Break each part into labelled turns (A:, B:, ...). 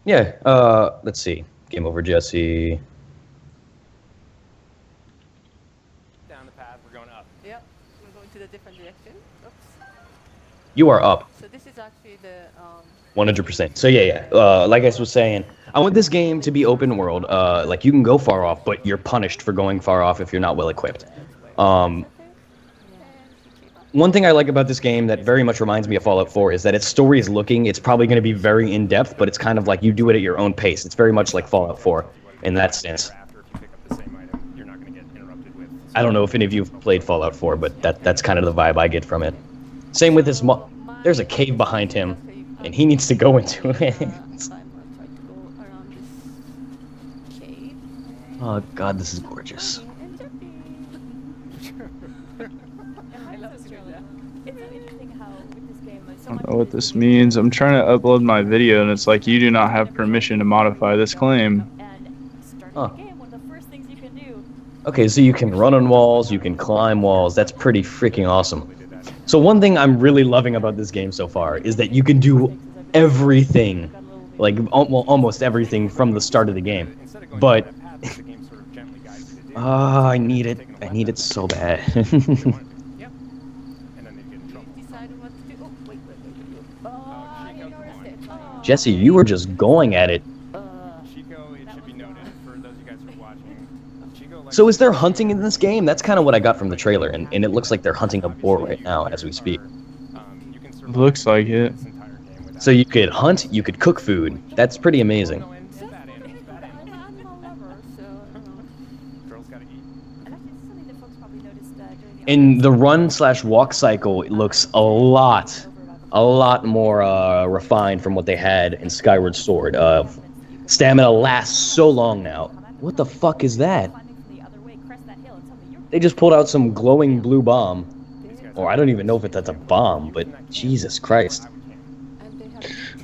A: Yeah. Let's see. Game over, Jesse.
B: Down the path, we're going up.
C: Yep, we're going to the different direction. Oops.
A: You are up.
C: So this is actually the
A: 100%. So yeah. Like I was saying, I want this game to be open world. Like you can go far off, but you're punished for going far off if you're not well equipped. Um, One thing I like about this game that very much reminds me of Fallout 4 is that its story is looking. It's probably going to be very in depth, but it's kind of like you do it at your own pace. It's very much like Fallout 4 in that sense. I don't know if any of you have played Fallout 4, but that's kind of the vibe I get from it. Same with this. There's a cave behind him, and he needs to go into it. Oh God, this is gorgeous.
D: I don't know what this means. I'm trying to upload my video, and it's like you do not have permission to modify this claim.
A: Huh. Okay, so you can run on walls, you can climb walls. That's pretty freaking awesome. So one thing I'm really loving about this game so far is that you can do everything, like almost everything from the start of the game. But I need it. I need it so bad. Jesse, you were just going at it. So is there hunting in this game? That's kind of what I got from the trailer, and it looks like they're hunting a boar right now as we speak.
D: Looks like it.
A: So you could hunt, you could cook food. That's pretty amazing. In the run/walk cycle, it looks a lot more refined from what they had in Skyward Sword. Stamina lasts so long now. What the fuck is that? They just pulled out some glowing blue bomb. Or I don't even know if that's a bomb, but Jesus Christ.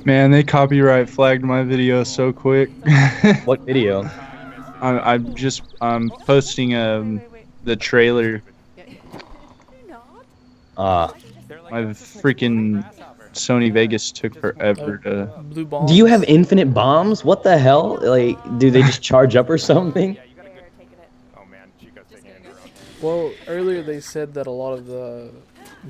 D: Man, they copyright flagged my video so quick.
A: What video?
D: I'm posting the trailer. My freaking Sony Vegas took forever to.
E: Blue bombs.
A: Do you have infinite bombs? What the hell? Like, do they just charge up or something?
E: Well, earlier they said that a lot of the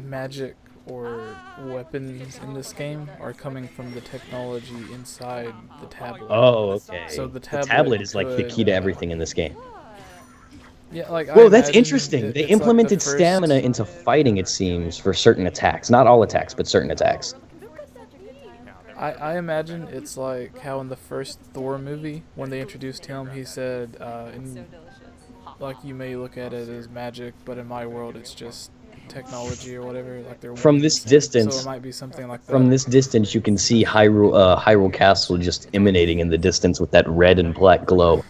E: magic or weapons in this game are coming from the technology inside the tablet.
A: Oh, okay.
E: So the
A: tablet is like the key to everything in this game.
E: Yeah, like.
A: Whoa, that's interesting. They implemented stamina into fighting, it seems, for certain attacks. Not all attacks, but certain attacks.
E: I imagine it's like how in the first Thor movie, when they introduced him, he said, like, you may look at it as magic, but in my world it's just technology or whatever. Like they're
A: from this distance,
E: so it might be something like that.
A: From this distance, you can see Hyrule Castle just emanating in the distance with that red and black glow.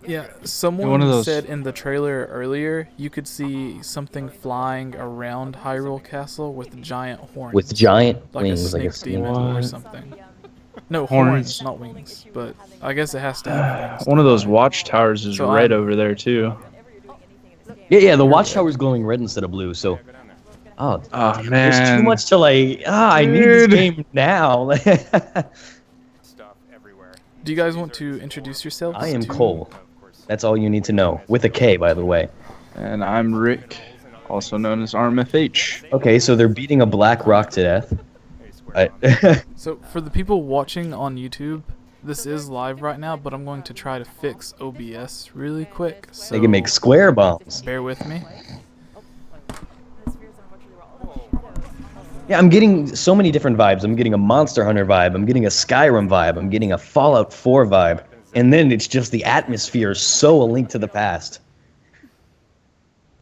E: Yeah, someone said in the trailer earlier you could see something flying around Hyrule Castle with giant horns.
A: With giant
E: like
A: wings,
E: a snake demon or something. No, horns, not wings. But I guess it has to have wings.
D: One of those watchtowers is red over there too.
A: Yeah, the watchtower's glowing red instead of blue. So, oh man, there's too much to like. I need this game now.
E: Do you guys want to introduce yourselves?
A: I am Cole. That's all you need to know. With a K, by the way.
D: And I'm Rick, also known as RMFH.
A: Okay, so they're beating a black rock to death.
E: So for the people watching on YouTube, this is live right now, but I'm going to try to fix OBS really quick. So
A: they can make square bombs.
E: Bear with me.
A: Yeah, I'm getting so many different vibes. I'm getting a Monster Hunter vibe. I'm getting a Skyrim vibe. I'm getting a Fallout 4 vibe. And then it's just the atmosphere is so A Link to the Past.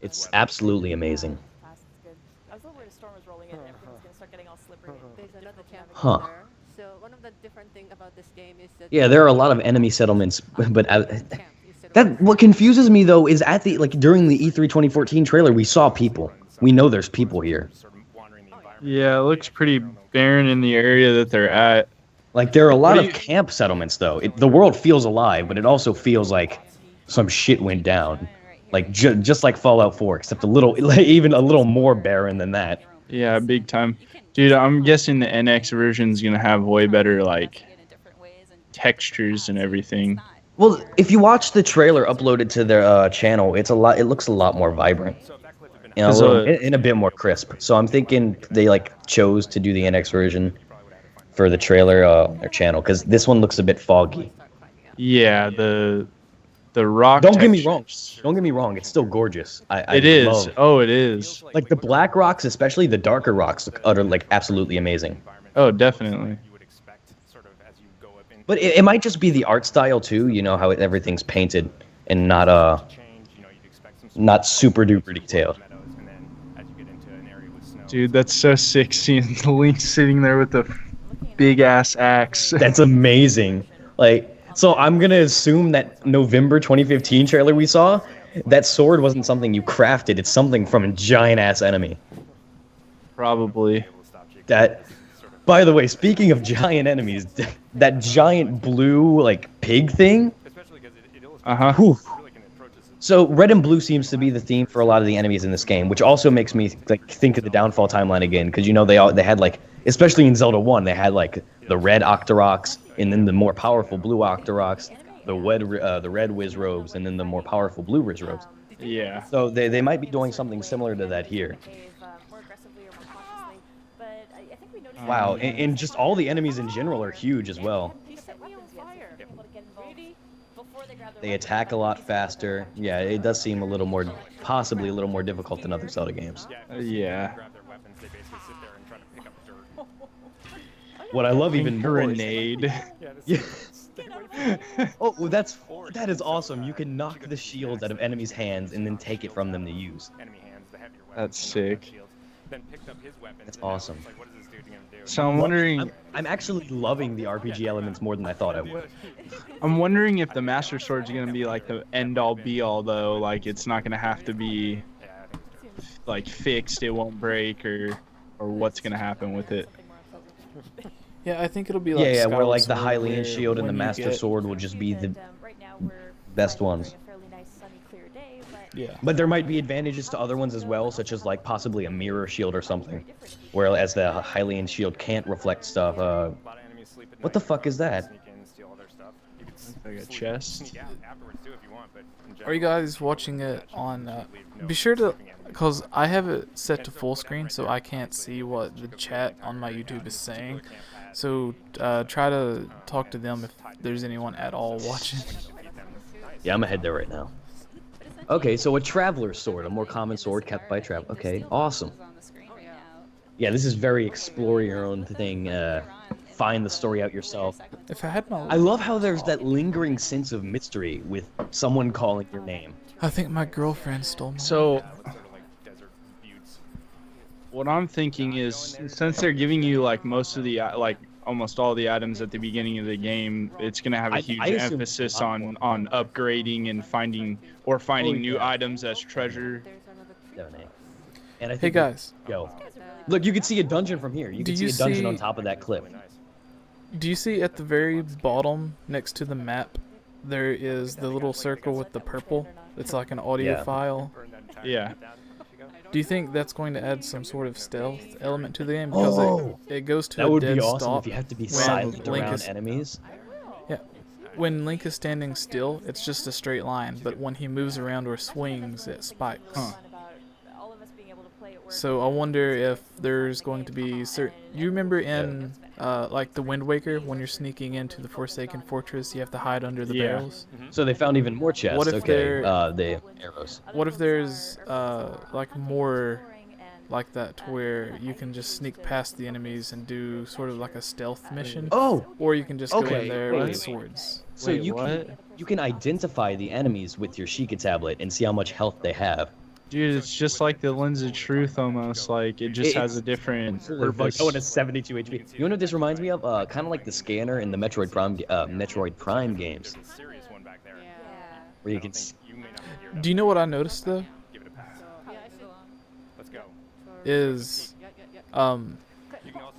A: It's absolutely amazing. Huh.
C: So one of the different thing about this game is that
A: yeah, there are a lot of enemy settlements, but that what confuses me though is during the E3 2014 trailer we saw people. We know there's people here.
D: Yeah, it looks pretty barren in the area that they're at.
A: Like there are a lot of camp settlements though. The world feels alive, but it also feels like some shit went down. Like just like Fallout 4, except even a little more barren than that.
D: Yeah, big time. Dude, I'm guessing the NX version's gonna have way better like textures and everything.
A: Well, if you watch the trailer uploaded to their channel, it's a lot. It looks a lot more vibrant, and a
D: 'Cause,
A: little, and a bit more crisp. So I'm thinking they like chose to do the NX version for the trailer their channel because this one looks a bit foggy.
D: Yeah, the rock.
A: Don't get me wrong.
D: textures.
A: Don't get me wrong. It's still gorgeous. I
D: It is.
A: love,
D: Oh, it is.
A: like the black rocks, especially the darker rocks, look utter like absolutely amazing.
D: Oh, definitely.
A: But it might just be the art style too. You know how everything's painted and not not super duper detailed.
D: Dude, that's so sick seeing the Link sitting there with the big ass axe.
A: That's amazing. Like, so I'm gonna assume that November 2015 trailer we saw, that sword wasn't something you crafted. It's something from a giant ass enemy.
D: Probably.
A: That. By the way, speaking of giant enemies, that giant blue like pig thing.
D: Uh-huh.
A: Whew. So red and blue seems to be the theme for a lot of the enemies in this game, which also makes me like think of the Downfall timeline again, because you know they had like, especially in Zelda 1, they had like the red Octoroks, and then the more powerful blue Octoroks, the red Wiz Robes, and then the more powerful blue Wiz Robes.
D: Yeah.
A: So they might be doing something similar to that here. Wow, and just all the enemies in general are huge as well. They attack a lot faster. Yeah, it does seem a little more, possibly a little more difficult than other Zelda games.
D: Yeah.
A: What I love even more is,
D: Grenade.
A: yeah. Oh, well, that is awesome. You can knock the shields out of enemies' hands and then take it from them to use.
D: That's sick.
A: That's awesome.
D: So I'm wondering.
A: I'm actually loving the RPG elements more than I thought I would.
D: I'm wondering if the Master Sword's gonna be like the end-all be-all though. Like it's not gonna have to be like fixed. It won't break or what's gonna happen with it.
E: Yeah, I think it'll be like
A: Yeah, where like the
E: Skyward Sword,
A: Hylian
E: where
A: shield and the
E: when you
A: Master
E: get-
A: Sword will just be the best ones.
E: Yeah.
A: But there might be advantages to other ones as well, such as like possibly a mirror shield or something. Whereas the Hylian shield can't reflect stuff. What the fuck is that?
D: Like a chest.
E: Are you guys watching it on? Be sure to, cause I have it set to full screen, so I can't see what the chat on my YouTube is saying. So try to talk to them if there's anyone at all watching.
A: Yeah, I'm gonna head there right now. Okay, so a Traveler's Sword, a more common sword kept by travel. Okay, awesome. Yeah, this is very explore your own thing. Find the story out yourself.
E: If I had my,
A: I love how there's that lingering sense of mystery with someone calling your name.
E: I think my girlfriend stole me.
D: So what I'm thinking is, since they're giving you like most of the like almost all the items at the beginning of the game, it's gonna have a huge
A: I assume
D: emphasis
A: a lot more.
D: on upgrading and finding new
A: yeah.
D: items as treasure.
A: And I
E: Hey
A: think
E: guys,
A: Yo. Look, you can see a dungeon from here. You
E: Do
A: can see
E: you
A: a dungeon on
E: see-
A: top of that cliff.
E: do you see at the very bottom next to the map, there is the little circle with the purple? It's like an audio
A: Yeah.
E: file.
D: Yeah.
E: Do you think that's going to add some sort of stealth element to the game? Because
A: Oh!
E: it goes to
A: That
E: a
A: would
E: dead
A: be awesome
E: stop
A: if you have to be
E: when
A: silent
E: Link
A: around
E: is-
A: enemies.
E: When Link is standing still, it's just a straight line, but when he moves around or swings, it spikes.
D: Huh.
E: So I wonder if there's going to be certain. You remember in like the Wind Waker, when you're sneaking into the Forsaken Fortress, you have to hide under the
D: Yeah.
E: barrels.
A: So they found even more chests.
E: What if
A: Okay,
E: they're-
A: the arrows.
E: What if there's like more like that, to where you can just sneak past the enemies and do sort of like a stealth mission,
A: Oh!
E: or you can just go
A: Okay,
E: in there
A: wait,
E: with
A: wait.
E: swords.
A: So
D: Wait,
A: you
D: what?
A: can identify the enemies with your Sheikah tablet and see how much health they have.
D: Dude, it's just like the Lens of Truth almost. Like it just has a different purpose.
A: Going to 72 HP. You know what this reminds me of? Kind of like the scanner in the Metroid Prime games, where you can.
E: Do you know what I noticed though? Is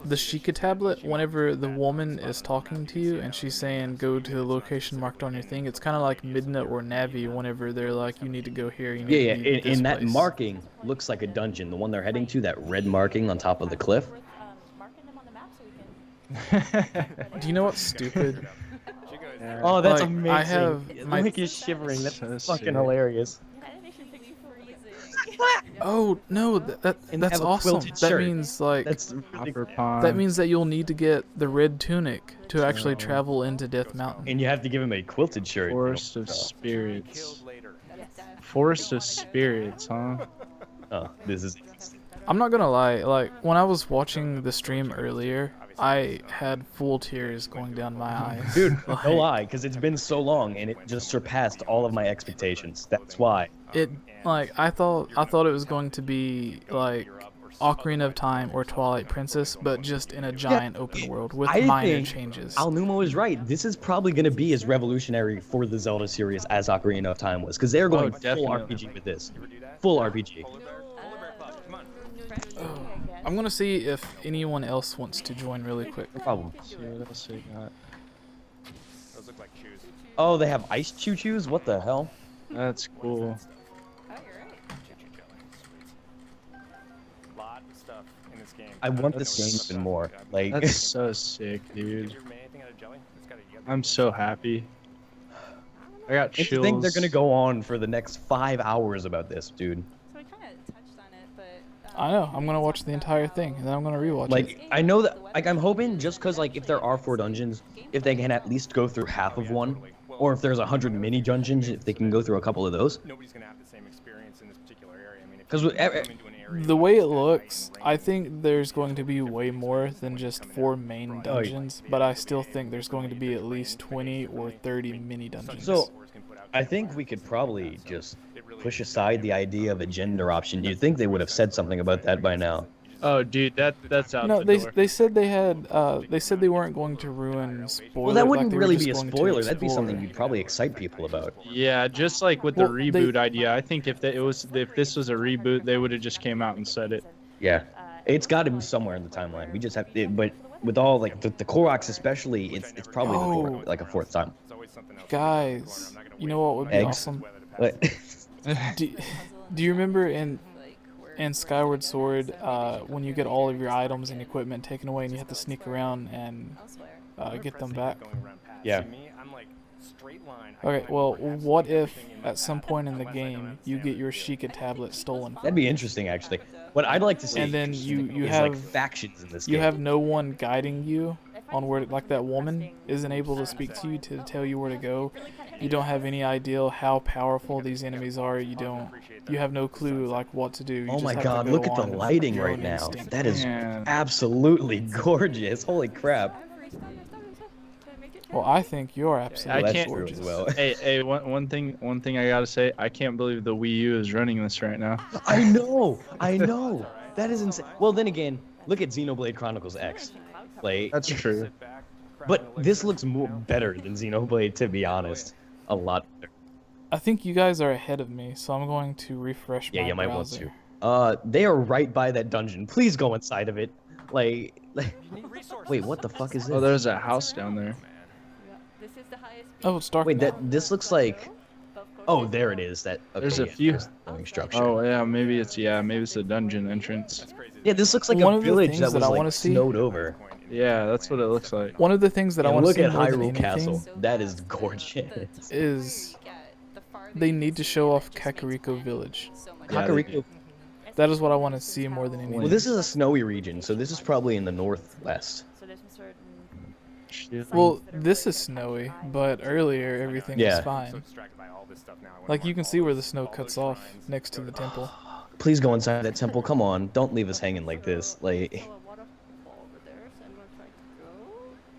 E: the Sheikah tablet, whenever the woman is talking to you and she's saying go to the location marked on your thing, it's kind of like Midna or Navi whenever they're like, you need to go here, you need
A: Yeah,
E: to
A: yeah.
E: be this
A: In that
E: place.
A: marking looks like a dungeon. The one they're heading to, that red marking on top of the cliff.
E: Do you know what's stupid?
A: Oh, that's
E: Like,
A: amazing.
E: I have my-
A: Link is shivering. That's
D: So
A: fucking
D: sick.
A: hilarious.
E: Oh no,
A: And
E: that's
A: have a
E: awesome.
A: quilted
E: That
A: shirt.
E: means like
A: That's really
D: Copper
A: cool.
D: Pond.
E: that means that you'll need to get the red tunic to actually
D: Oh.
E: travel into Death Mountain.
A: And you have to give him a quilted shirt.
D: Forest of
A: So-
D: Spirits.
B: later.
D: Forest of Spirits, huh?
A: Oh, this is.
E: I'm not gonna lie, like when I was watching the stream earlier, I had full tears going down my eyes.
A: Dude,
E: Like,
A: no lie, because it's been so long and it just surpassed all of my expectations. That's why.
E: It like I thought it was going to be like Ocarina of Time or Twilight Princess, but just in a giant open world with
A: I
E: minor
A: think
E: changes.
A: Alnumo is right. This is probably going to be as revolutionary for the Zelda series as Ocarina of Time was, because they're going full
D: definitely.
A: RPG with this. Full RPG.
E: Oh, I'm gonna see if anyone else wants to join really quick.
A: No problem.
D: See what else they got.
B: Those look like shoes.
A: Oh, they have ice choo-choos? What the hell?
D: That's cool.
B: Lot of stuff in this game.
A: I want
D: That's
A: this game even more. Like,
D: That's so sick, dude.
B: Did you make anything out of jelly? It's gotta- you gotta-
D: I'm so happy. I got
A: I
D: chills.
A: think they're going to go on for the next 5 hours about this, dude.
F: So we kind of touched on it, but
E: I know. I'm gonna watch the entire thing and then I'm gonna rewatch it.
A: Like, I know that, like, I'm hoping just because, like, if there are 4 dungeons, if they can at least go through half of one, or if there's 100 mini dungeons, if they can go through a couple of those.
B: Nobody's gonna have the same experience in this particular area. I mean, if
A: 'Cause
B: you
A: with
B: come
A: e-
B: into an area
E: The way it
B: that's
E: looks,
B: rain,
E: I think there's going to be way more than just 4 main dungeons, but I still think there's going to be at least 20 or 30 mini dungeons.
A: So, I think we could probably just push aside the idea of a gender option. You'd think they would have said something about that by now.
D: Oh, dude, that's out
E: No,
D: the door.
E: they said they had they said they weren't going to ruin spoilers.
A: Well, that
E: like
A: wouldn't
E: they were
A: really
E: just
A: be a
E: going to
A: spoiler. That'd be
E: explore
A: something
E: it.
A: you'd probably excite people about.
D: Yeah, just like with the
E: Well, they-
D: reboot idea. I think if this was a reboot, they would have just came out and said it.
A: Yeah, it's got to be somewhere in the timeline. We just have to, but with all like the Koroks especially, it's probably the
E: Oh.
A: fourth, like a 4th time.
B: There's always something else.
E: Guys, you know what would be
A: Eggs.
E: awesome?
A: But
E: Do you remember in Skyward Sword when you get all of your items and equipment taken away and you have to sneak around and get them back?
A: Yeah.
B: See me, I'm like straight line.
E: Okay, well, what if at some point in the game you get your Sheikah tablet stolen?
A: that'd be interesting, actually. What I'd like to see,
E: And then you
A: is
E: have
A: like factions in this
E: you
A: game.
E: have no one guiding you on where, like that woman isn't able to speak to you to tell you where to go. You don't have any idea how powerful these enemies are. You have no clue like what to do. You
A: Oh
E: just
A: my
E: have
A: God!
E: to
A: Look
E: go
A: at the
E: on
A: lighting
E: your
A: right
E: own
A: now.
E: instinct.
A: That is
D: Man.
A: absolutely gorgeous. Holy crap!
E: Well, I think you're
D: I
E: absolutely
A: Well, that's
D: can't-
A: true
E: gorgeous.
A: as well.
D: Hey, one thing I gotta say, I can't believe the Wii U is running this right now.
A: I know. That is insane. Well, then again, look at Xenoblade Chronicles X. Like,
D: That's true.
A: but this looks more better than Xenoblade, to be honest. A lot better.
E: I think you guys are ahead of me, so I'm going to refresh
A: Yeah,
E: my
A: you might want
E: browser.
A: to. They are right by that dungeon. Please go inside of it. Like wait, what the fuck is this?
D: Oh, there's a house down there.
C: This is the highest peak
E: Oh, it's dark
A: Wait,
E: now.
A: this looks like.
C: above
A: Oh,
C: Corok.
A: there it is. That. Okay,
D: There's a
A: yeah,
D: few.
A: there's the building structure.
D: Oh yeah, maybe it's a dungeon entrance.
A: Yeah, this looks like
E: One
A: a
E: of the
A: village
E: things
A: that was
E: that I
A: like
E: wanna see-
A: snowed over.
D: Yeah, that's what it looks like.
E: One of the things that I
A: And
E: want to
A: look
E: see
A: at
E: more than
A: Hyrule
E: anything
A: Castle. That is gorgeous.
E: is they need to show off Kakariko Village.
D: Yeah, they
A: Kakariko.
E: That is what I want to see more than anything.
A: Well, this is a snowy region, so this is probably in the northwest.
C: So there's a certain
D: Shit.
E: Well, this is snowy, but earlier everything
A: Yeah.
E: was
B: So
E: fine.
B: distracted by all this stuff now. I wanna
E: Like you
B: mark
E: can
B: all
E: see where the
B: those-
E: snow
B: all
E: cuts
B: those
E: off
B: shrines,
E: next to
B: go
E: the
B: to-
E: temple.
A: Please go inside that temple. Come on, don't leave us hanging like this. Like,
C: a waterfall over there, so I'm gonna try to go.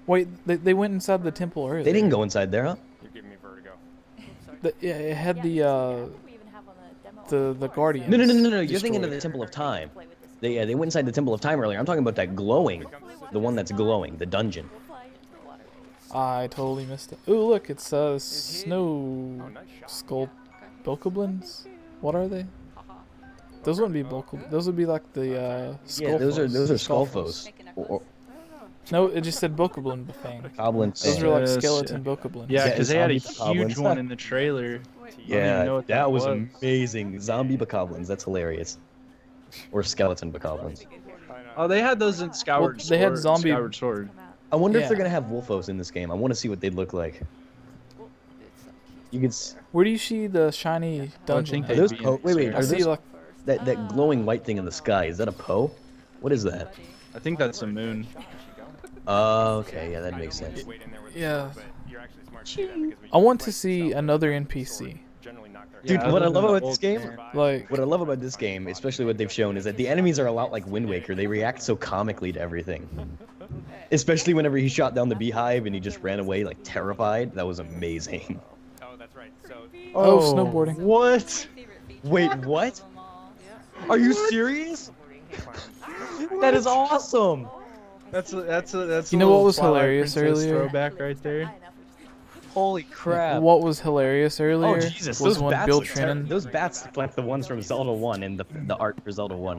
E: Wait, they went inside the temple earlier.
A: they didn't go inside there, huh?
B: You're giving me vertigo.
E: Yeah, it had the guardians.
A: No. You're thinking of
E: destroyed.
A: the Temple of Time. They went inside the Temple of Time earlier. I'm talking about that glowing, the one that's glowing, the dungeon.
E: I totally missed it. Ooh, look, it's
B: Oh,
E: snow
B: nice shot.
E: skull bokoblins. What are they? Those wouldn't be bokoblins. Those would be like the skull.
A: Yeah, those are
E: Skull
A: skullfos. Or
E: No, it just said bokoblin thing.
A: goblins.
E: Those are like
D: Yes,
E: skeleton bokoblins.
D: Yeah,
A: Yeah,
D: because they had a
A: zombie goblins.
D: huge one in the trailer.
A: Yeah,
D: know what
A: that
D: that
A: was
D: was.
A: amazing. Zombie bokoblins. That's hilarious. Or skeleton bokoblins.
D: Oh, they had those in Skyward
E: Well, they had
D: Sword.
E: zombie-
D: Skyward Sword.
A: I wonder if
E: Yeah.
A: they're gonna have Wolfos in this game. I want to see what they'd look like. You can.
E: Where do you see the shiny dungeon?
D: think
A: Are
E: at?
D: they'd
A: those
D: be
A: Poe? Wait,
D: insane.
E: I
A: are
E: see
A: those
E: like
A: that glowing white thing in the sky? Is that a Poe? What is that?
D: I think that's the moon.
A: Oh, okay, yeah, that makes sense.
E: yeah. I want to see another NPC.
A: Dude,
D: Yeah,
A: what I
D: other
A: love
D: than the
A: about this
D: old
A: game,
D: man.
E: Like
A: what I love about this game, especially what they've shown, is that the enemies are a lot like Wind Waker. They react so comically to everything. Especially whenever he shot down the beehive and he just ran away like terrified. That was amazing.
B: Oh, that's right. So
E: Oh, snowboarding.
D: What?
A: Wait, what? Are you serious? That is awesome.
D: That's a
E: You know what
D: little
E: was
D: Twilight
E: hilarious
D: Princess
E: earlier?
D: throwback right there.
A: Holy crap.
E: What was hilarious earlier
A: Oh Jesus,
E: was
A: those
E: when
A: bats
E: Bill
A: look
E: Trennan.
A: those bats look like the ones from Zelda 1 and the art for Zelda 1.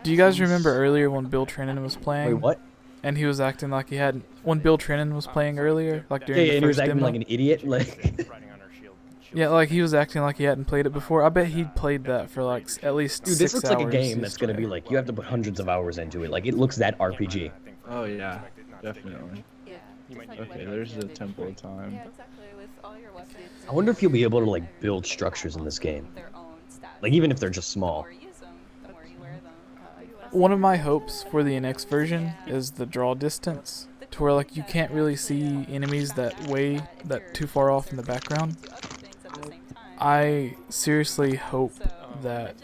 E: Do you guys remember earlier when Bill Trennan was playing?
A: Wait, what?
E: And he was acting like he hadn't. When Bill Trennan was playing earlier, like
A: Yeah,
E: during
A: yeah,
E: the
A: and he was
E: first
A: acting
E: demo.
A: like an idiot. Like,
E: Yeah, like he was acting like he hadn't played it before. I bet he'd played that for like at least
A: dude,
E: 6
A: this looks like a
E: hours
A: game that's gonna be
E: yesterday.
A: like you have to put hundreds of hours into it. Like, it looks that RPG.
D: Oh yeah, definitely. Okay, there's the Temple of Time.
C: Yeah, exactly. With all your weapons.
A: I wonder if you'll be able to like build structures in this game.
C: Their own stats.
A: Like, even if they're just small.
C: The more you use them, the more you wear them.
E: One of my hopes for the NX version is the draw distance, to where like you can't really see enemies that too far off in the background. I seriously hope that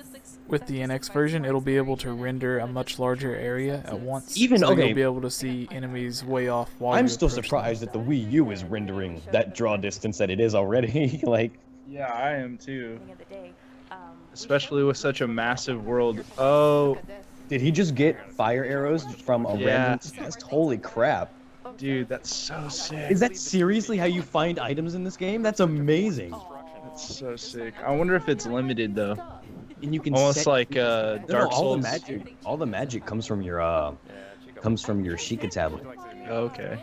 E: with the NX version, it'll be able to render a much larger area at once.
A: Even-
E: so
A: okay.
E: you'll be able to see enemies way off while
A: I'm
E: you
A: still
E: approach
A: surprised
E: them.
A: that the Wii U is rendering that draw distance that it is already. Like,
D: Yeah, I am too. Especially with such a massive world. Oh,
A: did he just get fire arrows from a
D: Yeah.
A: random chest? Holy crap.
D: dude, that's so sick.
A: Is that seriously how you find items in this game? That's amazing.
D: That's so sick. I wonder if it's limited though.
A: And you can
D: Almost
A: set-
D: like
A: No,
D: Dark
A: all
D: Souls.
A: the magic comes from your Sheikah tablet.
D: Okay.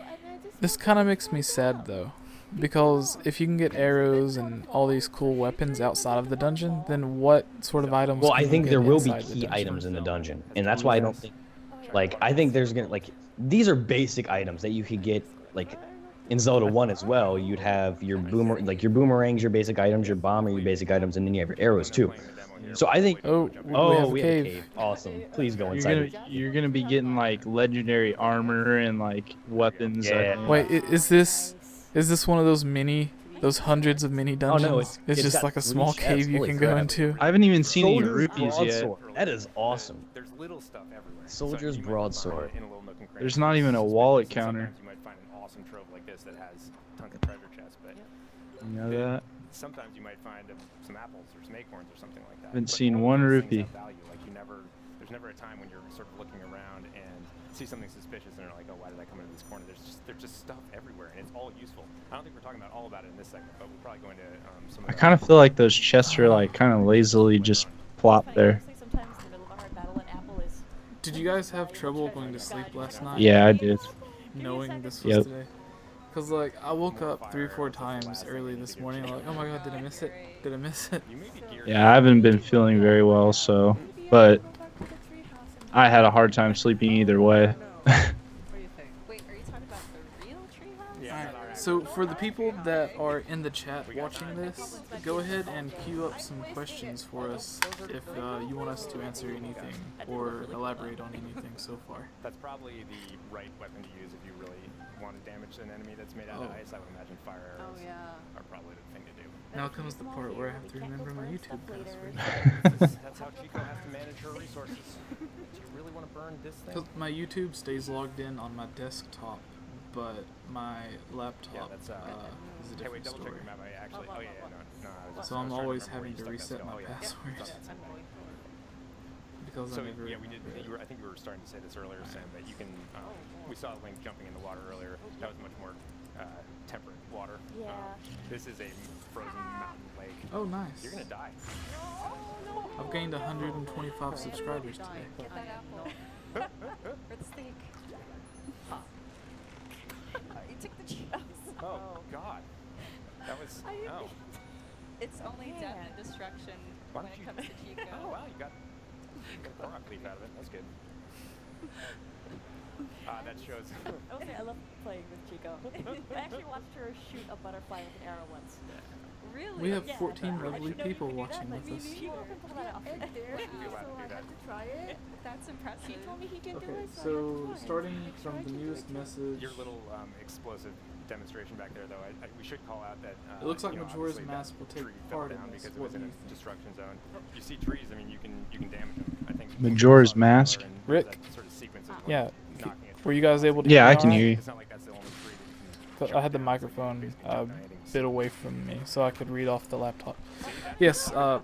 E: This kind of makes me sad though, because if you can get arrows and all these cool weapons outside of the dungeon, then what sort of items?
A: Well,
E: can
A: I
E: you
A: think
E: get
A: there will be
E: inside the
A: key
E: dungeon?
A: items in the dungeon, and that's why I don't think, like, I think there's gonna, like, these are basic items that you could get, like, in Zelda 1 as well. You'd have your boomerangs, your basic items, your bomb are your basic items, and then you have your arrows too. So I think.
E: Oh, we have a
A: we
E: cave.
A: have a cave. Awesome. Please go
D: You're
A: inside.
D: gonna you're gonna be getting like legendary armor and like weapons. I
A: Yeah.
D: think.
E: Wait, is this one of those hundreds of mini dungeons?
A: no,
E: it's
A: it's
E: just
A: got
E: like a
A: 3
E: small
A: chests,
E: cave you
A: holy
E: can go
A: crap.
E: into.
D: I haven't even seen any
A: Soldier's
D: rupees yet.
A: broadsword. That is awesome.
B: There's little stuff everywhere.
A: Soldier's
B: you might
A: broadsword.
B: find it in a little nook and cranny.
D: There's not even a wallet counter.
B: Sometimes you might find an awesome trove like this that has tons of treasure chests, but
D: You know that?
B: sometimes you might find some apples or some acorns or something like that.
D: Haven't
B: But
D: seen
B: all
D: one
B: those things
D: rupee.
B: have value. Like there's never a time when you're sort of looking around and see something suspicious and you're like, oh, why did I come into this corner? There's just stuff everywhere and it's all useful. I don't think we're talking about all about it in this segment, but we're probably going to some.
D: I kind of feel like those chests are like kind of lazily just plopped there.
F: Sometimes in the middle of a hard battle, an apple is.
E: Did you guys have trouble going to sleep last night?
D: Yeah, I did.
E: Knowing this was
D: Yep.
E: today? Cause like I woke up 3 or 4 times early this morning. Like, oh my god, did I miss it? Did I miss it?
D: Yeah, I haven't been feeling very well, so. But I had a hard time sleeping either way.
C: What do you think? Wait, are you talking about the real treehouse?
E: Alright, so for the people that are in the chat watching this, go ahead and queue up some questions for us if you want us to answer anything or elaborate on anything so far.
B: That's probably the right weapon to use if you really want to damage an enemy that's made out of ice. I would imagine fire
C: Oh
B: arrows
C: yeah.
B: are probably the thing to do.
E: Now comes the part where I have to remember my YouTube password.
B: That's how Chico has to manage her resources. Do you really want to burn this thing?
E: 'Cause my YouTube stays logged in on my desktop, but my laptop
B: Yeah, that's
E: is a
B: Hey,
E: different
B: wait, double check
E: story.
B: your map. Oh yeah, no. I was
E: So
B: I
E: I'm
B: was trying to
E: always
B: remember where
E: having
B: you
E: to
B: stuck that
E: reset
B: stuff.
E: my
B: Oh, yeah.
E: password. Because
B: So
E: I never
B: yeah, we did.
E: remember it.
B: I think we were starting to say this earlier, Sam, but you can. We saw Link jumping in the water earlier. That was much more temperate water.
F: Yeah.
B: This is a frozen mountain lake.
E: Oh, nice.
B: You're gonna die.
E: I've gained 125 subscribers today.
C: Get that apple. Or the steak. You took the cheese.
B: Oh God. That was.
C: I didn't-
B: Oh.
C: It's only death and destruction
B: Why
C: when
B: don't
C: it
B: you-
C: comes to Chico.
B: Oh wow, you got a Corok leaf out of it. That's good. That shows.
F: I will say I love playing with Chico. I actually watched her shoot a butterfly with an arrow once.
C: Really?
E: We have
F: Yeah,
E: 14
F: I
E: lovely
F: didn't know you
E: people
F: could do that,
E: watching
F: but
E: with us.
F: She won't pull that off.
C: And there,
B: Wouldn't be allowed
C: so
B: to do
C: I
B: that.
C: had to try it. That's impressive.
F: He told me he can do
E: Okay,
F: it, so I
E: so
F: had to try.
E: starting
C: Make sure
E: from
C: I
E: the
C: can do
E: newest
C: it too.
E: message.
B: Your little explosive demonstration back there, though, we should call out that
E: It looks like
B: you know,
E: Majora's
B: obviously
E: Mask
B: that
E: will take
B: tree fell
E: part in
B: down
E: this.
B: because it
E: What
B: was
E: do
B: in
E: you
B: a
E: think?
B: destruction zone. You see trees, I mean, you can damage them. I think
D: Majora's Mask?
B: and
E: Rick?
B: that sort of sequence is
E: Yeah.
B: knocking it.
E: Were you guys able to
D: Yeah,
E: hear
D: I
E: me
D: can
E: all
D: hear
E: right?
D: you.
B: It's not like that's the only tree that you
E: But
B: can
E: I had the
B: chop down, so you
E: microphone
B: basically chop down anything.
E: bit away from me, so I could read off the laptop. Yes,
F: Yeah,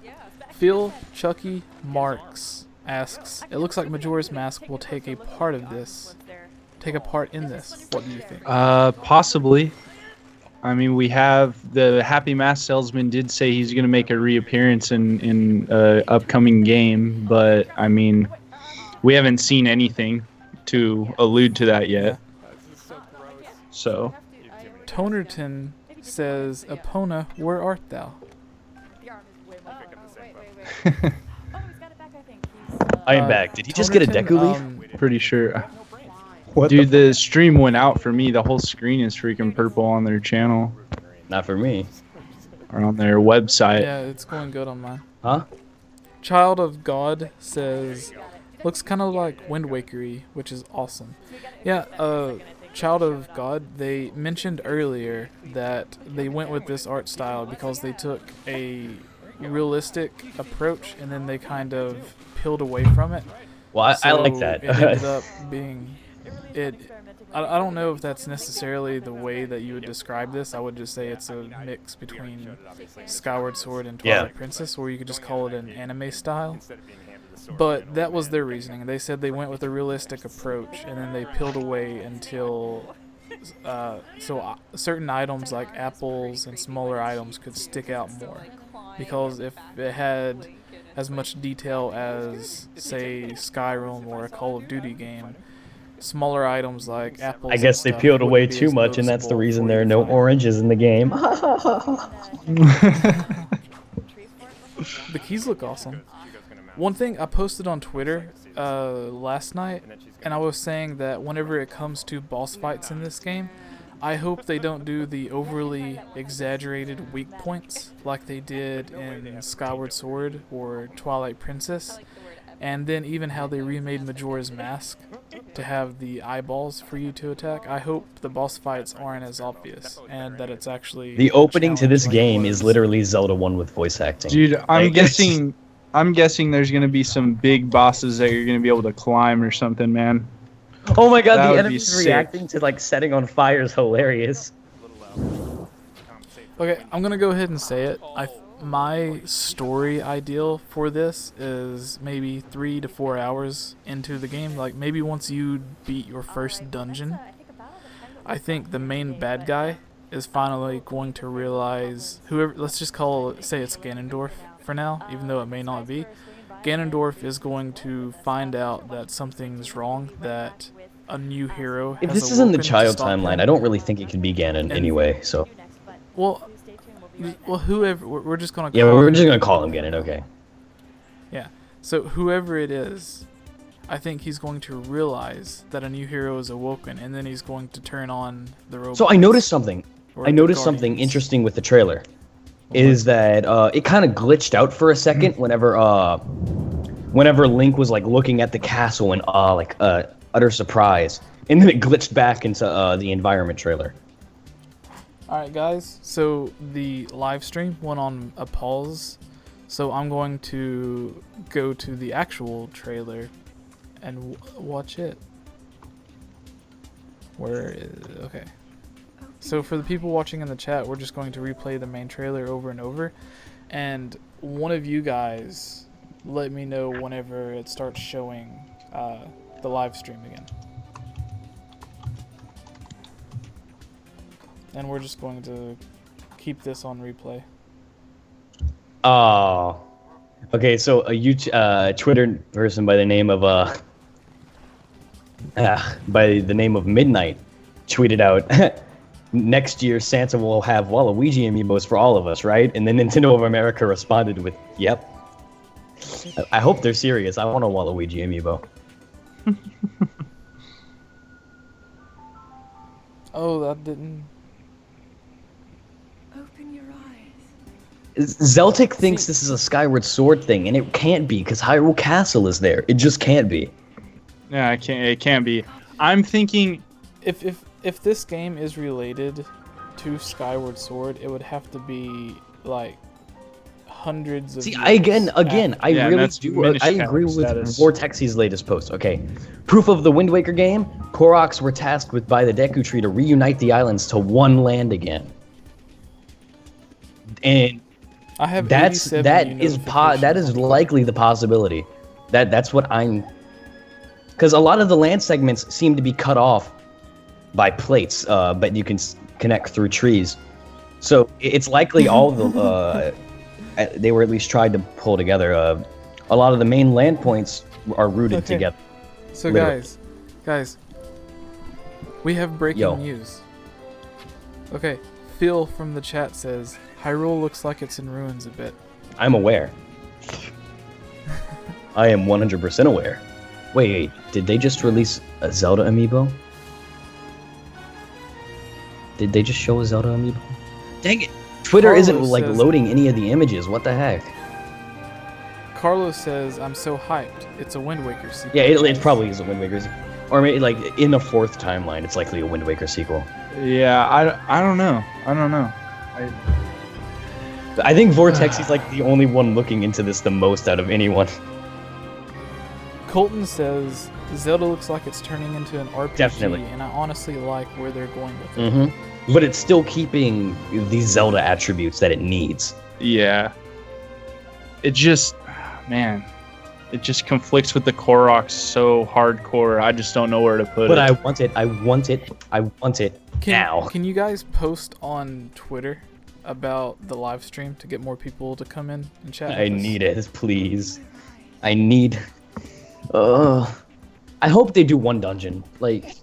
E: Phil Chucky Marks asks, it looks like Majora's Mask will take a part of this. Take a part in this. What do you think?
D: Possibly. I mean, we have the Happy Mask Salesman did say he's going to make a reappearance in upcoming game, but I mean, we haven't seen anything to allude to that yet.
B: This is so gross.
D: So,
E: Tonerton says, Epona, where art thou?
F: The arm is way more
B: Pick up the same
C: Wait,
B: phone.
C: wait, wait.
F: Oh, he's got it back, I think.
A: I am back. Did he just get a
E: Tonerton,
A: Deku leaf?
D: pretty sure.
A: What
D: Dude, the stream went out for me. The whole screen is freaking purple on their channel
A: Not for me.
D: or on their website.
E: Yeah, it's going good on mine.
A: Huh?
E: Child of God says, looks kind of like Wind Waker-y, which is awesome. Yeah, Child of God, they mentioned earlier that they went with this art style because they took a realistic approach and then they kind of peeled away from it.
A: Well, I like
E: So
A: that.
E: It ended up being... I don't know if that's necessarily the way that you would describe this. I would just say it's a mix between Skyward Sword and Twilight Princess, or you could just call it an anime style.
B: Instead of being handed the sword,
E: But that was their reasoning. They said they went with a realistic approach, and then they peeled away until certain items like apples and smaller items could stick out more. Because if it had as much detail as, say, Skyrim or a Call of Duty game, smaller items like apples.
A: I guess they
E: and stuff
A: peeled away
E: wouldn't be
A: too
E: as
A: much, and that's the
E: noticeable
A: reason
E: for
A: there
E: you
A: are
E: to
A: no
E: find.
A: oranges in the game.
E: The keys look awesome.
B: Chico's gonna mount
E: One thing I posted on Twitter last night,
B: and then she's
E: and I was saying that whenever it comes to boss fights in this game, I hope they don't do the overly exaggerated weak points like they did in Skyward Sword or Twilight Princess, and then even how they remade Majora's Mask to have the eyeballs for you to attack. I hope the boss fights aren't as obvious and that it's actually
A: The opening to this
E: challenge like it
A: game is
E: was.
A: literally Zelda 1 with voice acting.
D: Dude, I'm
A: Like,
D: guessing there's gonna be some big bosses that you're gonna be able to climb or something, man.
A: Oh my god,
D: That
A: the
D: would be
A: enemies
D: sick.
A: reacting to like setting on fire is hilarious.
B: a little compensate for
E: Okay, I'm gonna go ahead and say it. My story ideal for this is maybe 3 to 4 hours into the game. Like maybe once you beat your first dungeon, I think the main bad guy is finally going to realize whoever. Let's just say it's Ganondorf for now, even though it may not be. Ganondorf is going to find out that something's wrong, that a new hero
A: If
E: has
A: this is in the
E: awoken to
A: child
E: stop
A: timeline,
E: him.
A: I don't really think it could be Ganon anyway, so.
E: Well, whoever, we're just gonna.
A: Yeah,
E: call
A: we're
E: him-
A: just gonna call him Ganon, okay.
E: Yeah. So whoever it is, I think he's going to realize that a new hero is awoken, and then he's going to turn on the robot.
A: So I noticed something. I noticed something interesting with the trailer. Is that it kind of glitched out for a second whenever Link was like looking at the castle in utter surprise, and then it glitched back into the environment trailer.
E: All right, guys. So the live stream went on a pause, so I'm going to go to the actual trailer and watch it. Where is okay. So for the people watching in the chat, we're just going to replay the main trailer over and over, and one of you guys let me know whenever it starts showing the live stream again. And we're just going to keep this on replay.
A: Oh. Okay, so a Twitter person by the name of Midnight tweeted out, next year Santa will have Waluigi amiibos for all of us, right? And then Nintendo of America responded with, yep. I hope they're serious. I want a Waluigi amiibo.
E: Oh, that didn't.
C: Open your eyes.
A: Zeltic thinks this is a Skyward Sword thing, and it can't be because Hyrule Castle is there. It just can't be.
D: Yeah, it can't be. I'm thinking
E: If this game is related to Skyward Sword, it would have to be like hundreds of.
A: See,
E: years
A: again,
E: after.
A: I
D: Yeah,
A: really
D: that's
A: do.
D: diminished
A: I
D: kind
A: agree
D: of
A: with
D: status.
A: Vortex's latest post. Okay, proof of the Wind Waker game. Koroks were tasked with by the Deku Tree to reunite the islands to one land again, and
E: I have
A: that
E: 87
A: is
E: notifications
A: that is
E: on
A: likely the possibility. That's what I'm. Because a lot of the land segments seem to be cut off by plates, but you can connect through trees. So it's likely all the they were at least tried to pull together. A lot of the main land points are rooted
E: Okay.
A: together.
E: So
A: Literally.
E: guys, we have breaking
A: Yo.
E: news. Okay, Phil from the chat says Hyrule looks like it's in ruins a bit.
A: I'm aware. I am 100% aware. Wait, did they just release a Zelda amiibo? Did they just show a Zelda amiibo? Dang it! Twitter isn't
E: Carlos
A: like
E: says-
A: loading any of the images. What the heck?
E: Carlos says I'm so hyped. It's a Wind Waker sequel.
A: Yeah, it probably is a Wind Waker sequel. Or maybe like in the fourth timeline, it's likely a Wind Waker sequel.
D: Yeah, I don't know.
A: I think Vortex is like the only one looking into this the most out of anyone.
E: Colton says Zelda looks like it's turning into an RPG,
A: Definitely.
E: and I honestly like where they're going with it.
A: Mm-hmm. But it's still keeping these Zelda attributes that it needs.
D: Yeah. It just, man, it just conflicts with the Korok so hardcore. I just don't know where to put
A: But
D: it.
A: I want it. I want it. I want it now.
E: Can you guys post on Twitter about the live stream to get more people to come in and chat?
A: I
E: with us?
A: need it, please. I need. I hope they do one dungeon, like,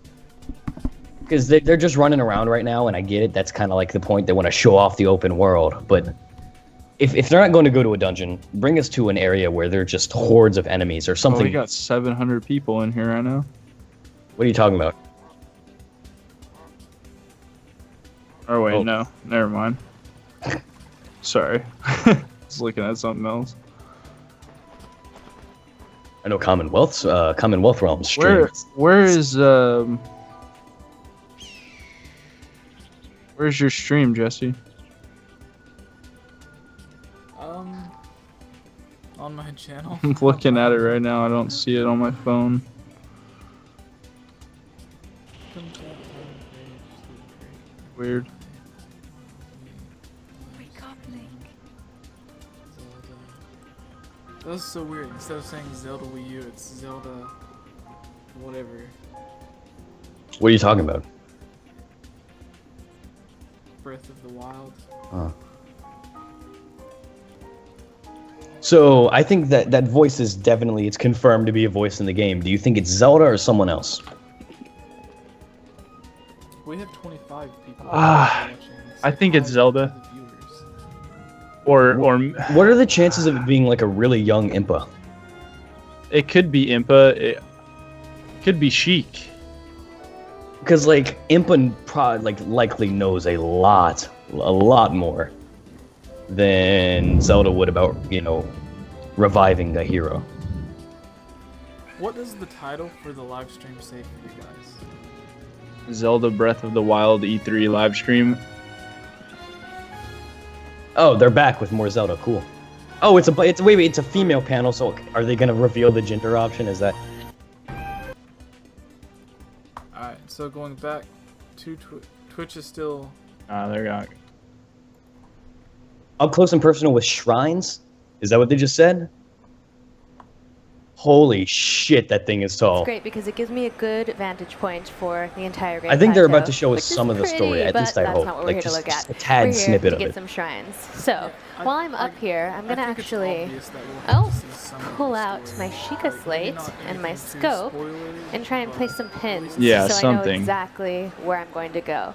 A: because they're just running around right now, and I get it. That's kind of like the point. They want to show off the open world, but if they're not going to go to a dungeon, bring us to an area where they're just hordes of enemies or
D: Oh,
A: something.
D: we got 700 people in here right now.
A: What are you talking about?
D: Oh wait,
A: Oh.
D: no, never mind. Sorry, I was looking at something else.
A: I know Commonwealth Realms
D: Where
A: streams.
D: where's your stream, Jesse?
E: On my channel.
D: I'm looking at it right now. I don't see it on my phone. Weird.
C: Wake up, Link.
E: That was so weird. Instead of saying Zelda Wii U, it's Zelda whatever.
A: What are you talking about?
E: Breath of the Wild.
A: So I think that voice is definitely, it's confirmed to be a voice in the game. Do you think it's Zelda or someone else?
E: We have 25 people.
D: I think it's Zelda. Or
A: What are the chances of it being like a really young Impa?
D: it could be Impa. It could be Sheik.
A: Because like Impa likely knows a lot more than Zelda would about, reviving the hero.
E: What does the title for the live stream say for you guys?
D: Zelda Breath of the Wild E3 live stream.
A: Oh, they're back with more Zelda. Cool. Oh, it's a female panel. So are they gonna reveal the gender option? Is that?
E: Alright, so going back to Twitch is still.
D: They're got.
A: Up close and personal with shrines? Is that what they just said? Holy shit, that thing is tall.
F: It's great because it gives me a good vantage point for the entire Great
A: I think they're about
F: Plateau,
A: to show us
F: which is
A: some of the story,
F: pretty,
A: at least I
F: but
A: hope.
F: That's not what
A: Like,
F: we're here to
A: just-
F: look at.
A: just a tad
F: we're here
A: snippet
F: to
A: of
F: get
A: it.
F: some shrines. So while I'm up here, I'm gonna
E: I think it's
F: actually
E: obvious that we'll have to see some of
F: pull
E: the
F: out
E: story.
F: my Sheikah
E: Like, maybe
F: slate
E: not
F: and my
E: anything too
F: scope
E: spoilery,
F: and try and
E: but
F: place some pins
D: Yeah,
F: so I know
D: something.
F: exactly where I'm going to go.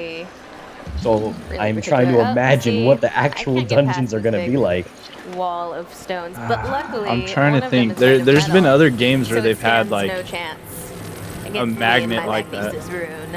C: really.
A: So
C: Really
A: I'm trying to
C: particular. Oh,
A: imagine
C: see,
A: what the
C: I
A: actual
C: can't get past
A: dungeons are
C: this
A: gonna
C: big
A: be like.
C: Wall of stones, but luckily
D: I'm trying
C: one
D: to
C: of them
D: think.
C: is made of
D: There's been
C: metal,
D: other games where
C: so it
D: they've had
C: stands
D: like
C: no chance
D: a
C: against me and
D: magnet
C: my
D: like that.
C: magnesis rune.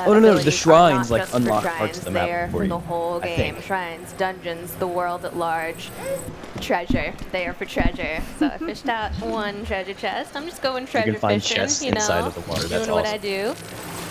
A: Oh, no, the
C: abilities are
A: shrines,
C: not
A: like,
C: just for
A: unlock
C: shrines,
A: parts of the
C: they
A: map
C: are
A: for
C: for
A: you,
C: the whole
A: I
C: game.
A: think.
C: Shrines, dungeons, the world at large. Treasure. They are for treasure. So I fished out one treasure chest. I'm just going
A: You
C: treasure
A: can find
C: fishing,
A: chests
C: you know,
A: inside of the water. That's
C: doing what I
A: awesome.
C: do.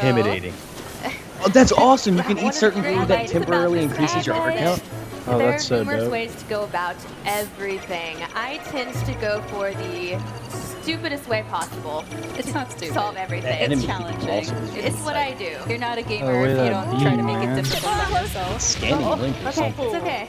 A: intimidating. Oh, that's awesome. You can
C: One
A: eat
C: of the
A: certain
C: great
A: food that
C: things about
A: temporarily
C: this
A: increases your heart
C: game
A: count.
D: Oh,
C: there
D: that's
C: are
D: so
C: numerous
D: dope.
C: ways to go about everything. I tend to go for the stupidest way possible.
G: It's not stupid.
C: Solve
A: That
C: everything.
A: enemy
G: It's challenging.
C: It's what I do.
G: You're not a
D: Oh,
G: gamer
D: look
G: if
D: at
G: you
D: that
G: don't try to
D: beam,
G: make
D: man.
G: it difficult on yourself.
A: Scanning link or
C: Okay,
A: something.
C: it's okay.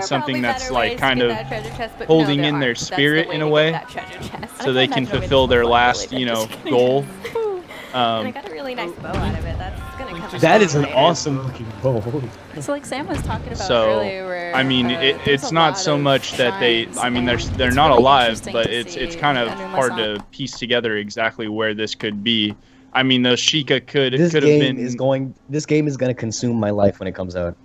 D: find
C: are
D: something
C: probably
D: that's
C: better
D: like
C: ways to
D: kind
C: get
D: of
C: that treasure chest, but
D: holding
C: no, there
D: in their
C: aren't. That's the
D: spirit
C: way
D: in
C: to
D: a
C: get
D: way,
C: that treasure chest.
D: so they can fulfill their last, you know, goal.
C: And I got a really nice bow out of it. That's gonna coming
A: That is an
C: later.
A: awesome looking bowl.
G: So like Sam was talking about
D: So,
G: earlier, where
D: I mean,
G: there's
D: it's
G: a
D: not
G: lot
D: so
G: of
D: much that
G: shrines,
D: I mean,
G: and
D: they're
G: it's
D: not
G: really
D: alive,
G: interesting
D: but
G: to
D: it's
G: see.
D: kind of
G: I mean,
D: hard
G: Masson-
D: to piece together exactly where this could be. I mean, the Sheikah could
A: This
D: have
A: game
D: been.
A: is going. This game is gonna consume my life when it comes out.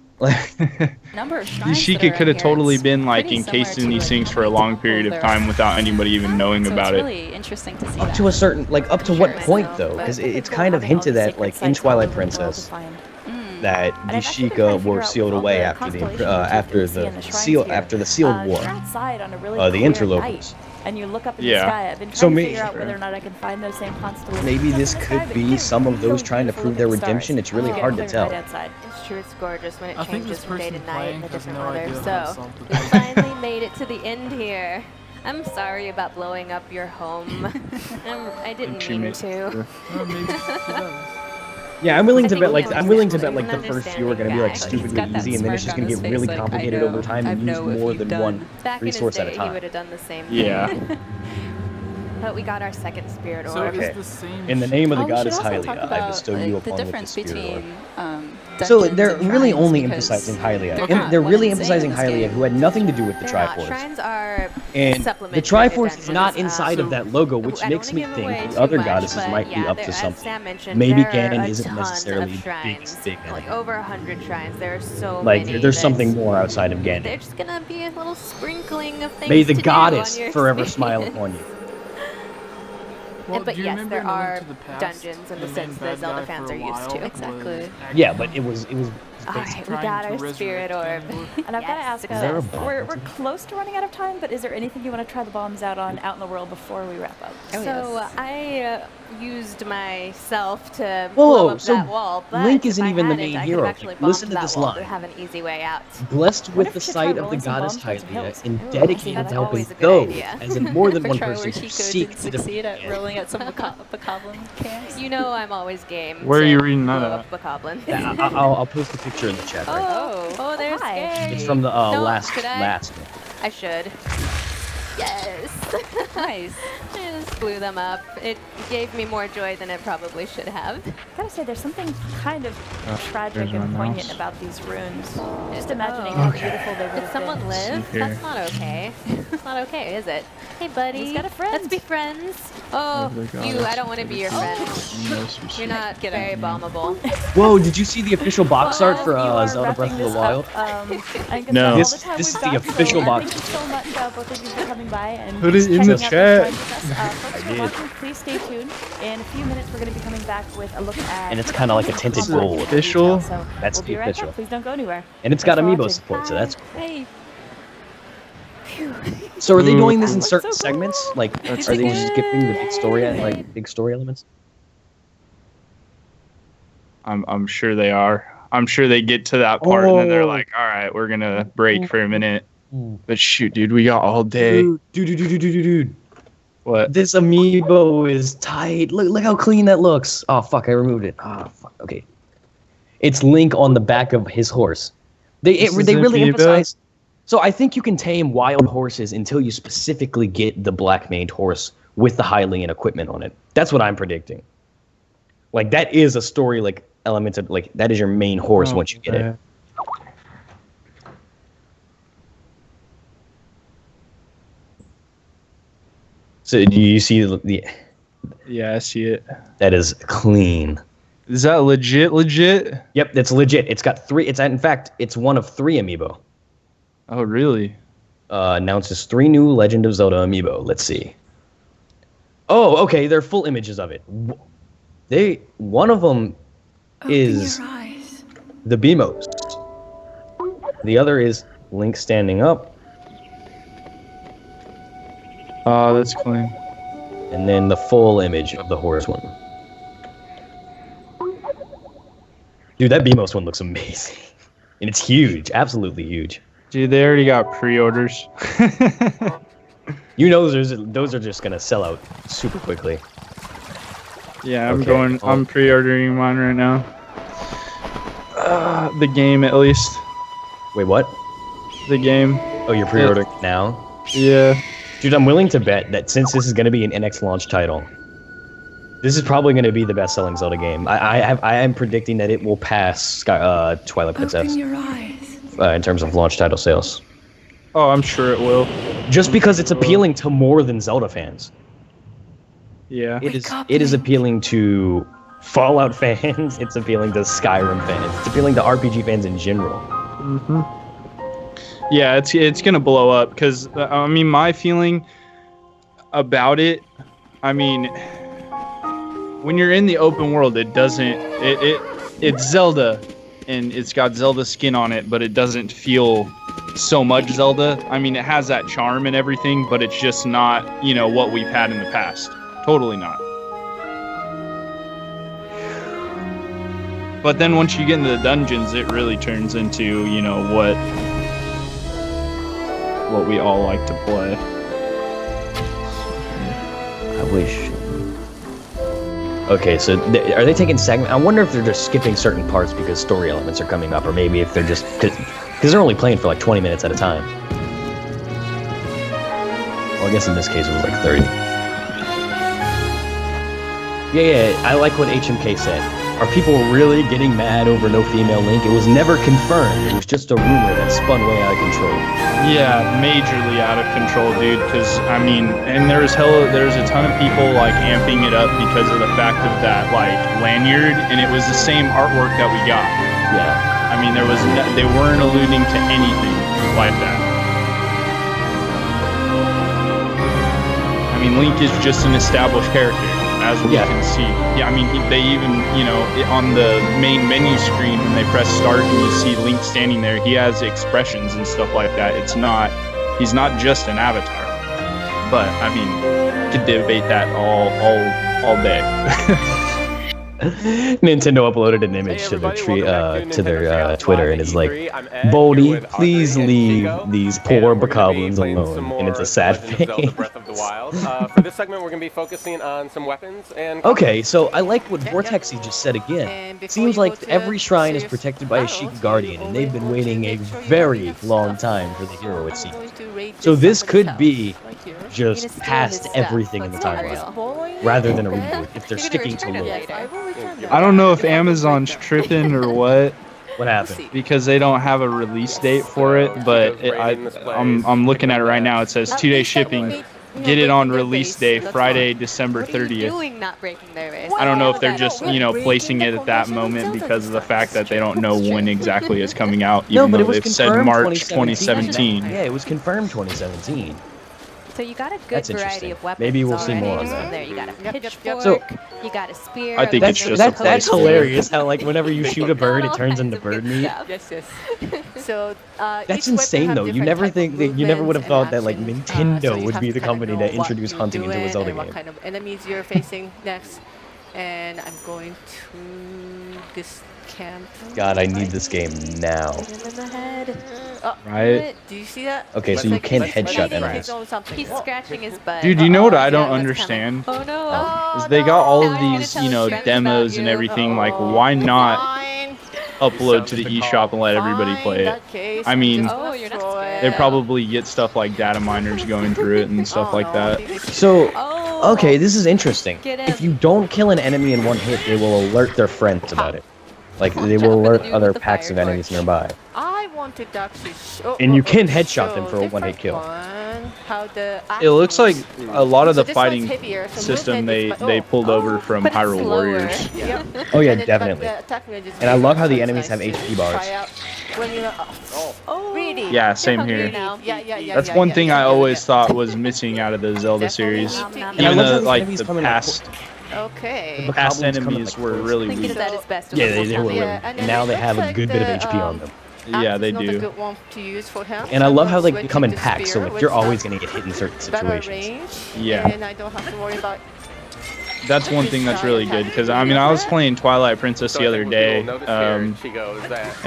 G: number of
D: The
G: shrines that
D: Sheikah
G: are
D: could have
G: here,
D: totally
G: it's
D: been like
G: pretty
D: encased
G: similar
D: in
G: to,
D: these
G: like,
D: things
G: how
D: for a
G: many
D: long
G: temples
D: period of
G: there
D: time
G: are.
D: without anybody even knowing
G: So
D: about
G: it's
D: it.
G: really interesting to see
A: Up
G: that.
A: to a certain, like, up to what
C: Sure.
A: point though? Because it's kind of hinted at, like, in Twilight Princess, that the Sheikah were sealed away after the sealed war,
F: You're outside on a really
A: the
F: clear
A: interlopers.
F: night, and you look up in
D: Yeah.
F: the sky. I've been
A: So
F: trying to
A: may-
F: figure out whether or not I can find those same constellations.
A: Maybe
F: up
A: this
F: in the
A: could
F: sky, but
A: be
F: they're
A: some of those
F: really
A: trying to
F: beautiful
A: prove their
F: looking
A: redemption.
F: stars.
A: It's really
F: It's
A: hard to
F: clear
A: tell.
F: night outside.
C: It's true, it's gorgeous when it
E: I think
C: changes
E: this
C: from day to
E: person
C: night in
E: playing
C: a
E: has
C: different
E: no
C: weather.
E: idea how to
C: So,
E: solve the
C: we
E: puzzle.
C: finally made it to the end here. I'm sorry about blowing up your home. I didn't mean to.
E: Well, maybe he does.
A: Yeah, I'm willing
C: I
A: to
C: think
A: bet
C: we
A: like
C: can
A: I'm willing to bet
C: understand.
A: like the first
C: He's
A: few are
C: an
A: gonna be like
C: understanding guy.
G: He's
A: stupidly
G: got that
A: easy, and then it's just
G: smirk
A: gonna
G: on
A: get
G: his
A: really
G: face, like, I
A: complicated
G: know-
A: over time
G: I
A: and use
G: know if
A: more
G: you've
A: than
G: done-
A: one
C: Back
A: resource
C: in
A: at
C: his
A: a
C: day, he
A: time.
C: would have done the same thing.
D: Yeah.
C: But we got our second spirit
E: So
C: orb.
E: is
A: Okay.
E: the same
A: In the name of the
G: Oh, we should
A: goddess
G: also
A: Hylia,
G: talk
A: I
G: about,
A: bestow
G: like,
A: you
G: the
A: upon with
G: difference
A: the spirit orb.
G: between
A: So
G: dungeons
A: they're
G: and
A: really
G: shrines,
A: only
G: because
A: emphasizing Hylia.
G: they're
A: And
G: not
A: they're
G: what
A: really
G: I'm saying
A: emphasizing
G: in this
A: Hylia,
G: game.
A: who had nothing to do with the
C: They're not.
A: Triforce.
C: Shrines are
A: And the
C: supplementary to
A: Triforce is
C: dungeons.
A: not inside of that logo, which
C: I don't
A: makes
C: wanna
A: me
C: give
A: think
C: away
A: the
C: too
A: other
C: much,
A: goddesses
C: but
A: might be
C: yeah,
A: up to
C: as
A: something.
C: Sam mentioned,
A: Maybe
C: there
A: Ganon
C: are a
A: isn't
C: ton
A: necessarily
C: of
A: big,
C: shrines.
A: big
C: Like
A: enemy.
C: over 100 shrines. There are so
A: Like
C: many.
A: there's
C: that
A: something more outside of
C: They're
A: Ganon.
C: just gonna be a little sprinkling of things.
A: May the
C: to do
A: goddess
C: on your
A: forever
C: experience.
A: smile upon you.
E: Well,
C: But
E: do you
C: yes,
E: remember
C: there
E: in A Link
C: are
E: to the Past,
C: dungeons in the
E: main
C: sense that
E: bad
C: Zelda
E: guy
C: fans
E: for
C: are
E: a
C: used
E: while
C: to.
G: Exactly.
E: was
A: Yeah,
E: actually
A: but it was
C: Alright, we
E: trying
C: got
E: to
C: our
E: resurrect
C: spirit orb.
E: Ganondorf.
F: And I've got to
C: Yes,
F: ask,
A: Is there a bomb?
F: we're close to running out of time, but is there anything you want to try the bombs out on in the world before we wrap up?
G: Oh,
C: So
G: yes.
C: I used myself to
A: Whoa,
C: blow up
A: so
C: that wall, but
A: Link
C: if
A: isn't
C: I
A: even the
C: hadn't,
A: main
C: I
A: hero.
C: could have actually
A: Like, listen
C: bombed
A: to
C: that
A: this
C: wall
A: line.
C: to have an easy way out.
A: blessed
F: What
A: with
F: if
A: the
F: we should
A: sight
F: try
A: of the
F: rolling some
A: goddess
F: bombs on some
A: Hylia
F: hills?
A: and
C: Ooh,
A: dedicated
C: that's
A: to helping
C: always a good
A: those,
C: idea.
A: as in more than
G: For
A: one
G: try
A: person
G: where
A: who
G: she
A: seek
G: didn't
A: to
G: succeed at
A: defeat
G: rolling at some bokoblin camps.
C: You know I'm always game.
D: Where are
C: to
D: you reading that
C: blow
D: at?
C: up Bokoblin.
A: Yeah, I'll post a picture in the chat. Right?
C: Oh, they're
F: hi.
C: scary.
A: It's from the
C: No,
A: last
C: should I?
A: last one.
C: I should. Yes.
G: Nice.
C: I just blew them up. It gave me more joy than it probably should have.
F: Gotta say, there's something kind of tragic
D: there's
F: and
D: my
F: poignant
D: mouse.
F: about these runes. Just imagining
C: Oh.
F: how
D: Okay.
F: beautiful they would
C: Did
F: have
C: someone
F: been.
C: live?
D: See here.
C: That's not okay. That's not okay, is it? Hey, buddy.
F: He's got a friend.
C: Let's be friends. Oh,
D: Oh, the
C: you, I don't want to be your friend. You're not very bombable.
A: Whoa, did you see the official box art for
F: You are
A: Zelda Breath
F: wrapping
A: of the
F: this
A: Wild?
F: up. I think
D: No.
F: that's all the time
A: This
F: we've
A: is the
F: got,
A: official
F: so,
A: box.
F: Thank you so much, both of you, for coming by and
D: Put it in
F: checking
D: the
F: out these
D: chat.
F: shrines with us. Folks who are watching, please stay tuned. In a few minutes, we're going to be coming back with a look at.
A: And it's kinda like a tinted
F: combat
A: gold.
F: in
D: Official?
F: detail, So
A: That's
F: we'll be
A: the
F: right
A: official.
F: back. Please don't go anywhere.
A: And it's got
F: Thanks for
A: Amiibo
F: watching.
A: support, so
F: Bye.
A: that's.
G: Hey.
A: So are they
D: Ooh.
A: doing this in
F: That
A: certain
F: looks so
A: segments?
F: cool.
A: Like,
D: That's
A: are they
D: cool.
A: just skipping the big story, like big story elements?
D: I'm sure they are. I'm sure they get to that part and then they're
A: Oh.
D: like, all right, we're gonna break for a minute. But shoot, dude, we got all day.
A: Dude.
D: What?
A: This amiibo is tight. Look how clean that looks. Oh fuck, I removed it. Oh fuck. Okay. It's Link on the back of his horse. They
D: This is
A: they really
D: amiibo?
A: emphasize. So I think you can tame wild horses until you specifically get the black maned horse with the Hylian equipment on it. That's what I'm predicting. Like that is a story like element of like that is your main horse
D: Oh,
A: once you get it.
D: man.
A: So do you see the
D: Yeah, I see it.
A: that is clean.
D: Is that legit?
A: Yep, that's legit. It's got three. It's in fact, it's one of three amiibo.
D: Oh, really?
A: Announces 3 new Legend of Zelda amiibo. Let's see. Oh, okay. They're full images of it. One of them is the Beamos. The other is Link standing up,
D: Oh, that's clean.
A: and then the full image of the horse one. Dude, that Beamos one looks amazing, and it's huge. Absolutely huge.
D: Dude, they already got pre-orders.
A: You know, those are just gonna sell out super quickly.
D: Yeah, I'm
A: Okay,
D: going.
A: well-
D: I'm pre-ordering mine right now. The game, at least.
A: Wait, what?
D: The game.
A: Oh, you're pre-ordering it now?
D: Yeah.
A: Dude, I'm willing to bet that since this is going to be an NX launch title, This is probably going to be the best-selling Zelda game. I am predicting that it will pass Twilight Princess in terms of launch title sales.
D: Oh, I'm sure it will.
A: Just because it's appealing to more than Zelda fans.
D: Yeah.
A: It is appealing to Fallout fans. It's appealing to Skyrim fans. It's appealing to RPG fans in general.
D: Mm-hmm. Yeah, it's gonna blow up because I mean my feeling about it. I mean, when you're in the open world, it doesn't. It's Zelda, and it's got Zelda skin on it, but it doesn't feel so much Zelda. I mean, it has that charm and everything, but it's just not, what we've had in the past. Totally not. But then once you get into the dungeons, it really turns into, what we all like to play.
A: I wish. Okay, so are they taking segment? I wonder if they're just skipping certain parts because story elements are coming up, or maybe if they're just because they're only playing for like 20 minutes at a time. Well, I guess in this case it was like 30. Yeah, I like what HMK said. Are people really getting mad over no female Link? It was never confirmed. It was just a rumor that spun way out of control.
D: Yeah, majorly out of control, dude. Because and there's a ton of people like amping it up because of the fact of that like lanyard, and it was the same artwork that we got.
A: Yeah.
D: I mean, they weren't alluding to anything like that. I mean, Link is just an established character, as we can see. Yeah, I mean, they even, on the main menu screen, when they press start and you see Link standing there, he has expressions and stuff like that. He's not just an avatar. But, I mean, could debate that all day.
A: Nintendo uploaded an image to their Twitter, and it's like, Boldy, please leave these poor bokoblins alone. And it's a sad face.
B: For this segment, we're going to be focusing on some weapons and...
A: Okay, so I like what Vortexy just said again. It seems like every shrine is protected by a Sheik Guardian, and they've been waiting a very long time for the hero, it seems. So this could be just past everything in the timeline, rather than a reboot, if they're sticking to lore.
D: I don't know if Amazon's tripping or what.
A: What happened?
D: Because they don't have a release date for it, but I'm looking at it right now. It says 2-day shipping. Get it on release day, Friday, December 30th. I don't know if they're just, placing it at that moment because of the fact that they don't know when exactly it's coming out, even though they've said March 2017.
A: Yeah, it was confirmed 2017.
C: So you got a good variety of weapons.
A: Maybe we'll see more on
C: that.
A: that.
C: There, you got a pitchfork, you got a spear.
D: I think it's just
A: that's hilarious. How like whenever you shoot a bird, it turns into bird meat.
H: Yes. So
A: that's insane, though. You never would have thought that like Nintendo would be the company that introduced hunting into a Zelda game.
H: What kind of enemies you're facing next? And I'm going to this camp.
A: God, I need this game now.
D: Right?
H: Do you see that?
A: Okay, so you can headshot enemies.
C: He's scratching his butt.
D: Dude, you know what I don't understand?
C: Oh no.
D: Is they got all of these, demos and everything. Like, why not upload to the eShop and let everybody play it? I mean, they probably get stuff like data miners going through it and stuff like that.
A: So, okay, this is interesting. If you don't kill an enemy in one hit, they will alert their friends about it. Like, they will alert other packs of enemies nearby.
H: I wanted to actually
A: and you can headshot them for a one-hit kill.
D: It looks like a lot of the fighting system they pulled over from Hyrule Warriors.
A: Oh yeah, definitely. And I love how the enemies have HP bars.
H: Really?
D: Yeah, same here.
H: Yeah.
D: That's one thing I always thought was missing out of the Zelda series. Even the past enemies were really weak.
A: Yeah, they were really. And now they have a good bit of HP on them.
D: Yeah, they do.
A: And I love how they come in packs, so like you're always gonna get hit in certain situations.
D: Yeah.
H: And I don't have to worry about.
D: That's one thing that's really good, because I mean I was playing Twilight Princess the other day, and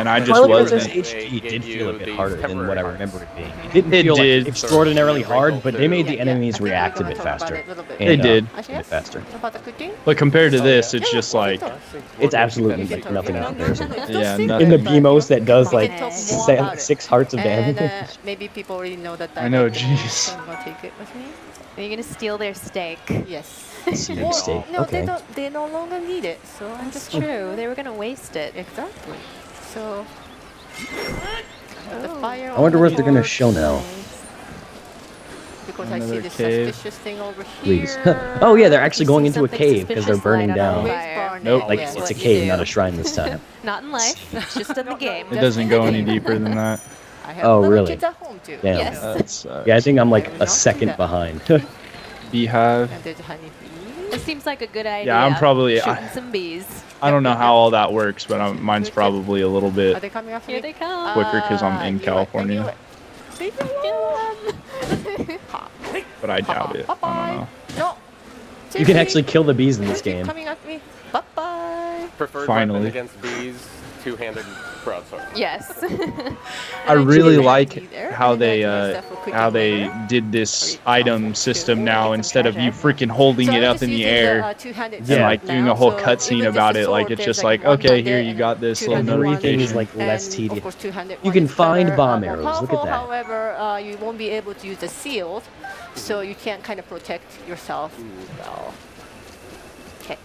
D: I just wasn't.
A: Twilight Princess HD did feel a bit harder than what I remember it being. It didn't feel like extraordinarily hard, but they made the enemies react a bit faster.
D: They did.
A: A bit faster.
D: But compared to this, it's just like
A: it's absolutely like nothing in comparison.
D: Yeah,
A: in the BMOS that does like 6 hearts of damage.
H: Maybe people already know that.
D: I know, jeez.
C: Are you gonna steal their steak?
H: Yes.
A: Seared steak.
H: No,
A: Okay.
H: they no longer need it. So I'm
C: That's
H: just
C: true. They were gonna waste it.
H: exactly. So the fire.
A: I wonder
H: on
A: what
H: the
A: they're gonna
H: board,
A: show now.
H: because I see
D: Another
H: this
D: cave.
H: suspicious thing over
A: Please.
H: here.
A: Oh yeah, they're actually
C: You
A: going
C: see
A: into a
C: something
A: cave because they're
C: suspicious
A: burning
C: light on
A: down.
C: fire.
D: Nope.
A: Like
H: Yes.
A: it's
C: what
A: a
C: you
A: cave,
C: do.
A: not a shrine this time.
C: Not in life, just in the game.
D: It doesn't go any
H: Just-
D: deeper than that.
H: I have
A: Oh,
H: little
A: really?
H: kids at home too.
A: Damn.
C: Yes.
D: That's
A: Yeah, I think I'm like
H: I will
A: a
H: not do
A: second
H: that.
A: behind.
D: beehive.
H: And there's a honeybee.
C: It seems like a good idea.
D: Yeah, I'm probably.
C: shooting some bees.
D: I don't know how all that works, but mine's probably a little
H: Are
D: bit
H: they coming after
C: Here
H: me?
C: they come.
D: quicker because I'm in
H: You know
D: California.
H: what? Leave me alone.
D: But I doubt it. I don't know.
H: No.
A: You can actually kill the bees in this
H: Keep
A: game.
H: coming at me. Bye bye.
B: Preferred
D: Finally.
B: weapon against bees, two-handed broadsword.
C: Yes.
D: I really
H: Actually,
D: like
H: there,
D: how
H: and
D: they
H: then there's stuff for cooking
D: how they
H: later.
D: did this
H: Or you-
D: item system
H: or
D: now
H: you can
D: instead of you
H: treasure.
D: freaking holding
H: So
D: it
H: I'm
D: up
H: just
D: in the
H: using
D: air
H: two-handed
D: and
A: Yeah.
H: sword
D: like doing
H: now,
D: a whole
H: so
D: cutscene
H: even
D: about
H: just a
D: it. Like
H: sword,
D: it's
H: there's,
D: just like,
H: one
D: okay,
H: handed
D: here you
H: and
D: got this little
H: two-handed one,
A: Everything is
D: notification.
A: like less
H: and
A: tedious.
H: Of course, two-handed
A: You
H: one
A: can
H: is
A: find
H: better,
A: bomb
H: more
A: arrows. Look at
H: powerful.
A: that.
H: However, you won't be able to use the shield, so you can't kind of protect yourself well. Okay.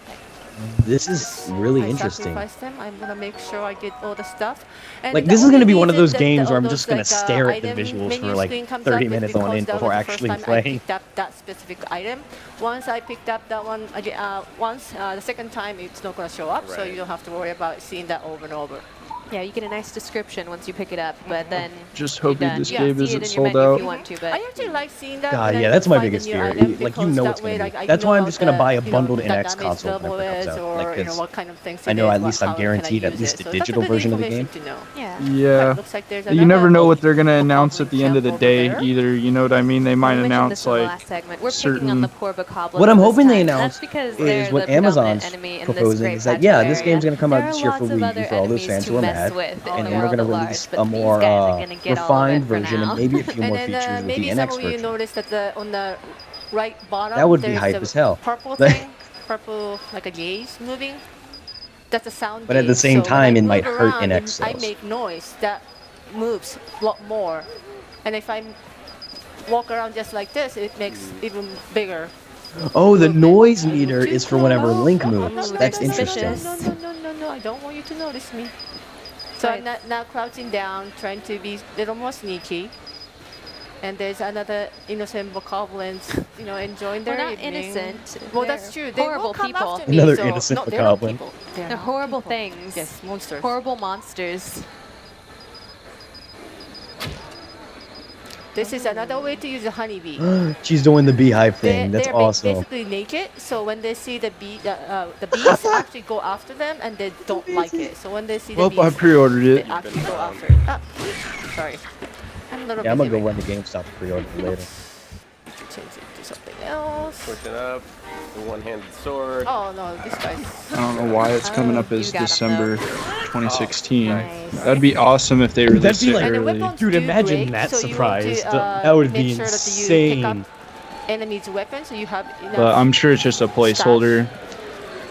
A: This is really
H: I
A: interesting.
H: sacrifice them. I'm gonna make sure I get all the stuff. And
A: Like
H: the
A: this is gonna
H: only
A: be one of
H: reason
A: those
H: that
A: games
H: all
A: where I'm
H: those,
A: just gonna
H: like,
A: stare at the
H: item
A: visuals for
H: menu
A: like
H: screen comes
A: 30
H: up is
A: minutes on
H: because
A: end
H: that
A: before
H: was the first
A: actually
H: time I
A: playing.
H: picked up that specific item. Once I picked up that one again, the second time it's not gonna show up, so
B: Right.
H: you don't have to worry about seeing that over and over.
C: Yeah, you get a nice description once you pick it up, but then
D: Just
C: you're
D: hoping
C: done.
D: this
C: You can
D: game
C: see
D: isn't
C: it in your
D: sold
C: menu if
D: out.
C: you want to, but
H: I actually like seeing that.
A: God,
H: when
A: yeah,
H: I
A: that's my
H: find a
A: biggest
H: new
A: fear.
H: item,
A: Like you
H: because
A: know
H: that
A: what's
H: way,
A: gonna
H: like,
A: be.
H: I
A: That's
H: know
A: why I'm just gonna
H: the,
A: buy a
H: you know,
A: bundled
H: the
A: NX
H: damage
A: console when
H: level
A: it comes
H: is,
A: out.
H: or
A: Like,
H: you know
A: 'cause
H: what kind of things
A: I
H: it
A: know
H: is,
A: at least I'm
H: how can I
A: guaranteed at
H: use
A: least
H: it.
A: a
H: So that's
A: digital
H: good
A: version of the
H: information
A: game.
H: to know.
C: yeah.
D: Yeah.
H: Right, looks like there's
D: You never
H: another
D: know what they're gonna
H: gold
D: announce at the end of the
H: over
D: day
H: there.
D: either. You know what I mean? They might
C: We mentioned
D: announce
C: this in the
D: like
C: last segment. We're picking on the poor bokoblins
A: What I'm
C: this
A: hoping they
C: time.
A: announce
C: That's because
A: is
C: they're
A: what
C: the predominant
A: Amazon's
C: enemy in
A: proposing
C: this great
A: is that,
C: patch
A: yeah,
C: of
A: this
C: area.
A: game's gonna come out
C: There
A: this
C: are
A: year for
C: lots of
A: Wii U
C: other
A: for all those
C: enemies
A: fans
C: to
A: who are
C: mess
A: mad,
C: with in
A: and
C: the
A: then we're
C: world
A: gonna
C: at large,
A: release
C: but
A: a
C: these
A: more
C: guys are gonna get all of
A: refined
C: it for
A: version
C: now.
A: and maybe a few more
H: And
A: features
H: then
A: with
H: maybe
A: the
H: some
A: NX
H: of you
A: version.
H: noticed that on the right bottom,
A: That would be
H: there's
A: hype
H: the
A: as hell.
H: purple thing, purple like a gaze moving. That's a sound.
A: But at the
H: gauge.
A: same
H: So when I
A: time, it
H: move
A: might hurt
H: around,
A: NX
H: I
A: sales.
H: make noise that moves a lot more, and if I walk around just like this, it makes even bigger.
A: Oh, the
H: movement.
A: noise
H: I move
A: meter
H: too
A: is for whenever
H: close.
A: Link
H: No,
A: moves.
H: no,
A: That's
H: no, no,
A: interesting.
H: No, I don't want you to notice me. So
C: Right.
H: I'm now crouching down, trying to be a little more sneaky. And there's another innocent bokoblins, you know, enjoying their
C: Well, not
H: evening.
C: innocent.
H: Well,
C: They're
H: that's true. They
C: horrible
H: will come
C: people.
H: after me.
A: Another
H: so,
A: innocent
H: no, they're not
A: bokoblin.
H: people.
C: They're
H: not
C: horrible
H: people.
C: things.
H: Yes, monsters.
C: Horrible monsters.
H: This is another way to use a honeybee.
A: She's doing the beehive thing. That's
H: they're
A: awesome.
H: basically naked, so when they see the bees actually go after them, and they don't like it. So when they see the
D: Well, I
H: bees,
D: pre-ordered
H: they
D: it.
H: actually go after it. Ah, sorry. I'm a little
A: Yeah, I'm
H: busy
A: gonna go
H: right
A: run the GameStop pre-order later.
H: now. Change it to something else.
B: Switch it up. The one-handed sword.
H: Oh no, this guy's.
D: I don't know why it's coming
C: Oh,
D: up as
C: you got 'em,
D: December
C: though.
D: 2016.
C: Nice.
D: That'd be awesome if they released
A: be
D: it
A: like-
H: And the
D: early.
H: weapons
A: Dude,
H: do
A: imagine
H: break,
A: that
H: so you want
A: surprise.
H: to,
A: That would
H: make
A: be
H: sure that you pick
A: insane.
H: up enemies' weapons, so you have enough.
D: But I'm sure it's just a placeholder.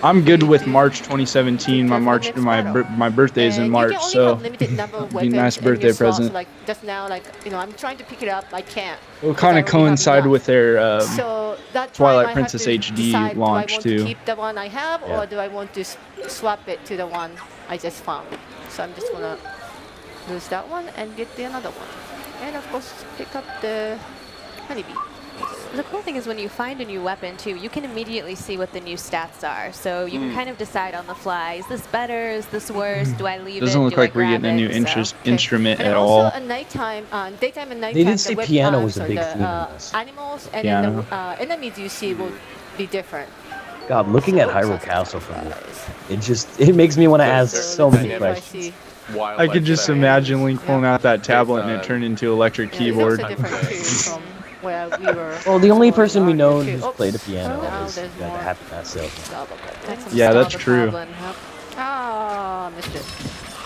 D: I'm good with March 2017. My birthday's in
H: And
D: March,
H: you can only
D: so
H: have limited number of
D: be a
H: weapons
D: nice
H: in your
D: birthday
H: slots.
D: present.
H: Like just now, like you know, I'm trying to pick it up, I can't.
D: it'll
H: because
D: kind
H: I
D: of
H: already have
D: coincide
H: enough.
D: with their
H: So that
D: Twilight
H: time
D: Princess
H: I have to
D: HD
H: decide,
D: launch,
H: do I want
D: too.
H: to keep the one I have,
A: Yeah.
H: or do I want to swap it to the one I just found? So I'm just gonna lose that one and get the another one, and of course pick up the honeybee.
C: The cool thing is when you find a new weapon too, you can immediately see what the new stats are. So you can kind of decide on the fly, is this better, is this worse, do I leave
D: Doesn't
C: it,
D: look
C: do I
D: like we're
C: grab
D: getting a new
C: it? So-
D: instrument
H: And
D: at
H: also
D: all.
H: at nighttime, daytime and nighttime,
A: They did
H: the
A: say
H: web-
A: piano was a
H: sorry,
A: big
H: the,
A: theme in this.
H: animals and then
D: Piano.
H: the enemies you see will be different.
A: God, looking at Hyrule Castle from this, it makes me want to ask so many
H: let's see if
A: questions.
H: I see.
B: Wildlife
D: I could just
B: that
D: imagine Link pulling out that tablet and it
B: on-
D: turned into electric
H: Yeah,
D: keyboard.
H: It looks different too from where we were.
A: Well, the only
H: before
A: person we know
H: earlier, too.
A: who's
H: Oops.
A: played a piano
H: Now
A: is
H: there's
A: the
H: more.
A: Happy Mass salesman.
C: That's some
D: Yeah, that's
C: Zelda
D: true.
C: goblin.
H: Ah, missed it.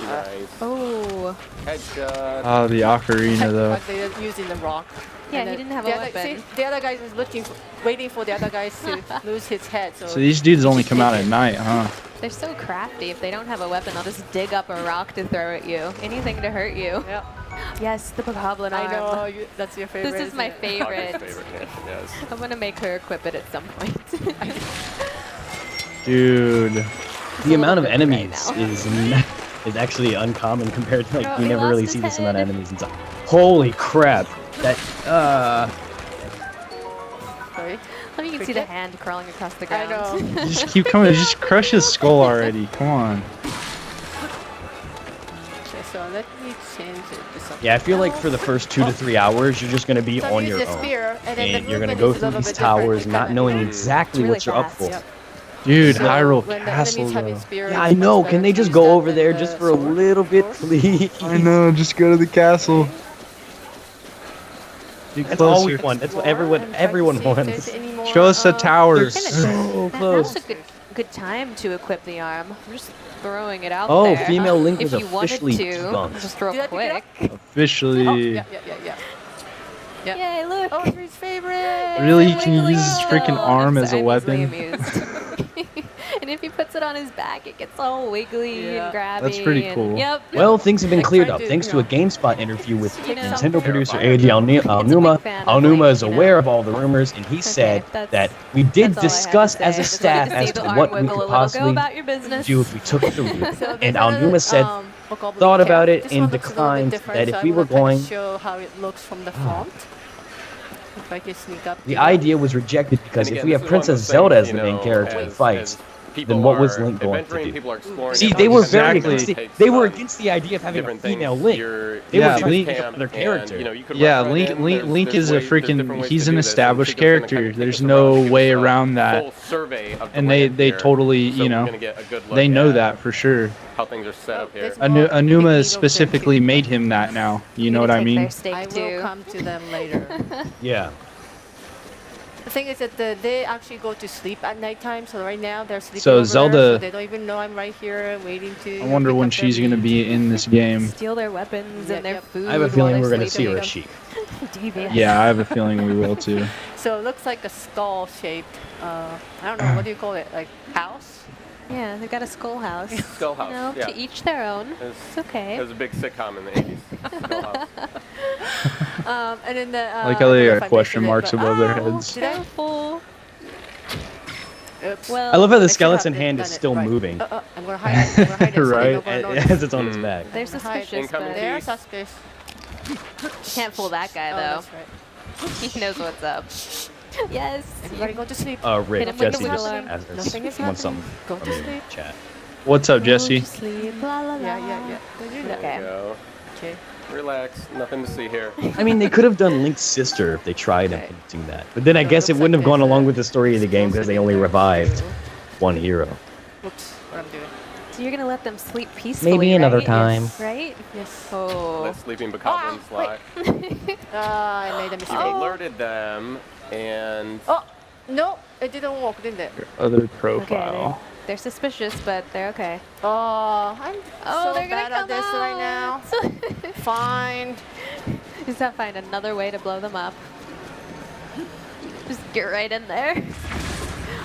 B: Nice.
C: Oh,
B: Headshot.
D: Oh, the ocarina though.
H: But they're using the rock.
C: yeah,
H: And
C: he
H: then
C: didn't have
H: the
C: a
H: other-
C: weapon.
H: See, the other guy is waiting for the other guys to lose his head. So,
D: So these dudes only come out at night, huh?
C: They're so crafty. If they don't have a weapon, they'll just dig up a rock to throw at you. Anything to hurt you.
H: yeah.
C: Yes, the bokoblin arm.
H: I know that's your favorite.
C: This is my
H: isn't it?
C: favorite.
B: Yes.
C: I'm gonna make her equip it at some point.
D: Dude.
A: The amount of
C: little busy right
A: enemies
C: now.
A: is actually uncommon compared to like
C: Oh,
A: you
C: he
A: never
C: lost
A: really
C: his
A: see this amount of
C: head.
A: enemies inside. Holy crap! That
H: Sorry.
C: Let me you can see the hand crawling across the
H: I
C: ground.
H: know.
D: Just keep coming. Just crush his skull already. Come on.
H: Okay, so let me change it to something.
A: yeah, I feel like for the first 2 to 3 hours you're just gonna be
H: So
A: on
H: use
A: your
H: the
A: own,
H: spear, and then
A: and
H: the
A: you're gonna
H: movement
A: go
H: is a
A: through
H: little
A: these
H: bit different.
A: towers
H: You
A: not
H: kinda-
A: knowing exactly
C: It's really
A: what you're up
C: fast.
A: for.
H: Yep.
D: Dude,
H: So
D: Hyrule
H: when the
D: Castle
H: enemies having
D: though.
H: spear,
A: Yeah, I
H: it's much
A: know.
H: better
A: Can they
H: to
A: just
H: use
A: go
H: that
A: over
H: than
A: there
H: the
A: just for a
H: sword,
A: little
H: of
A: bit,
H: course.
A: please?
D: I know. Just go to the castle. Get
A: That's all we
D: closer.
A: want. That's what
H: Explore and try to
A: everyone
H: see if there's
A: wants.
H: any more,
D: Show us the towers.
A: So
C: Now's
A: close.
C: a good time to equip the arm. I'm just throwing it out
A: Oh,
C: there.
A: female Link
C: If
A: was
C: you wanted
A: officially
C: to,
A: debunked.
C: just real
H: Did I pick it
C: quick.
H: Oh,
D: Officially.
H: yeah. Yep.
C: Yay, look.
H: Audrey's favorite.
D: Really?
C: It's a
D: Can you
C: wiggly
D: use his freaking
C: skull.
D: arm
C: I'm
D: as a
C: I'm easily
D: weapon?
C: amused. And if he puts it on his back, it gets all wiggly
H: Yeah.
C: and grabby.
D: That's pretty
C: and-
D: cool.
C: Yep.
A: Well, things have been
H: Like
A: cleared
H: trying
A: up
H: to,
A: thanks
H: you
A: to a
H: know,
A: GameSpot interview with
C: You know,
A: Nintendo producer
B: Terrifying.
A: Eiji
C: big
A: Aonuma.
C: fan of,
A: Aonuma
C: like,
A: is
C: you know-
A: aware of all the rumors, and he said
C: that's-
A: that we did
C: That's all I have to
A: discuss
C: say.
A: as a
C: Just wanted
A: staff
C: to see
A: as
C: the
A: to
C: arm
A: what we
C: wiggle a
A: could
C: little. Go
A: possibly
C: about your business.
A: do if we took the route.
H: So
A: And
H: there's another,
A: Aonuma said,
H: bokoblin
A: thought about
H: tail.
A: it
H: This
A: and
H: one looks a little bit
A: declined
H: different,
A: that
H: so
A: if
H: I
A: we were
H: wanna kinda
A: going-
H: show how it looks from the front. If I can sneak up.
A: the
H: to
A: idea was rejected because
B: And
A: if
B: again,
A: we
B: this
A: have
B: is one of
A: Princess
B: those
A: Zelda
B: things,
A: as the
B: you
A: main
B: know,
A: character in
B: as
A: fights,
B: people
A: then what was
B: are
A: Link going to
B: adventuring,
A: do?
B: people are exploring
A: See,
B: different
A: they were
B: things,
A: very
B: everyone
A: against it.
B: takes
A: They were
B: on
A: against the idea of having a
B: different
A: female
B: things.
A: Link.
B: You're-
A: They
D: Yeah,
A: were trying
D: Link-
A: to pick up
B: camp,
A: their character.
B: and, you know, you could
D: Yeah,
B: rush right
D: Link,
B: in.
D: Link,
B: There's-
D: Link
B: there's
D: is a
B: ways- there's different
D: freaking.
B: ways
D: He's
B: to
D: an
B: do this, and
D: established
B: Chico's gonna
D: character.
B: kinda take
D: There's
B: us around
D: no
B: and give
D: way
B: us a
D: around that.
B: full survey of the
D: And
B: land
D: they
B: here.
D: totally,
B: So
D: you
B: we're
D: know,
B: gonna get a good look
D: they know
B: at
D: that for sure.
B: how things are set up here.
H: there's more big
D: Anuma
H: needles
D: specifically
H: there, too.
D: made him that now. You know
C: Need
D: what
C: to
D: I
C: take
D: mean?
C: Their steak
H: I
C: too.
H: will come to them later.
A: Yeah.
H: The thing is that they actually go to sleep at nighttime, so right now they're sleeping
D: So
H: over,
D: Zelda-
H: so they don't even know I'm right here waiting to.
D: I wonder
H: pick
D: when
H: up their
D: she's gonna
H: meat.
D: be in this game.
C: Steal their weapons
H: Yep,
C: and their
H: yep.
C: food.
A: I have a
C: while
A: feeling
C: they're
A: we're going to see
C: sleeping.
A: her chic.
C: Devious.
D: Yeah, I have a feeling we will too.
H: So it looks like a skull shaped. I don't know what do you call it, like house.
C: Yeah, they've got a skull house.
B: Skull House,
C: You know,
B: yeah.
C: to each their own. It's okay.
B: It was a big sitcom in the 80s. Skull House.
H: And then the.
D: I like how they got question marks above their
C: Oh,
D: heads.
H: Did I?
C: careful.
H: Oops.
C: Well,
A: I love how the
H: I should
A: skeleton
H: have
A: hand
H: done
A: is
H: it
A: still
H: right.
A: moving
H: I'm gonna hide it. I'm gonna hide it. So they
D: Right.
H: don't go notice.
A: as it's on his back.
C: they're
H: I'm gonna hide it.
C: suspicious,
B: Incoming
C: but
H: They're
B: Peace.
H: suspicious.
C: can't fool that guy
H: Oh,
C: though.
H: that's right.
C: He knows what's up. Yes.
H: Everybody go to sleep.
C: Hit
A: Rick,
C: him with
A: Jesse
C: the
A: just
C: wiggle arm.
A: asked us
H: Nothing is
A: wants
H: happening.
A: something
H: Go
A: from
H: to
A: you,
H: sleep.
A: chat.
D: What's up,
C: Go
D: Jesse?
C: to sleep, la, la, la.
H: Yeah.
B: There
C: Okay.
B: you go.
H: Okay.
B: Relax. Nothing to see here.
A: I mean, they could have done Link's sister if they tried
H: Okay.
A: implementing that. But then I
H: So it
A: guess it
H: looks
A: wouldn't
H: like
A: have gone
H: there's
A: along
H: a
A: with the story of the game because they only revived one hero.
H: Whoops. What I'm doing.
C: So you're gonna let them sleep peacefully,
A: Maybe another
C: right?
A: time.
C: Right?
H: Yes.
C: Oh.
B: Let sleeping bokoblins lie.
H: I made a
B: You
H: mistake.
B: alerted them, and
H: Oh, no, it didn't work, didn't it?
D: Other
C: Okay,
D: profile.
C: they're suspicious, but they're okay.
H: Oh, I'm
C: Oh,
H: so
C: they're gonna
H: bad at
C: come
H: this right now.
C: out.
H: Fine.
C: Just gotta find another way to blow them up. Just get right in there.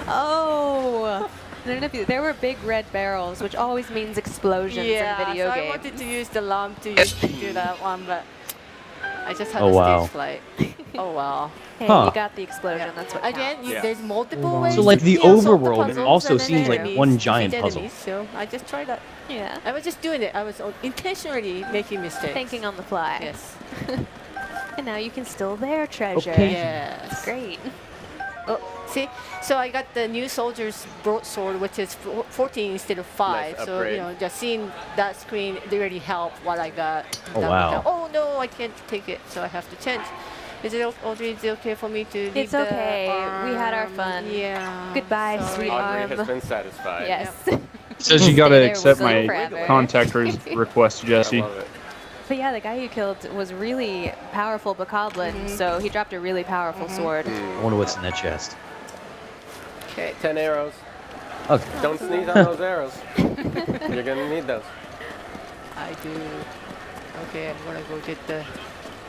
C: Oh! I don't know if you, there were big red barrels, which always means explosions
H: Yeah,
C: in video
H: so
C: games.
H: I wanted to use the lamp to do that one, but I just had
A: Oh,
H: a
A: wow.
H: stage flight. Oh wow.
C: Hey,
A: Huh.
C: you got the explosion. That's what
H: Again,
C: counts.
B: Yeah.
H: there's multiple ways.
A: So, like,
H: to,
A: the
H: you know, solve the
A: overworld
H: puzzles
A: also
H: and then
A: seems like
H: enemies,
A: one
H: defeat
A: giant puzzle.
H: enemies, so I just tried that.
C: Yeah.
H: I was just doing it. I was intentionally making mistakes.
C: Thinking on the fly.
H: Yes.
C: And now you can steal their treasure.
A: Okay.
H: Yes.
C: Great.
H: Oh, see, so I got the new soldier's broadsword, which is 14 instead of 5.
B: Nice
H: so
B: upgrade.
H: you know, just seeing that screen, they really help what I got.
A: Oh,
H: That
A: wow.
H: would help. Oh no, I can't take it, so I have to change. Is it Audrey? Is it okay for me to leave
C: It's
H: the
C: okay. We had our
H: arm?
C: fun.
H: Yeah.
C: Goodbye,
H: sorry.
C: sweet
B: Audrey
C: arm.
B: has been satisfied.
C: Yes.
D: Says you
C: Stay
D: gotta
C: there,
D: accept
C: wiggle
D: my
C: forever.
D: contact request,
B: I
D: Jesse.
B: love it.
C: But yeah, the guy you killed was really powerful bokoblin, so he dropped a really powerful sword.
A: I wonder what's in that chest.
H: Okay.
B: 10 arrows.
A: Okay.
B: Don't sneeze on those arrows. You're gonna need those.
H: I do. Okay, I'm gonna go get the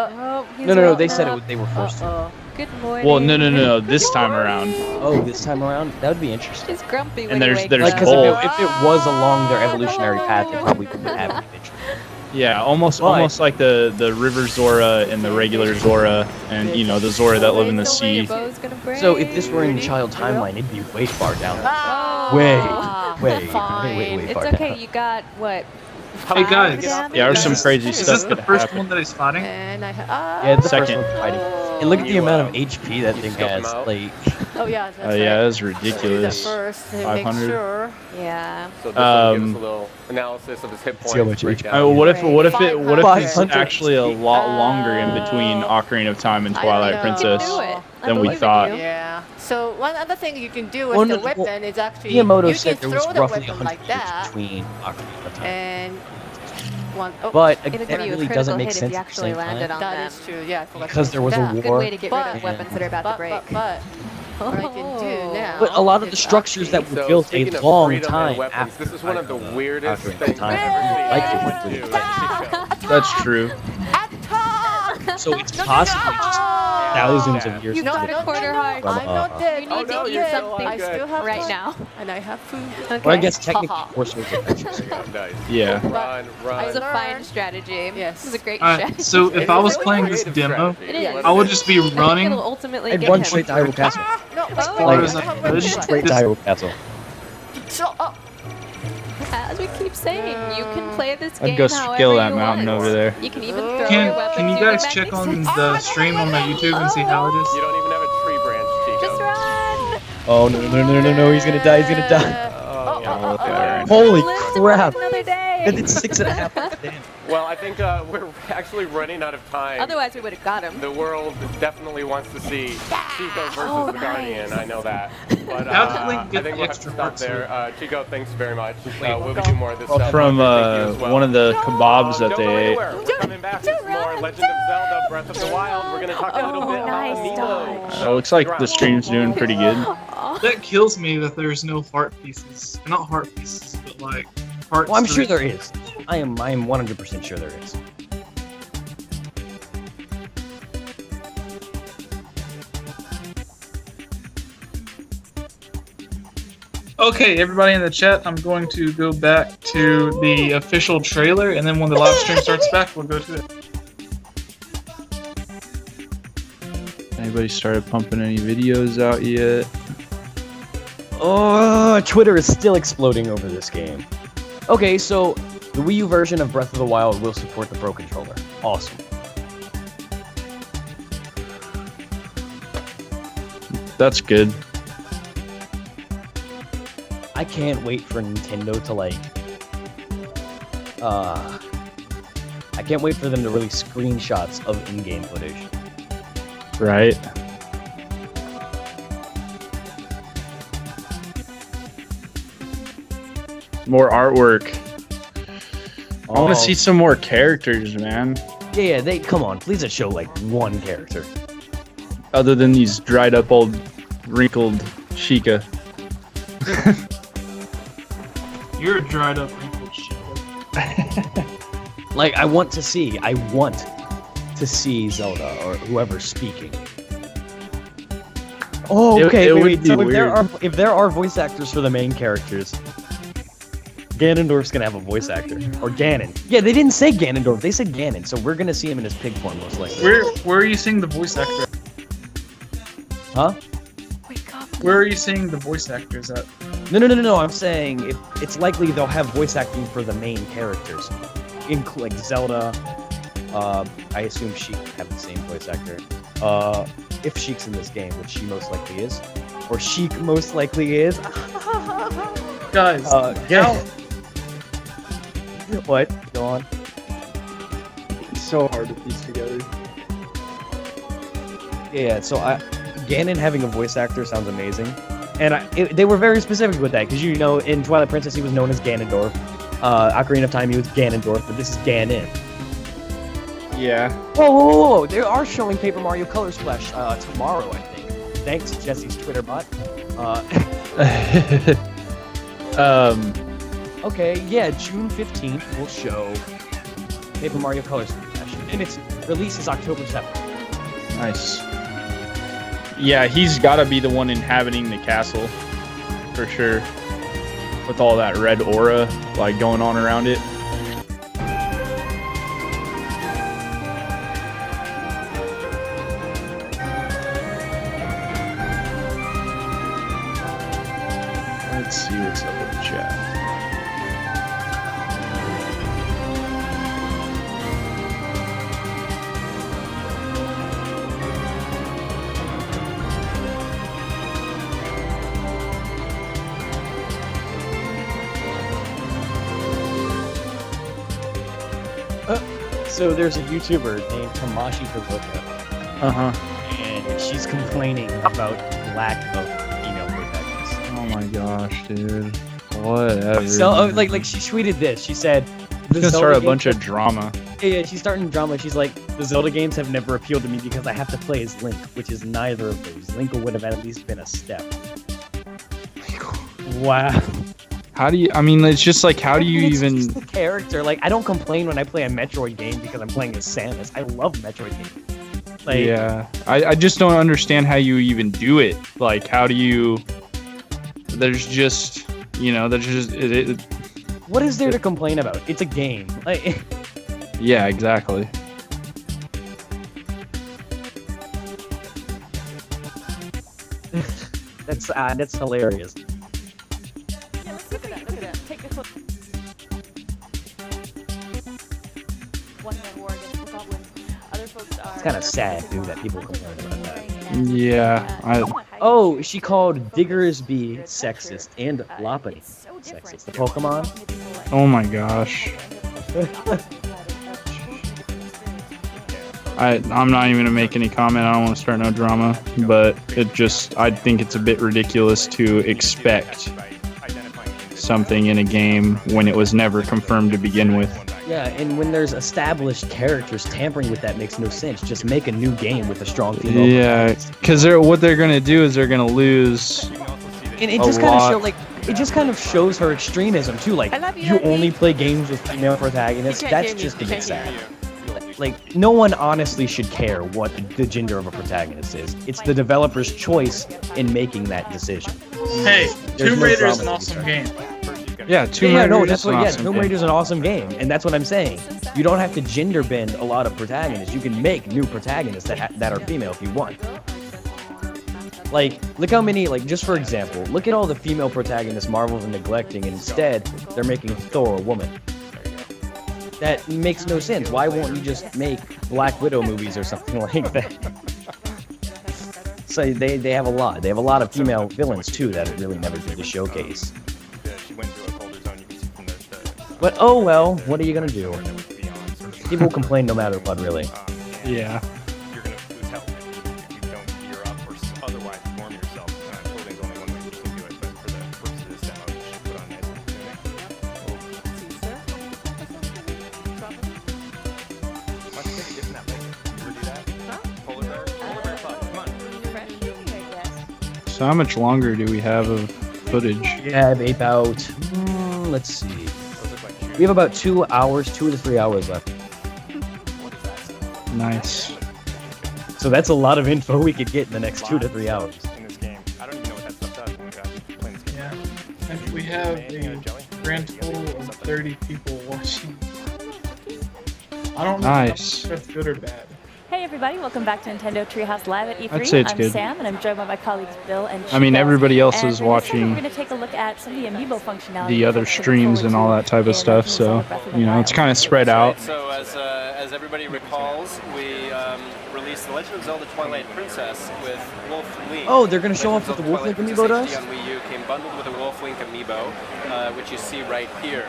C: Oh, he's
A: No, they
C: rolling
A: said
C: up.
A: they were forced to.
C: Good morning.
D: Well, no. This time around.
A: Oh, this time around, that would be interesting.
C: He's grumpy when
D: And
C: he
D: there's
C: wakes
A: Like,
C: up.
A: because
D: both.
A: if it was along their evolutionary path, they probably wouldn't have it eventually.
D: Yeah, almost like the river Zora and the regular Zora, and the Zora that live in the sea.
A: So if this were in the child timeline, it'd be way far down.
C: Oh.
A: Way
C: It's
A: far
C: okay,
A: down.
C: you got what?
I: Hey guys,
C: damage?
D: Yeah, there's some crazy
I: is
D: stuff
I: this the
D: that
I: first
D: happened.
I: one that he's fighting?
H: And I
A: Yeah, the first
D: Second.
A: one's fighting. And look at the
B: You,
A: amount of HP that thing
B: scope him
A: has.
B: out?
A: Like,
H: Oh yeah, that's
D: Yeah,
H: right.
D: that's
H: Do that
D: ridiculous.
H: first to make
D: 500.
H: sure.
C: Yeah.
B: So this will give us
D: Um,
B: a little analysis of his hit
A: see how
B: points.
A: much HP.
B: breakdown.
D: What if it's
A: 500
D: actually a lot longer in between Ocarina of Time and
H: I
D: Twilight
H: know.
D: Princess
C: You can do it. I
D: than we
C: believe in
D: thought?
C: you.
H: Yeah. So one other thing you can do with
A: Well,
H: the
A: no, well,
H: weapon is actually
A: Miyamoto
H: you
A: said
H: can
A: there was
H: throw the
A: roughly
H: weapon
A: 100
H: like
A: years
H: that,
A: between Ocarina of Time.
H: and one. Oh,
A: But
C: It'll
A: that
C: give you a
A: really
C: critical
A: doesn't make
C: hit if
A: sense
C: you
A: at the
C: actually
A: same
C: landed
A: time.
C: on
H: that
C: them.
H: is true. Yeah, I forgot.
A: Because
H: to
A: there was a
H: mention that.
C: Good
A: war.
C: way to get rid of
H: But-
C: weapons that are about to break.
H: But what I can do now.
A: But a lot of the
H: is
A: structures that
H: actually-
A: were built
B: speaking
A: a
B: of
A: long
B: freedom and
A: time
B: weapons,
A: after.
B: this is one of the weirdest
A: Ocarina of
B: things
A: Time.
B: I've
A: Like
B: ever
A: it.
B: seen. Like,
D: That's true.
H: Attack!
A: So it's possibly just thousands of years.
C: You
H: No,
C: got
H: no,
C: a quarter
H: no,
C: heart.
H: no, I'm not dead.
C: You
B: Oh,
C: need
B: no,
C: to
B: you're
C: eat
B: still
C: something
H: I still have
C: right
H: time.
C: now.
H: And I have food.
C: Okay.
A: Well, I guess technically
H: Haha.
A: 4 swords of adventures.
B: nice.
D: Yeah.
B: Run,
C: It
B: run.
C: was a
H: Learn.
C: fine strategy.
H: Yes.
C: It was a great
I: Alright,
C: strategy.
I: so if I was
B: It's a
I: playing
B: really
I: this
B: creative
I: demo,
B: strategy.
C: It is.
I: I would just be
C: I think
I: running.
C: it'll ultimately
A: I'd
C: get
A: run
C: him.
A: straight to Hyrule Castle.
H: No,
C: Oh,
I: Like-
H: I have one
I: Just
H: shot.
A: Straight to Hyrule Castle.
H: So,
C: As we keep saying, you can play this game
D: I'd go
C: however
D: scale that
C: you
D: mountain
C: want.
D: over there.
C: You can even throw your
I: Can
C: weapons.
I: you guys check on the stream on my YouTube and see how it
B: You
I: is?
B: don't even have a tree branch, Chico.
C: Just run!
A: Oh no! He's gonna die! He's gonna die!
B: Oh, yeah.
D: I'll look at it.
A: Holy
C: Live to
A: crap!
C: fight another day.
A: And it's 6.5. Damn.
B: Well, I think we're actually running out of time.
C: Otherwise, we would have got him.
B: The world definitely wants to see Chico versus
C: Oh,
B: the
C: nice.
B: Guardian. I know that. But
I: How did Link
B: I
I: get
B: think
I: the
B: we'll have to
I: extra
B: stop
I: parts
B: there. Chico, thanks very much. We'll be doing more of this stuff.
D: From
B: Thank you as well.
D: one of the kebabs that
B: Don't
D: they
B: go
D: ate.
B: anywhere. We're coming back with more Legend of Zelda Breath of the Wild. We're going to talk a little bit
C: nice
B: about Amiibo.
D: It looks like the stream's doing pretty good.
I: That kills me that there's no heart pieces. Not heart pieces, but like hearts.
A: Well, I'm sure
I: that-
A: there is. I am 100% sure there is.
I: Okay, everybody in the chat, I'm going to go back to the official trailer, and then when the live stream starts back, we'll go to it.
D: Anybody started pumping any videos out yet?
A: Oh, Twitter is still exploding over this game. Okay, so the Wii U version of Breath of the Wild will support the Pro Controller. Awesome.
D: That's good.
A: I can't wait for Nintendo to I can't wait for them to release screenshots of in-game footage.
D: Right. More artwork. I want to see some more characters, man.
A: Yeah, they come on. Please just show like one character.
D: Other than these dried up old wrinkled Sheikah.
I: You're a dried up wrinkled shit.
A: Like I want to see Zelda or whoever's speaking. Oh, okay.
D: It would
A: wait,
D: be
A: so
D: weird.
A: if there are voice actors for the main characters, Ganondorf's gonna have a voice actor or Ganon. Yeah, they didn't say Ganondorf. They said Ganon. So we're gonna see him in his pig form most likely.
I: Where are you seeing the voice actor?
A: Huh?
I: Where are you seeing the voice actors at?
A: No. I'm saying it's likely they'll have voice acting for the main characters, like Zelda. I assume Sheik have the same voice actor. If Sheik's in this game, which she most likely is, or Sheik most likely is.
I: Guys,
A: Yeah. What? Go on.
D: It's so hard to piece together.
A: Yeah. So Ganon having a voice actor sounds amazing, and they were very specific with that because in Twilight Princess he was known as Ganondorf. Ocarina of Time he was Ganondorf, but this is Ganon.
D: Yeah.
A: Whoa! They are showing Paper Mario Color Splash tomorrow, I think. Thanks, Jesse's Twitter bot. Okay, yeah, June 15th will show Paper Mario Color Splash, and its release is October 7th.
D: Nice. Yeah, he's got to be the one inhabiting the castle, for sure. With all that red aura, like, going on around it. Let's see what's up in the chat.
A: So there's a YouTuber named Tamashi Kazuka, and she's complaining about lack of female protagonists.
D: Oh my gosh, dude. Whatever.
A: So, like she tweeted this. She said,
D: "It's gonna start a bunch of drama."
A: Yeah, she's starting drama. She's like, the Zelda games have never appealed to me because I have to play as Link, which is neither of those. Link would have at least been a step. Wow.
D: How do you? I mean, it's just like, how do you even?
A: Just the character. Like, I don't complain when I play a Metroid game because I'm playing as Samus. I love Metroid games. Like,
D: yeah, I just don't understand how you even do it. Like, how do you? There's just, there's just
A: what is there to complain about? It's a game. Like,
D: yeah, exactly.
A: That's hilarious.
F: Look at that. Take a look. One-man war against the goblins. Other folks are...
A: It's kind of sad, dude, that people complain about that.
D: Yeah.
A: Oh, she called Diggers B sexist and Loppity sexist. The Pokemon?
D: Oh my gosh. I'm not even gonna make any comment. I don't want to start no drama, but I think it's a bit ridiculous to expect something in a game when it was never confirmed to begin with.
A: Yeah, and when there's established characters, tampering with that makes no sense. Just make a new game with a strong female.
D: Yeah, because what they're gonna do is they're gonna lose.
A: And it just kind of shows her extremism too. Like, you only play games with female protagonists. That's just a bit sad. Like, no one honestly should care what the gender of a protagonist is. It's the developer's choice in making that decision.
I: Hey, Tomb Raider is an awesome game.
D: Yeah, Tomb Raider is an awesome game.
A: Tomb Raider is an awesome game, and that's what I'm saying. You don't have to gender bend a lot of protagonists. You can make new protagonists that are female if you want. Like, look how many, like, just for example, look at all the female protagonists Marvel's neglecting, and instead, they're making Thor a woman. That makes no sense. Why won't you just make Black Widow movies or something like that? So they have a lot. They have a lot of female villains too that it really never did to showcase. But oh well, what are you gonna do? People complain no matter what, really.
D: Yeah.
B: You're gonna lose health if you don't gear up or otherwise warm yourself. Clothing's only one way you can do it, but for the purpose of this demo, you should put on nice clothing.
D: So how much longer do we have of footage?
A: We have about, let's see. We have about 2 hours, 2 to 3 hours left.
D: Nice.
A: So that's a lot of info we could get in the next 2 to 3 hours.
B: In this game, I don't even know what that stuff does when we got playing this game.
I: Yeah, and we have a grand total of 30 people watching. I don't know if that's good or bad.
F: Hey everybody, welcome back to Nintendo Treehouse Live at E3.
D: I'd say it's
F: I'm
D: good.
F: Sam, and I'm joined by my colleagues Bill and Chico.
D: I mean, everybody else is
F: And
D: watching
F: we're going to take a look at some of the Amiibo functionality.
D: the other streams and all that type of stuff, so, it's kind of spread out.
J: So as everybody recalls, we released The Legend of Zelda Twilight Princess with Wolf Link.
A: Oh, they're going to show off what the Wolf Link amiibo does?
J: On Wii U came bundled with a Wolf Link amiibo, which you see right here.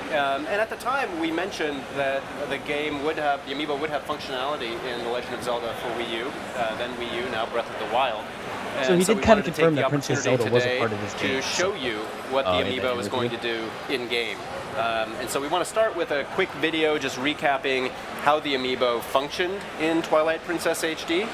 J: And at the time, we mentioned that the amiibo would have functionality in The Legend of Zelda for Wii U, then Wii U, now Breath of the Wild.
A: So he did
J: we
A: kind
J: wanted
A: of
J: to
A: confirm
J: take
A: that
J: the
A: Princess
J: opportunity
A: Zelda was a
J: today
A: part of this game.
J: to show you what the amiibo is going to do in-game. And so we want to start with a quick video just recapping how the amiibo functioned in Twilight Princess HD.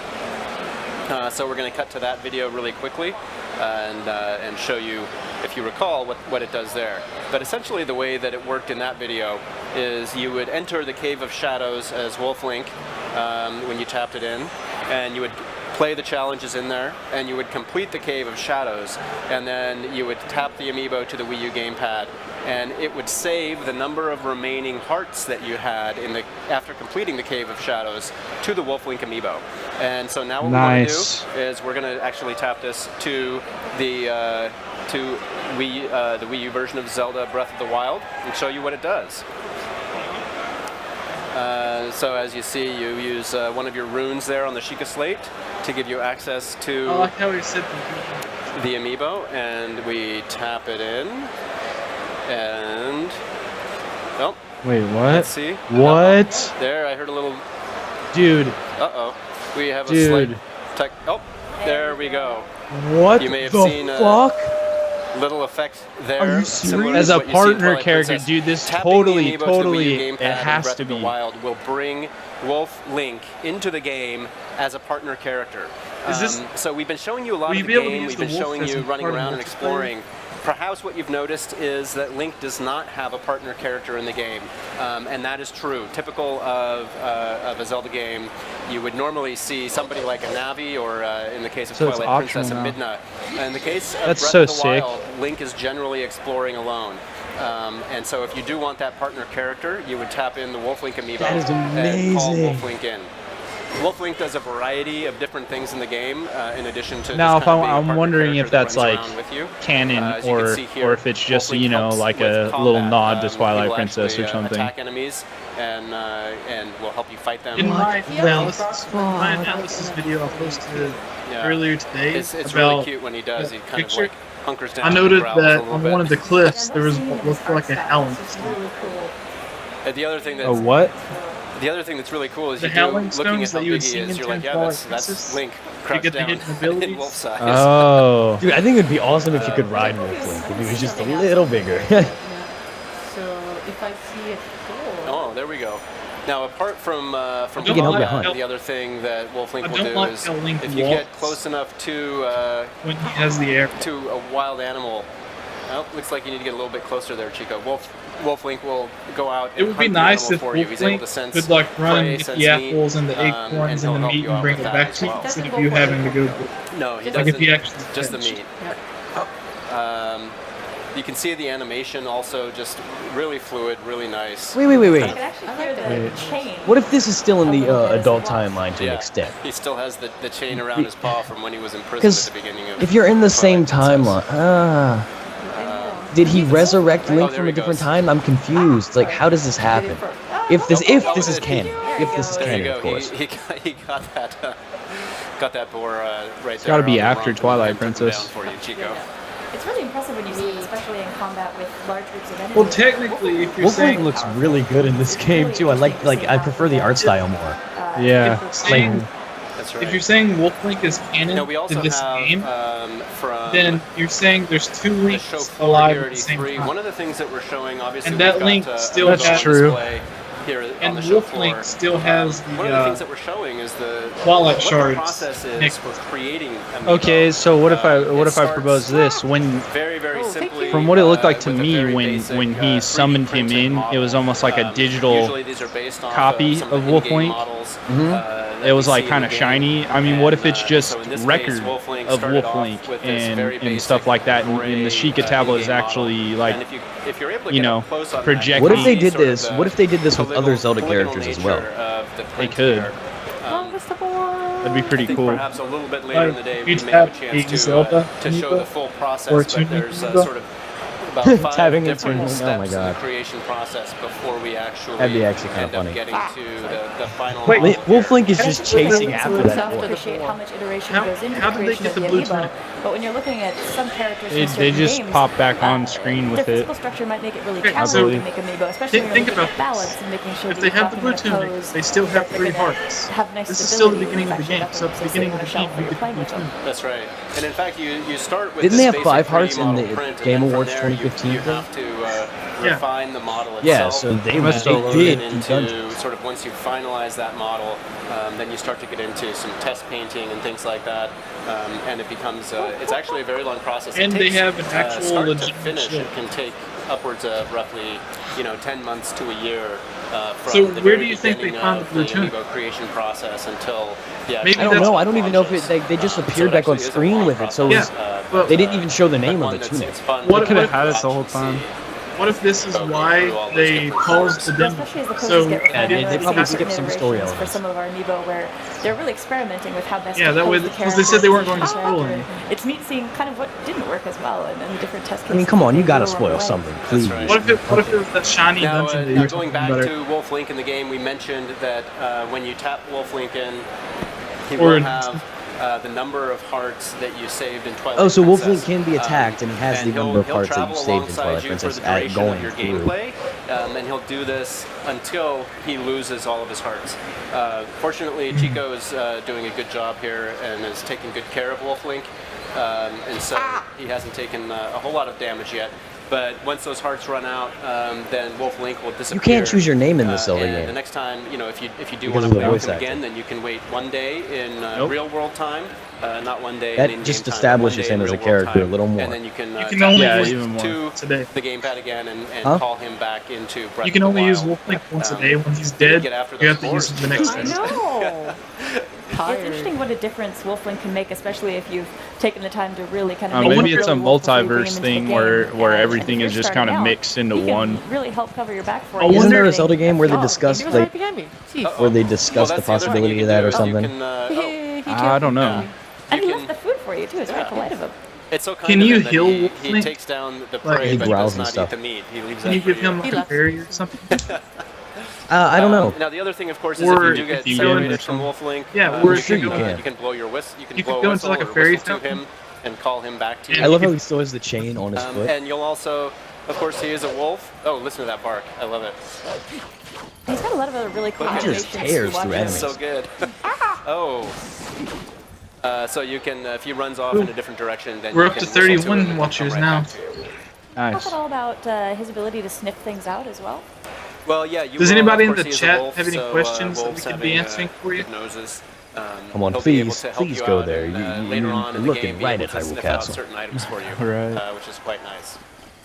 J: So we're going to cut to that video really quickly and show you, if you recall, what it does there. But essentially the way that it worked in that video is you would enter the Cave of Shadows as Wolf Link when you tapped it in, and you would play the challenges in there, and you would complete the Cave of Shadows, and then you would tap the Amiibo to the Wii U gamepad, and it would save the number of remaining hearts that you had after completing the Cave of Shadows to the Wolf Link Amiibo. And so now what we want to do is we're going to actually tap this to the Wii U version of Zelda Breath of the Wild and show you what it does. So as you see, you use one of your runes there on the Sheikah Slate to give you access to
I: I like how he said
J: the Amiibo, and we tap it in, and oh,
D: wait, what?
J: Let's see.
D: What?
J: There, I heard a little.
D: Dude.
J: Uh-oh, we have a slight tech. Oh, there we go.
D: What?
J: You may have
D: the
J: seen
D: fuck?
J: Little effect there.
D: Are you serious? As a partner character, dude, this totally, it has to be.
J: Wild will bring Wolf Link into the game as a partner character.
I: Is this?
J: So we've been showing you a lot of the game. We've been showing you running around and exploring. Perhaps what you've noticed is that Link does not have a partner character in the game, and that is true. Typical of a Zelda game, you would normally see somebody like a Navi, or in the case of Twilight Princess, a Midna. In the case of Breath of the Wild, Link is generally exploring alone. And so if you do want that partner character, you would tap in the Wolf Link Amiibo and call Wolf Link in. Wolf Link does a variety of different things in the game, in addition to.
D: Now, if I'm wondering if that's like canon, or if it's just like a little nod to Twilight Princess or something.
J: Attack enemies and will help you fight them.
I: In my analysis video I posted earlier today,
J: it's really cute when he does. He kind of like hunkers down.
I: I noted that on one of the cliffs there was what looked like a howling.
J: The other thing that
D: what?
J: The other thing that's really cool is
I: looking
J: at how big he is, you're like, yeah, that's Link crouched down in wolf size.
D: Oh.
A: Dude, I think it would be awesome if you could ride Wolf Link, if he was just a little bigger.
H: So if I see it go.
J: Oh, there we go. Now, apart from the other thing that Wolf Link will do is if you get close enough to
I: when he has the air
J: to a wild animal. Oh, looks like you need to get a little bit closer there, Chico. Wolf Link will go out and
I: it would be nice if Wolf Link could like run and get the apples and the acorns and the meat and bring it back to you instead of you having to go.
J: No, he
I: doesn't. Like if he actually
J: just the meat. You can see the animation also just really fluid, really nice.
A: Wait.
F: Chain.
A: What if this is still in the adult timeline to an extent?
J: He still has the chain around his paw from when he was in prison at the beginning of.
A: If you're in the same timeline, did he resurrect Link from a different time? I'm confused. Like, how does this happen? If this is canon, of course.
J: He got that boar right there.
D: It's got to be after Twilight Princess.
J: For you, Chico.
F: It's really impressive when you see it, especially in combat with large groups of enemies.
I: Well, technically, if you're
A: Wolf
I: saying
A: Link looks really good in this game too. I prefer the art style more.
D: Yeah.
J: That's right.
I: If you're saying Wolf Link is canon in this game, then you're saying there's two Links alive at the same time.
J: One of the things that we're showing, obviously,
I: and that Link still has
D: true.
I: And Wolf Link still has the
J: one of the things that we're showing is the
I: Twilight shards.
J: The process is for creating Amiibo.
D: Okay, so what if I propose this? When
J: very simply,
D: from what it looked like to me when he summoned him in, it was almost like a digital copy of Wolf Link. It was like kind of shiny. I mean, what if it's just record of Wolf Link and stuff like that, and the Sheikah tablet is actually like, projecting.
A: What if they did this? What if they did this with other Zelda characters as well?
D: They could. That'd be pretty cool.
J: Perhaps a little bit later in the day, we may have a chance to show the full process, but there's sort of about 5 different steps in the creation process before we actually
A: That'd be actually kind of funny.
J: Getting to the final.
A: Wait, Wolf Link is just chasing after that boy.
F: Appreciate how much iteration goes into the creation of the Amiibo, but when you're looking at some characters in certain
D: They just
F: games,
D: pop back on screen with
F: their
D: it.
F: physical structure might make it really challenging to make Amiibo, especially when you're looking at balance and making sure
I: if they have the blue tunic, they still have 3 hearts. This is still the beginning of the game, so at the beginning of the game you get the blue tunic.
J: That's right. And in fact, you start with.
A: Didn't they have 5 hearts in the Game Awards 2015?
J: You have to refine the model itself.
A: Yeah, so they did
J: into sort of once you finalize that model, then you start to get into some test painting and things like that, and it becomes it's actually a very long process.
I: And they have an actual
J: start to finish. It can take upwards of roughly 10 months to a year from
I: So
J: the
I: where
J: very
I: do you think they
J: beginning
I: found
J: of
I: the
J: the
I: platoon?
J: Amiibo creation process until
I: Maybe
A: I don't know. I don't even know if they just appeared like on screen with it. So it was,
I: but
A: they didn't even show the name of the tunic.
I: What
D: Could have
I: if
D: had it the whole time.
I: What if this is why they paused the demo?
F: Especially as the coaches
I: So
F: get refined,
A: they probably
F: have
A: skipped
F: certain
A: some story
F: iterations for
A: elements.
F: some of our Amiibo where they're really experimenting with how best
I: Yeah,
F: to
I: that way,
F: pose the
I: because they said they weren't going to
F: character.
I: spoil anything.
F: It's neat seeing kind of what didn't work as well and the different test cases.
A: I mean, come on, you
F: that
A: gotta
F: they
A: spoil
F: were
A: something,
F: away.
A: please.
J: right.
I: What if it was that shiny
J: Now,
I: dungeon that you
J: now
I: were
J: going
I: talking
J: back
I: about?
J: to Wolf Link in the game, we mentioned that when you tap Wolf Link in, he
I: Or-
J: will have the number of hearts that you saved in Twilight
A: Oh, so Wolf Link
J: Princess.
A: can be attacked, and he has the number of hearts that you
J: travel
A: saved in
J: alongside
A: Twilight
J: you
A: Princess
J: for the
A: at
J: duration
A: going
J: of your
A: through.
J: gameplay, and he'll do this until he loses all of his hearts. Fortunately, Chico is doing a good job here and is taking good care of Wolf Link, and so he hasn't taken a whole lot of damage yet. But once those hearts run out, then Wolf Link will disappear.
A: You can't choose your name in this Zelda
J: and
A: game.
J: the next time, if you do
A: Because
J: want
A: of
J: to
A: the
J: play with
A: voice
J: him
A: acting.
J: again, then you can wait 1 day in
I: Nope.
J: real world time, not 1 day
A: That
J: in in-game
A: just
J: time, but 1
A: establishes
J: day
A: him
J: in
A: as a
J: real world
A: character a
J: time.
A: little more.
J: And then you can,
I: You can
J: tap
I: only
J: Wolf
I: use
J: Link
I: Wolf
J: to
I: today.
J: the gamepad again and
A: Huh?
J: call him back into Breath
I: You can
J: of the
I: only use
J: Wild.
I: Wolf Link once a
J: Um,
I: day. When he's dead,
J: get after
I: you have
J: those
I: to use
J: boars.
I: him the next
F: I
I: day.
F: know. It's interesting what a difference Wolf Link can make, especially if you've taken the time to really kind of. make
D: Maybe
F: him
D: it's a
F: really wolf before you bring him
D: multiverse
F: into the
D: thing
F: game.
D: where
F: And
D: everything
F: if
D: is
F: you're
D: just kind
F: starting
D: of
F: out,
D: mixed into
F: he can
D: one.
F: really help cover your back for
I: Oh,
F: you.
A: Isn't there a
F: Everything.
A: Zelda game where they
F: Oh,
A: discuss
H: He was
A: like
H: right behind me. See.
A: where they discuss the
J: that's other thing
A: possibility
J: you
A: of
J: can
A: that
J: do
A: or
J: is you
A: something?
J: can,
D: I don't know.
F: And he left the food for you too. It's very polite of him.
J: It's so kind
I: Can
J: of
I: you
J: him that
I: heal
J: he
I: Wolf
J: he
I: Link?
J: takes down the
I: Like,
J: prey,
A: he
J: but
A: growls
J: does
A: and
J: not
A: stuff.
J: eat the meat. He leaves
I: Can
J: that
I: you
J: for
I: give him
J: you.
I: like a berry or something?
A: I don't know.
J: Now the other thing, of course, is
I: Or
J: if you do
I: if
J: get
I: you
J: separated
I: get-
J: from Wolf Link,
I: Yeah, or
J: you
I: if you
J: can,
I: go-
J: you can blow your whistle. You can
I: You
J: blow
I: could
J: a
I: go
J: whistle
I: into like a
J: or
I: fairy
J: whistle to
I: fountain.
J: him and call him back to you.
A: I love how he still has the chain on his foot.
J: And you'll also, of course, he is a wolf. Oh, listen to that bark! I love it.
F: He's got a lot of other really cool
J: He
F: animations.
A: just
F: to
A: tears
F: watch.
A: through
J: It's
A: enemies.
J: so good. Oh. So you can, if he runs off in a different direction, then
I: We're
J: you
I: up
J: can
I: to
J: whistle to
I: 31
J: him and
I: watchers
J: come right
I: now.
J: back to you.
D: Nice.
F: Talk all about his ability to sniff things out as well.
J: Well, yeah. You
I: Does
J: will,
I: anybody
J: of
I: in the
J: course, he is a
I: chat
J: wolf,
I: have any
J: so,
I: questions that we
J: wolves
I: could be
J: having,
I: answering for you?
J: good noses,
A: Come on,
J: he'll be able
A: please,
J: to help
A: please
J: you
A: go
J: out
A: there.
J: and, later on in the
A: looking
J: game, be
A: right
J: able
A: at
J: to
A: Hyrule
J: sniff out
A: Castle.
J: certain items for you,
D: Right.
J: which is quite nice.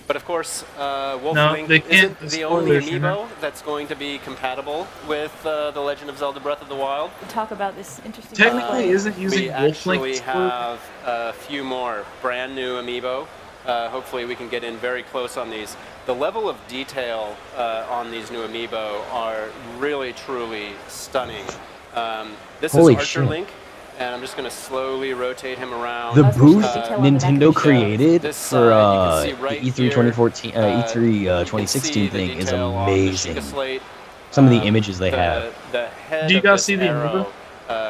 J: But of course, Wolf
I: No,
J: Link
I: they can't
J: isn't the
I: spoil
J: only
I: this, you know?
J: amiibo that's going to be compatible with The Legend of Zelda Breath of the Wild.
F: Talk about this interesting.
I: Technically,
F: gameplay.
I: isn't using
J: We
I: Wolf Link
J: actually
I: for-
J: have a few more brand new amiibo. Hopefully we can get in very close on these. The level of detail on these new amiibo are really, truly stunning. This
A: Holy
J: is Archer
A: shit.
J: Link, and I'm just going to slowly rotate him around.
A: The
F: That's
A: booth
F: such detail on the back of
A: Nintendo
F: the
A: created
J: This
A: for
J: side, you can see right
A: the E3
J: here,
A: 2014, E3
J: you can
A: 2016
J: see the
A: thing is
J: detail on the
A: amazing.
J: Sheikah slate.
A: Some of the images they
J: the,
A: have.
J: The head
I: Do you
J: of
I: guys
J: this
I: see the
J: arrow,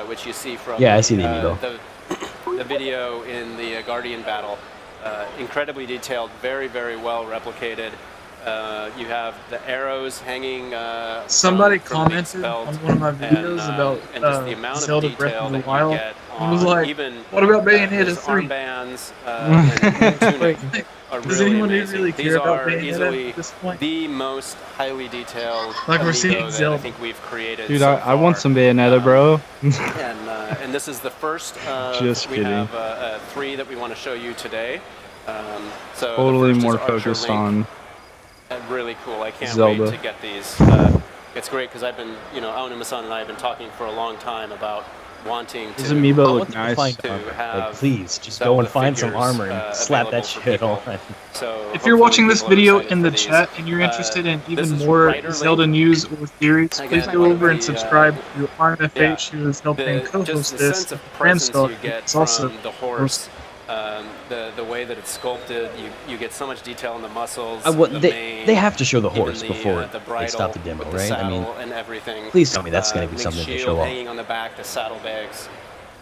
J: which you see from
A: Yeah, I see the amiibo.
J: the video in the Guardian battle. Incredibly detailed, very, very well replicated. You have the arrows hanging.
I: Somebody
J: from Link's
I: commented
J: belt,
I: on one of my videos about
J: and just the amount
I: Zelda
J: of
I: Breath
J: detail
I: of the
J: that
I: Wild.
J: you get
I: He was
J: on
I: like,
J: even,
I: "What about Bayonetta
J: his
I: 3?"
J: armbands and tunic are
I: Does
J: really
I: anyone
J: amazing.
I: really
J: These
I: care about
J: are
I: Bayonetta
J: easily
I: at this point?
J: the most highly detailed
I: Like we're
J: amiibo
I: seeing
J: that I
I: Zelda.
J: think we've created.
D: Dude,
J: so
D: I want
J: far.
D: some Bayonetta, bro.
J: And this is the first.
D: Just
J: we
D: kidding.
J: have 3 that we want to show you today. So
D: Totally
J: the first
D: more
J: is Archer
D: focused
J: Link.
D: on
J: Really cool. I can't
D: Zelda.
J: wait to get these. It's great because I've been, Aonuma-san and I have been talking for a long time about wanting
D: Does
J: to.
D: amiibo
A: I
D: look
A: want them to
D: nice.
A: find
J: to
A: armor.
J: have
A: Like, please, just
J: Zelda
A: go and find some
J: figures,
A: armor and slap that
J: available for
A: shit
J: people.
A: on.
J: So
I: If
J: hopefully
I: you're watching this
J: people are
I: video
J: excited
I: in
J: for
I: the
J: these.
I: chat and you're interested in
J: this
I: even
J: is
I: more
J: Rider
I: Zelda
J: Link.
I: news or theories, please
J: Again,
I: go
J: one of
I: over and
J: the,
I: subscribe to RMFH,
J: yeah,
I: who is helping
J: just
I: co-host
J: the
I: this.
J: sense of presence
I: Randstalk
J: you get
I: is also
J: from the horse, the way that it's sculpted, you get so much detail in the muscles. the mane,
A: they have to show the
J: even
A: horse before
J: the
A: they
J: bridle
A: stop the demo,
J: with the
A: right? I mean,
J: saddle and everything.
A: please tell me that's going to be
J: Link's
A: something to
J: shield
A: show off.
J: hanging on the back, the saddlebags.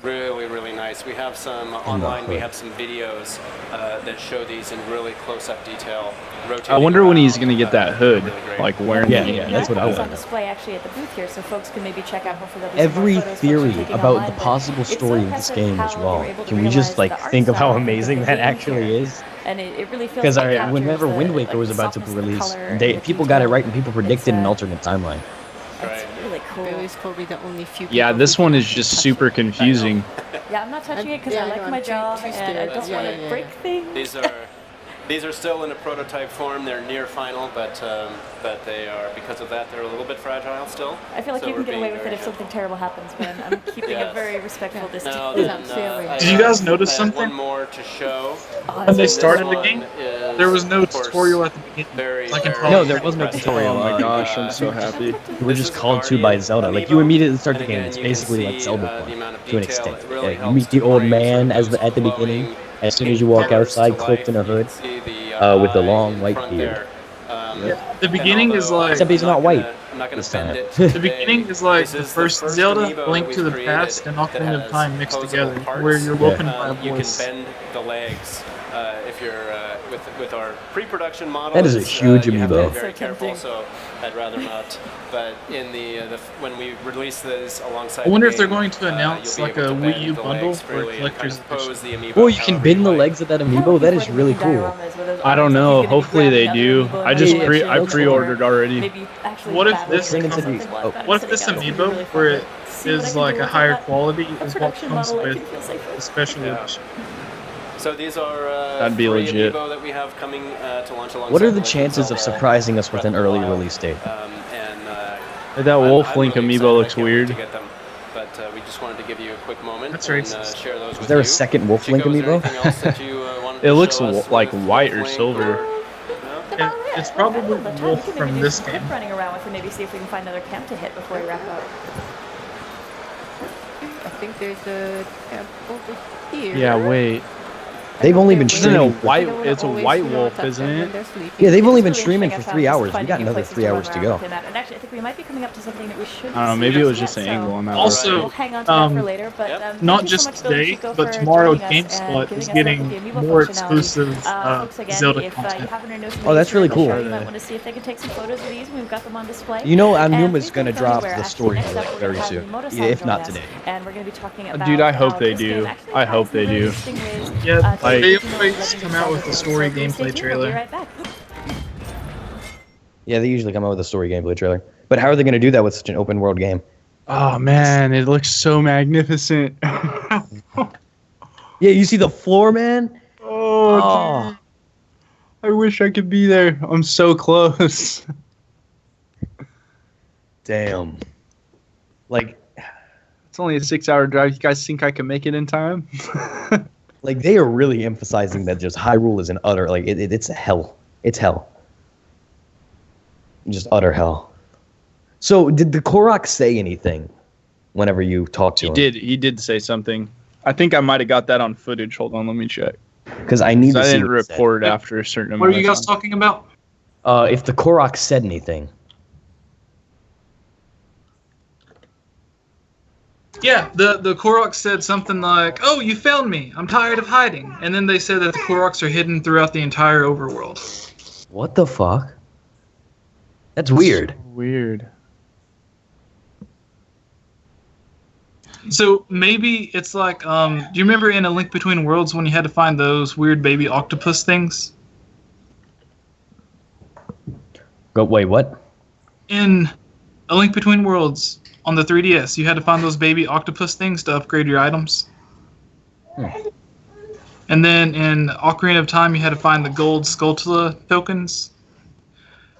J: Really, really nice. We have some online. We
A: hood.
J: have some videos that show these in really close-up detail. Rotating
D: I wonder when he's
J: around,
D: gonna get that hood,
J: really great.
D: like wearing.
A: Yeah,
D: the-
A: yeah, that's what I
F: It's on
A: want.
F: display actually at the booth here, so folks can maybe check out. Hopefully there'll be some more
A: Every
F: photos folks are
A: theory
F: taking
A: about
F: online,
A: the
F: but
A: possible
F: it's so
A: story of this
F: impressive
A: game
F: how
A: is
F: they were
A: wrong.
F: able to
A: Can we just
F: realize
A: like
F: the art
A: think of how
F: style
A: amazing
F: the
A: that
F: game
A: actually
F: here.
A: is?
F: And it really feels
A: Because
F: like it
A: whenever
F: captures
A: Wind
F: the,
A: Waker
F: like,
A: was
F: the
A: about to
F: softness of the
A: release,
F: color and
A: they
F: the
A: people got it
F: detail.
A: right and people predicted an
F: It's,
A: alternate timeline.
F: It's really cool.
H: Billy's probably the only few people
D: Yeah, this
H: who
D: one
H: can
D: is just
H: touch
D: super
H: it.
D: confusing.
F: Yeah, I'm not touching it because
H: Yeah,
F: I like
H: no,
F: my
H: I'm too
F: job
H: scared.
F: and I don't want to
H: Yeah.
F: break things.
J: These are These are still in a prototype form. They're near final, but they are, because of that, they're a little bit fragile still.
F: I feel like
J: so
F: you can
J: we're
F: get away
J: being
F: with it
J: very
F: if something
J: gentle.
F: terrible happens, man. I'm keeping a very respectful distance.
J: Now,
H: Did
J: I
I: you guys
J: have-
I: notice
J: I have
I: something?
J: One more to show.
I: When they
J: This
I: started the
J: one
I: game,
J: is,
I: there was no
J: of course,
I: tutorial at the beginning.
J: Very,
I: Like in
J: very
A: No, there was no
J: impressive.
A: tutorial.
D: Oh my gosh,
J: Uh,
D: I'm so happy.
A: You were
J: This
A: just
J: is a
A: called to by
J: Guardian
A: Zelda. Like
J: amiibo.
A: you immediately start the
J: And
A: game.
J: again,
A: It's
J: you can
A: basically like
J: see,
A: Zelda
J: the
A: one
J: amount of
A: to an
J: detail.
A: extent.
J: It really
A: You
J: helps
A: meet the
J: to
A: old
J: bring
A: man
J: sort of
A: at the
J: those
A: beginning.
J: glowing
A: As soon as you walk
J: colors
A: outside,
J: to
A: cloaked in a
J: life. You
A: hood,
J: can see the
A: with the
J: eye
A: long
J: in
A: white
J: front
A: beard.
J: there.
I: The beginning is like
A: Except he's not white
J: I'm not gonna
A: this
J: bend
A: time.
J: it
I: the
J: today.
I: beginning is like
J: This
I: the
J: is
I: first Zelda,
J: amiibo that
I: Link
J: we've
I: to the
J: created
I: Past, and
J: that
I: Ocarina of
J: has
I: Time mixed
J: posable
I: together,
J: parts.
I: where you're woken by a
J: You can
I: voice.
J: bend the legs if you're with our pre-production model.
A: That is a huge
J: you have to
A: amiibo.
J: be very
F: So
J: careful,
F: tempting.
J: so I'd rather not. But in the when we release this alongside,
I: I wonder
J: the
I: if they're
J: game,
I: going to announce
J: you'll be
I: like a
J: able to
I: Wii
J: bend
I: U
J: the
I: bundle
J: legs
I: or a
J: freely and kind
I: collector's
J: of pose
I: edition.
J: the amiibo
A: Well, you can
J: however
A: bend the
J: like.
A: legs of that amiibo. That is really cool.
D: I don't know. Hopefully they do. I just
A: Yeah,
D: I
A: yeah,
D: pre-ordered already.
I: What if this
A: Thing inside
I: comes-
A: these- oh.
I: What if this amiibo, where it is like a higher quality, is what comes with the special edition?
J: So these are
D: That'd be
J: 3
D: legit.
J: amiibo that we have coming to launch alongside.
A: What are the
J: Legend of
A: chances of
J: Zelda
A: surprising us with
J: Breath
A: an
J: of the
A: early
J: Wild.
A: release date?
D: That Wolf
J: I'm
D: Link
J: really
D: amiibo
J: excited.
D: looks
J: I can't wait
D: weird.
J: to get them, but we just wanted to give you a quick moment
I: That's
J: and
I: racist.
J: share those
A: Is
J: with
A: there a
J: you.
A: second Wolf Link
J: Chico, is there
A: amiibo?
J: anything else that you wanted
D: It
J: to
D: looks
J: show us
D: like
J: with
D: white
J: Wolf
D: or
J: Link,
D: silver.
J: No?
I: It's probably Wolf from this game.
F: Running around with, and maybe see if we can find another camp to hit before we wrap up.
H: I think there's a camp over here.
D: Yeah, wait.
A: They've only been
D: Isn't it a
A: streaming.
D: white?
H: They don't
D: It's a
H: always
D: white
H: know
D: wolf,
H: touch
D: isn't
H: them when
D: it?
H: they're sleeping.
A: Yeah, they've only been
F: It's really
A: streaming for
F: interesting. I
A: 3
F: found
A: hours.
F: just
A: We
F: finding
A: got
F: new
A: another
F: places
A: 3
F: to run
A: hours to
F: around
A: go.
F: within that. And actually, I think we might be coming up to something that we should.
D: I don't know.
F: see
D: Maybe it was
F: yet,
D: just an
F: so
D: angle on that.
I: Also,
F: we'll hang on to that for later. But
I: not
F: thank you
I: just
F: so much, Bill and
I: today,
F: Chico,
I: but
F: for
I: tomorrow
F: joining us and
I: GameSpot
F: giving
I: is
F: us
I: getting
F: the Amiibo
I: more
F: functionality.
I: exclusive
F: Folks, again,
I: Zelda
F: if you
I: content.
F: haven't or know
A: Oh, that's really cool.
F: you might want to see if they can take some photos of these. We've got them on display.
A: You know,
F: And
A: Anuma's
F: please
A: going to
F: don't go
A: drop
F: anywhere.
A: the
F: Actually,
A: story
F: next up,
A: like
F: we're
A: very
F: gonna have
A: soon.
F: Mimoto-san
A: If
F: join
A: not
F: us,
A: today.
F: And we're going to be talking about
D: Dude, I hope
F: how
D: they
F: this
D: do.
F: game actually
D: I
F: has
D: hope
F: some
D: they
F: really
D: do.
F: interesting ways,
I: Yeah,
F: to
I: they
F: get to know
I: always
F: Legend of
I: come out with
F: Zelda.
I: the story
F: So please stay
I: gameplay
F: tuned. We'll be
I: trailer.
F: right back.
A: Yeah, they usually come out with a story gameplay trailer. But how are they going to do that with such an open world game?
D: Oh man, it looks so magnificent.
A: Yeah, you see the floor, man?
D: Oh, dude. I wish I could be there. I'm so close.
A: Damn. Like,
D: It's only a 6-hour drive. You guys think I can make it in time?
A: like they are really emphasizing that just Hyrule is an utter, like, it's a hell. It's hell. Just utter hell. So, did the Korok say anything whenever you talked to him?
D: He did say something. I think I might have got that on footage. Hold on, let me check.
A: Because I need to
D: I
A: see
D: didn't
A: what he said.
D: record after a certain amount
I: What are you
D: of
I: guys
D: time.
I: talking about?
A: If the Korok said anything.
I: Yeah, the Korok said something like, "Oh, you found me. I'm tired of hiding." And then they said that the Koroks are hidden throughout the entire overworld.
A: What the fuck? That's weird.
D: Weird.
I: So maybe it's like, do you remember in A Link Between Worlds when you had to find those weird baby octopus things?
A: Wait, what?
I: In A Link Between Worlds on the 3DS, you had to find those baby octopus things to upgrade your items. And then in Ocarina of Time, you had to find the gold Skulltula tokens.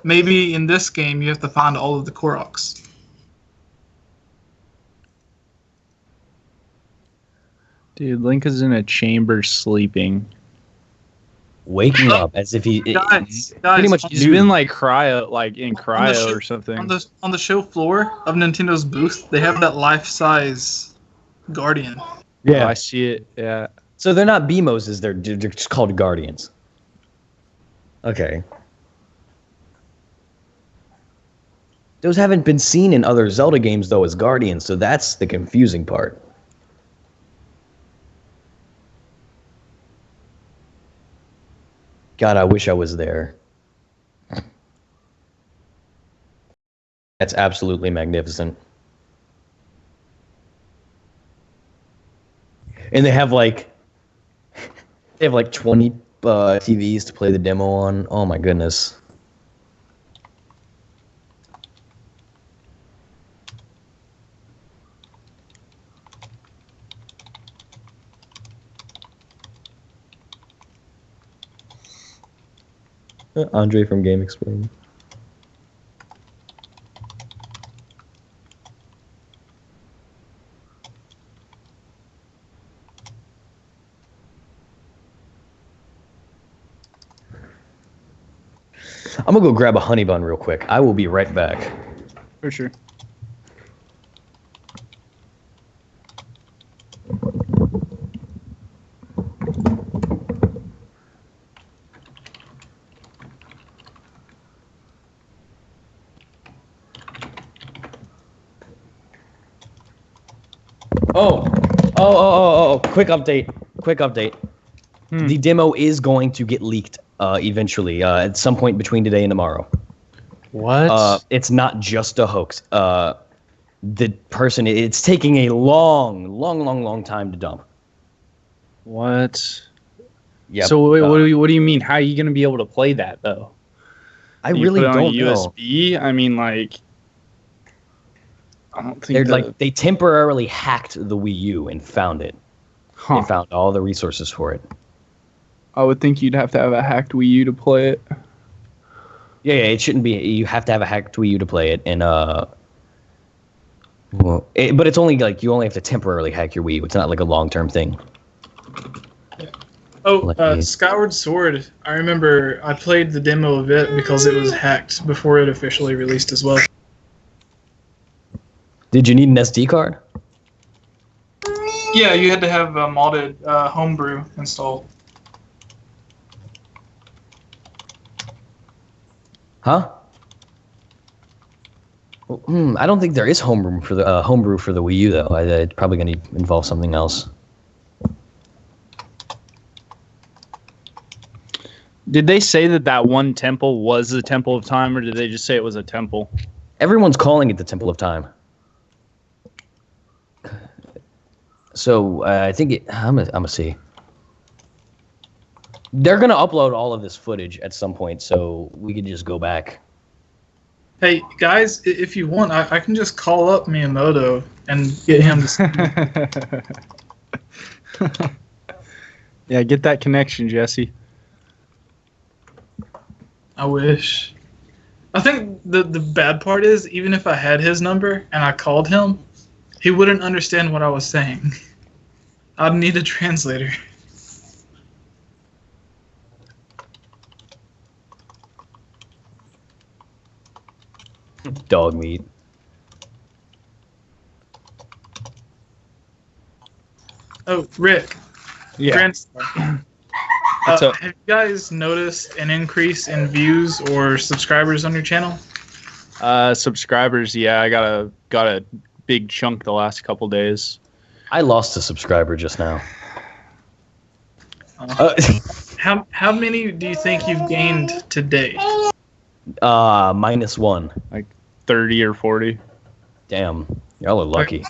I: Maybe in this game, you have to find all of the Koroks.
D: Dude, Link is in a chamber sleeping.
A: Waking up as if he
I: Guys,
A: pretty much
D: He's
A: knew.
D: been like cryo, like in cryo or something.
I: On the show floor of Nintendo's booth, they have that life-size Guardian.
D: Yeah, I see it. Yeah.
A: So they're not BMOs, they're just called Guardians. Okay. Those haven't been seen in other Zelda games, though, as Guardians, so that's the confusing part. God, I wish I was there. That's absolutely magnificent. And they have like 20 TVs to play the demo on. Oh my goodness. Andre from Game Explain. I'm gonna go grab a honey bun real quick. I will be right back.
D: For sure.
A: Oh, quick update. The demo is going to get leaked eventually, at some point between today and tomorrow.
D: What?
A: It's not just a hoax. The person, it's taking a long time to dump.
D: What?
A: Yeah.
D: So wait, what do you mean? How are you going to be able to play that, though?
A: I really don't know.
D: USB? I mean, like... I don't think
A: they temporarily hacked the Wii U and found it. They found all the resources for it.
D: I would think you'd have to have a hacked Wii U to play it.
A: Yeah, it shouldn't be. You have to have a hacked Wii U to play it, and but it's only like you only have to temporarily hack your Wii U. It's not like a long-term thing.
I: Oh, Skyward Sword. I remember I played the demo of it because it was hacked before it officially released as well.
A: Did you need an SD card?
I: Yeah, you had to have a modded homebrew installed.
A: Huh? Well, I don't think there is homebrew for the Wii U though. It's probably going to involve something else.
D: Did they say that one temple was the Temple of Time, or did they just say it was a temple?
A: Everyone's calling it the Temple of Time. So I think I'm gonna see. They're gonna upload all of this footage at some point, so we can just go back.
I: Hey guys, if you want, I can just call up Miyamoto and get him to.
D: Yeah, get that connection, Jesse.
I: I wish. I think the bad part is, even if I had his number and I called him, he wouldn't understand what I was saying. I'd need a translator.
A: Dog meat.
I: Oh, Rick.
D: Yeah.
I: Have you guys noticed an increase in views or subscribers on your channel?
D: Subscribers, yeah. I got a big chunk the last couple days.
A: I lost a subscriber just now.
I: How many do you think you've gained to date?
A: -1.
D: Like 30 or 40.
A: Damn, y'all are lucky.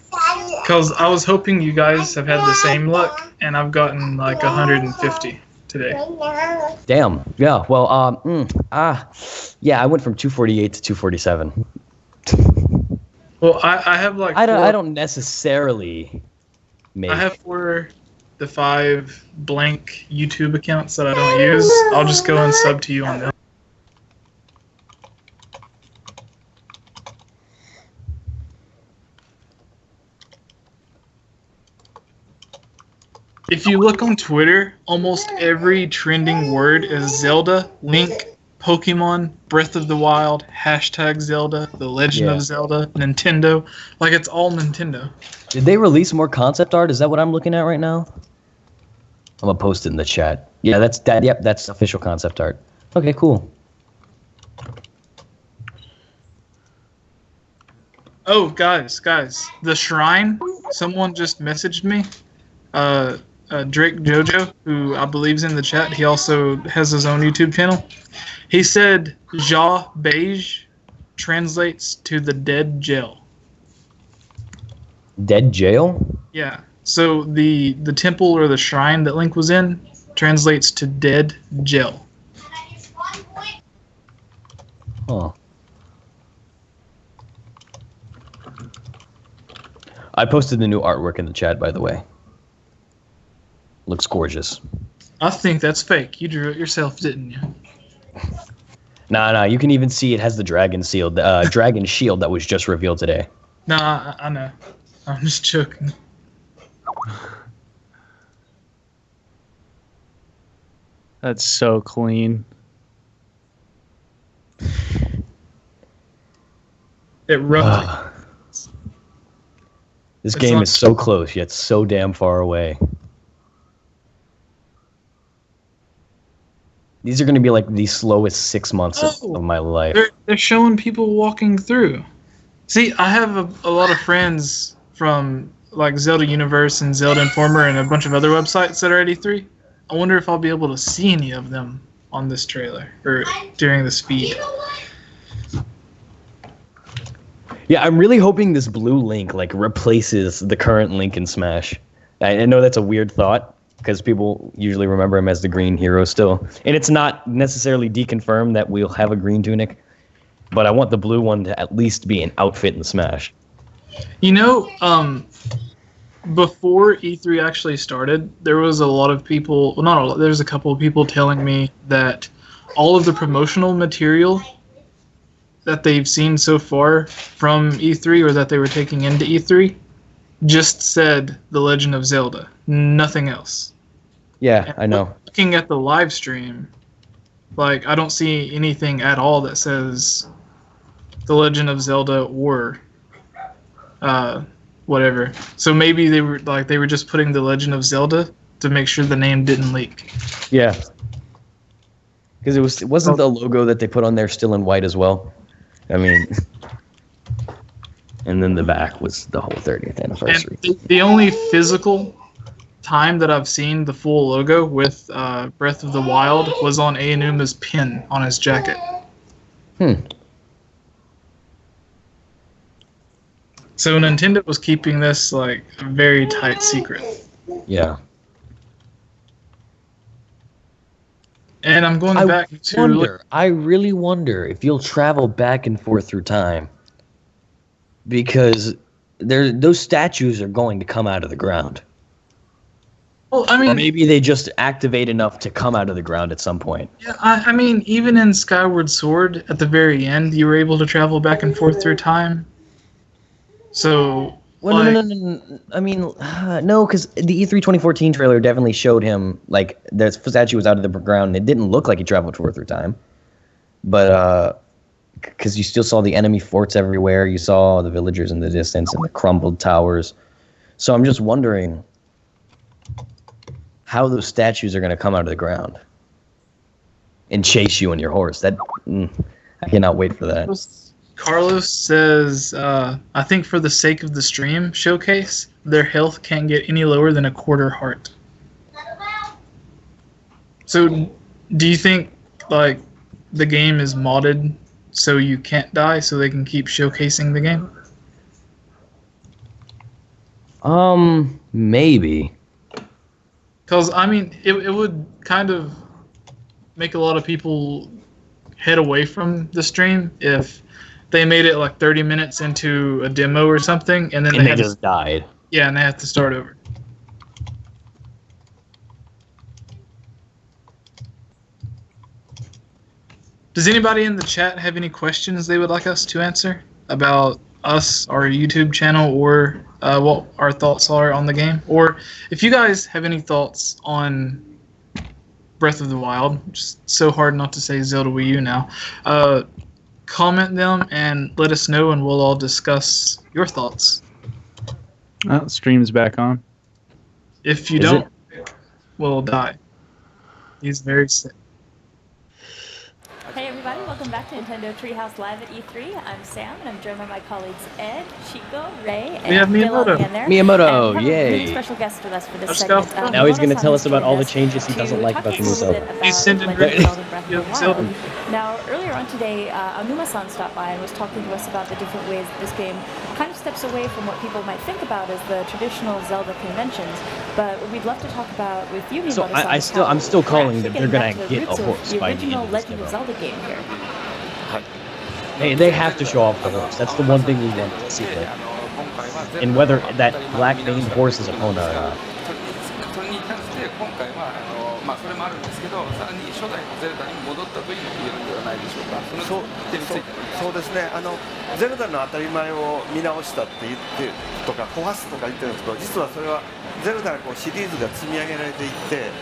I: Because I was hoping you guys have had the same luck, and I've gotten like 150 today.
A: Damn. Yeah. Well. Yeah. I went from 248 to 247.
I: Well, I have like.
A: I don't necessarily.
I: I have 4 to 5 blank YouTube accounts that I don't use. I'll just go and sub to you on them. If you look on Twitter, almost every trending word is Zelda, Link, Pokemon, Breath of the Wild, #Zelda, The Legend of Zelda, Nintendo. Like, it's all Nintendo.
A: Did they release more concept art? Is that what I'm looking at right now? I'm gonna post it in the chat. Yeah, that's that. Yep, that's official concept art. Okay, cool.
I: Oh, guys, the shrine. Someone just messaged me. Drake Jojo, who I believe's in the chat. He also has his own YouTube channel. He said Ja Beige translates to the dead jail.
A: Dead jail?
I: Yeah. So the temple or the shrine that Link was in translates to dead jail.
A: Huh. I posted the new artwork in the chat, by the way. Looks gorgeous.
I: I think that's fake. You drew it yourself, didn't you?
A: Nah, you can even see it has the dragon dragon shield that was just revealed today.
I: Nah, I know. I'm just joking.
D: That's so clean.
I: It roughly.
A: This game is so close, yet so damn far away. These are going to be like the slowest 6 months of my life.
I: They're showing people walking through. See, I have a lot of friends from like Zelda Universe and Zelda Informer and a bunch of other websites that are at E3. I wonder if I'll be able to see any of them on this trailer or during the speed.
A: Yeah, I'm really hoping this blue Link like replaces the current Link in Smash. I know that's a weird thought because people usually remember him as the green hero still, and it's not necessarily deconfirmed that we'll have a green tunic, but I want the blue one to at least be an outfit in Smash.
I: You know, before E3 actually started, there was a lot of people, well, not a lot, there's a couple of people telling me that all of the promotional material that they've seen so far from E3 or that they were taking into E3 just said The Legend of Zelda, nothing else.
A: Yeah,
I: and
A: I know.
I: Looking at the live stream, like I don't see anything at all that says The Legend of Zelda or whatever. So maybe they were just putting The Legend of Zelda to make sure the name didn't leak.
A: Yeah. Because it wasn't the logo that they put on there still in white as well. I mean, and then the back was the whole 30th anniversary.
I: And the only physical time that I've seen the full logo with Breath of the Wild was on Aonuma's pin on his jacket. So Nintendo was keeping this like a very tight secret.
A: Yeah.
I: And I'm going back to...
A: I really wonder if you'll travel back and forth through time. Because those statues are going to come out of the ground.
I: Well, I mean...
A: Or maybe they just activate enough to come out of the ground at some point.
I: Yeah, I mean, even in Skyward Sword, at the very end, you were able to travel back and forth through time. So...
A: Well, no. I mean, no, because the E3 2014 trailer definitely showed him, like, the statue was out of the ground, and it didn't look like he traveled through time. But, because you still saw the enemy forts everywhere, you saw the villagers in the distance and the crumbled towers. So I'm just wondering how those statues are going to come out of the ground and chase you on your horse. I cannot wait for that.
I: Carlos says, I think for the sake of the stream showcase, their health can't get any lower than a quarter heart. So, do you think, like, the game is modded so you can't die so they can keep showcasing the game?
A: Maybe.
I: Because, I mean, it would kind of make a lot of people head away from the stream if they made it like 30 minutes into a demo or something, and then
A: they just died.
I: Yeah, and they have to start over. Does anybody in the chat have any questions they would like us to answer about us, our YouTube channel, or what our thoughts are on the game? Or if you guys have any thoughts on Breath of the Wild, just so hard not to say Zelda Wii U now, comment them and let us know, and we'll all discuss your thoughts.
D: Stream's back on.
I: If you don't, we'll die. He's very sick.
F: Hey everybody, welcome back to Nintendo Treehouse Live at E3. I'm Sam, and I'm joined by my colleagues Ed, Chico, Ray, and
I: we have
F: Miyamoto.
A: Miyamoto,
F: and
A: yay!
F: A really special guest with us for this segment.
A: Now he's going to tell us about all the changes he doesn't like about the new Zelda.
F: He's sending Now, earlier on today, Anuma-san stopped by and was talking to us about the different ways that this game kind of steps away from what people might think about as the traditional Zelda conventions. But we'd love to talk about with you, Miyamoto-san.
A: So I'm still calling that they're going to get a horse by the end of this
F: Legend of Zelda game here.
A: Hey, they have to show off the horse. That's the one thing we want to see. And whether that black-maned horse is a Epona or not.
K: まあそれもあるんですけど、さらに初代のゼルダに戻ったというのも言えるんではないでしょうか。その点について
L: そうですね。ゼルダの当たり前を見直したって言ってとか壊すとか言ってるんですけど、実はそれはゼルダがこうシリーズが積み上げられていって、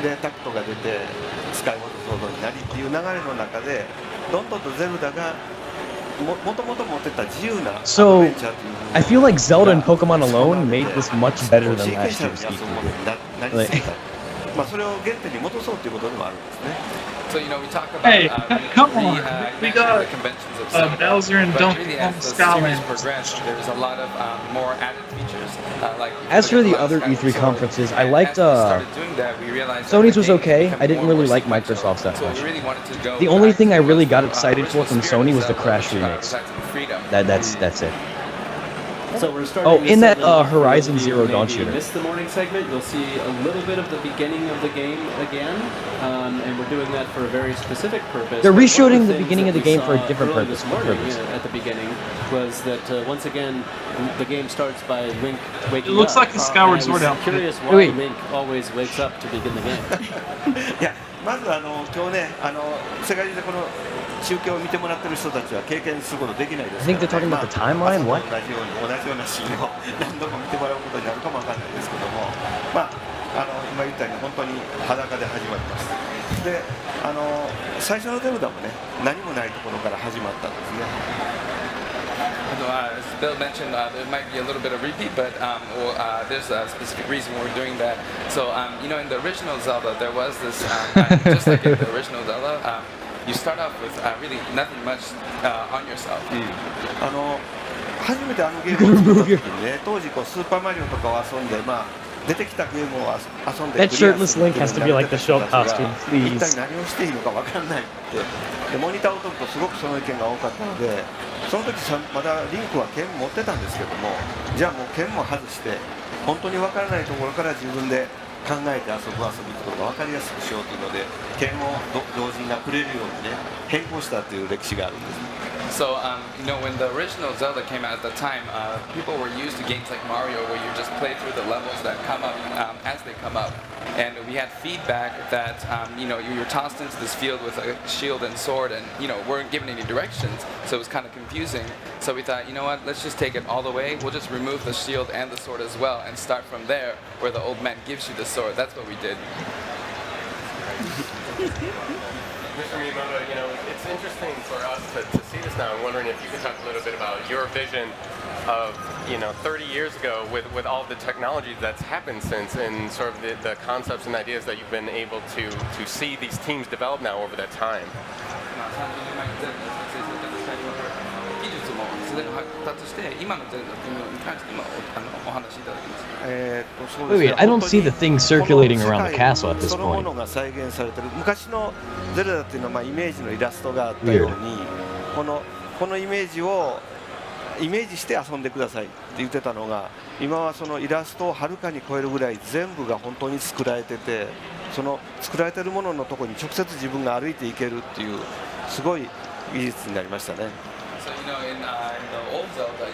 L: でタクトが出てスカイウォードソードになりっていう流れの中で、どんどんとゼルダがもともと持ってた自由なアドベンチャーという
A: I feel like Zelda and Pokemon alone made this much better than last year's E3.
L: まあそれを原点に戻そうということでもあるんですね。
K: So you know we talk about
I: Hey, come on. We got
K: the conventions of
I: Bowser and
K: but
I: Donkey
K: really
I: Kong
K: as the series
I: Skyland.
K: progressed, there was a lot of more added features. Like
A: As for the other E3 conferences, I liked
K: Sony's
A: was okay. I didn't really like Microsoft's that much. The only thing I really got excited for from Sony was the Crash remix. That's it.
J: So we're starting
A: in that
J: segment
A: Horizon
J: for those of you
A: Zero
J: who
A: Dawn
J: maybe
A: shooter.
J: missed the morning segment, you'll see a little bit of the beginning of the game again, and we're doing that for a very specific purpose.
A: They're
J: But one
A: reshooting
J: of
A: the
J: things
A: beginning
J: that
A: of the
J: we
A: game for a
J: saw
A: different
J: early
A: purpose.
J: This morning, at the beginning was that once again the game starts by Link waking
I: It looks
J: up.
I: like a Skyward Sword
J: I was
I: outfit.
J: curious why
A: Wait.
J: Link always wakes up to begin the game.
L: いや、まず今日ね、世界中でこの中継を見てもらってる人たちは経験することできないですから、
A: I think they're talking about the timeline. What?
L: 同じようなシーンを何度も見てもらうことになるかもわかんないですけども、まあ今言ったように本当に裸で始まります。で、最初のゼルダもね、何もないところから始まったんですね。
K: As Bill mentioned, there might be a little bit of repeat, but there's a specific reason we're doing that. So, you know, in the original Zelda, there was this, just like in the original Zelda, you start off with really nothing much on yourself.
L: 初めてゲームを作った時にね、当時スーパーマリオとかを遊んで、出てきたゲームを遊んで
A: That shirtless Link has to be like the show costume,
L: 一
A: please.
L: 体何をしていいのか分からないってでモニターを撮るとすごくその意見が多かったので、その時まだリンクは剣持ってたんですけども、じゃあもう剣も外して本当に分からないところから自分で考えて遊ぶ遊びってことが分かりやすくしようというので、剣を同人がくれるようにね変更したという歴史があるんです。
K: So, you know, when the original Zelda came out at the time, people were used to games like Mario where you just play through the levels that come up as they come up. And we had feedback that, you know, you were tossed into this field with a shield and sword and, you know, weren't given any directions. So it was kind of confusing. So we thought, you know what, let's just take it all the way. We'll just remove the shield and the sword as well and start from there where the old man gives you the sword. That's what we did.
B: Mr. Miyamoto, you know, it's interesting for us to see this now. I'm wondering if you could talk a little bit about your vision of, you know, 30 years ago with all the technology that's happened since and sort of the concepts and ideas that you've been able to see these teams develop now over that time.
K: すでに発達して今のゼルダっていうのに関してもお話しいただけますか。
A: Wait, I don't see the thing circulating around the castle at this
L: そのも
A: point.
L: のが再現されてる昔のゼルダっていうのはイメージのイラストがあったように、このイメージをイメージして遊んでくださいって言ってたのが、今はそのイラストをはるかに超えるぐらい全部が本当に作られてて、その作られてるもののところに直接自分が歩いていけるっていうすごい技術になりましたね。
K: So, you know, in the old Zelda,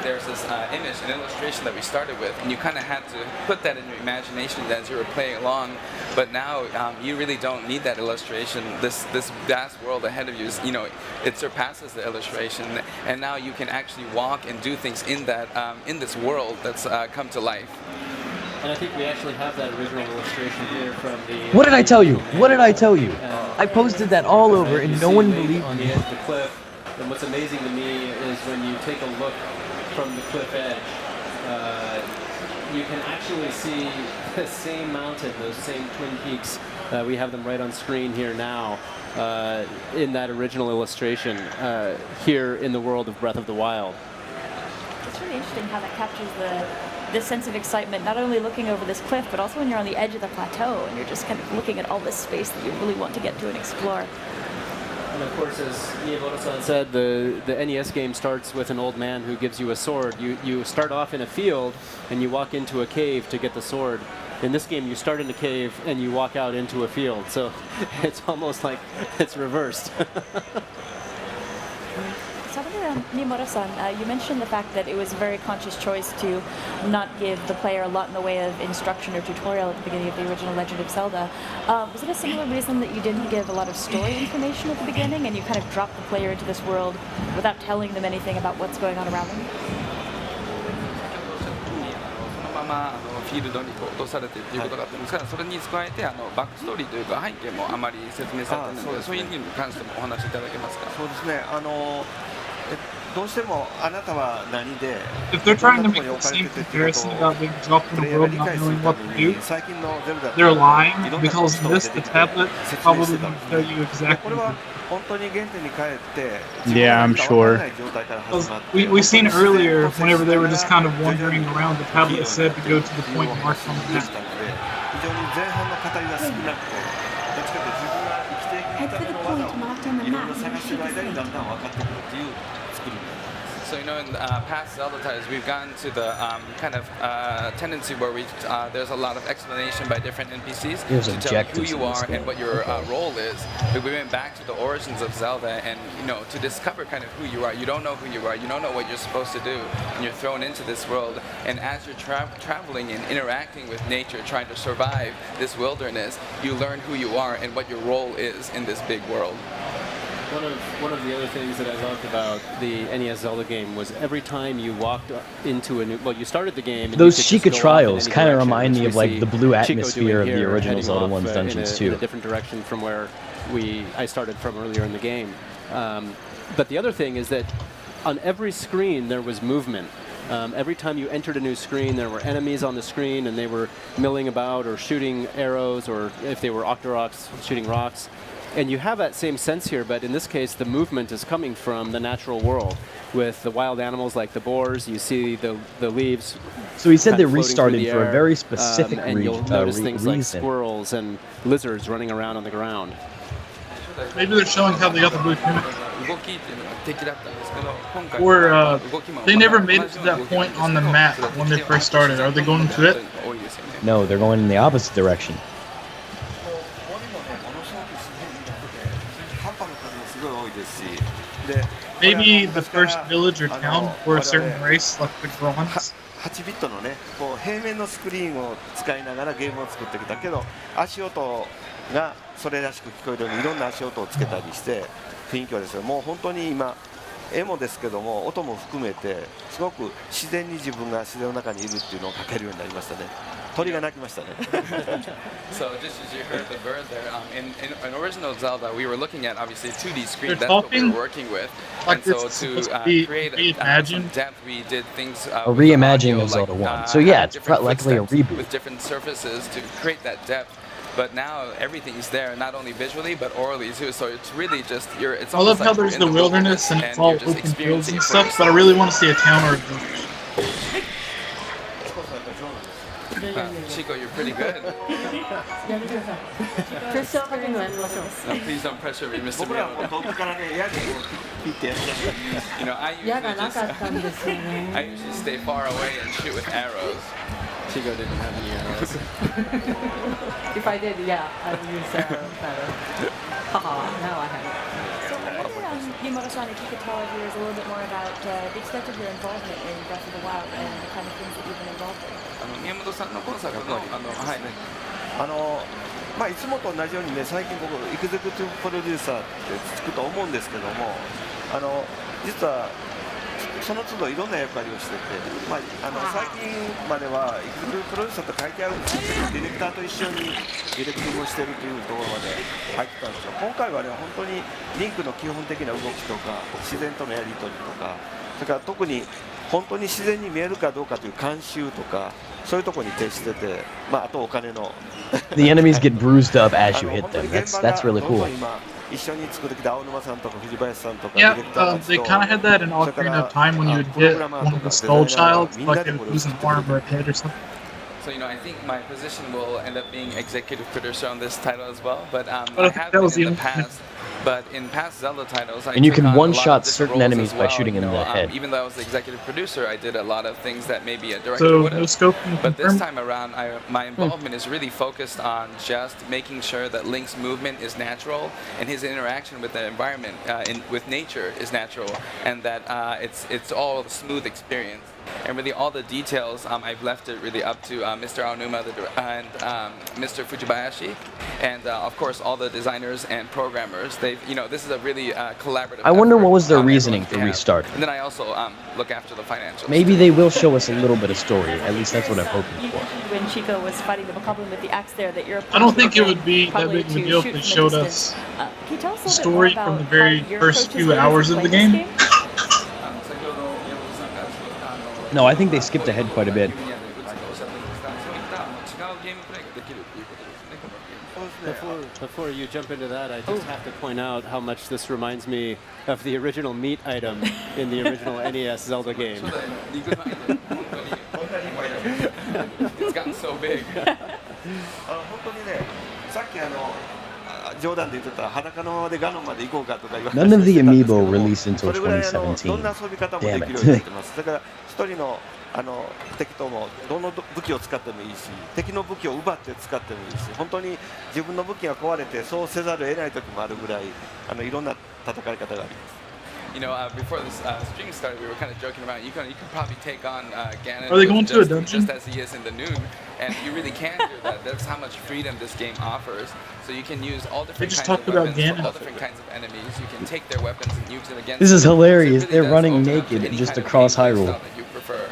K: there's this image, an illustration that we started with, and you kind of had to put that in your imagination as you were playing along. But now, you really don't need that illustration. This vast world ahead of you, you know, it surpasses the illustration, and now you can actually walk and do things in that in this world that's come to life.
J: And I think we actually have that original illustration here from the.
A: What did I tell you? What did I tell you? I posted that all over and no one believed
J: on the
A: me.
J: edge of the cliff. And what's amazing to me is when you take a look from the cliff edge, you can actually see the same mountain, those same twin peaks. We have them right on screen here now in that original illustration here in the world of Breath of the Wild.
F: It's really interesting how that captures this sense of excitement, not only looking over this cliff, but also when you're on the edge of the plateau and you're just kind of looking at all this space that you really want to get to and explore.
J: And of course, as Miyamoto-san said, the NES game starts with an old man who gives you a sword. You start off in a field and you walk into a cave to get the sword. In this game, you start in a cave and you walk out into a field. So it's almost like it's reversed.
F: Nimura-san, you mentioned the fact that it was a very conscious choice to not give the player a lot in the way of instruction or tutorial at the beginning of the original Legend of Zelda. Was it a similar reason that you didn't give a lot of story information at the beginning and you kind of dropped the player into this world without telling them anything about what's going on around them?
K: そのままフィールドにこう落とされてっていうことがあったんですが、それに加えてバックストーリーというか背景もあまり説明されてないので、そういう意味に関してもお話しいただけますか。
L: そうですね。どうしてもあなたは何で
I: If they're trying to make the same comparison about being dropped in the world not knowing what to do, they're lying because in this, the tablet probably won't tell you exactly.
D: Yeah, I'm sure.
I: We've seen earlier, whenever they were just kind of wandering around, the tablet said to go to the point marked on the map.
F: Head to the point marked on the map.
K: So, in past Zelda titles, we've gotten to the kind of tendency where there's a lot of explanation by different NPCs to tell you who you are and what your role is. But we went back to the origins of Zelda and, to discover kind of who you are. You don't know who you are. You don't know what you're supposed to do. And you're thrown into this world. And as you're traveling and interacting with nature, trying to survive this wilderness, you learn who you are and what your role is in this big world.
J: One of the other things that I loved about the NES Zelda game was every time you walked into a new, you started the game. And
A: those Sheikah trials kind of remind me of like the blue atmosphere of the original Zelda 1's dungeons too.
J: In a different direction from where I started from earlier in the game. But the other thing is that on every screen there was movement. Every time you entered a new screen, there were enemies on the screen, and they were milling about or shooting arrows, or if they were Octoroks, shooting rocks. And you have that same sense here, but in this case, the movement is coming from the natural world. With the wild animals like the boars, you see the leaves.
A: So he said they restarted for a very specific
J: and you'll notice things like squirrels and lizards running around on the ground.
I: Maybe they're showing how they got the blue tunic. Or they never made it to that point on the map when they first started. Are they going to it?
A: No, they're going in the opposite direction.
I: Maybe the first village or town for a certain race, like the Gorons.
L: 8ビットのね、こう平面のスクリーンを使いながらゲームを作ってきたけど、足音がそれらしく聞こえるようにいろんな足音をつけたりして雰囲気はですよ。もう本当に今絵もですけども音も含めてすごく自然に自分が自然の中にいるっていうのを描けるようになりましたね。鳥が鳴きましたね。
K: So just as you heard the bird there, in original Zelda, we were looking at obviously 2D screen. That's what we were working with.
I: Like
K: and so to create some depth, we did things.
A: A reimagining of Zelda 1. So yeah, it's likely a reboot.
K: With different surfaces to create that depth. But now everything's there, not only visually but orally too. So it's really just it's.
I: I love how there's the wilderness and it's all open fields and stuff, but I really want to see a town or a village.
K: Chico, you're pretty good. No, please don't pressure me, Mr. Miyamoto. I usually stay far away and shoot with arrows.
J: Chico didn't have any arrows.
M: If I did, yeah, I'd use better. Haha, now I have it.
F: So I wonder, Nimura-san, if you could tell our viewers a little bit more about the extent of your involvement in Breath of the Wild and the kind of things that you've been involved in.
K: 宮本さんの今作のはい
L: まあいつもと同じようにね、最近僕エグゼクティブプロデューサーってつくと思うんですけども、実はその都度いろんな役割をしてて、まあ最近まではエグゼクティブプロデューサーと書いてあるんですけど、ディレクターと一緒にディレクティングをしてるというところまで入ってたんですよ。今回はね、本当にリンクの基本的な動きとか自然とのやり取りとか、それから特に本当に自然に見えるかどうかという監修とかそういうところに徹してて、まああとお金の
A: The enemies get bruised up as you hit them. That's really cool.
L: 一緒に作ってきた青沼さんとか藤林さんとか
I: Yeah, they kind of had that in Ocarina of Time when you would hit one of the skull childs, like it would lose an arm or a head or something.
K: So I think my position will end up being executive producer on this title as well. But I
I: I
K: have
I: that
K: been
I: was
K: in
I: the
K: the past. But in past Zelda titles, I
A: And you
K: took
A: can
K: on a lot
A: one-shot
K: of different
A: certain
K: roles
A: enemies
K: as
A: by
K: well.
A: shooting them in the head.
K: Even though I was the executive producer, I did a lot of things that maybe a director
I: So
K: would
I: no
K: have.
I: scope can
K: But this
I: confirm.
K: time around, my involvement is really focused on just making sure that Link's movement is natural and his interaction with the environment, with nature, is natural, and that it's all a smooth experience. And really, all the details, I've left it really up to Mr. Aonuma and Mr. Fujibayashi, and of course all the designers and programmers. This is a really collaborative.
A: I wonder what was their
K: effort,
A: reasoning for
K: everyone's
A: restarting.
K: And then I also look after the financials.
A: Maybe they will show us a little bit of story. At least that's what I'm hoping
F: You
A: for.
F: mentioned when Chico was fighting the Bokoblin with the axe there that you're.
I: I don't think it would be that big of a deal if they showed us
F: Can you tell us
I: the
F: a little bit more
I: story
F: about
I: from the very
F: how your
I: first
F: approach has
I: few
F: been as
I: hours
F: you
I: of the
F: play this
I: game.
A: No, I think they skipped ahead quite a bit.
N: Before you jump into that, I just have to point out how much this reminds me of the original meat item in the original NES Zelda game.
K: It's gotten so big.
L: 本当にね、さっき冗談で言ってた裸のままでガノンまで行こうかとか言われて
A: None of the
L: たんですけど
A: amiibo
L: も
A: released until
L: それぐらいどん
A: 2017.
L: な遊び方もで
A: Damn
L: きるようになっ
A: it.
L: てますだから一人の敵ともどの武器を使ってもいいし敵の武器を奪って使ってもいいし本当に自分の武器が壊れてそうせざるを得ない時もあるぐらいいろんな戦い方があります。
K: Before this stream started, we were kind of joking around. You could probably take on Ganon.
I: Are they going to a dungeon?
K: Just as he is in the Noon, and you really can do that. That's how much freedom this game offers. So you can use all different
I: just
K: kinds of
I: talked about
K: weapons,
I: Ganon.
K: all different kinds of enemies. You can take their weapons and use it against
A: This is
K: them.
A: hilarious.
K: So it really
A: They're
K: does
A: running
K: open up to
A: naked
K: any
A: just
K: kind of
A: across
K: gameplay
A: Hyrule.
K: style that you prefer.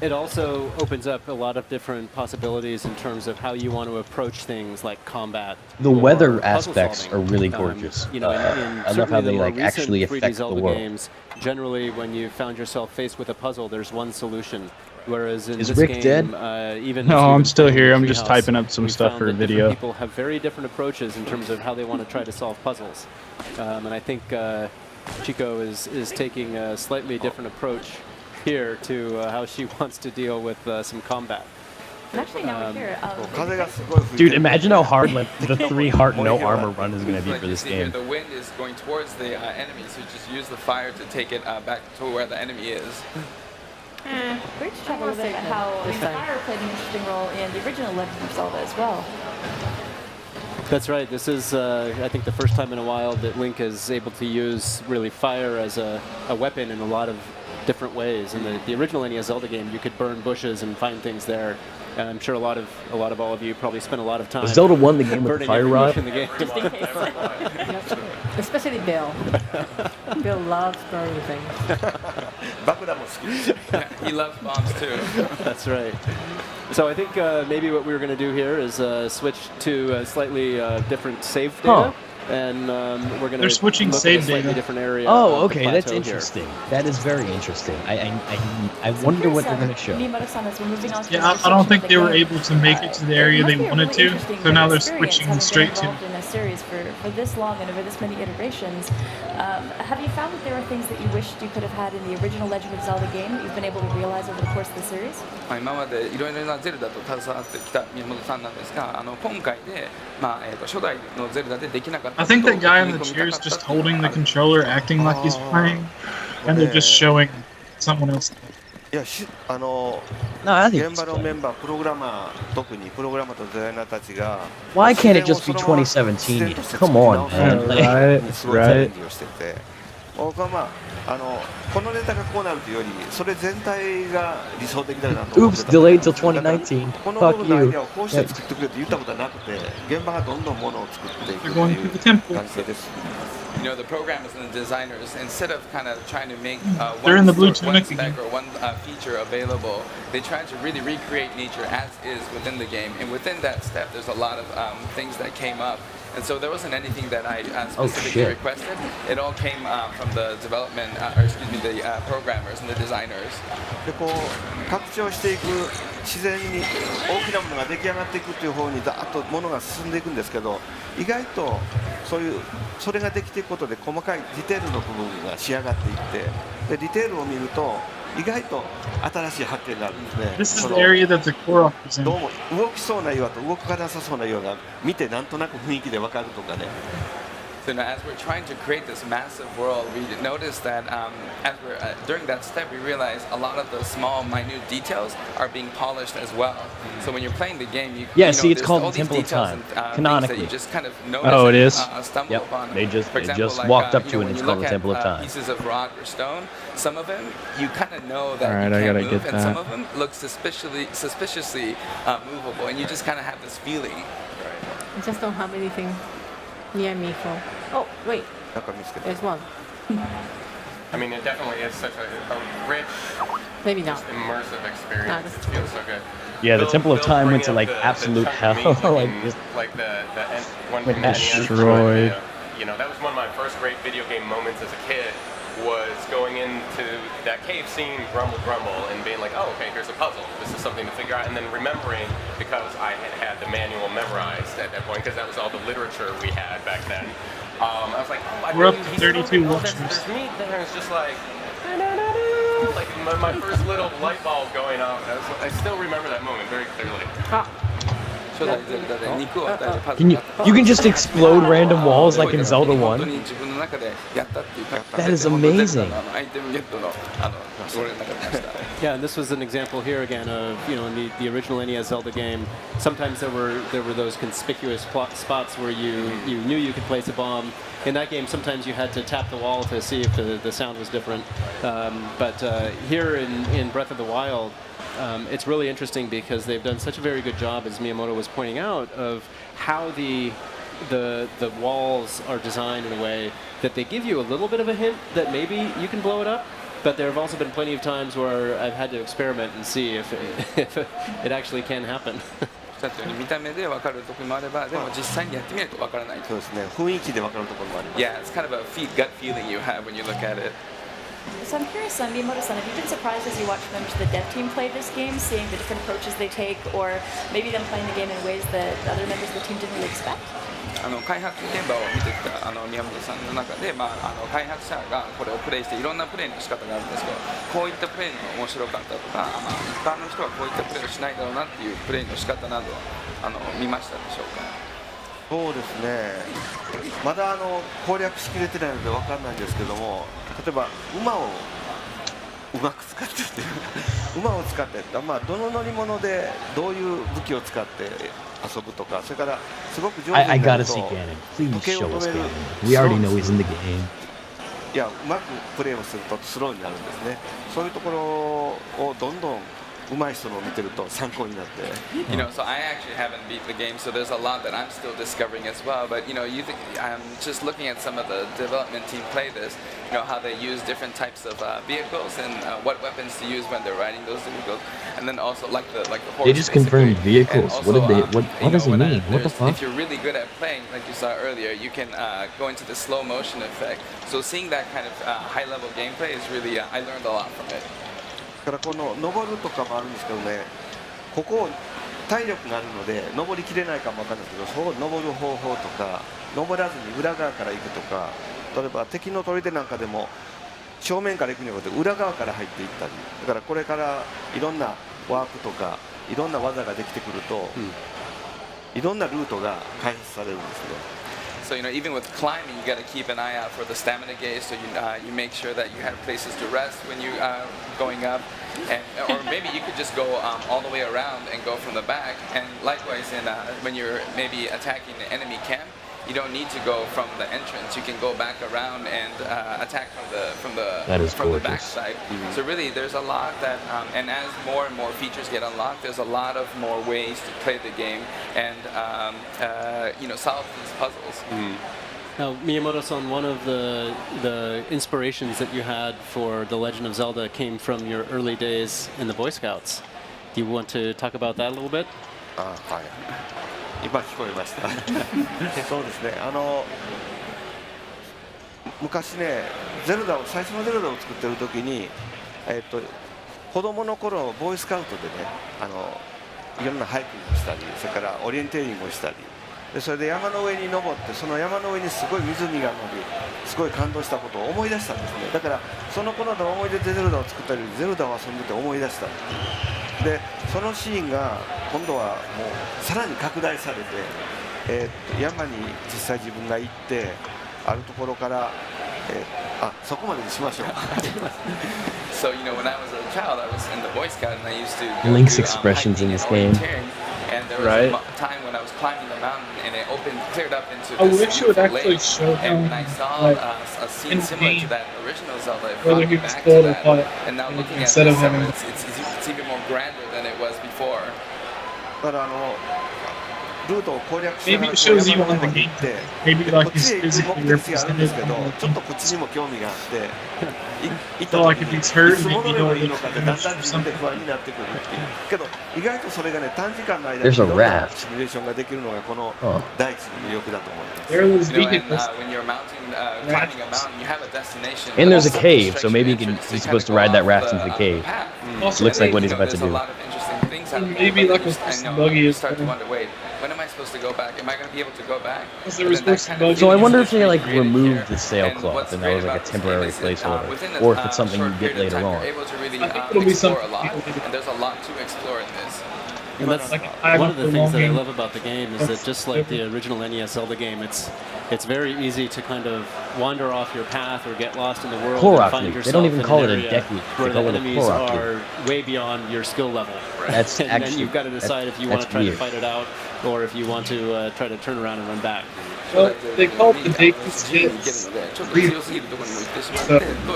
N: It also opens up a lot of different possibilities in terms of how you want to approach things like combat.
A: The
N: or
A: weather
N: puzzle
A: aspects
N: solving.
A: are really gorgeous.
N: In
A: I love how
N: certainly the
A: they
N: more
A: actually
N: recent 3D
A: affect the
N: Zelda
A: world.
N: games, generally when you found yourself faced with a puzzle, there's one solution. Whereas in
A: Is
N: this
A: Rick
N: game,
A: dead?
N: even
D: No,
N: as you've
D: I'm
N: been
D: still
N: playing
D: here.
N: the
D: I'm just
N: Treehouse,
D: typing up some
N: we
D: stuff
N: found
D: for a
N: that different
D: video.
N: People have very different approaches in terms of how they want to try to solve puzzles, and I think Chico is taking a slightly different approach here to how she wants to deal with some combat.
F: And actually, now we're here.
L: 風がすごい吹いて
A: Dude,
L: る
A: imagine how hard like the 3 heart no armor run is gonna be
K: Like
A: for
K: you
A: this
K: see here,
A: game.
K: the wind is going towards the enemy, so just use the fire to take it back to where the enemy is.
F: Great to talk a little bit about how the fire played an interesting role in the original Legend of Zelda as well.
N: That's right. This is, I think, the first time in a while that Link is able to use really fire as a weapon in a lot of different ways. In the original NES Zelda game, you could burn bushes and find things there. And I'm sure a lot of all of you probably spent a lot of time.
A: Zelda won the game with the
N: burning
A: fire
N: every
A: rod.
N: bush in the game.
F: Just in case.
M: Especially Bill. Bill loves burning things.
L: 爆弾も好き
K: He loves bombs too.
N: That's right. So I think maybe what we're going to do here is switch to a slightly different save data.
A: Huh.
N: And we're going to
I: They're switching
N: look
I: save
N: at a slightly
I: data.
N: different area.
A: Oh,
N: of the
A: okay, that's
N: plateau here.
A: interesting. That is very interesting. I wonder what they're gonna show.
F: Mimaru-san, as we're moving on to
I: Yeah,
F: another
I: I don't
F: section
I: think
F: of
I: they
F: the
I: were
F: game,
I: able to make it to the area
F: it
I: they
F: must be a
I: wanted
F: really
I: to,
F: interesting
I: so now they're
F: experience
I: switching
F: having been
I: straight to.
F: involved in a series for this long and over this many iterations. Have you found that there are things that you wished you could have had in the original Legend of Zelda game that you've been able to realize over the course of the series?
K: 今までいろいろなゼルダと携わってきた宮本さんなんですが、今回で、初代のゼルダでできなかった
I: I
K: ことを
I: think that guy in
K: 組
I: the
K: み込み
I: chair
K: た
I: is
K: かった
I: just
K: っていうの
I: holding
K: が
I: the controller, acting like he's playing, and they're just showing someone else.
L: いや
A: No, I think
L: 現場のメンバープログラマー特にプログラマーとデザイナーたちが
A: Why can't it just be 2017? Come on, man.
D: Right,
L: すごいチャレ
D: right.
L: ンジをしてて僕はこのネタがこうなるというよりそれ全体が理想的だなと思って
A: Oops,
L: た
A: delayed till 2019.
L: この部
A: Fuck
L: 分のアイ
A: you.
L: デアをこうして作ってくれって言ったことはなくて現場がどんどんものを作っていく
I: They're
L: って
I: going
L: い
I: through
L: う
I: the temple.
L: 感じです
K: You know, the programmers and the designers, instead of kind of trying to make
I: They're in the blue
K: one
I: tunic
K: spec
I: again.
K: or one feature available, they try to really recreate nature as is within the game. And within that step, there's a lot of things that came up. And so there wasn't anything that I specifically
A: shit.
K: requested. It all came from the development, or excuse me, the programmers and the designers.
L: でこう拡張していく自然に大きなものが出来上がっていくっていう方にざーっとものが進んでいくんですけど意外とそれができていくことで細かいディテールの部分が仕上がっていってでディテールを見ると意外と新しい発見があるんですね。
I: This is the area that the Corok is in.
L: どうも動きそうな岩と動かなさそうな岩が見てなんとなく雰囲気で分かるとかね。
K: So now, as we're trying to create this massive world, we noticed that as we're during that step, we realized a lot of the small, minute details are being polished as well. So when you're playing the game, you
A: Yeah,
K: you
A: see,
K: know,
A: it's
K: there's
A: called
K: all these
A: Temple of
K: details
A: Time,
K: and things that
A: canonically.
K: you just kind of notice
D: Oh, it
K: and,
D: is?
K: stumble
A: Yep.
K: upon.
A: They just-
K: For
A: they
K: example,
A: just
K: like,
A: walked up
K: you
A: to
K: know,
A: it and
K: when
A: it's
K: you
A: called
K: look
A: the Temple of
K: at,
A: Time.
K: Pieces of rock or stone, some of them you kind of know that
D: Alright,
K: you
D: I
K: can't
D: gotta
K: move,
D: get
K: and some
D: that.
K: of them look suspiciously movable, and you just kind of have this feeling.
H: I just don't have anything near me for. Oh, wait,
L: なんか見つけた。
H: there's one.
B: I mean, it definitely is such a rich,
H: Maybe not.
B: immersive experience.
H: that's
B: It feels so good.
A: Yeah, the Temple of
B: They'll
A: Time
B: bring
A: went to
B: up
A: like
B: the
A: absolute
B: chunk
A: hell.
B: of meat
A: Like just
B: like the one
A: Went
B: from the NES.
D: destroyed.
B: You know, that was one of my first great video game moments as a kid. Was going into that cave scene, grumble, and being like, oh, okay, here's a puzzle. This is something to figure out, and then remembering because I had the manual memorized at that point because that was all the literature we had back then. I was like, oh, I
I: We're
B: know
I: up to
B: he's
I: 32
B: smoking. Oh,
I: watch
B: there's meat there. It's just like my first little light bulb going off. I still remember that moment very clearly.
A: you can just explode random walls like in Zelda 1. That is amazing.
N: Yeah, and this was an example here again of, you know, in the original NES Zelda game, sometimes there were those conspicuous spots where you knew you could place a bomb. In that game, sometimes you had to tap the wall to see if the sound was different. But here in Breath of the Wild, it's really interesting because they've done such a very good job, as Miyamoto was pointing out, of how the walls are designed in a way that they give you a little bit of a hint that maybe you can blow it up. But there have also been plenty of times where I've had to experiment and see if it actually can happen.
K: 見た目で分かる時もあれば、でも実際にやってみないと分からない。
L: そうですね。雰囲気で分かるところもあります。
K: Yeah, it's kind of a gut feeling you have when you look at it.
F: So I'm curious, Miyamoto-san, have you been surprised as you watch members of the dev team play this game, seeing the different approaches they take, or maybe them playing the game in ways that other members of the team didn't really expect?
K: 開発現場を見てきた宮本さんの中で、開発者がこれをプレイしていろんなプレイの仕方があるんですけど、こういったプレイの面白かったとか、一般の人はこういったプレイをしないだろうなっていうプレイの仕方など見ましたでしょうか。
L: そうですね。まだ攻略しきれてないので分かんないんですけども、例えば馬をうまく使ってっていう馬を使って、どの乗り物でどういう武器を使って遊ぶとか、それからすごく上手
A: I
L: にな
A: gotta
L: ると
A: see Ganon. Please
L: 時計を
A: show
L: 止
A: us
L: める
A: Ganon. We already know he's in the game.
L: いや、うまくプレーをするとスローになるんですね。そういうところをどんどん上手い人のを見てると参考になって。
K: You know, so I actually haven't beat the game, so there's a lot that I'm still discovering as well. But you know, I'm just looking at some of the development team play this. You know how they use different types of vehicles and what weapons to use when they're riding those vehicles, and then also like the horse.
A: They just confirmed vehicles.
K: Also,
A: What did they? What does it mean? What the fuck?
K: If you're really good at playing, like you saw earlier, you can go into the slow motion effect. So seeing that kind of high-level gameplay is really, I learned a lot from it.
L: だからこの登るとかもあるんですけどね、ここ体力があるので登りきれないかもわかんないですけど、そう登る方法とか、登らずに裏側から行くとか、例えば敵の砦なんかでも正面から行くには裏側から入っていったり、だからこれからいろんなワープとかいろんな技ができてくると、いろんなルートが開発されるんですね。
K: So you know, even with climbing, you got to keep an eye out for the stamina gauge. So you make sure that you have places to rest when you going up, and or maybe you could just go all the way around and go from the back. And likewise, when you're maybe attacking the enemy camp, you don't need to go from the entrance. You can go back around and attack from the back side. So really, there's a lot that, and as more and more features get unlocked, there's a lot of more ways to play the game and you know, solve these puzzles.
N: Now, Miyamoto-san, one of the inspirations that you had for The Legend of Zelda came from your early days in the Boy Scouts. Do you want to talk about that a little bit?
L: はい。今聞こえましたそうですね、昔ね、最初のゼルダを作ってる時に、子供の頃ボーイスカウトでね、いろんなハイキングをしたり、それからオリエンテーリングをしたり、でそれで山の上に登ってその山の上にすごい湖があるのですごい感動したことを思い出したんですね。だからその頃の思い出でゼルダを作ったりゼルダを遊んでて思い出した。でそのシーンが今度はもうさらに拡大されて、山に実際自分が行ってあるところから、そこまでにしましょう。
K: So you know, when I was a child, I was in the Boy Scout, and I used to go
A: Link's
K: to,
A: expressions in
K: hiking
A: this
K: and
A: game.
K: orienteering, and there was
D: Right.
K: a time when I was climbing the mountain, and it cleared up into
I: I
K: this
I: wish it would
K: beautiful
I: actually
K: lake.
I: show
K: And
I: him,
K: I saw
I: like,
K: a scene
I: in
K: similar
I: game,
K: to that original Zelda. It
I: whether
K: brought
I: he
K: me
I: was
K: back
I: full
K: to
I: or
K: that.
I: hot,
K: And now looking at
I: instead
K: this,
I: of having.
K: it's even more grander than it was before.
L: だからルートを攻略しなが
I: Maybe
L: ら
I: it shows
L: 山
I: you
L: の
I: on
L: 方
I: the
L: に行
I: game.
L: って
I: Maybe
L: こ
I: like
L: っち
I: he's
L: へ行く
I: physically
L: 目的地があるんですけ
I: represented
L: ど
I: on the
L: ちょっとこっちにも興味があって行った
I: So
L: 時
I: like if
L: にい
I: he's hurt,
L: つ
I: maybe
L: 戻れ
I: he'll
L: ばいいのかってだんだん
I: or
L: 自分で
I: something.
L: 不安になってくるっていうけど意外とそれがね短時間の間に
A: There's a
L: いろんな
A: raft.
L: シミュレーションができるのがこの
A: Oh.
L: 第一の魅力だと思います。
I: There are those
K: You know, and
I: vehicles.
K: when you're climbing a mountain, you have a destination.
A: And there's a
K: but also
A: cave, so
K: stretching
A: maybe
K: entrance, so
A: he's
K: you kinda
A: supposed to
K: go
A: ride that
K: off
A: raft into the cave.
K: path.
I: Also,
A: Looks like what
K: And,
A: he's
K: you know,
A: about to
K: there's a
A: do.
K: lot of interesting things out there,
I: Maybe
K: but
I: like
K: you
I: a
K: just- I
I: horse
K: know,
I: and buggy
K: you
I: is
K: start to
I: better.
K: wonder, wait, when am I supposed to go back? Am I going to be able to go back?
I: Because there
K: And
I: was
K: then that
I: horse
K: kind
I: and
K: of
I: buggy.
A: So I
K: feeling
A: wonder
K: is
A: if they like
K: recreated here.
A: removed the
K: And
A: sailcloth
K: what's
A: and that
K: great
A: was like a
K: about this game
A: temporary
K: is that,
A: placeholder,
K: within
A: or
K: a
A: if it's something
K: short
A: you get
K: period of
A: later
K: time,
A: on.
K: you're able to really
I: I think it'll be
K: explore a
I: something
K: lot,
I: people do.
K: and there's a lot to explore in this.
N: And that's
I: Like, I
N: one
I: have
N: of the
I: a
N: things that I
I: longing-
N: love about the game is that just like the original NES Zelda game, it's very easy to kind of wander off your path or get lost in the world
A: Korok
N: and find
A: loop. They
N: yourself
A: don't even
N: in
A: call
N: an
A: it a
N: area
A: deck loop. They
N: where
A: call
N: the
A: it a
N: enemies
A: Korok loop.
N: are way beyond your skill level.
A: That's
N: and
A: actually
N: then you've got to decide if you want to
A: that's
N: try
A: weird.
N: to fight it out or if you want to try to turn around and run back.
I: Well, they call it the Deku skits.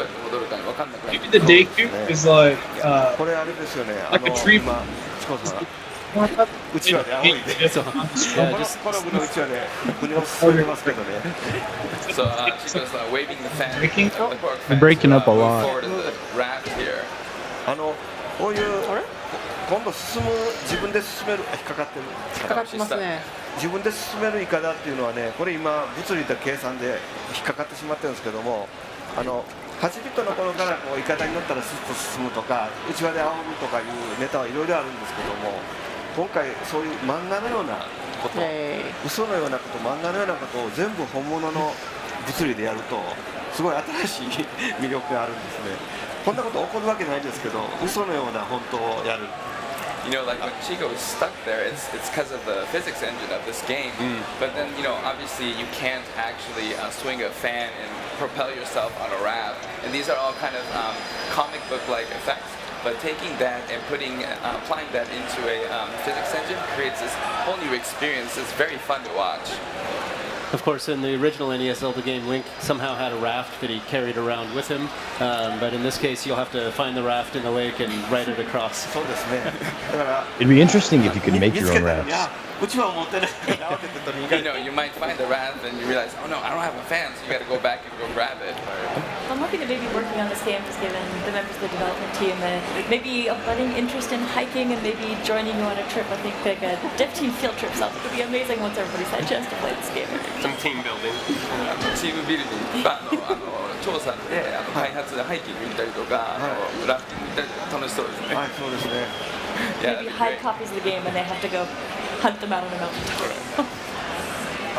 I: Maybe the Deku is like
L: これあれですよね。
I: like a tree.
L: 今チコさんうちわで仰いでこのコログのうちわで国を進めてますけどね。
K: So she was waving the fan.
I: Breaking?
K: The Corok
D: You're
K: fan
D: breaking
K: to,
D: up a
K: move
D: lot.
K: forward in the raft here.
L: こういう今度進む自分で進める引っかかってる
H: 引っかかってますね。
L: 自分で進めるイカだっていうのはねこれ今物理で計算で引っかかってしまってるんですけども8ビットの頃からこうイカダに乗ったらスッと進むとか内輪で仰ぐとかいうネタはいろいろあるんですけども今回そういう漫画のようなこと嘘のようなこと漫画のようなことを全部本物の物理でやるとすごい新しい魅力があるんですね。こんなこと起こるわけないんですけど嘘のような本当をやる。
K: You know, like when Chico is stuck there, it's because of the physics engine of this game. But then, you know, obviously you can't actually swing a fan and propel yourself on a raft. And these are all kind of comic book-like effects. But taking that and applying that into a physics engine creates this whole new experience. It's very fun to watch.
N: Of course, in the original NES Zelda game, Link somehow had a raft that he carried around with him. But in this case, you'll have to find the raft in the lake and ride it across.
L: そうですね。だから
A: It'd be interesting if you could make your own
L: 見つけたら
A: rafts.
L: いやうちは持ってないから慌てて取りに行か
K: You know, you might find the raft and you realize, oh no, I don't have a fan, so you got to go back and go grab it.
F: I'm hoping that maybe working on this game has given the members of the development team maybe a budding interest in hiking and maybe joining you on a trip. I think like a dev team field trip sounds like it would be amazing once everybody's had a chance to play this game.
J: Some team building.
K: チームビルディング、調査で開発でハイキング行ったりとか、ラフティング行ったりとか楽しそうですね。
L: はい、そうですね。
K: Yeah,
F: Maybe
K: that'd be
F: hide
K: great.
F: copies of the game and they have to go hunt them out on a mountain.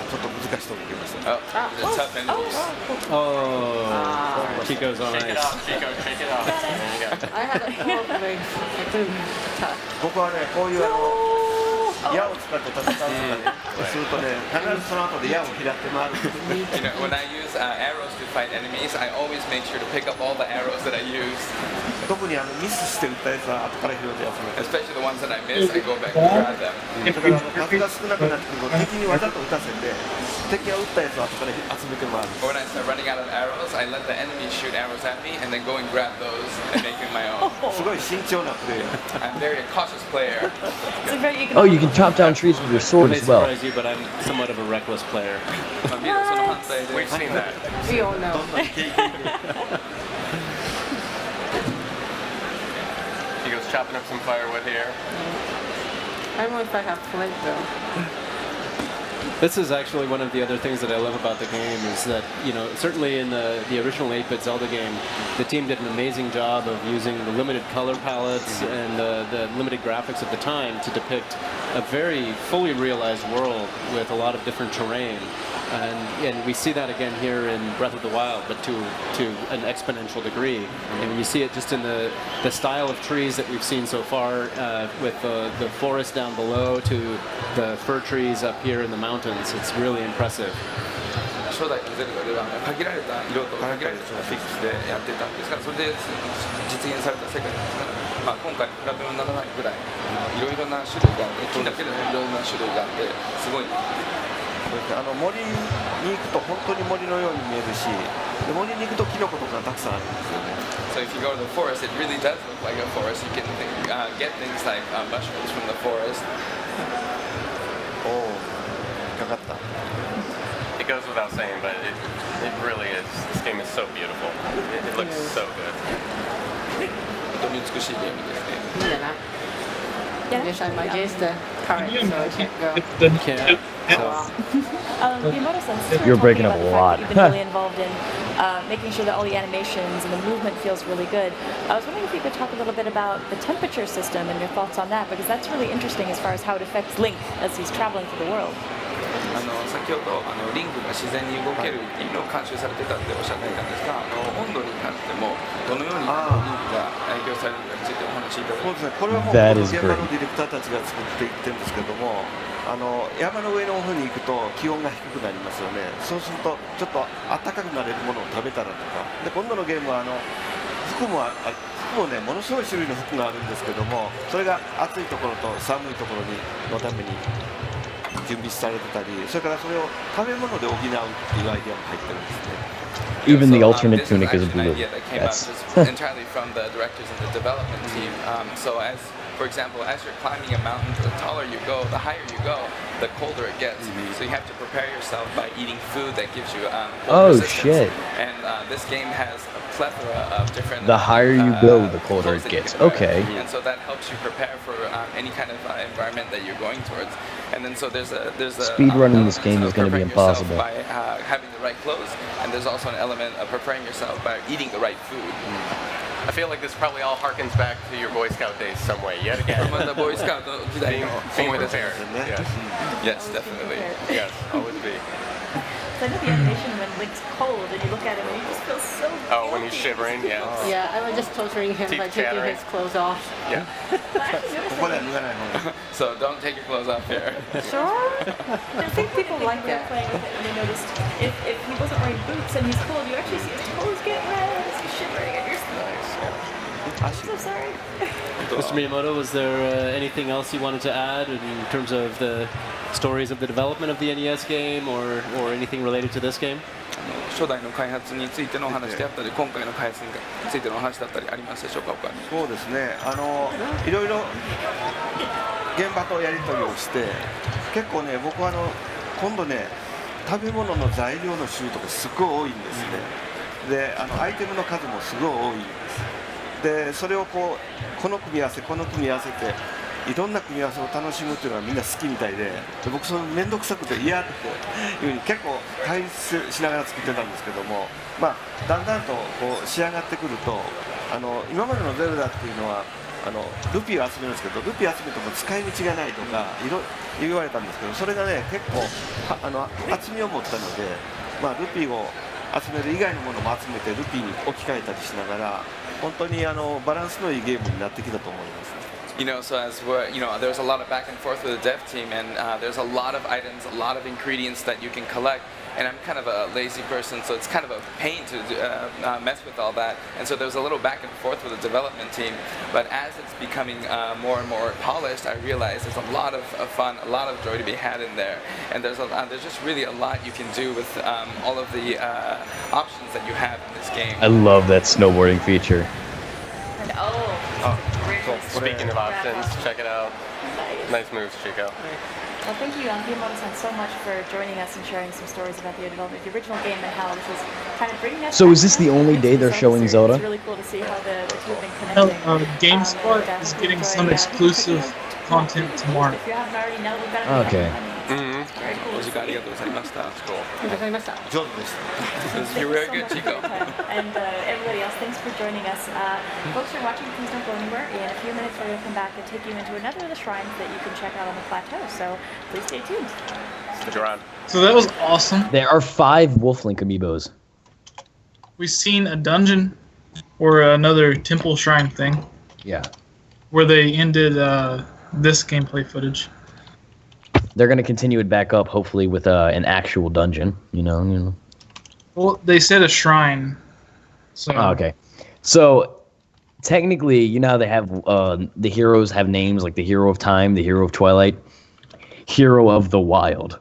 L: ちょっと難しいと思いました。
K: Oh, the tough enemies.
N: Oh, Chico's on
J: Shake it
N: ice.
J: off, Chico, shake it off. There you go.
H: I had a totally tough.
L: 僕はね、こういう矢を使って戦うとかね、するとね、必ずその後で矢を拾って回るんですね。
K: You know, when I use arrows to fight enemies, I always make sure to pick up all the arrows that I use.
L: 特にミスして撃ったやつは後から拾って集めて。
K: Especially the ones that I miss, I go back and grab them.
L: だから数が少なくなってくると敵にわざと撃たせて、敵が撃ったやつを後から集めて回る。
K: Or when I start running out of arrows, I let the enemy shoot arrows at me and then go and grab those and make it my own.
L: すごい慎重なプレー。
K: I'm very a cautious player.
F: It's a very
A: Oh, you can chop down trees with your
N: It
A: sword
N: may
A: as well.
N: surprise you, but I'm somewhat of a reckless player.
J: We've seen that.
H: We all know.
J: He goes chopping up some firewood here.
H: I don't know if I have flint though.
N: This is actually one of the other things that I love about the game is that, you know, certainly in the original 8-bit Zelda game, the team did an amazing job of using the limited color palettes and the limited graphics of the time to depict a very fully realized world with a lot of different terrain. And we see that again here in Breath of the Wild, but to an exponential degree. And you see it just in the style of trees that we've seen so far, with the forest down below to the fir trees up here in the mountains. It's really impressive.
K: 初代のゼルダでは限られた色と限られたフィックスでやってたんですが、それで実現された世界ですから、今回比べ物にならないぐらいいろいろな種類があって、木だけでもいろいろな種類があってすごい。
L: 森に行くと本当に森のように見えるし、森に行くとキノコとかたくさんあるんですよね。
K: So if you go to the forest, it really does look like a forest. You can get things like mushrooms from the forest.
L: おお、かかった。
B: It goes without saying, but it really is. This game is so beautiful. It looks so good.
K: 本当に美しいゲームですね。
H: いいんじゃない？ Yes, I'm against the current, so I can't go.
F: Miyamoto-san,
A: You're breaking up a lot.
F: You've been really involved in making sure that all the animations and the movement feels really good. I was wondering if you could talk a little bit about the temperature system and your thoughts on that, because that's really interesting as far as how it affects Link as he's traveling through the world.
K: 先ほどリンクが自然に動けるっていうのを監修されてたっておっしゃっていたんですが、温度に関してもどのようにリンクが影響されるかについてお話しいただきます。
L: そうですね、これはもう現場のディレクターたちが作っていってるんですけども、山の上の方に行くと気温が低くなりますよね。そうするとちょっと暖かくなれるものを食べたらとかで、今度のゲームは服もね、ものすごい種類の服があるんですけども、それが暑いところと寒いところのために準備されてたり、それからそれを食べ物で補うっていうアイデアも入ってるんですね。
A: Even the alternate tunic is blue.
K: That's entirely from the directors of the development team. So as, for example, as you're climbing a mountain, the taller you go, the higher you go, the colder it gets. So you have to prepare yourself by eating food that gives you
A: oh
K: resistance.
A: shit!
K: And this game has a plethora of different.
A: The higher you go, the colder it gets. Okay.
K: And so that helps you prepare for any kind of environment that you're going towards. And then so there's a
A: speedrunning this game is going to be impossible.
K: By having the right clothes, and there's also an element of preparing yourself by eating the right food.
B: I feel like this probably all harkens back to your Boy Scout days some way, yet again.
K: From the Boy Scout
B: being prepared.
K: Yes. Yes, definitely.
B: Yes, always be.
F: I know the animation when Link's cold and you look at him and he just feels so
B: Oh, when he's shivering, yeah.
H: Yeah, I was just torturing him by taking his clothes off.
B: Yeah.
K: So don't take your clothes off here.
F: Sure. I think people like that. Playing with it and they noticed if he wasn't wearing boots and he's cold, you actually see his toes get red as he's shivering and you're I'm so sorry.
N: Mr. Miyamoto, was there anything else you wanted to add in terms of the stories of the development of the NES game or anything related to this game?
K: 初代の開発についてのお話であったり、今回の開発についてのお話だったりありますでしょうか？
L: そうですね。いろいろ現場とやり取りをして、結構ね、僕は今度ね、食べ物の材料の種類とかすごい多いんですね。で、アイテムの数もすごい多いんです。で、それをこの組み合わせ、この組み合わせて。いろんな組み合わせを楽しむっていうのはみんな好きみたいで、僕その面倒くさくて嫌っていうふうに結構対立しながら作ってたんですけども、だんだんと仕上がってくると、今までのゼルダっていうのはルピーを集めるんですけど、ルピー集めても使い道がないとか言われたんですけど、それがね結構厚みを持ったので、ルピーを集める以外のものも集めてルピーに置き換えたりしながら、本当にバランスのいいゲームになってきたと思います。
K: You know, so as we're, there's a lot of back and forth with the dev team, and there's a lot of items, a lot of ingredients that you can collect. And I'm kind of a lazy person, so it's kind of a pain to mess with all that. And so there's a little back and forth with the development team. But as it's becoming more and more polished, I realize there's a lot of fun, a lot of joy to be had in there. And there's just really a lot you can do with all of the options that you have in this game.
A: I love that snowboarding feature.
B: Speaking of options, check it out. Nice moves, Chico.
F: Well, thank you, Miyamoto-san, so much for joining us and sharing some stories about the development of the original game and how this is kind of bringing us.
A: So is this the only day they're showing Zelda?
F: It's really cool to see how the two have been connecting.
I: GameSpot is getting some exclusive content tomorrow.
F: If you haven't already, now we've got
A: Okay.
F: I mean, Very cool.
K: お時間ありがとうございました。
H: ありがとうございました。
L: 上手でした
K: You're very good, Chico.
F: And everybody else, thanks for joining us. Folks who are watching, please don't go anywhere. In a few minutes, we're going to come back and take you into another of the shrines that you can check out on the plateau. So please stay tuned.
J: Stick around.
I: So that was awesome.
A: There are 5 Wolflink amiibos.
I: We've seen a dungeon or another temple shrine thing
A: Yeah.
I: where they ended this gameplay footage.
A: They're going to continue it back up, hopefully, with an actual dungeon. You know.
I: Well, they said a shrine. So
A: Oh, okay. So, technically, you know how they have the heroes have names like the Hero of Time, the Hero of Twilight, Hero of the Wild.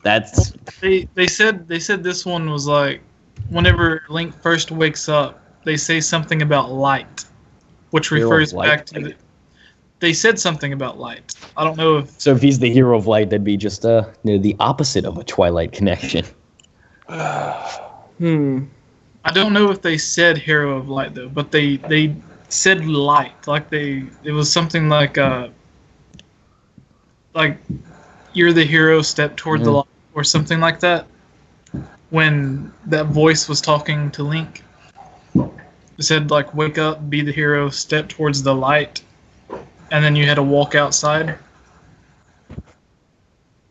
A: That's
I: they said this one was like whenever Link first wakes up, they say something about light, which
A: Hero of
I: refers
A: light.
I: back to they said something about light. I don't know if
A: so. If he's the Hero of Light, that'd be just the opposite of a Twilight connection.
I: I don't know if they said Hero of Light though, but they said light. Like it was something like you're the hero, step toward the light, or something like that. When that voice was talking to Link, it said like, "Wake up, be the hero, step towards the light," and then you had to walk outside.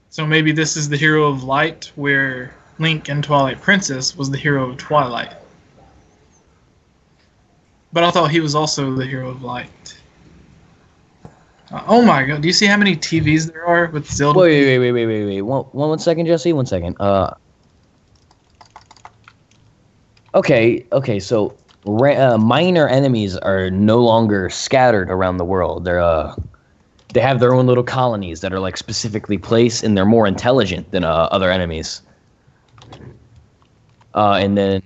I: So maybe this is the Hero of Light, where Link and Twilight Princess was the Hero of Twilight. But I thought he was also the Hero of Light. Oh my god, do you see how many TVs there are with Zelda?
A: Wait. One second, Jesse. 1 second. Okay. So minor enemies are no longer scattered around the world. They have their own little colonies that are like specifically placed, and they're more intelligent than other enemies. And then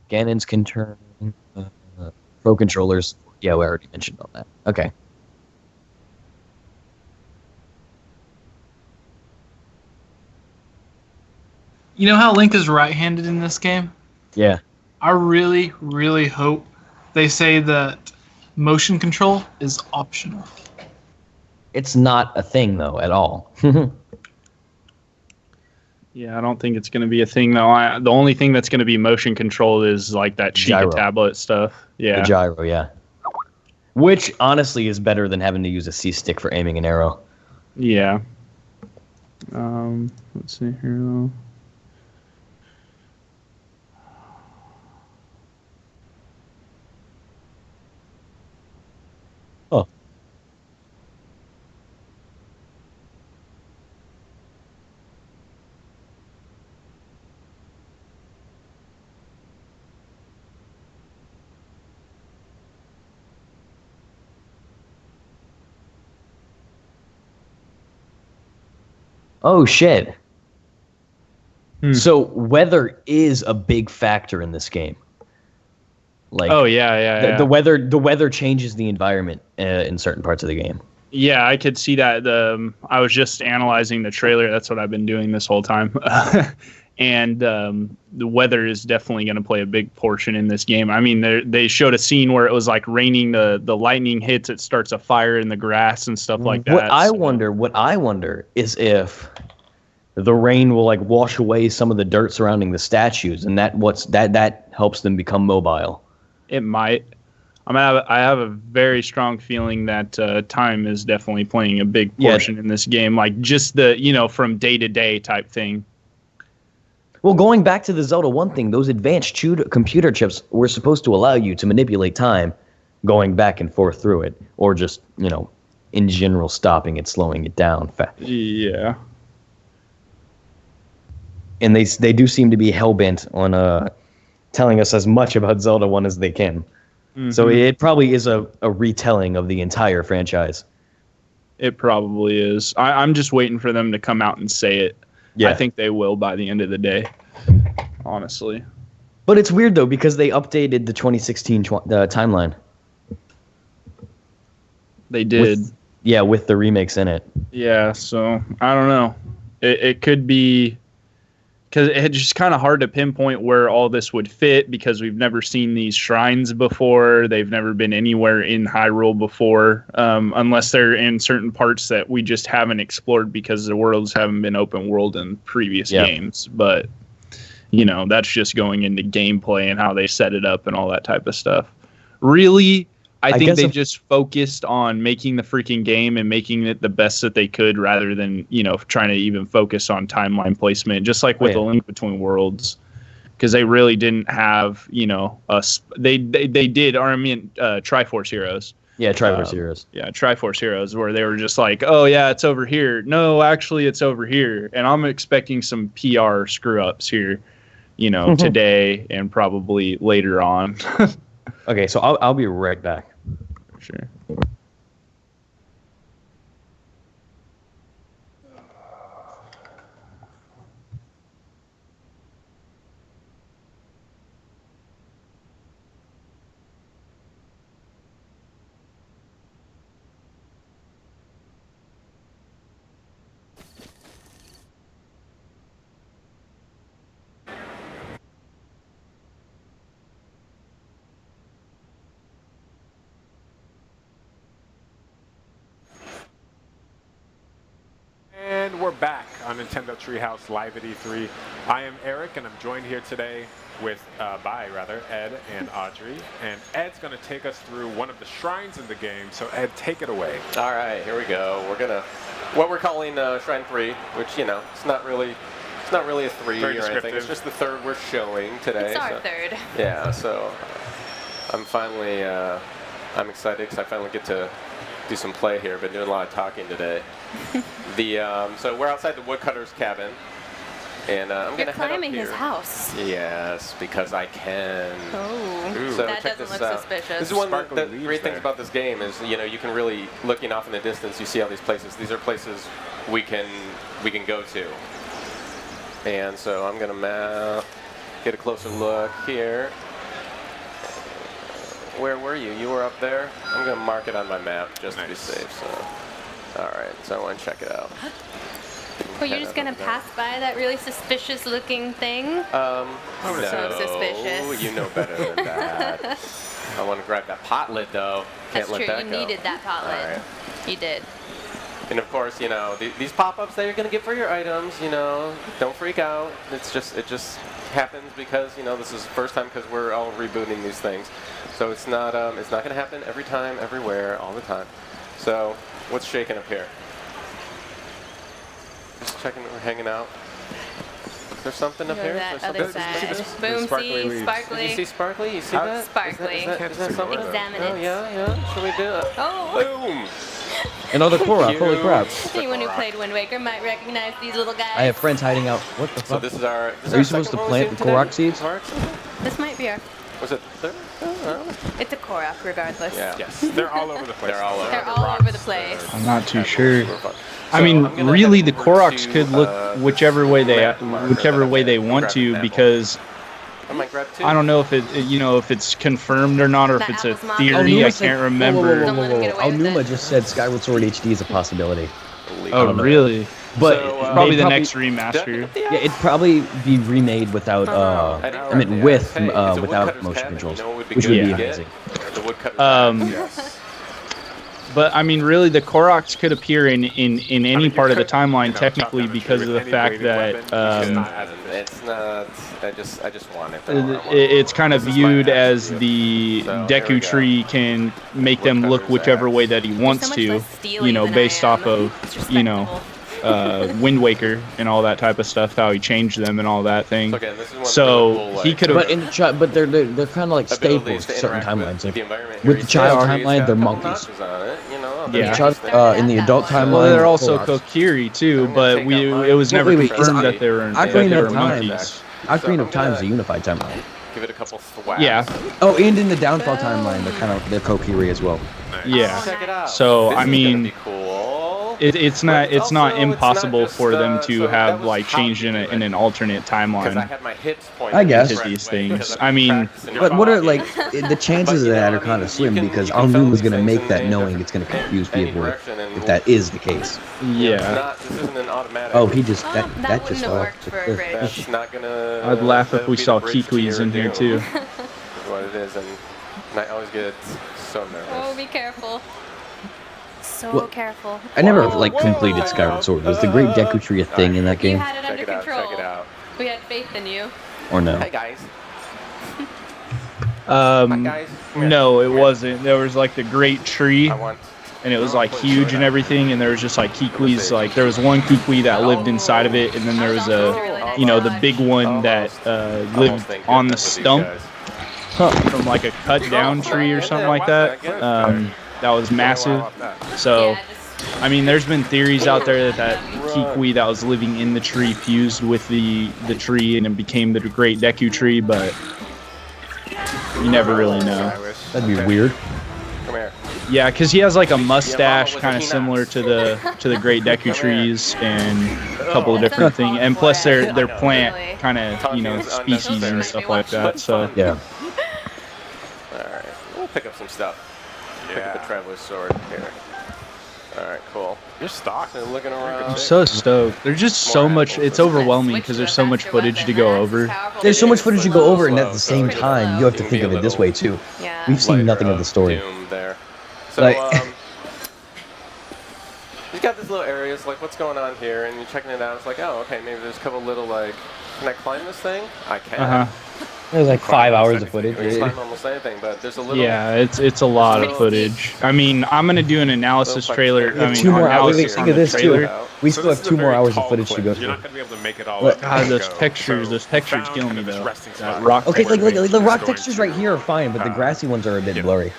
A: Ganons can turn pro controllers. Yeah, we already mentioned all that. Okay.
I: You know how Link is right-handed in this game?
A: Yeah.
I: I really, really hope they say that motion control is optional.
A: It's not a thing, though, at all.
D: Yeah, I don't think it's going to be a thing, though. The only thing that's going to be motion control is like that Chica tablet stuff. Yeah.
A: The gyro, yeah. Which, honestly, is better than having to use a C-stick for aiming an arrow.
D: Yeah. Let's see here, though.
A: Oh. Oh, shit. So weather is a big factor in this game. Like,
D: oh yeah.
A: The weather changes the environment in certain parts of the game.
D: Yeah, I could see that. I was just analyzing the trailer. That's what I've been doing this whole time. And the weather is definitely going to play a big portion in this game. I mean, they showed a scene where it was like raining. The lightning hits, it starts a fire in the grass and stuff like that.
A: What I wonder is if the rain will like wash away some of the dirt surrounding the statues, and that helps them become mobile.
D: It might. I have a very strong feeling that time is definitely playing a big portion in this game, like just the from day to day type thing.
A: Well, going back to the Zelda 1 thing, those advanced computer chips were supposed to allow you to manipulate time going back and forth through it, or just, in general, stopping it, slowing it down.
D: Yeah.
A: And they do seem to be hell-bent on telling us as much about Zelda 1 as they can. Mm-hmm. So it probably is a retelling of the entire franchise.
D: It probably is. I'm just waiting for them to come out and say it. Yeah. I think they will by the end of the day, honestly.
A: But it's weird, though, because they updated the 2016 timeline.
D: They did.
A: With the remakes in it.
D: Yeah, so I don't know. It could be because it's just kind of hard to pinpoint where all this would fit because we've never seen these shrines before. They've never been anywhere in Hyrule before, unless they're in certain parts that we just haven't explored because the worlds haven't been open world in previous games. But, you know, that's just going into gameplay and how they set it up and all that type of stuff. Really, I think they just focused on making the freaking game and making it the best that they could rather than, you know, trying to even focus on timeline placement, just like with the Link Between Worlds, because they really didn't have, you know, they did, or I mean, Triforce Heroes.
A: Yeah, Triforce Heroes.
D: Yeah, Triforce Heroes, where they were just like, oh, yeah, it's over here. No, actually, it's over here. And I'm expecting some PR screw-ups here, you know, today and probably later on.
A: Okay, so I'll be right back.
D: Sure.
B: And we're back on Nintendo Treehouse Live at E3. I am Eric, and I'm joined here today with, Ed and Audrey. And Ed's going to take us through one of the shrines in the game. So Ed, take it away.
J: All right, here we go. We're gonna, what we're calling Shrine 3, which, you know, it's not really a 3 or anything. It's just the third we're showing today.
C: It's our third.
J: Yeah, so I'm finally, I'm excited because I finally get to do some play here. Been doing a lot of talking today. So we're outside the woodcutter's cabin, and I'm gonna head up
C: climbing
J: here.
C: his house.
J: Yes, because I can.
C: Oh,
J: so
C: that
J: check
C: doesn't
J: this
C: look
J: out.
C: suspicious.
J: This is one of the great things about this game is, you know, you can really, looking off in the distance, you see all these places. These are places we can go to. And so I'm gonna get a closer look here. Where were you? You were up there? I'm gonna mark it on my map just to be safe. So, all right. So I want to check it out.
C: Well, you're just gonna pass by that really suspicious-looking thing?
J: No,
C: So suspicious.
J: You know better than that. I want to grab that pot lid though. Can't
C: That's
J: let
C: true.
J: that
C: You
J: go.
C: needed that pot lid.
J: All right.
C: You did.
J: And of course, you know, these pop-ups that you're gonna get for your items, you know, don't freak out. It just happens because, you know, this is the first time because we're all rebooting these things. So it's not gonna happen every time, everywhere, all the time. So what's shaking up here? Just checking that we're hanging out. Is there something up here?
C: That
J: Is there
C: other
J: something?
C: side. Boom, see, sparkly.
J: Did you see sparkly? You see that?
C: Sparkly.
J: Is that something?
C: Examine
J: Oh,
C: it.
J: yeah. Should we do it?
C: Oh.
J: Boom!
A: Another Korok, holy crap.
C: Anyone who played Wind Waker might recognize these little guys.
A: I have friends hiding out. What the fuck?
J: So this is our.
A: Are you supposed to plant the Korok seeds?
C: This might be our...
J: Was it third?
C: It's a Korok, regardless.
J: Yeah.
B: Yes, they're all over the place.
J: They're all over.
C: They're all over the place.
D: I'm not too sure. I mean, really, the Koroks could look whichever way they want to, because I don't know if if it's confirmed or not, or if it's a theory. I can't remember.
A: Aonuma just said Skyward Sword HD is a possibility.
D: Oh, really?
A: But
D: probably the next remaster.
A: Yeah, it'd probably be remade without. Without motion controls, which would be amazing.
D: But I mean, really, the Koroks could appear in any part of the timeline technically because of the fact that
J: it's not. I just want it.
D: It's kind of viewed as the Deku Tree can make them look whichever way that he wants to, based off of Wind Waker and all that type of stuff, how he changed them and all that thing. So he could have.
A: But they're kind of like staples to certain timelines. Like, with the child timeline, they're monkeys.
D: Yeah.
A: In the adult timeline,
D: well, they're also Kokiri too, but it was never confirmed that they were monkeys.
A: Ocarina of Time is a unified timeline.
J: Give it a couple thwacks.
D: Yeah.
A: Oh, and in the Downfall timeline, they're Kokiri as well.
D: Yeah.
J: Check it out.
D: So
J: this
D: I mean,
J: is gonna be cool.
D: it's not
J: Also,
D: impossible
J: it's not
D: for
J: just,
D: them to
J: so that
D: have
J: was
D: like
J: how
D: changed
J: you
D: in
J: do
D: in
J: it.
D: an alternate
J: Because I
D: timeline
J: had my hits pointed
A: I guess.
J: the
D: to
J: correct
D: these
J: way because
D: things.
J: I've
D: I
J: been
D: mean,
J: practicing
A: But what are
J: blocking.
A: like the chances
J: But,
A: of
J: you
A: that
J: know,
A: are kind of
J: you
A: slim
J: can
A: because
J: follow
A: Anmu was
J: these
A: going to
J: things
A: make
J: in
A: that
J: any
A: knowing
J: different-
A: it's going to
J: in
A: confuse
J: any
A: people
J: direction, and
A: if
J: we'll-
A: that is the case.
J: You know,
D: yeah.
J: this isn't an automatic.
A: Oh, he just
C: that
A: that
C: wouldn't
A: just
C: have
A: off.
C: worked for a bridge.
J: That's not gonna.
D: I'd laugh
J: that
D: if
J: would
D: we
J: be the
D: saw
J: bridge to
D: Kikwis
J: your
D: in here
J: doom,
D: too.
J: is what it is, and I always get so nervous.
C: Oh, be careful. So
A: Well,
C: careful.
A: I never like completed Skyward Sword. Was the Great Deku Tree a thing in that
C: You
A: game
C: had it under
J: Check it out,
C: control.
J: check it out.
C: We had faith in you.
A: or no?
J: Hey guys. Hi guys. Come here.
D: No, it
J: Come here.
D: wasn't. There was like the Great Tree,
J: I want.
D: and it was like huge and everything, and there was just like Kikwis. Like there was one Kikwi that lived inside of it, and then there was a, you know, the big one that lived on the stump from like a cut down tree or something like that. That was massive. So, I mean, there's been theories out there that Kikwi that was living in the tree fused with the tree and it became the Great Deku Tree, but you never really know.
A: That'd be weird.
J: Come here.
D: Yeah, because he has like a mustache kind of similar to the Great Deku Trees and a couple of different things, and plus they're plant kind of, you know, species and stuff like that. So
A: Yeah.
J: All right. We'll pick up some stuff. Pick up the Traveler's Sword here. All right, cool.
B: You're stocked.
J: And looking around.
D: I'm so stoked. There's just so much. It's overwhelming because there's so much footage to go over.
A: There's so much footage to go over, and at the same time, you have to think of it this way too.
C: Yeah.
A: We've seen nothing of the story.
J: Doom there. So,
A: Like-
J: he's got this little area. It's like, what's going on here? And you're checking it out. It's like, oh, okay, maybe there's a couple little like, can I climb this thing? I can.
A: There's like 5 hours of footage.
J: I can climb almost anything, but there's a little.
D: Yeah, it's a lot of footage. I mean, I'm gonna do an analysis trailer.
A: We have
D: I mean,
A: 2 more hours.
D: analysis
A: Think
D: on
A: of
D: the
A: this
D: trailer.
A: too. We
B: So
A: still
B: this
A: have
B: is a
A: 2 more
B: very
A: hours of
B: tall
A: footage to
B: cliff.
A: go
B: You're
A: through.
B: not going to be able to make it all
A: What?
B: up.
D: God,
B: as you
D: those
B: go.
D: textures,
B: So
D: those textures
B: found
D: kill
B: kind
D: me
B: of this
D: though.
B: resting
D: That
B: spot
D: rock.
A: Okay,
B: where
A: like
B: Link
A: the
B: is
A: rock
B: going
A: textures
B: to,
A: right here are fine, but the grassy ones are a bit
B: you know,
A: blurry.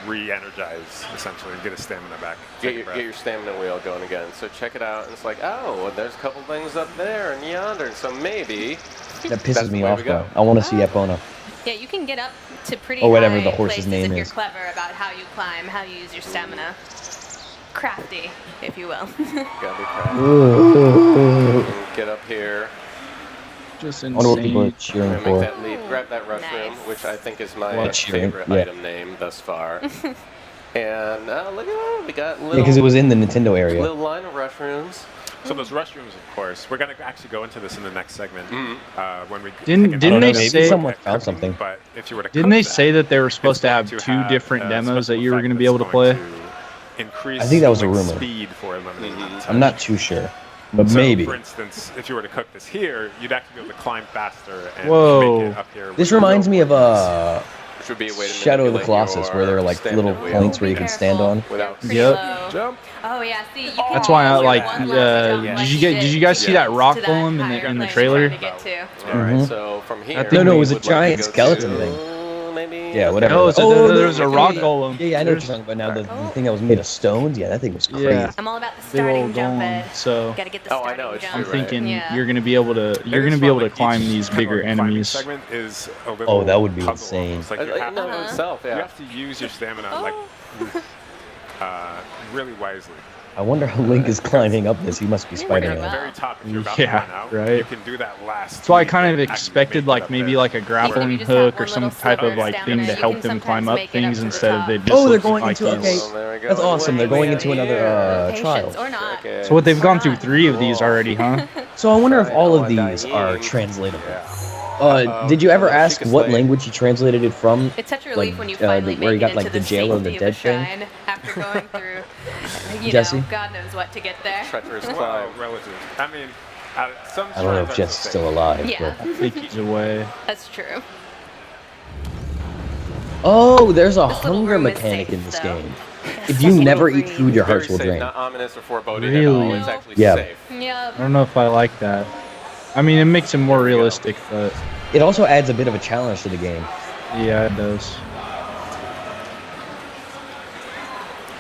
B: re-energize essentially and get his stamina back.
J: Get
B: Take a
J: your,
B: breath.
J: get your stamina wheel going again. So check it out, and it's like, oh, there's a couple things up there and yonder. So maybe.
A: That
J: that's
A: pisses
J: the
A: me
J: way
A: off
J: we go.
A: though. I want to see Epona.
C: Yeah, you can get up to pretty
A: Or whatever
C: high
A: the horse's
C: places
A: name
C: if you're
A: is.
C: clever about how you climb, how you use your stamina. Crafty, if you will.
J: Gotta be crafty. And get up here.
D: Just
A: I wonder what people are
D: insane.
A: cheering
J: Make
A: for.
J: that leap. Grab that rush room, which I think is my
A: What, cheering?
J: favorite
A: Yeah.
J: item name thus far. And look at that, we got little.
A: Yeah, because it was in the Nintendo area.
J: Little line of rush rooms.
B: So those restrooms, of course, we're going to actually go into this in the next segment when we
D: Didn't
B: take it
D: they
B: out.
A: maybe
D: say-
A: someone found something.
B: But if you were to
D: Didn't
B: cook
D: they
B: that,
D: say that they were supposed to have
B: it's
D: two
B: going to
D: different
B: a
D: demos that
B: special
D: you were
B: effect
D: going to be able to
B: that's
D: play?
B: going to increase
A: I think that was a
B: like,
A: rumor.
B: speed for eliminating touch.
A: I'm not too sure, but
B: So,
A: maybe.
B: for instance, if you were to cook this here, you'd actually be able to climb faster and
D: Whoa.
B: make it up here.
A: This
B: with
A: reminds
B: no
A: me of
B: worries.
J: Which would be a way to
A: Shadow of the
J: manipulate
A: Colossus,
J: your
A: where there are like
J: stamina
A: little
J: wheel
A: points where you can stand on.
J: without
C: Pretty
D: Yep.
C: low.
B: Jump.
C: Oh yeah, see, you can
D: That's why I
C: use
D: like.
C: one level to
D: Did you guys see that rock golem in the trailer?
C: to get to.
J: Alright, so from here.
D: think
A: No, it
D: we
A: was a
J: would like to
A: giant
J: go to,
A: skeleton thing.
J: Maybe.
A: Yeah, whatever.
D: No, there was a
A: yeah,
D: rock
A: yeah,
D: golem.
A: Yeah, yeah, I know what you're talking about now. The thing that was made of stones. Yeah, that thing was crazy.
D: Yeah.
C: I'm all about the
D: Big
C: starting
D: old
C: jump,
D: golem.
C: Ed.
D: So
C: Gotta get the
J: Oh, I
C: starting
J: know, it's
C: jump.
D: I'm
J: true,
D: thinking
C: Yeah.
D: you're gonna be able to
B: It is fun, like,
D: climb
B: each
D: these
B: kind
D: bigger
B: of climbing
D: enemies.
B: segment is a little
A: Oh, that would be
B: puzzle
A: insane.
B: almost. Like you have,
J: No, itself, yeah.
B: you have to use your stamina like really wisely.
A: I wonder how Link is climbing up this. He must be
B: When you're
A: Spider-Man.
B: at the very top, if you're about
D: Yeah,
B: to run out,
D: right.
B: you can do that last.
D: That's why I
B: leap
D: kind of
B: and actually
D: expected
B: make it
D: like
B: up
D: maybe
B: there.
D: like a grappling
C: just have
D: hook
C: one
D: or some
C: little
D: type
C: sliver
D: of
C: of
D: like
C: stamina,
D: thing to
C: you
D: help
C: can
D: them
C: sometimes
D: climb up
C: make it up
D: things
C: to the
D: instead of
C: top.
D: they just
A: Oh, they're
D: look
A: going
D: like
A: into okay.
D: these.
J: Oh, there we go.
A: That's awesome. They're going into another
C: Patience
A: trial.
C: or not.
J: Okay.
D: So what they've gone through 3 of these already, huh?
A: So I wonder if all of
J: Sorry,
A: these are translatable.
J: Yeah.
A: Did you ever ask
J: Chica
A: what
J: Slate.
A: language he translated it from?
C: It's such a relief
A: Like,
C: when you finally
A: where he
C: make
A: got,
C: it
A: like,
C: into
A: the jail or the
C: safety
A: dead
C: of
A: thing?
C: shrine after going through,
A: Jesse?
C: God knows what to get there.
J: Treacherous
B: Well,
J: climb.
B: relative. I mean, some
A: I don't know if
B: shrines are
A: Jess is
B: the
A: still
B: same.
A: alive.
C: Yeah.
A: But...
D: I think he's away.
C: That's true.
A: Oh, there's a
C: This little
A: hunger
C: room is
A: mechanic
C: safe,
A: in this
C: though.
A: game. If you never eat food, your
J: Very
A: hearts will
J: safe,
A: drain.
J: not ominous or foreboding at
D: Really?
J: all. It's actually
A: Yeah.
J: safe.
C: Yeah.
D: I don't know if I like that. I mean, it makes it more realistic, but
A: It also adds a bit of a challenge to the game.
D: yeah, it does.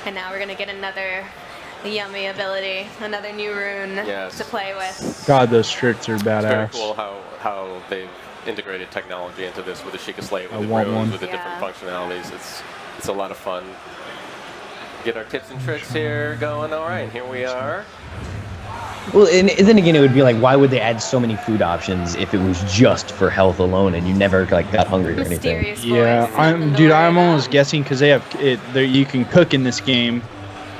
C: And now we're gonna get another yummy ability, another new rune
J: Yes.
C: to play with.
D: God, those shirts are
J: It's very
D: badass.
J: cool how they've integrated technology into this with the Sheikah Slate,
D: I
J: with the
D: want
J: runes,
D: one.
J: with the different
C: Yeah.
J: functionalities. It's a lot of fun. Get our tips and tricks here going. All right, here we are.
A: Well, and then again, it would be like, why would they add so many food options if it was just for health alone and you never like got hungry or anything?
D: Yeah, I'm almost guessing because they have it. There, you can cook in this game.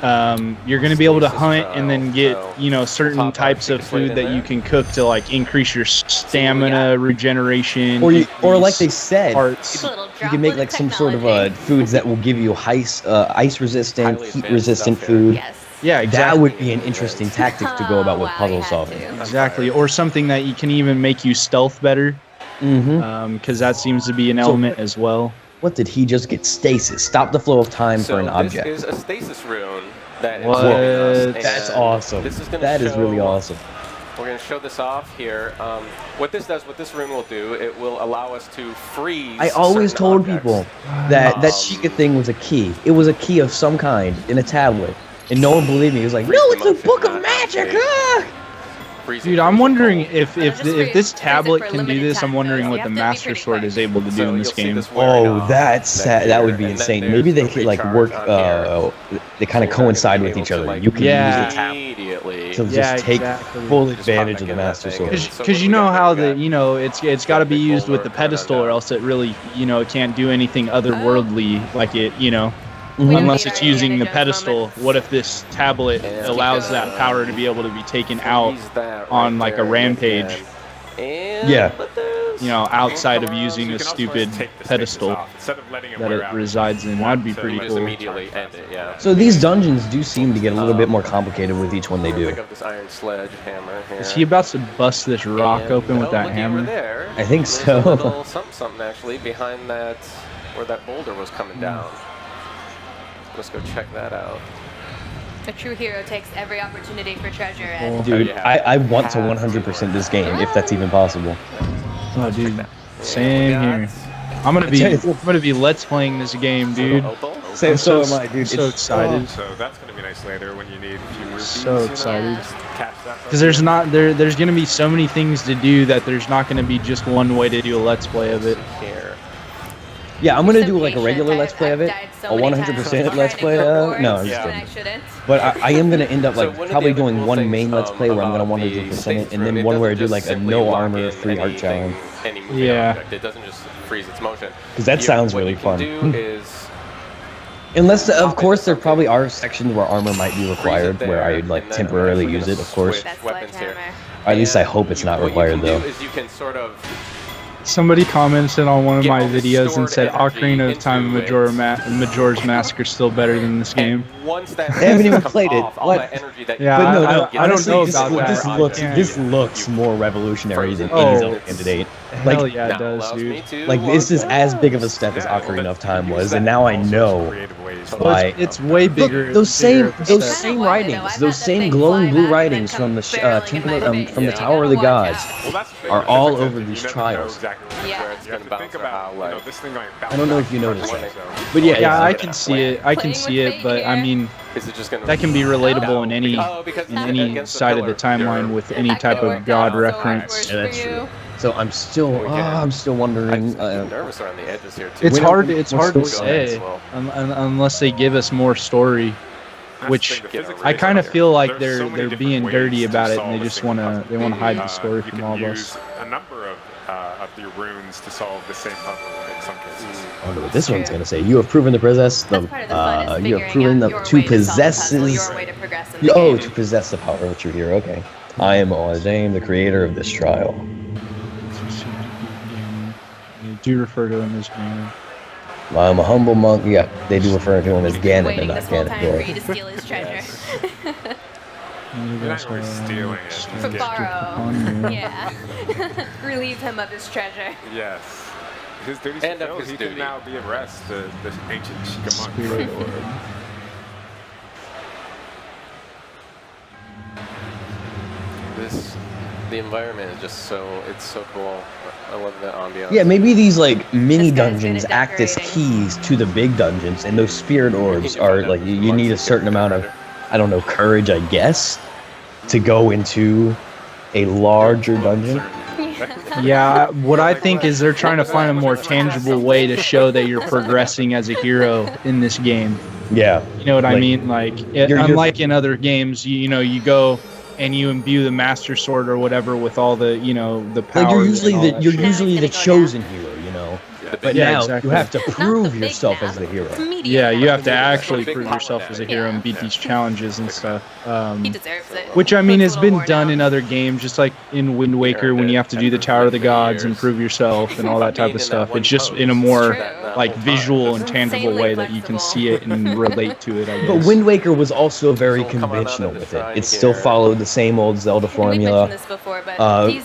D: You're going to be able to hunt and then get certain types of food that you can cook to like increase your stamina, regeneration,
A: or like they said,
D: parts.
A: you can make like some sort of foods that will give you ice resistant, heat resistant food.
C: Yes.
D: Yeah, exactly.
A: That would be an interesting tactic to go about with puzzle solving.
D: Exactly, or something that you can even make you stealth better. Because that seems to be an element as well.
A: What did he just get? Stasis. Stop the flow of time for an object.
J: This is a stasis rune that
A: What?
J: is
A: That's awesome.
J: This is
A: That is really awesome.
J: We're going to show this off here. What this rune will do, it will allow us to freeze.
A: I always
J: certain
A: told
J: objects.
A: people that Sheikah thing was a key. It was a key of some kind in a tablet. And no one believed me. He was like, no, it's a book of magic.
D: Dude, I'm wondering if this tablet can do this. I'm wondering what the Master Sword is able to do in this game.
A: Oh, that would be insane. Maybe they could like work. They kind of coincide with each other. You can use the tablet to just take full advantage of the Master Sword.
D: Because you know how it's got to be used with the pedestal, or else it really it can't do anything otherworldly like it unless it's using the pedestal. What if this tablet allows that power to be able to be taken out on like a rampage?
A: Yeah.
D: Outside of using a stupid pedestal that it resides in. That'd be pretty cool.
A: So these dungeons do seem to get a little bit more complicated with each one they do.
J: Pick up this iron sledgehammer here.
D: Is he about to bust this rock open with that hammer?
A: I think so.
J: There's a little something actually behind that, where that boulder was coming down. Let's go check that out.
C: A true hero takes every opportunity for treasure. And
A: Dude, I want to 100% this game if that's even possible.
D: Oh, dude, same here. I'm gonna be let's playing this game, dude.
A: So am I, dude.
D: So excited.
B: So that's gonna be nice later when you need a few rupees.
D: So excited. Because
B: There's
D: there's gonna be so many things to do that there's not gonna be just one way to do a let's play of it.
A: Yeah, I'm gonna do like a regular let's play of it, a 100% let's play. No, I'm just kidding. But I am gonna end up like probably doing one main let's play where I'm gonna 100% it, and then one where I do like a no armor 3 heart challenge.
J: Yeah. It doesn't just freeze its motion.
A: Because that sounds really fun.
J: Do is
A: Unless, of course, there probably are sections where armor might be required, where I would like temporarily use it, of course.
J: weapons here.
A: Or at least I hope it's not required though.
J: Is you can sort of
D: Somebody commented on one of my videos and said Ocarina of Time and Majora's Mask are still better than this game.
J: Once that
A: I haven't even played it.
J: What? Energy that
D: Yeah,
A: but no,
D: I don't know
A: honestly,
D: about that.
A: This looks more revolutionary than any Zelda game to date.
D: Hell yeah, it does, dude.
A: Like this is as big of a step as Ocarina of Time was, and now I know why.
D: It's way bigger.
A: Look, those same writings, those same glowing blue writings from the from the Tower of the Gods are all over these trials. I don't know if you noticed that, but yeah,
D: I can see it. I can see it, but I mean, that can be relatable in any side of the timeline with any type of god reference.
A: Yeah, that's true. So I'm still wondering.
J: nervous around the edges here too.
D: It's hard to say unless they give us more story, which I kind of feel like they're being dirty about it, and they just want to hide the story from all of us.
B: A number of the runes to solve the same puzzle in some cases.
A: Oh, this one's gonna say you have proven to possess the you have proven to possess to possess the power of a true hero. Okay, I am Zane, the creator of this trial.
D: Do refer to him as Ganon.
A: I'm a humble monk. Yeah, they do refer to him as Ganon, and not Ganondorf.
C: For you to steal his treasure.
B: You're not really stealing it.
C: For borrow. Yeah. Relieve him of his treasure.
B: Yes. His duties fulfilled. He can now be at rest, the ancient Sheikah monk.
J: The environment is just it's so cool. I love the ambiance.
A: Yeah, maybe these like mini dungeons act as keys to the big dungeons, and those spirit orbs are like you need a certain amount of, I don't know, courage, I guess, to go into a larger dungeon.
D: Yeah, what I think is they're trying to find a more tangible way to show that you're progressing as a hero in this game.
A: Yeah.
D: You know what I mean? Like, unlike in other games, you know, you go and you imbue the Master Sword or whatever with all the, you know, the powers.
A: Like you're
D: shit.
A: usually the chosen hero, you know. But
D: Yeah,
A: now
D: exactly.
A: you have to prove yourself as the hero.
D: Yeah, you have to actually prove yourself as a hero and beat these challenges and stuff.
C: He deserves it.
D: Which, I mean, has been done in other games, just like in Wind Waker when you have to do the Tower of the Gods and prove yourself and all that type of stuff. It's just in a more like visual and tangible way that you can see it and relate to it, I guess.
A: But Wind Waker was also very conventional with it. It still followed the same old Zelda formula.
C: This before, but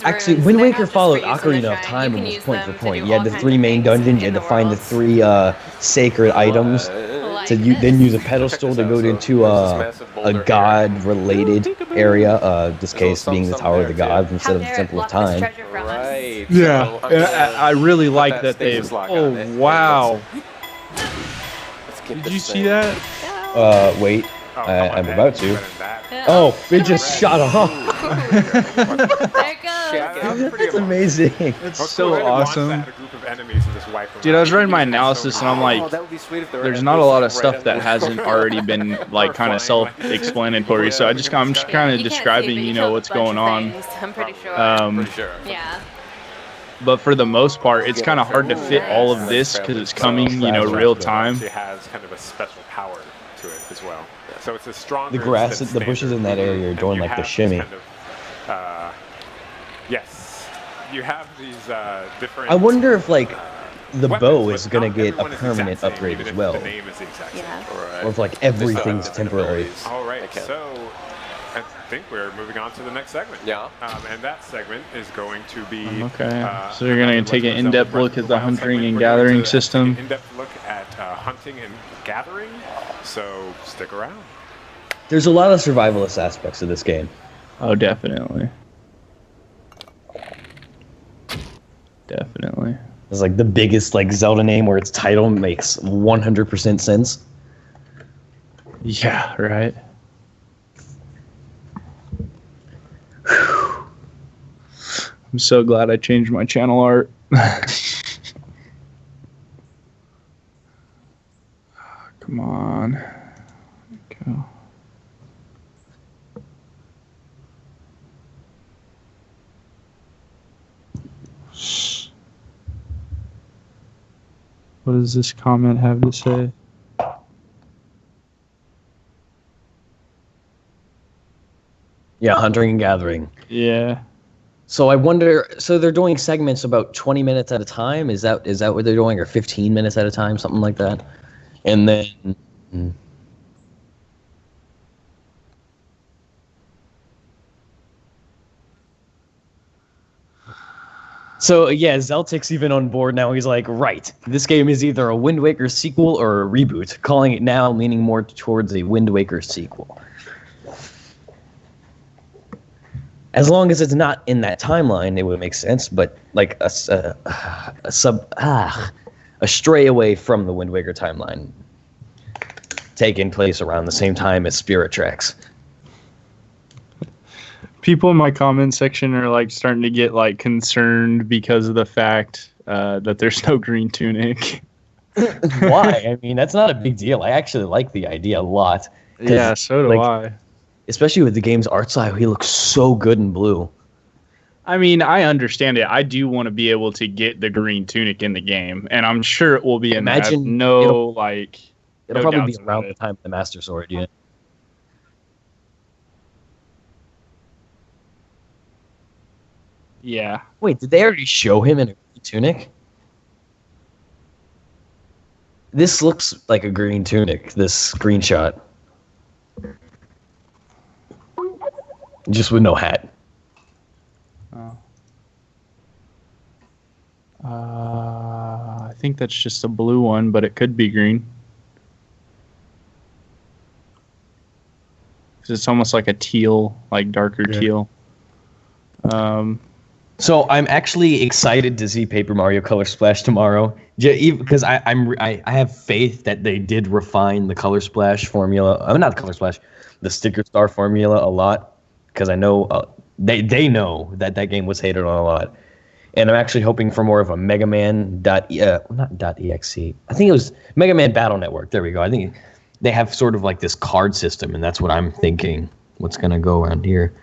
A: Actually, Wind Waker followed Ocarina of Time almost point for point. You had the 3 main dungeons. You had to find the 3 sacred items. To then use a pedestal to go into a god-related area. This case being the Tower of the Gods instead of the Temple of Time.
J: Right.
D: Yeah, I really like that they've. Oh wow! Did you see that?
A: Wait. I'm about to. Oh, it just shot off. That's amazing.
D: It's so awesome. Dude, I was writing my analysis and I'm like, there's not a lot of stuff that hasn't already been like kind of self-explanatory. So I'm just kind of describing, you know, what's going on.
C: I'm pretty sure. Yeah.
D: But for the most part, it's kind of hard to fit all of this because it's coming, you know, real time.
B: It has kind of a special power to it as well. So it's a strong.
A: The grass, the bushes in that area are doing like the shimmy.
B: Yes, you have these different.
A: I wonder if like the bow is gonna get a permanent upgrade as well, or if like everything's temporary.
B: All right, so I think we're moving on to the next segment.
J: Yeah.
B: And that segment is going to be.
D: Okay. So you're gonna take an in-depth look at the hunting and gathering system.
B: In-depth look at hunting and gathering. So stick around.
A: There's a lot of survivalist aspects of this game.
D: Oh, definitely. Definitely.
A: It's like the biggest like Zelda name where its title makes 100% sense.
D: Yeah, right. I'm so glad I changed my channel art. Come on. Go. What does this comment have to say?
A: Yeah, hunting and gathering.
D: Yeah.
A: So I wonder. So they're doing segments about 20 minutes at a time. Is that what they're doing, or 15 minutes at a time, something like that? And then. So yeah, Zeltic's even on board now. He's like, right, this game is either a Wind Waker sequel or a reboot. Calling it now, leaning more towards a Wind Waker sequel. As long as it's not in that timeline, it would make sense. But like a stray away from the Wind Waker timeline, taking place around the same time as Spirit Tracks.
D: People in my comment section are like starting to get like concerned because of the fact that there's no green tunic.
A: Why? I mean, that's not a big deal. I actually like the idea a lot.
D: Yeah, so do I.
A: Especially with the game's art style, he looks so good in blue.
D: I mean, I understand it. I do want to be able to get the green tunic in the game, and I'm sure it will be in that.
A: It'll
D: no
A: probably be around the time of the Master Sword, yeah.
D: Yeah.
A: Wait, did they already show him in a green tunic? This looks like a green tunic, this screenshot. Just with no hat.
D: Oh. I think that's just a blue one, but it could be green. 'Cause it's almost like a teal, like darker teal.
A: So I'm actually excited to see Paper Mario Color Splash tomorrow, because I have faith that they did refine the Color Splash formula. Not the Color Splash, the Sticker Star formula a lot, because I know they know that game was hated on a lot, and I'm actually hoping for more of a Mega Man not .exe. I think it was Mega Man Battle Network. There we go. I think they have sort of like this card system, and that's what I'm thinking. What's gonna go around here?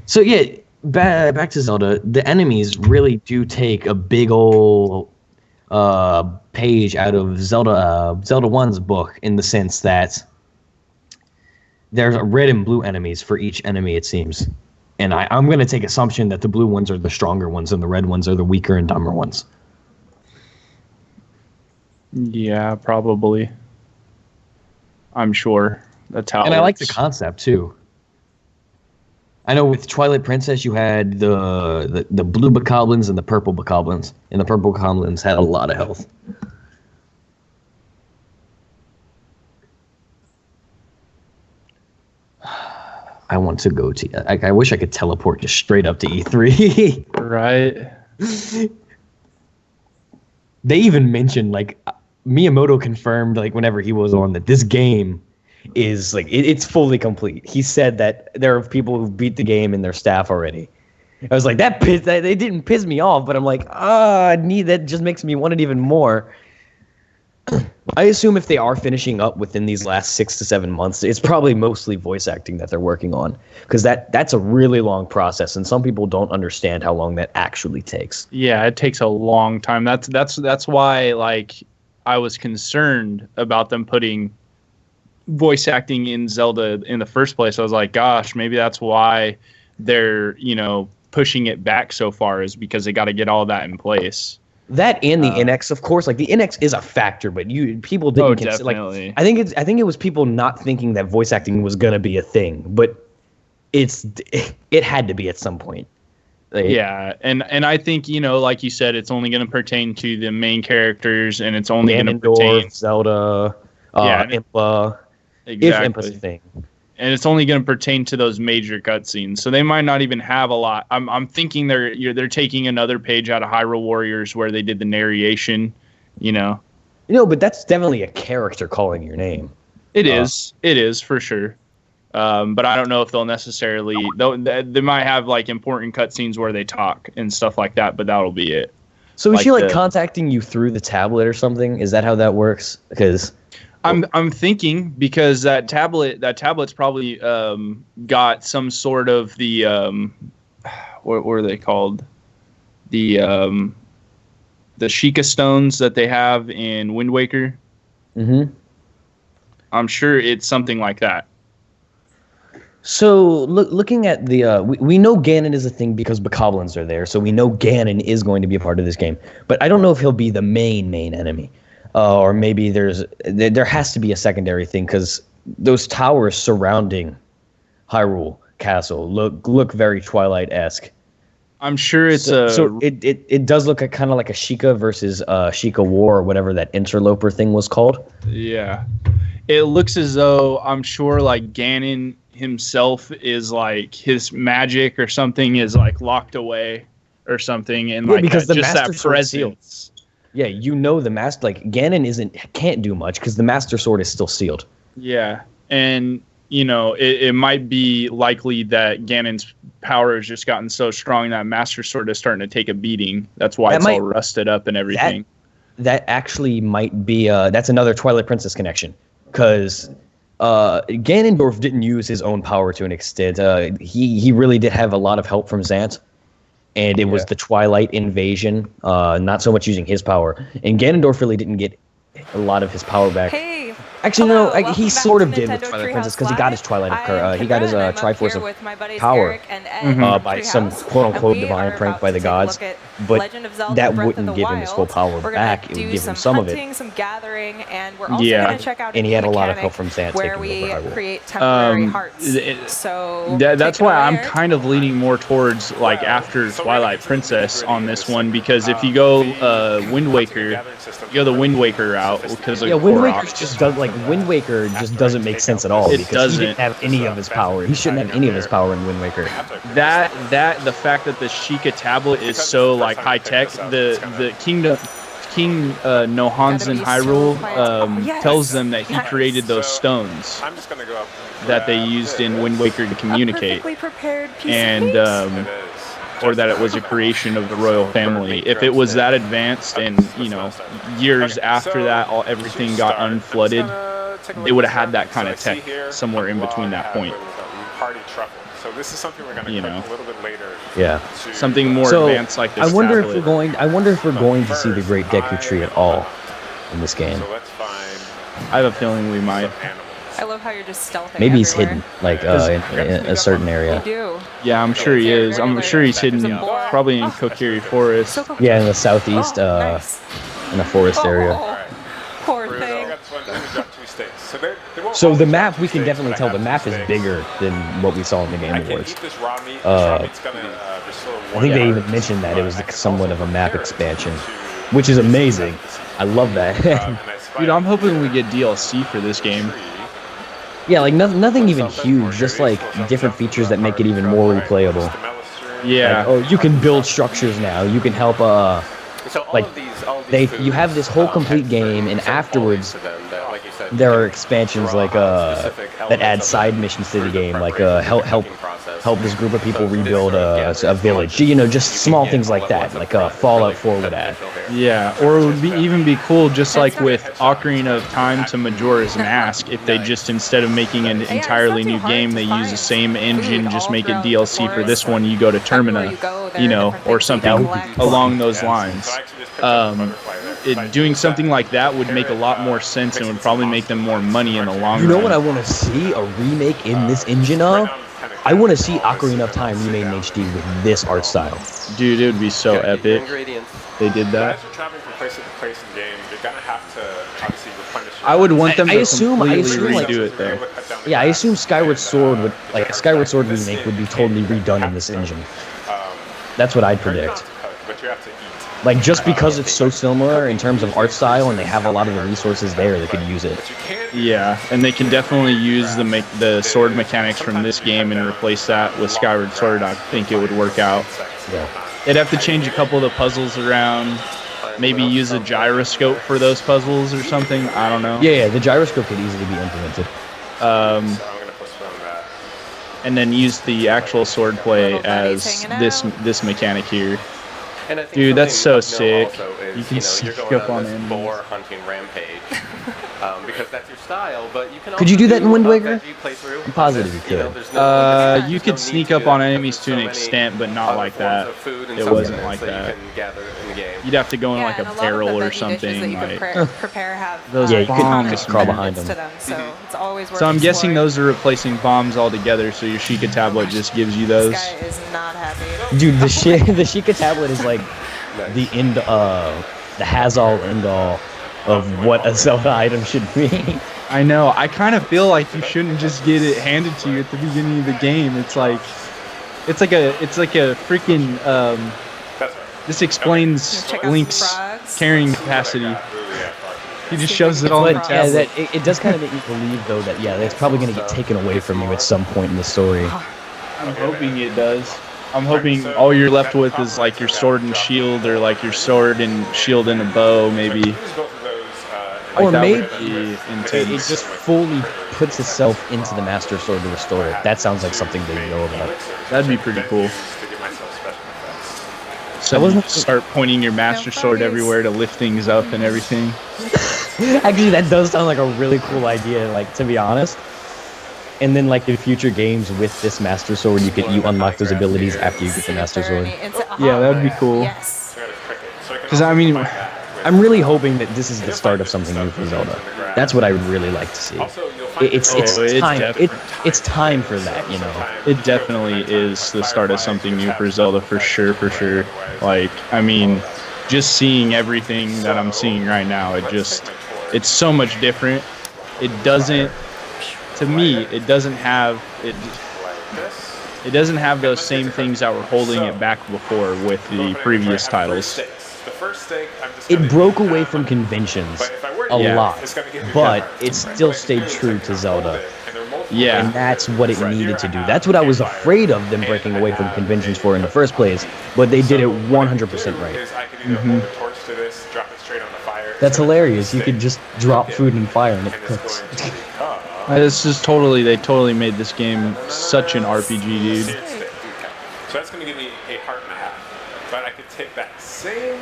A: So yeah, back to Zelda. The enemies really do take a big old page out of Zelda 1's book, in the sense that there's red and blue enemies for each enemy, it seems. And I'm going to take assumption that the blue ones are the stronger ones and the red ones are the weaker and dumber ones.
D: Yeah, probably. I'm sure that's how.
A: And I like the concept too. I know with Twilight Princess you had the blue bokoblins and the purple bokoblins, and the purple bokoblins had a lot of health. I want to go to. I wish I could teleport just straight up to E3.
D: Right.
A: They even mentioned, like, Miyamoto confirmed, like, whenever he was on, that this game is like it's fully complete. He said that there are people who beat the game in their staff already. I was like, that they didn't piss me off, but I'm like, that just makes me want it even more. I assume if they are finishing up within these last 6 to 7 months, it's probably mostly voice acting that they're working on, because that's a really long process, and some people don't understand how long that actually takes.
D: Yeah, it takes a long time. That's why, like, I was concerned about them putting voice acting in Zelda in the first place. I was like, gosh, maybe that's why they're, pushing it back so far, is because they got to get all that in place.
A: That and the NX, of course, like the NX is a factor, but people didn't consider, like, I think it was people not thinking that voice acting was gonna be a thing, but it had to be at some point. Like,
D: yeah, and I think, like you said, it's only going to pertain to the main characters, and it's only going to pertain
A: Zelda, Impa,
D: exactly.
A: If Impa's a thing.
D: And it's only going to pertain to those major cutscenes, so they might not even have a lot. I'm thinking they're taking another page out of Hyrule Warriors where they did the narration,
A: but that's definitely a character calling your name.
D: It is for sure. But I don't know if they'll necessarily. They might have like important cutscenes where they talk and stuff like that, but that'll be it.
A: So is she contacting you through the tablet or something? Is that how that works? Because
D: I'm thinking, because that tablet's probably got some sort of the what were they called? The Sheikah stones that they have in Wind Waker.
A: Mm-hmm.
D: I'm sure it's something like that.
A: So looking at the, we know Ganon is a thing because bokoblins are there, so we know Ganon is going to be a part of this game. But I don't know if he'll be the main enemy, or maybe there has to be a secondary thing, because those towers surrounding Hyrule Castle look very Twilight-esque.
D: I'm sure it's
A: so it does look kind of like a Sheikah versus Sheikah War, or whatever that interloper thing was called.
D: Yeah, it looks as though, I'm sure, like, Ganon himself is like, his magic or something is like locked away or something, and like
A: because the
D: just
A: Master
D: that
A: Sword is
D: presence.
A: Yeah, the master, like, Ganon can't do much because the Master Sword is still sealed.
D: Yeah, and it might be likely that Ganon's power has just gotten so strong that Master Sword is starting to take a beating. That's why all rusted up and everything.
A: That actually might be that's another Twilight Princess connection, because Ganondorf didn't use his own power to an extent. He really did have a lot of help from Zant, and it was the Twilight invasion, not so much using his power. And Ganondorf really didn't get a lot of his power back. Actually, no, he sort of did with Twilight Princess, because he got his Twilight of he got his Triforce of Power by some quote-unquote divine prank by the gods, but that wouldn't give him his full power back. It would give him some of it.
C: Some gathering, and we're also going to check out
A: and he had a lot of help from Zant
C: where we create temporary hearts. So
D: that's why I'm kind of leaning more towards like after Twilight Princess on this one, because if you go Wind Waker, you go the Wind Waker route, because
A: Wind Waker just doesn't make sense at all, because he didn't have any of his power. He shouldn't have any of his power in Wind Waker.
D: The fact that the Sheikah tablet is so like high tech, the King Nohan's in Hyrule tells them that he created those stones that they used in Wind Waker to communicate. And or that it was a creation of the royal family. If it was that advanced and, you know, years after that everything got unflooded, they would have had that kind of tech somewhere in between that point.
B: Party truffle. So this is something we're going to cook a little bit later.
A: Yeah.
D: Something more advanced like this.
A: I wonder if we're going to see the Great Deku Tree at all in this game.
B: So let's find.
D: I have a feeling we might.
O: I love how you're just stealthing.
A: Maybe he's
O: everywhere.
A: hidden, like in a certain area.
O: You do.
D: Yeah, I'm sure he is. I'm sure he's hidden probably in Kokiri Forest.
A: Yeah, in the southeast, in a forest area.
O: Poor thing.
A: So the map, we can definitely tell the map is bigger than what we saw in the Game Awards. I think they even mentioned that it was somewhat of a map expansion, which is amazing. I love that.
D: Dude, I'm hoping we get DLC for this game.
A: Yeah, like nothing even huge, just like different features that make it even more replayable.
D: Yeah.
A: Like, oh, you can build structures now. You can help. Like you have this whole complete game, and afterwards there are expansions like that add side missions to the game, like help this group of people rebuild a village. You know, just small things like that, like Fallout 4 would add.
D: Yeah, or it would even be cool, just like with Ocarina of Time to Majora's Mask, if they just, instead of making an entirely new game, they use the same engine, just make it DLC for this one, you go to Termina, you know, or something along those lines. Doing something like that would make a lot more sense and would probably make them more money in the long run.
A: You know what I want to see a remake in this engine of? I want to see Ocarina of Time remade in HD with this art style.
D: Dude, it would be so epic. They did that.
B: As you're traveling from place to place in game, you're gonna have to obviously replenish.
D: I would want them to completely
A: like,
D: redo it though.
A: Yeah, I assume Skyward Sword would, like a Skyward Sword remake would be totally redone in this engine. That's what I'd predict.
B: But you have to eat.
A: Like, just because it's so similar in terms of art style and they have a lot of the resources there, they could use it.
D: Yeah, and they can definitely use the sword mechanics from this game and replace that with Skyward Sword. I think it would work out.
A: Yeah.
D: They'd have to change a couple of the puzzles around, maybe use a gyroscope for those puzzles or something. I don't know.
A: Yeah, the gyroscope could easily be implemented.
D: And then use the actual swordplay as this mechanic here.
J: And I think
D: dude, that's so
J: something
D: sick.
J: Is,
D: You can sneak up on
J: this
D: enemies.
J: boar hunting rampage, because that's your style. But you can.
A: Could you do that in Wind Waker?
J: Playthrough.
A: I'm positive you could.
D: You could sneak up on enemies to an extent, but not like that. It wasn't like that. You'd have to go in like a barrel or something. Like
O: prepare have
A: those you
D: bombs
A: could just crawl behind them.
O: So it's always worth
D: So I'm guessing
O: exploring.
D: those are replacing bombs altogether. So your Sheikah tablet just gives you those.
O: This guy is not happy.
A: Dude, the Sheikah tablet is like the has-all, end-all of what a Zelda item should be.
D: I know. I kind of feel like you shouldn't just get it handed to you at the beginning of the game. It's like a freaking. This explains Link's carrying capacity. He just shoves it all in the tablet.
A: Yeah, it does kind of make me believe though that that's probably going to get taken away from you at some point in the story.
D: I'm hoping it does. I'm hoping all you're left with is like your sword and shield, or like your sword and shield and a bow, maybe.
A: Or
D: that
A: maybe
D: would be
A: it
D: intense.
A: just fully puts itself into the Master Sword to restore it. That sounds like something they know about.
D: That'd be pretty cool. So you start pointing your Master Sword everywhere to lift things up and everything.
A: Actually, that does sound like a really cool idea, like, to be honest. And then, like, in future games with this Master Sword, you unlock those abilities after you get the Master Sword.
D: Yeah, that'd be cool.
O: Yes.
A: Because, I mean, I'm really hoping that this is the start of something new for Zelda. That's what I would really like to see. It's time for that, you know.
D: It definitely is the start of something new for Zelda, for sure, for sure. Like, I mean, just seeing everything that I'm seeing right now, it's so much different. It doesn't, to me, it doesn't have those same things that were holding it back before with the previous titles.
A: It broke away from conventions a lot, but it still stayed true to Zelda.
D: Yeah.
A: And that's what it needed to do. That's what I was afraid of them breaking away from conventions for in the first place, but they did it 100% right.
D: Mm-hmm.
A: That's hilarious. You could just drop food in fire and it cooks.
D: They totally made this game such an RPG, dude.
B: So that's going to give me a heart and a half. But I could take that same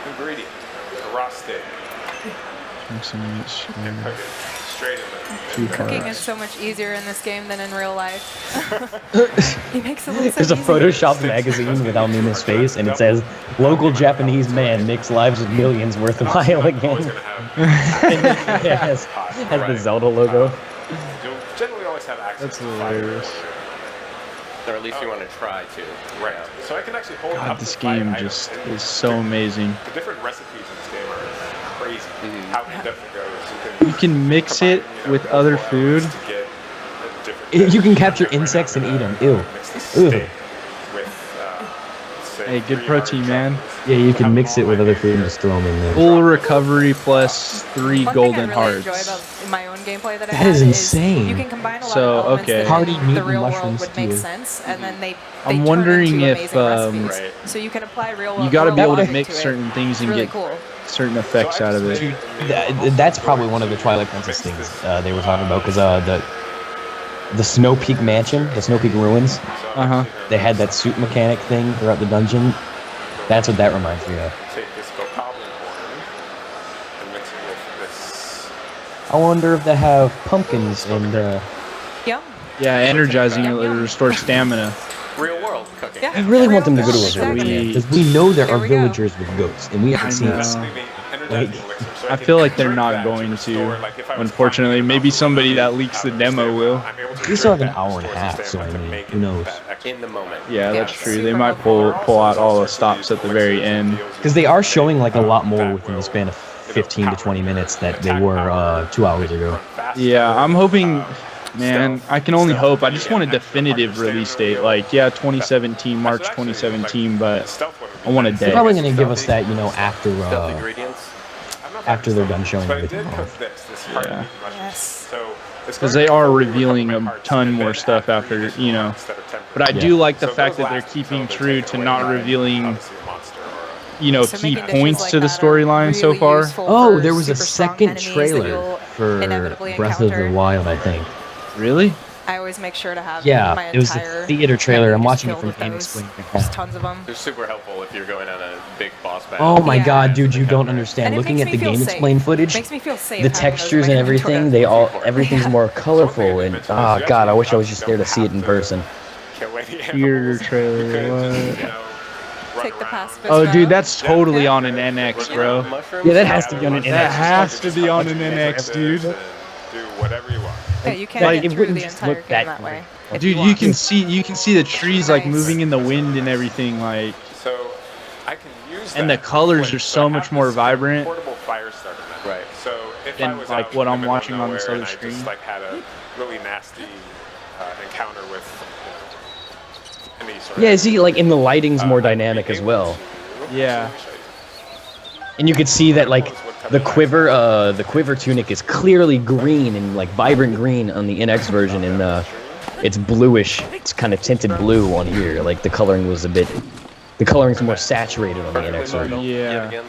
B: ingredient, a raw steak, and cook it straight in the
C: Cooking is so much easier in this game than in real life. He makes it look so
A: There's a
C: easy.
A: Photoshopped magazine with Alnuma's face, and it says, "Local Japanese man makes lives of millions worthwhile again." And it has the Zelda logo.
B: You'll generally always have access
D: That's
B: to
D: hilarious.
J: Or at least you want to try to.
B: Right. So I can actually hold
D: God,
B: up
D: this
B: to 5
D: game
B: items,
D: just
B: and
D: is so amazing.
B: the different recipes in this game are crazy. How in depth it goes.
D: You can mix it with other food.
B: To get a different
A: You can capture insects and eat them. Ew. Ew.
D: Hey, good protein, man.
A: Yeah, you can mix it with other food and just throw them in there.
D: Full recovery plus 3
C: One
D: golden
C: thing I really
D: hearts.
C: enjoy about my own gameplay that I
A: That
C: have
A: is insane.
C: you can combine a lot
D: So,
C: of elements
D: okay.
C: that
A: Hardy
C: in
A: meat
C: the
A: and
C: real world
A: mushroom
C: would make
A: stew.
C: sense, and then they
D: I'm
C: turn
D: wondering
C: into
D: if
C: amazing recipes. So you can apply real
D: you got to be able to
C: logic
D: mix
C: it.
D: certain things
C: It's
D: and
C: really
D: get
C: cool.
D: certain effects out of it.
A: That's probably one of the Twilight Princess things they were talking about, because the Snow Peak Mansion, the Snow Peak Ruins, they had that suit mechanic thing throughout the dungeon. That's what that reminds me of.
B: Take this goblin horn and mix it with this.
A: I wonder if they have pumpkins and
C: Yum.
D: Yeah, energizing it to restore stamina.
J: Real world cooking.
C: Yeah.
A: I really want them to go to a
C: Exactly.
A: village, because we know there are
C: Here we go.
A: villagers with goats, and we haven't seen
D: know.
A: this. Like,
D: I feel like they're not going to. Unfortunately, maybe somebody that leaks the demo will.
A: we still have an hour and a half, so I mean, who knows?
J: In the moment.
D: Yeah, that's true. They might pull out all the stops at the very end.
A: Because they are showing like a lot more within the span of 15 to 20 minutes that they were 2 hours ago.
D: Yeah, I'm hoping. Man, I can only hope. I just want a definitive release date. Like, yeah, 2017, March 2017, but I want a
A: They're
D: day.
A: probably going to give us that, you know, after
J: Ingredients.
A: after they're done showing
B: But I did
A: everything
B: cook
A: off.
B: this heart
D: Yeah.
B: meat mushrooms. So it's
D: Because
B: going
D: they
B: to
D: are
B: fully
D: revealing
B: recover my
D: a
B: hearts
D: ton
B: and
D: more
B: then
D: stuff
B: add
D: after,
B: additional
D: you know.
B: hearts that are temporary.
D: But I
A: Yeah.
D: do like the
B: So
D: fact
B: those
D: that they're
B: last
D: keeping
B: until
D: true
B: they
D: to
B: take
D: not
B: away
D: revealing,
B: obviously a monster or
D: you know,
C: So
D: key
C: making dishes
D: points
C: like
D: to the
C: that are
D: storyline so
C: really
D: far.
C: useful
A: Oh,
C: for
A: there was a
C: super strong
A: second
C: enemies that
A: trailer
C: you'll
A: for
C: inevitably
A: Breath of the
C: encounter.
A: Wild, I think.
D: Really?
C: I always make sure to have
A: Yeah,
C: my
A: it was the
C: entire
A: theater trailer. I'm
C: menu
A: watching it
C: just
A: from
C: filled with
A: Game
C: those.
A: Explain.
C: Just tons of them.
B: They're super helpful if you're going on a big boss battle.
A: Oh my
C: Yeah.
A: god, dude, you don't understand.
C: And it
A: Looking
C: makes
A: at
C: me
A: the
C: feel
A: Game
C: safe.
A: Explain footage,
C: Makes me feel safe
A: the
C: having those in
A: textures
C: my
A: and
C: inventory.
A: everything, everything's more colorful, and oh god, I wish I was just there to see it in person.
B: Kill any
D: Theater
B: animals.
D: trailer,
B: You could
D: what?
B: just, run
C: Take the
B: around.
C: pacifist
D: Oh,
C: route.
D: dude, that's totally on an NX, bro.
A: Yeah, that has to be on an
D: That
A: NX.
D: has to be on an NX, dude.
B: Do whatever you want.
C: Yeah, you can't
A: Like,
C: get
A: it
C: through
A: wouldn't
C: the
A: just
C: entire
A: look
C: game
A: that
C: that way.
A: great.
C: if
D: Dude, you
C: want.
D: can see the trees like
C: Nice.
D: moving in the wind and everything, like,
B: So I can use
D: and the
B: that
D: colors
B: flame.
D: are so
B: I
D: much
B: have
D: more
B: this
D: vibrant.
B: portable fire starter method.
J: Right.
B: So if
D: than,
B: I was
D: like,
B: out
D: what
B: in
D: I'm
B: the middle of
D: watching on this
B: nowhere
D: other
B: and I
D: screen.
B: just like had a really nasty encounter with any sort
A: Yeah,
B: of
A: see, like in the lighting's more dynamic as well.
D: yeah.
A: And you could see that like the quiver tunic is clearly green and like vibrant green on the NX version, and it's bluish. It's kind of tinted blue on here. Like the coloring was the coloring's more saturated on the NX version.
D: Yeah.
J: Again.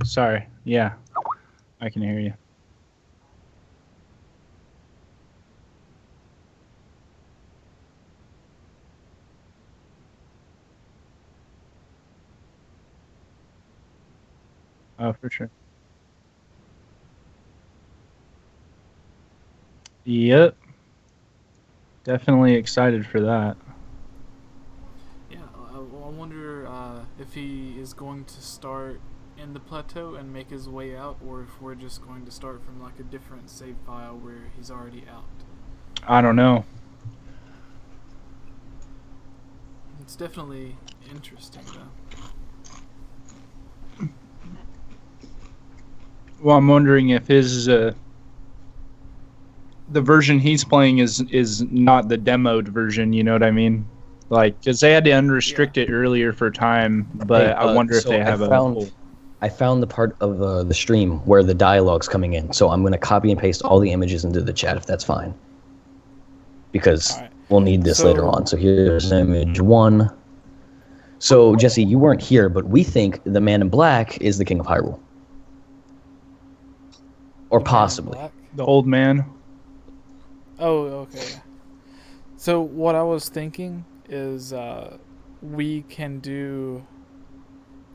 D: Sorry. Yeah, I can hear you. Oh, for sure. Yep. Definitely excited for that.
E: Yeah, I wonder if he is going to start in the plateau and make his way out, or if we're just going to start from like a different save file where he's already out.
D: I don't know.
E: It's definitely interesting, though.
D: Well, I'm wondering if his the version he's playing is not the demoed version. You know what I mean? Like, because they had to unrestrict it earlier for time, but
A: Hey,
D: I wonder if
A: so
D: they have
A: I found the part of the stream where the dialogue's coming in, so I'm going to copy and paste all the images into the chat if that's fine. Because we'll need this later on. So here's image 1. So, Jesse, you weren't here, but we think the man in black is the king of Hyrule. Or possibly.
D: the old man.
E: Oh, okay. So what I was thinking is we can do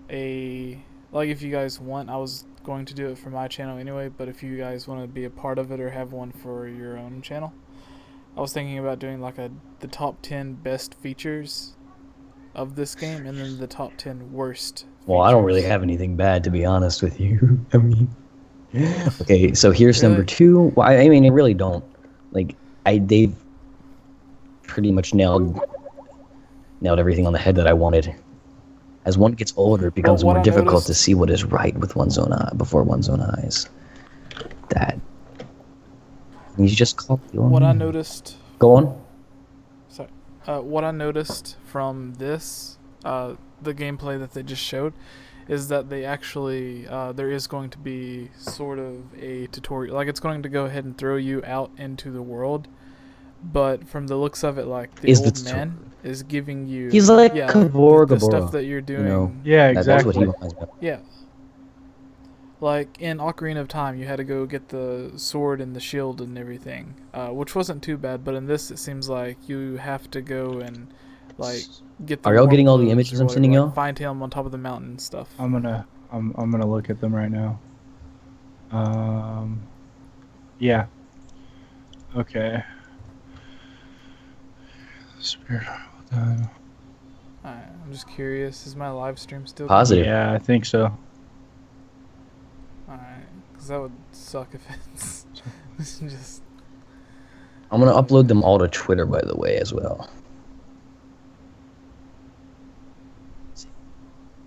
E: like if you guys want, I was going to do it for my channel anyway, but if you guys want to be a part of it or have one for your own channel, I was thinking about doing like the top 10 best features of this game and then the top 10 worst.
A: Well, I don't really have anything bad, to be honest with you. I mean, okay, so here's number 2. Well, I mean, I really don't. Like, they've pretty much nailed everything on the head that I wanted. As one gets older, it becomes more difficult to see what is right with one's own eye before one's own eyes. That you just call
E: what I noticed.
A: Go on.
E: Sorry. What I noticed from this, the gameplay that they just showed, is that they actually there is going to be sort of a tutorial. Like, it's going to go ahead and throw you out into the world, but from the looks of it, like the old man is giving you.
A: He's like
E: the stuff that you're doing.
A: You know,
D: yeah,
A: exactly. That's what he reminds me of.
E: Yeah. Like in Ocarina of Time, you had to go get the sword and the shield and everything, which wasn't too bad. But in this, it seems like you have to go and like get.
A: Are y'all getting all the images I'm sending y'all?
E: Find him on top of the mountain and stuff.
D: I'm gonna look at them right now. Yeah. Okay. Spirit.
E: Alright, I'm just curious. Is my live stream still
A: positive?
D: Yeah, I think so.
E: Alright, because that would suck if it's just.
A: I'm gonna upload them all to Twitter, by the way, as well.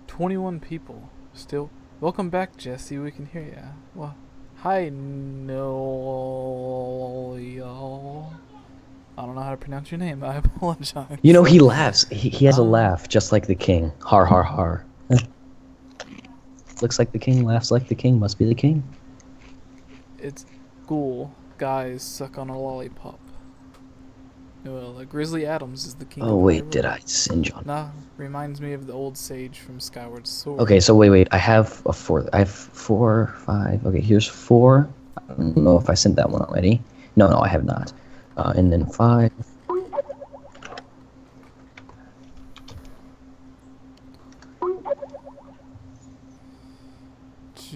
E: 21 people still. Welcome back, Jesse. We can hear you. Well, hi, no. I don't know how to pronounce your name. I apologize.
A: You know, he laughs. He has a laugh just like the king. Har har har. Looks like the king, laughs like the king, must be the king.
E: It's cool. Guys suck on a lollipop. Well, Grizzly Adams is the king.
A: Oh wait, did I singe on?
E: Nah, reminds me of the old sage from Skyward Sword.
A: Okay, so wait. I have a 4. I have 4, 5. Okay, here's 4. I don't know if I sent that one already. No, I have not. And then 5.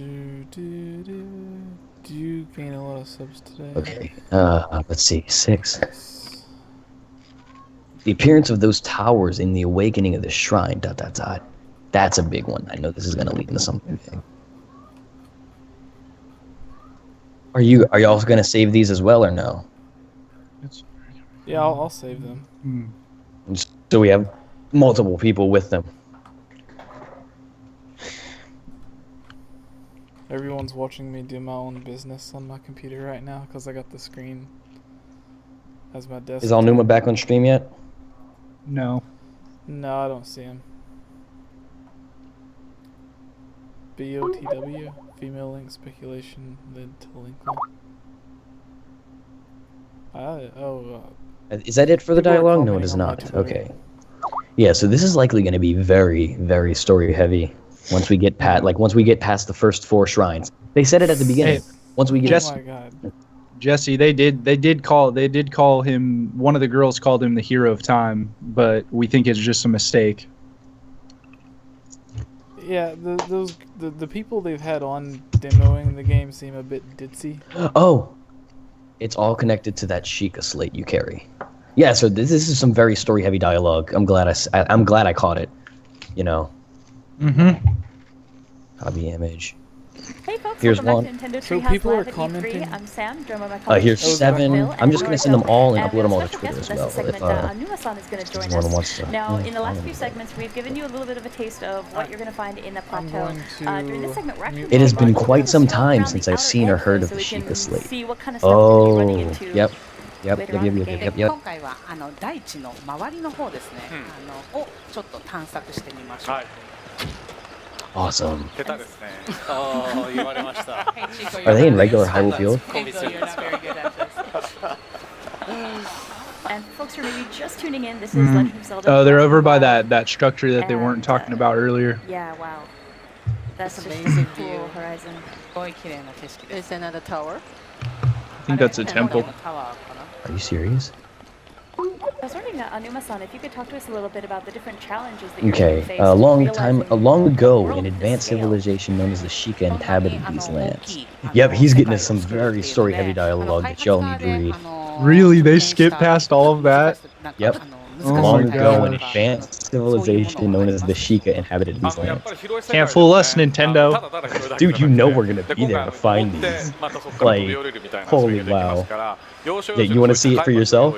E: Do you gain a lot of subs today?
A: Okay, let's see, 6. The appearance of those towers in the awakening of the shrine, ... That's a big one. I know this is gonna lead into something big. Are y'all gonna save these as well or no?
E: Yeah, I'll save them.
A: So we have multiple people with them.
E: Everyone's watching me do my own business on my computer right now because I got the screen as my desk.
A: Is Alnuma back on stream yet?
D: No.
E: No, I don't see him. BOTW, female link speculation led to link.
A: Is that it for the dialogue? No, it is not. Okay. Yeah, so this is likely going to be very, very story heavy. Once we get past the first 4 shrines. They said it at the beginning. Once we get
E: Oh my god.
D: Jesse, they did call him, one of the girls called him the hero of time, but we think it's just a mistake.
E: Yeah, the people they've had on demoing the game seem a bit ditzy.
A: Oh, it's all connected to that Sheikah slate you carry. Yeah, so this is some very story-heavy dialogue. I'm glad I caught it. You know.
D: Mm-hmm.
A: Copy image.
F: Hey folks,
A: Here's
F: welcome
A: one.
F: back to Nintendo
E: So
F: Treehouse
E: people are
F: Live at
E: commenting-
F: E3. I'm Sam, joined by my colleague
A: Here's 7.
F: Bill,
A: I'm just
F: and
A: gonna send them all and
F: and
A: upload them all to
F: special
A: Twitter
F: guest
A: as well.
F: with us this
A: If
F: segment, Anuma-san is going to join
A: anyone
F: us.
A: wants to.
F: Now,
A: Yeah,
F: in the last
A: I'll
F: few
A: do
F: segments, we've given you a little bit of a taste of what you're going to find in the
E: I'm
F: plateau.
E: going
F: During this segment, we're actually
A: It has
F: going
A: been
F: to
A: quite some
F: stroll
A: time
F: around
A: since
F: the
A: I've
F: outer
A: seen or
F: edge,
A: heard of
F: so
A: the
F: we can
A: Sheikah slate.
F: see what kind of stuff we're gonna be running
A: Oh,
F: into
A: yep.
F: later on in the game.
O: 今回は大地の周りの方ですね、をちょっと探索してみましょう。
A: Awesome.
B: 下手ですね。
J: ああ、言われました。
O: Hey, Chico,
A: Are they in
O: you're
A: regular
O: not-
A: Hyrule Field?
O: Hey, Bill, you're not very good at this.
F: And folks who are maybe just tuning in, this is Legend of Zelda.
D: Oh, they're
F: Breath of
D: over by
F: the Wild.
D: that structure that they weren't talking about earlier.
F: Yeah, wow. That's just
O: Amazing
F: a cool
O: view.
F: horizon.
O: すごい綺麗な景色です。
H: Is another tower?
D: I think that's a temple.
O: タワーかな。
A: Are you serious?
F: I was wondering, Anuma-san, if you could talk to us a little bit about the different challenges that you're
A: Okay,
F: facing in
A: long
F: realizing
A: ago,
F: world
A: an
F: this
A: advanced
F: scale.
A: civilization known as the Sheikah inhabited these lands. Yep, he's getting us some very story-heavy dialogue that y'all need to read.
D: Really? They skipped past all of that?
A: Yep.
D: Oh
A: Long
D: my
A: ago, an
D: gosh.
A: advanced civilization known as the Sheikah inhabited these lands.
D: Can't fool us, Nintendo.
A: Dude, you know we're gonna be there to find these. Like, holy wow. Yeah, you want to see it for yourself?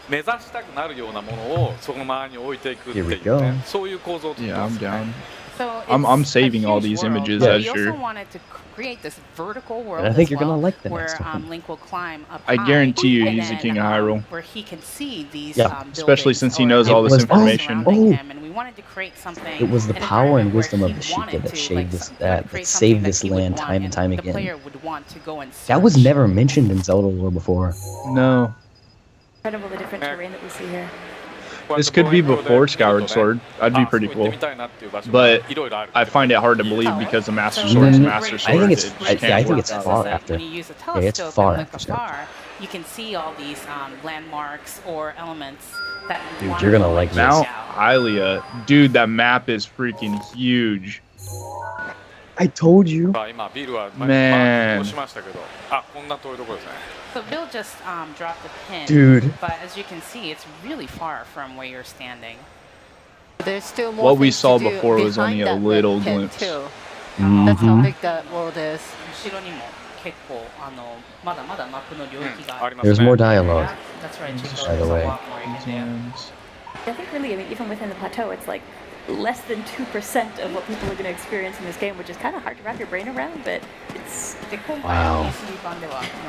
P: 目指したくなるようなものをその周りに置いていくっていう
A: Here we
P: ね
A: go.
P: そういう構造
D: Yeah, I'm down.
O: So
D: I'm
O: it's
D: saving
O: a
D: all
O: huge
D: these
O: world,
D: images
O: but
D: as
O: we also
D: sure.
O: wanted to create this vertical world
A: And I think
O: as
A: you're gonna
O: well,
A: like the
O: where
A: next one.
O: Link will climb up
D: I
O: high,
D: guarantee you
O: and
D: he's the
O: then,
D: king of Hyrule.
O: where he can see these
A: Yeah.
D: Especially
O: buildings
D: since he
O: or
D: knows all this
A: was-
D: information.
O: surrounding
A: Oh.
O: him, and we wanted to create something,
A: It was the
O: an
A: power and
O: environment where
A: wisdom of
O: he
A: the Sheikah
O: wanted
A: that
O: to,
A: saved
O: like,
A: this
O: create
A: that
O: something
A: saved this
O: he would
A: land
O: want,
A: time and time
O: the
A: again.
O: player would want to go and
A: That was
O: search.
A: never mentioned in Zelda lore before.
D: No.
F: Incredible the different terrain that we see here.
D: This could be before Skyward Sword. That'd be pretty cool. But I find it hard to believe because the Master Sword is Master Sword.
A: I think it's
D: It just
A: I
D: can't
A: think
D: work
A: it's
D: out.
A: far after.
O: When you use a
A: Yeah, it's
O: telescope
A: far
O: and look
A: after.
O: afar, you can see all these landmarks or elements that you
A: Dude,
O: want
A: you're
O: to
A: gonna
O: go
A: like
O: and
A: this.
D: Mount
O: check out.
D: Hylia. Dude, that map is freaking huge.
A: I told you.
P: 今ビルは
D: Man.
P: マークをしましたけどあこんな遠いところですね
O: So Bill just dropped the pin,
A: Dude.
O: but as you can see, it's really far from where you're standing.
H: There's still more
D: What we
H: things to
D: saw
H: do
D: before was
H: behind
D: only a
H: that
D: little
H: pit
D: glimpse.
H: too. That's how
A: Mhm.
H: big that world is.
O: 後ろにも結構まだまだマップの領域が、
P: ありますね
A: There's more dialogue.
O: That's right, Chico.
A: By the
O: There's a
A: way.
O: lot more you can do.
F: I think really, even within the plateau, it's like less than 2% of what people are going to experience in this game, which is kind of hard to wrap your brain around, but it's...
A: Wow.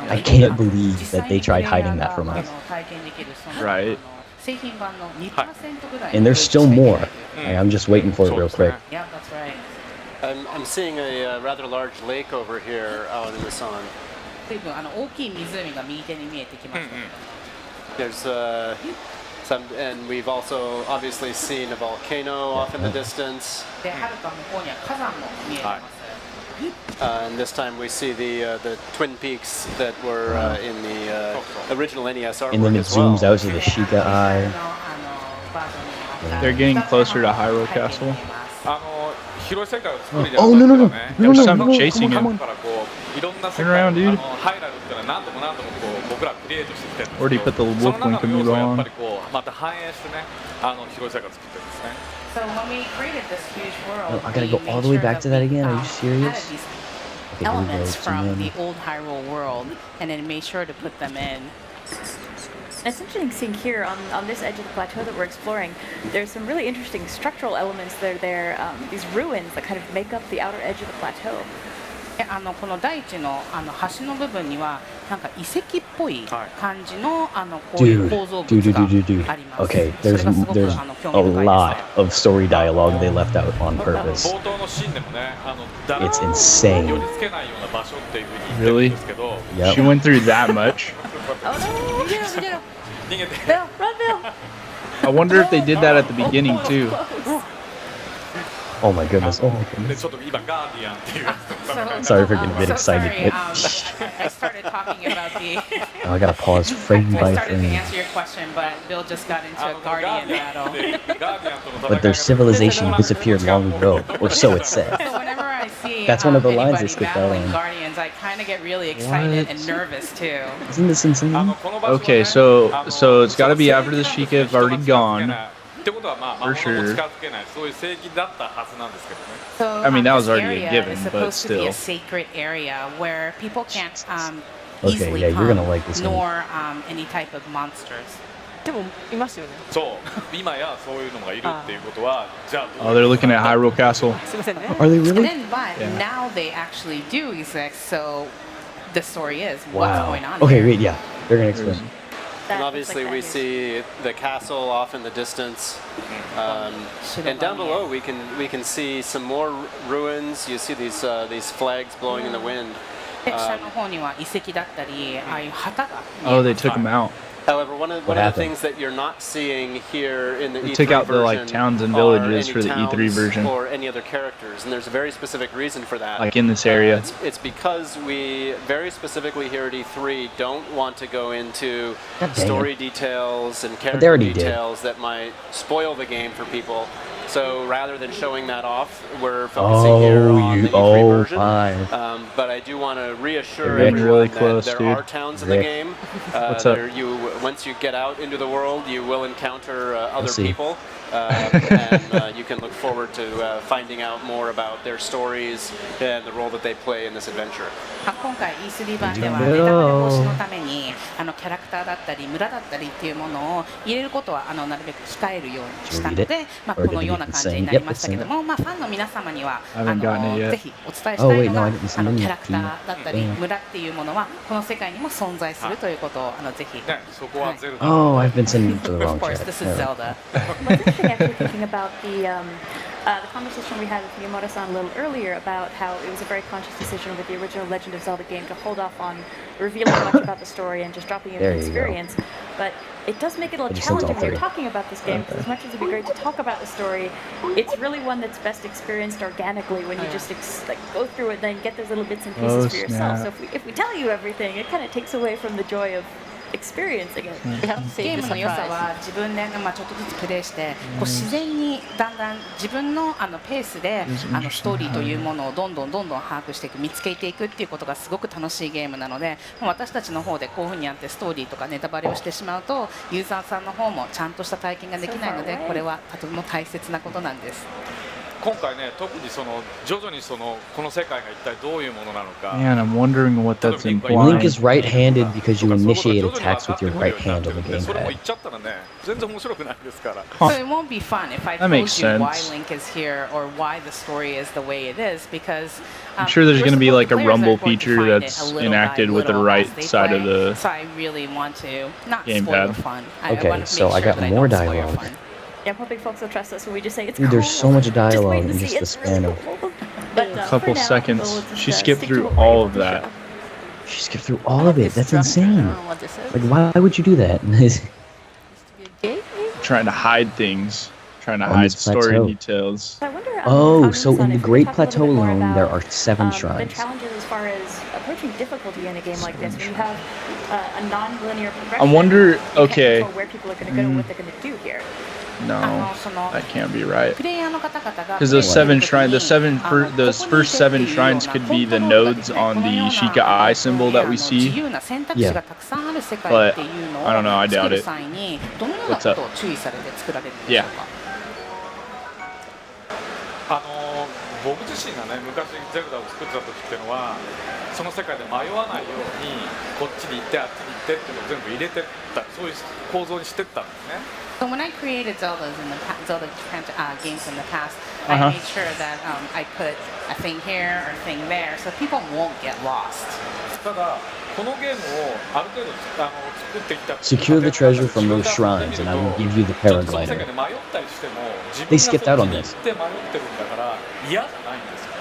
A: I can't believe that they tried hiding that from us.
D: Right.
A: And there's still more. Like, I'm just waiting for it real quick.
O: Yeah, that's right.
J: I'm seeing a rather large lake over here out in the sun.
O: 随分大きい湖が右手に見えてきましたけど。
J: There's some, and we've also obviously seen a volcano off in the distance.
O: で、はるか向こうには火山も見えてます。
J: And this time we see the Twin Peaks that were in the original NES artwork
A: And then it
J: as well.
A: zooms out to the Sheikah eye.
D: They're getting closer to Hyrule Castle.
P: 広い世界を作るにあ
A: Oh,
P: た
A: no,
P: って
A: no,
P: は
A: no.
P: ね
A: No, no,
D: There's
A: no,
D: something
A: no.
D: chasing
A: Come on,
D: him.
A: come on.
P: だからこういろんな世
D: Turn
P: 界
D: around, dude.
P: ハイラルっていうのは何度も何度もこう僕らクリエイトしてきてるんです
D: Already
P: け
D: put
P: ど
D: the
P: そ
D: wolf
P: の
D: link
P: 中の要素をやっ
D: amiibo
P: ぱ
D: on.
P: りこうまた反映してね広い世界を作ってるんですね
O: So when we created this huge world,
A: Oh, I gotta
O: we
A: go all
O: made
A: the way
O: sure
A: back to that again? Are you
O: added
A: serious?
O: these
A: Okay, here we go.
O: elements
A: Zoom
O: from
A: in.
O: the old Hyrule world, and then made sure to put them in.
F: It's interesting seeing here on this edge of the plateau that we're exploring, there's some really interesting structural elements that are there, these ruins that kind of make up the outer edge of the plateau.
O: でこの大地の橋の部分にはなんか遺跡っぽい感じのこういう構造物があります。
A: Okay,
O: それがすごく
A: there's
O: 興
A: a
O: 味深い
A: lot
O: ですね。
A: of story dialogue they left out on purpose.
P: 冒頭のシーンでもね誰も
A: It's
P: 寄
A: insane.
P: り付けないような場所っていうふうに言ってるんですけど
A: Yep.
D: She went through that much.
F: Oh no!
O: 逃げろ逃げろ。
P: 逃げて
F: Bill, run, Bill!
D: I wonder if they did that at the beginning too.
A: Oh my goodness. Oh my
P: で
A: goodness.
P: ちょっと今ガーディアンっていうやつとかが
A: Sorry for getting a bit
O: So
A: excited.
O: sorry,
A: But
O: I started talking about the.
A: oh, I gotta pause frame
O: I
A: by
O: started to
A: frame.
O: answer your question, but Bill just got into a guardian battle.
P: ガーディアンとの戦い
A: But their civilization disappeared long ago, or so it said.
O: So whenever I see
A: That's one of the lines they
O: anybody
A: skipped out
O: battling
A: on.
O: guardians, I kind of get really excited and
D: What?
O: nervous too.
A: Isn't this insane?
D: Okay, so it's got to be after the Sheikah have already gone.
P: ってことはまあ魔
D: For
P: 物も
D: sure.
P: 近づけないそういう聖域だったはずなんですけどね
O: So
D: I mean, that was
O: this
D: already a
O: area
D: given,
O: is
D: but
O: supposed to be a
D: still.
O: sacred area where people can't
A: Okay,
O: easily
A: yeah, you're gonna
O: come,
A: like this one.
O: nor any type of monsters.
H: でもいますよね。
P: そう今やそういうのがいるっていうことはじゃあ
D: Oh, they're looking at Hyrule Castle.
H: すいませんね。
A: Are they
O: And
A: really?
O: then, but
D: Yeah.
O: now they actually do exist. So the story is what's
A: Wow.
O: going on.
A: Okay,
O: here.
A: wait, yeah. They're gonna explain.
J: And obviously we see the castle off in the distance. And down below we can see some more ruins. You see these flags blowing in the wind.
O: で下の方には遺跡だったり、ああいう旗が。
D: Oh, they took him out.
J: However, one of the
A: happened?
J: things that you're not seeing here in the
D: They
J: E3
D: took out the, like,
J: version
D: towns and
J: are
D: villages
J: any
D: for the E3
J: towns
D: version.
J: or any other characters, and there's a very specific reason for that.
D: Like in this area.
J: It's because we very specifically here at E3 don't want to go into
A: God dang
J: story
A: it.
J: details and
A: they
J: character
A: already did.
J: details that might spoil the game for people. So rather than showing that off, we're focusing here on the E3 version.
A: Fine.
J: But I do want to reassure
D: They're getting
J: everyone
D: really close,
J: that there
D: dude.
J: are towns in the
A: Rick.
J: game.
D: What's up?
J: Once you get out into the world, you will encounter other
A: see.
J: people. And you can look forward to finding out more about their stories and the role that they play in this adventure.
O: 今回 E3 版ではネタバレ防止のためにキャラクターだったり村だったりっていうものを入れることはなるべく控えるようにしたので、このような感じになりましたけども、ファンの皆様にはぜひお伝えしたいのがキャラクターだったり村っていうものはこの世界にも存在するということをぜひ。
P: そこはゼルダ
A: Oh, I've been sending to the wrong
O: Of course,
A: chat.
O: this is Zelda.
F: Actually thinking about the conversation we had with Miyamoto-san a little earlier about how it was a very conscious decision with the original Legend of Zelda game to hold off on revealing much about the story and just dropping you
A: There
F: the
A: you go.
F: experience. But it does make it a little
A: I just sent all
F: challenging when you're
A: three.
F: talking about this game, because as much as it'd be great to talk about the story, it's really one that's best experienced organically when you just go through it and then get those little bits and pieces
D: Oh,
F: for yourself.
D: snap.
F: So if we tell you everything, it kind of takes away from the joy of experiencing it.
O: ゲームの良さは自分でちょっとずつプレイして自然にだんだん自分のペースでストーリーというものをどんどん把握していく見つけていくっていうことがすごく楽しいゲームなので私たちの方でこういうふうにやってストーリーとかネタバレをしてしまうとユーザーさんの方もちゃんとした体験ができないのでこれはとても大切なことなんです。
P: 今回ね特に徐々にこの世界が一体どういうものなのか
D: Man, I'm wondering what that's
A: Link
D: implying.
A: is right-handed because you initiate attacks with your right hand on the
P: それも
A: gamepad.
P: 言っちゃったらね全然面白くないですから
O: So it won't be fun if I
D: That
O: told
D: makes
O: you why
D: sense.
O: Link is here or why the story is the way it is because
D: I'm sure there's
O: we're
D: going to be
O: supposed-
D: like a
O: players are
D: rumble
O: going to
D: feature
O: find it
D: that's
O: a little
D: enacted
O: by
D: with the
O: little
D: right
O: as they
D: side of
O: play.
D: the
O: So I really want to not spoil
D: gamepad.
O: the fun.
A: Okay,
O: I want to
A: so
O: make
A: I
O: sure
A: got
O: that
A: more
O: I don't spoil your
A: dialogue.
O: fun.
F: Yeah, I'm hoping folks will trust us when we just say it's
A: Dude, there's so
F: cool.
A: much
F: Just
A: dialogue
F: wait
A: in
F: to
A: just
F: see
A: the
F: it's
A: span of.
F: But,
D: a couple
F: for now,
D: seconds.
F: we'll just,
D: She skipped
F: stick to
D: through
F: what we're
D: all
F: able
D: of
F: to
D: that.
F: show.
A: She skipped through all of it. That's insane.
H: What this is?
A: Like, why would you do that?
D: Trying to hide things. Trying to
A: On
D: hide
A: this
D: story
A: plateau.
D: details.
F: I wonder,
A: Oh, so in
F: Hanum-san,
A: the
F: if we
A: Great
F: could talk a
A: Plateau
F: little bit more
A: alone, there
F: about,
A: are 7
F: the
A: shrines.
F: challenges as far as approaching difficulty in a game like this, when you have a non-linear progression.
D: I wonder.
F: you can't
D: Okay.
F: control where people are going to go and what they're going to do here.
D: No, that can't be right.
O: プレイヤーの方々が
D: Because those 7 shrines,
O: shrines,
D: those first 7 shrines could be the nodes on the Sheikah Eye symbol that we see.
A: Yeah.
D: But I don't know. I doubt it. What's up? Yeah.
P: 僕自身がね昔ゼルダを作ってた時っていうのはその世界で迷わないようにこっちに行ってあっちに行ってっていうのを全部入れてったそういう構造にしてったんですね。
O: So when I created Zelda games in the past, I
D: Uh-huh.
O: made sure that I put a thing here or a thing there, so people won't get lost.
P: ただこのゲームをある程度作ってきた
A: Secure the treasure from those shrines, and I will give you the
P: ちょっとその世界
A: paraglider.
P: で迷ったりしても自
A: They
P: 分
A: skipped out
P: が
A: on
P: そっちに
A: this.
P: 行って迷ってるんだから嫌じゃないんですよ。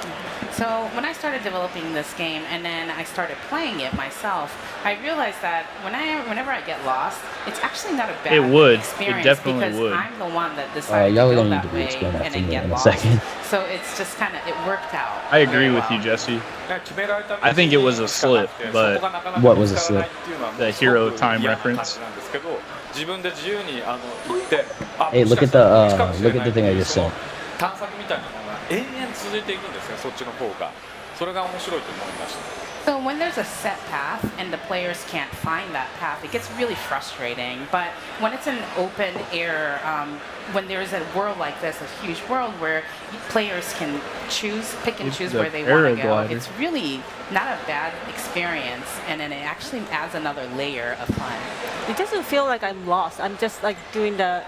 O: So when I started developing this game and then I started playing it myself, I realized that whenever I get lost, it's actually not a bad experience
D: definitely
O: because
D: would.
O: I'm the one that decided
A: y'all
O: to
A: are
O: go
A: gonna need
O: that
A: to
O: way
A: re-explain that
O: and
A: to
O: then
A: me
O: get
A: in a
O: lost.
A: second.
O: So it's just kind of, it worked out.
D: I agree
O: very
D: with
O: well.
D: you, Jesse. I think it was a slip, but
A: What was a slip?
D: The hero time reference.
A: Hey, look at the thing I just sent.
P: 探索みたいなのが延々続いていくんですね、そっちの方が。それが面白いと思いました。
O: So when there's a set path and the players can't find that path, it gets really frustrating. But when it's an open air, when there's a world like this, a huge world where players can pick and choose where they want to go, it's really not a bad experience, and then it actually adds another layer of fun.
Q: It doesn't feel like I'm lost. I'm just like doing the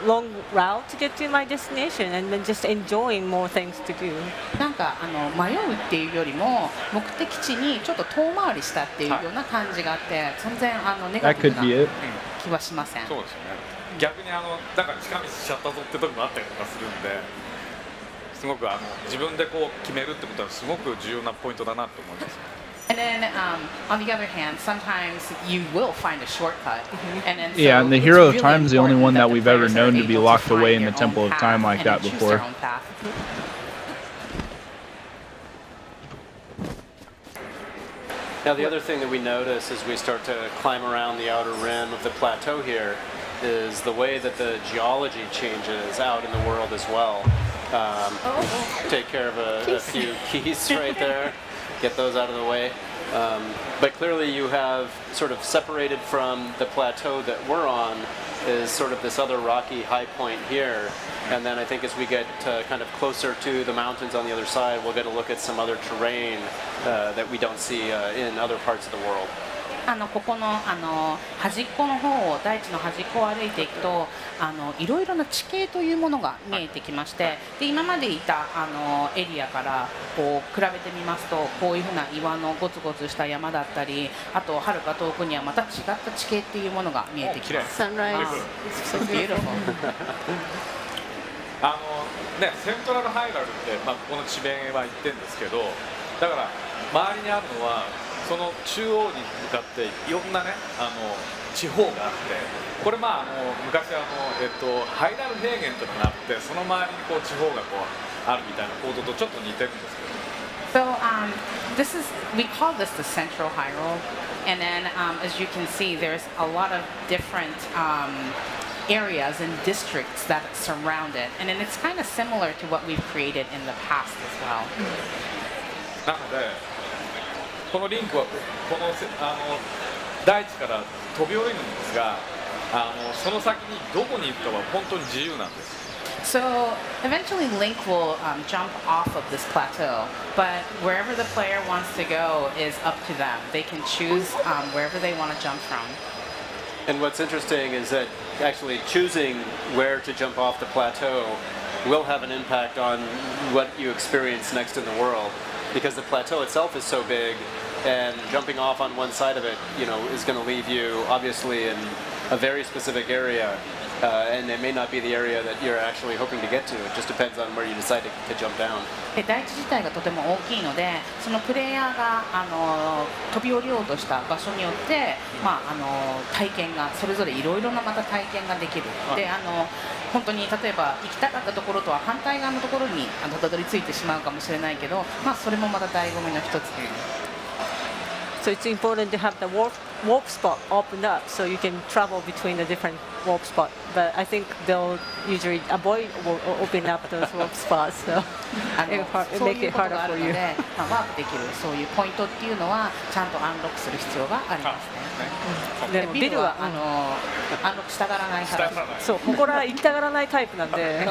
Q: long route to get to my destination, and then just enjoying more things to do.
O: なんか迷うっていうよりも目的地にちょっと遠回りしたっていうような感じがあって、全然ネガティブな気はしません。
P: そうですよね。逆になんか近道しちゃったぞって時もあったりとかするんで、すごく自分でこう決めるってことはすごく重要なポイントだなと思います。
O: And then, on the other hand, sometimes you will find a shortcut. And then,
D: yeah, and the Hero of Time is the only one that we've ever known to be locked away in the Temple of Time like that before.
N: Now, the other thing that we notice as we start to climb around the outer rim of the plateau here is the way that the geology changes out in the world as well. Take care of a few keys right there. Get those out of the way. But clearly you have sort of separated from the plateau that we're on is sort of this other rocky high point here. And then I think as we get kind of closer to the mountains on the other side, we'll get a look at some other terrain that we don't see in other parts of the world.
O: ここの端っこの方を大地の端っこを歩いていくといろいろな地形というものが見えてきまして、で今までいたエリアからこう比べてみますと、こういうふうな岩のゴツゴツした山だったり、あとはるか遠くにはまた違った地形っていうものが見えてきます。
G: Sunrise.
O: So beautiful.
P: セントラルハイラルって、ここの地名は言ってるんですけど、だから周りにあるのはその中央に向かっていろんなね地方があって、これ昔ハイラル平原というのがあって、その周りにこう地方がこうあるみたいな構造とちょっと似てるんですけど。
O: So we call this the Central Hyrule, and then as you can see, there's a lot of different areas and districts that surround it, and then it's kind of similar to what we've created in the past as well.
P: なのでこのリンクはこの大地から飛び降りるんですが、その先にどこに行くかは本当に自由なんです。
O: So eventually Link will jump off of this plateau, but wherever the player wants to go is up to them. They can choose wherever they want to jump from.
N: And what's interesting is that actually choosing where to jump off the plateau will have an impact on what you experience next in the world, because the plateau itself is so big, and jumping off on one side of it, is going to leave you obviously in a very specific area, and it may not be the area that you're actually hoping to get to. It just depends on where you decide to jump down.
O: 大地自体がとても大きいので、そのプレイヤーが飛び降りようとした場所によって、体験がそれぞれいろいろなまた体験ができる。で、本当に例えば行きたかったところとは反対側のところにたどり着いてしまうかもしれないけど、それもまた醍醐味の一つです。
Q: So it's important to have the warp spot opened up so you can travel between the different warp spots. But I think they'll usually avoid opening up those warp spots, so it make it harder for you.
O: ワープできるそういうポイントっていうのはちゃんとアンロックする必要がありますね。でビルはアンロックしたがらないから。
Q: そう、ここら行きたがらないタイプなんで、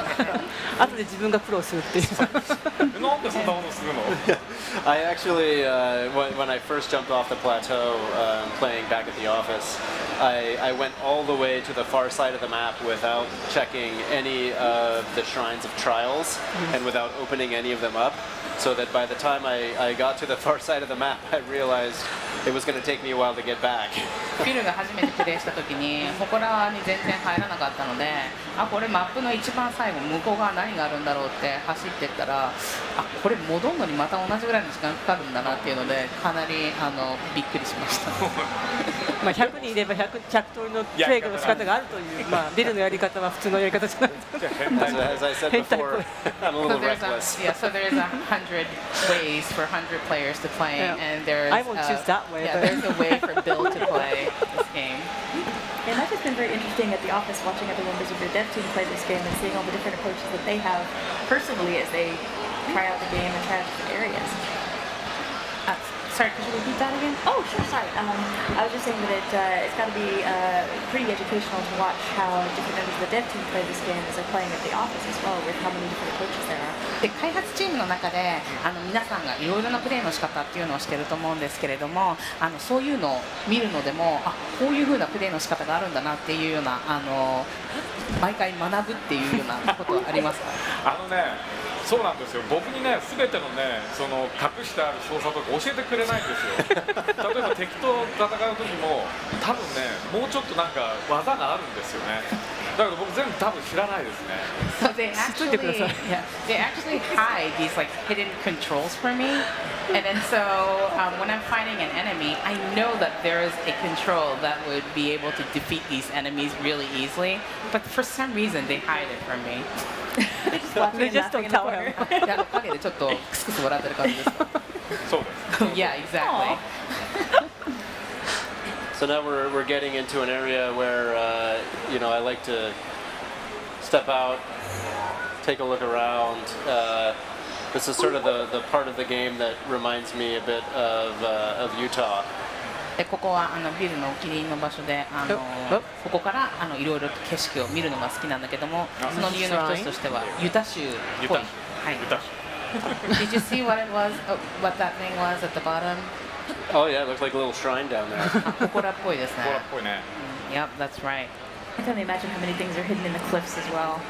Q: 後で自分が苦労するっていう。
P: なんでそんなことするの
N: ？I actually, when I first jumped off the plateau, playing back at the office, I went all the way to the far side of the map without checking any of the shrines of trials and without opening any of them up, so that by the time I got to the far side of the map, I realized it was going to take me a while to get back.
O: ビルが初めてプレイした時にここらに全然入らなかったので、これマップの一番最後向こう側何があるんだろうって走ってったら、あこれ戻るのにまた同じぐらいの時間かかるんだなっていうのでかなりびっくりしました
Q: まあ100人いれば 100通りのプレイの仕方があるという、まあ、ビルのやり方は普通のやり方じゃない
J: As I said before, I'm a little reckless.
O: So there's 100 ways for 100 players to play, and there's
Q: I won't choose that way.
O: Yeah, there's a way for Bill to play this game.
F: And that's just been very interesting at the office, watching other members of your dev team play this game and seeing all the different approaches that they have personally as they try out the game and try out different areas.
O: Sorry, could you repeat that again?
F: Oh, sure, sorry. I was just saying that it's got to be pretty educational to watch how different members of the dev team play this game as they're playing at the office as well, with how many different approaches there are.
O: で開発チームの中で皆さんがいろいろなプレーの仕方っていうのをしてると思うんですけれどもそういうのを見るのでもこういう風なプレーの仕方があるんだなっていうような毎回学ぶっていうようなことはありますか
P: そうなんですよ僕にね全てのねその隠してある操作とか教えてくれないんですよ例えば敵と戦う時も多分ねもうちょっとなんか技があるんですよねだけど僕全部多分知らないですね
O: So they actually hide these like hidden controls for me and then so when I'm fighting an enemy I know that there is a control that would be able to defeat these enemies really easily but for some reason they hide it from me
Q: They just don't tell him.
O: 陰でちょっとクスクス笑ってる感じですか
P: そうです
O: Yeah, exactly.
N: So now we're getting into an area where I like to step out, take a look around. This is sort of the part of the game that reminds me a bit of Utah.
O: でここはビルのお気に入りの場所でここからいろいろ景色を見るのが好きなんだけどもその理由の一つとしてはユタ州っぽい。Did you see what it was? What that thing was at the bottom?
N: Oh yeah, it looks like a little shrine down there.
O: 祠っぽいですね。
P: 祠っぽいね。
O: Yep, that's right.
F: I can only imagine how many things are hidden in the cliffs as well.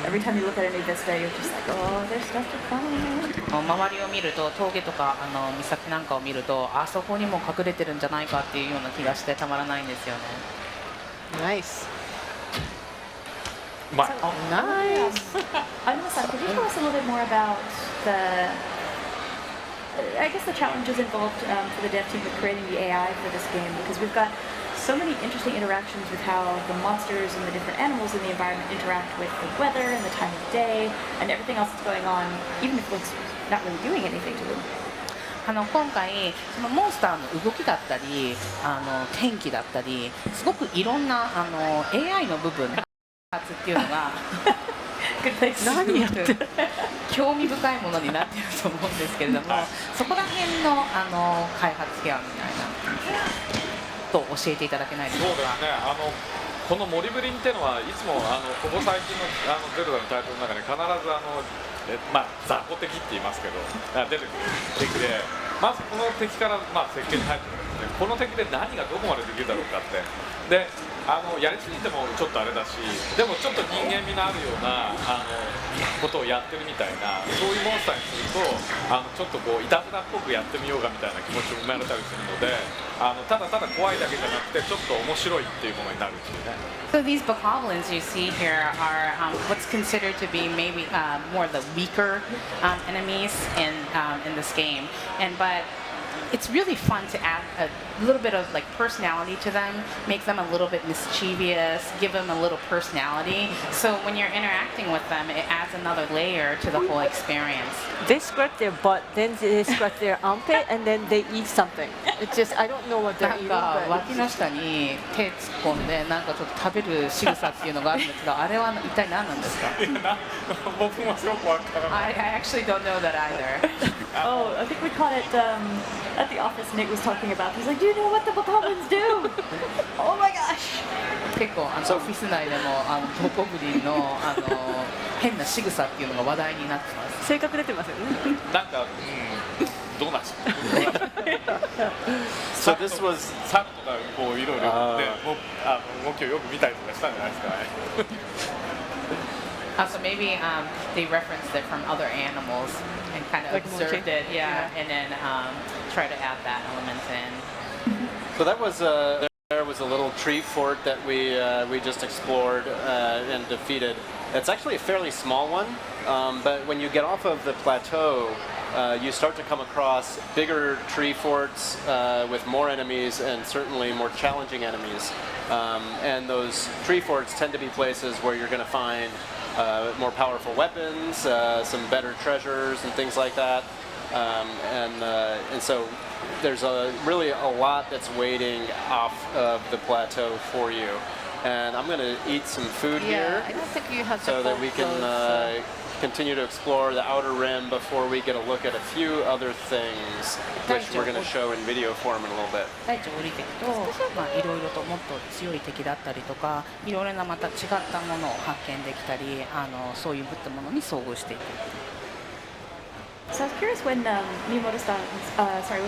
F: Every time you look at a new vista, you're just like, oh, there's stuff to find.
O: 周りを見ると峠とか岬なんかを見るとあそこにも隠れてるんじゃないかっていうような気がしてたまらないんですよね。
Q: Nice.
P: Nice.
F: Anuma-san, could you tell us a little bit more about I guess the challenges involved for the dev team with creating the AI for this game? Because we've got so many interesting interactions with how the monsters and the different animals in the environment interact with the weather and the time of day and everything else that's going on, even if Link's not really doing anything to them.
O: 今回そのモンスターの動きだったり天気だったりすごくいろんなAI の部分っていうのが
Q: 何やってる
O: 興味深いものになっていると思うんですけれどもそこら辺の開発ケアみたいなと教えていただけないでしょうか。
P: そうですねこのモリブリンっていうのはいつもここ最近のゼルダのタイトルの中に必ず雑魚敵って言いますけど出てくる敵でまずこの敵から設計に入ってくるんですねこの敵で何がどこまでできるだろうかってでやりすぎてもちょっとあれだしでもちょっと人間味のあるようなことをやってるみたいなそういうモンスターにするとちょっとこういたずらっぽくやってみようかみたいな気持ちを生まれたりするのでただただ怖いだけじゃなくてちょっと面白いっていうものになるっていうね。
O: So these bokoblins you see here are what's considered to be maybe more the weaker enemies in this game, but it's really fun to add a little bit of like personality to them, make them a little bit mischievous, give them a little personality. So when you're interacting with them, it adds another layer to the whole experience.
Q: They scratch their butt, then they scratch their armpit, and then they eat something. It's just I don't know what they're eating.
O: 脇の下に手突っ込んでなんかちょっと食べる仕草っていうのがあるんですけど、あれは一体何なんですか？
P: 僕もすごくわからない。
O: I actually don't know that either.
F: Oh, I think we caught it at the office. Nick was talking about. He's like, "Do you know what the bokoblins do?" Oh my gosh!
O: 結構オフィス内でもボコブリンの変な仕草っていうのが話題になってます。
Q: 性格出てますよね。
P: なんかどうなんですか。
N: So this was
P: 猿とかこういろいろね動きをよく見たりとかしたんじゃないですかね。
O: So maybe they referenced it from other animals and kind of observed it, and then try to add that element in.
N: So that was there was a little tree fort that we just explored and defeated. It's actually a fairly small one, but when you get off of the plateau, you start to come across bigger tree forts with more enemies and certainly more challenging enemies. And those tree forts tend to be places where you're going to find more powerful weapons, some better treasures and things like that. And so there's really a lot that's waiting off of the plateau for you. And I'm going to eat some food here
H: I don't think you have
N: so that we can continue to explore the outer rim before we get a look at a few other things, which we're going to show in video form in a little bit.
O: 大地を降りていくと、いろいろともっと強い敵だったりとか、いろいろなまた違ったものを発見できたり、そういうものに遭遇していく。
F: So I was curious when when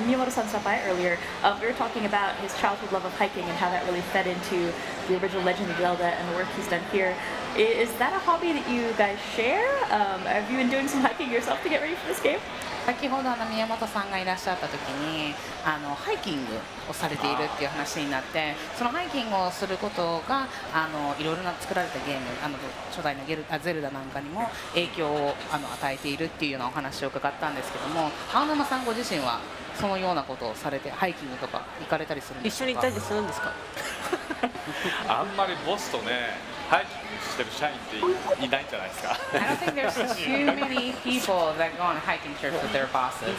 F: Miyamoto-san stopped by earlier, we were talking about his childhood love of hiking and how that really fed into the original Legend of Zelda and the work he's done here. Is that a hobby that you guys share? Have you been doing some hiking yourself to get ready for this game?
O: 先ほど宮本さんがいらっしゃった時にハイキングをされているっていう話になって、そのハイキングをすることがいろいろな作られたゲーム初代のゼルダなんかにも影響を与えているっていうようなお話を伺ったんですけども、青沼さんご自身はそのようなことをされてハイキングとか行かれたりするんですか？
Q: 一緒に行ったりするんですか？
P: あんまりボスとねハイキングしてる社員っていないんじゃないですか。
O: I don't think there's too many people that go on hiking trips with their bosses.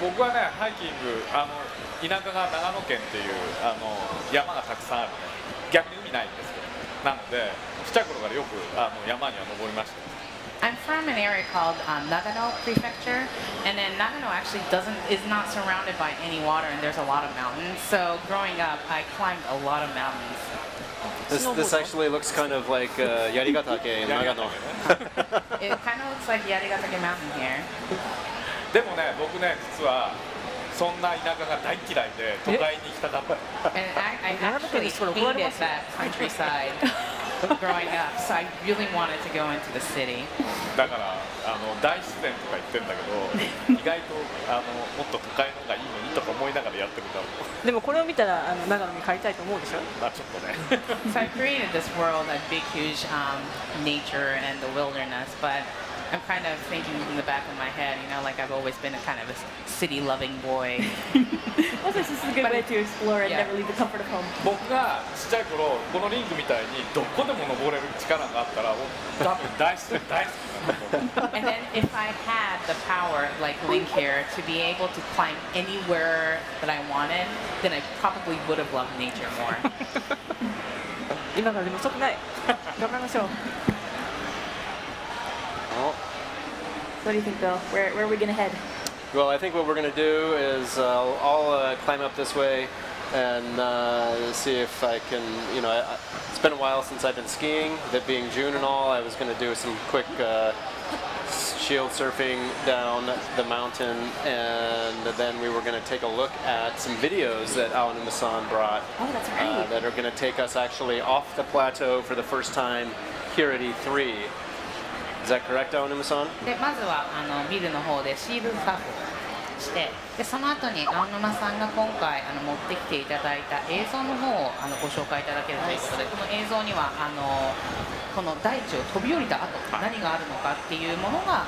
P: 僕はねハイキング田舎が長野県っていう山がたくさんあるね、逆に海ないんですけど、なのでちっちゃい頃からよく山には登りました。
O: I'm from an area called Nagano Prefecture, and then Nagano actually is not surrounded by any water, and there's a lot of mountains. So growing up, I climbed a lot of mountains.
N: This actually looks kind of like Yarigatake in Nagano.
O: It kind of looks like Yarigatake Mountain here.
P: でもね、僕ね実はそんな田舎が大嫌いで都会に行きたかった。
O: And I actually hated that countryside. Growing up, so I really wanted to go into the city.
P: だから大自然とか言ってんだけど、意外ともっと都会の方がいいのにとか思いながらやってるから。
Q: でもこれを見たら長野に帰りたいと思うでしょ？
P: まあちょっとね。
O: So I created this world, a big, huge nature and the wilderness, but I'm kind of thinking in the back of my head, like I've always been a kind of a city-loving boy.
F: Well, this is a good way to explore and never leave the comfort of home.
P: 僕がちっちゃい頃このリングみたいにどこでも登れる力があったら多分大好きだと思う。
O: And then if I had the power, like Link here, to be able to climb anywhere that I wanted, then I probably would have loved nature more.
Q: 今からでも遅くない。頑張りましょう。
F: What do you think, Bill? Where are we going to head?
N: Well, I think what we're going to do is I'll climb up this way and see if I can, it's been a while since I've been skiing, that being June and all, I was going to do some quick shield surfing down the mountain, and then we were going to take a look at some videos that Aonuma-san brought.
F: Oh, that's right.
N: That are going to take us actually off the plateau for the first time here at E3. Is that correct, Aonuma-san?
O: でまずはビルの方でシールドサーフをして、でその後に青沼さんが今回持ってきていただいた映像の方をご紹介いただけるということで、この映像にはこの大地を飛び降りた後何があるのかっていうものが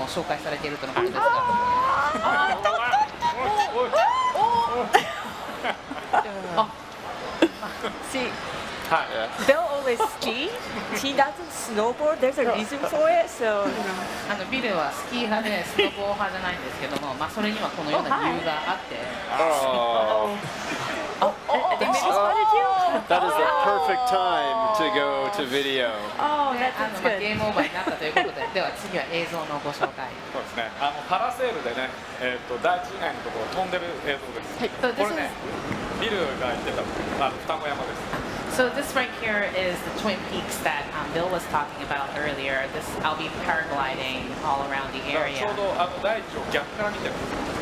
O: 紹介されているとのことですが。
Q: See, Bill always ski. He doesn't snowboard. There's a reason for it. So
O: ビルはスキー派でスノボー派じゃないんですけども、それにはこのような理由があって。
N: They spotted you? That is the perfect time to go to video.
F: Oh, that's good.
O: ゲームオーバーになったということで、では次は映像のご紹介。
P: そうですね。パラセールでね、大地以外のところを飛んでる映像です。これね、ビルが言ってた双子山です。
O: So this right here is the Twin Peaks that Bill was talking about earlier. I'll be paragliding all around the area.
P: ちょうど大地を逆から見てる。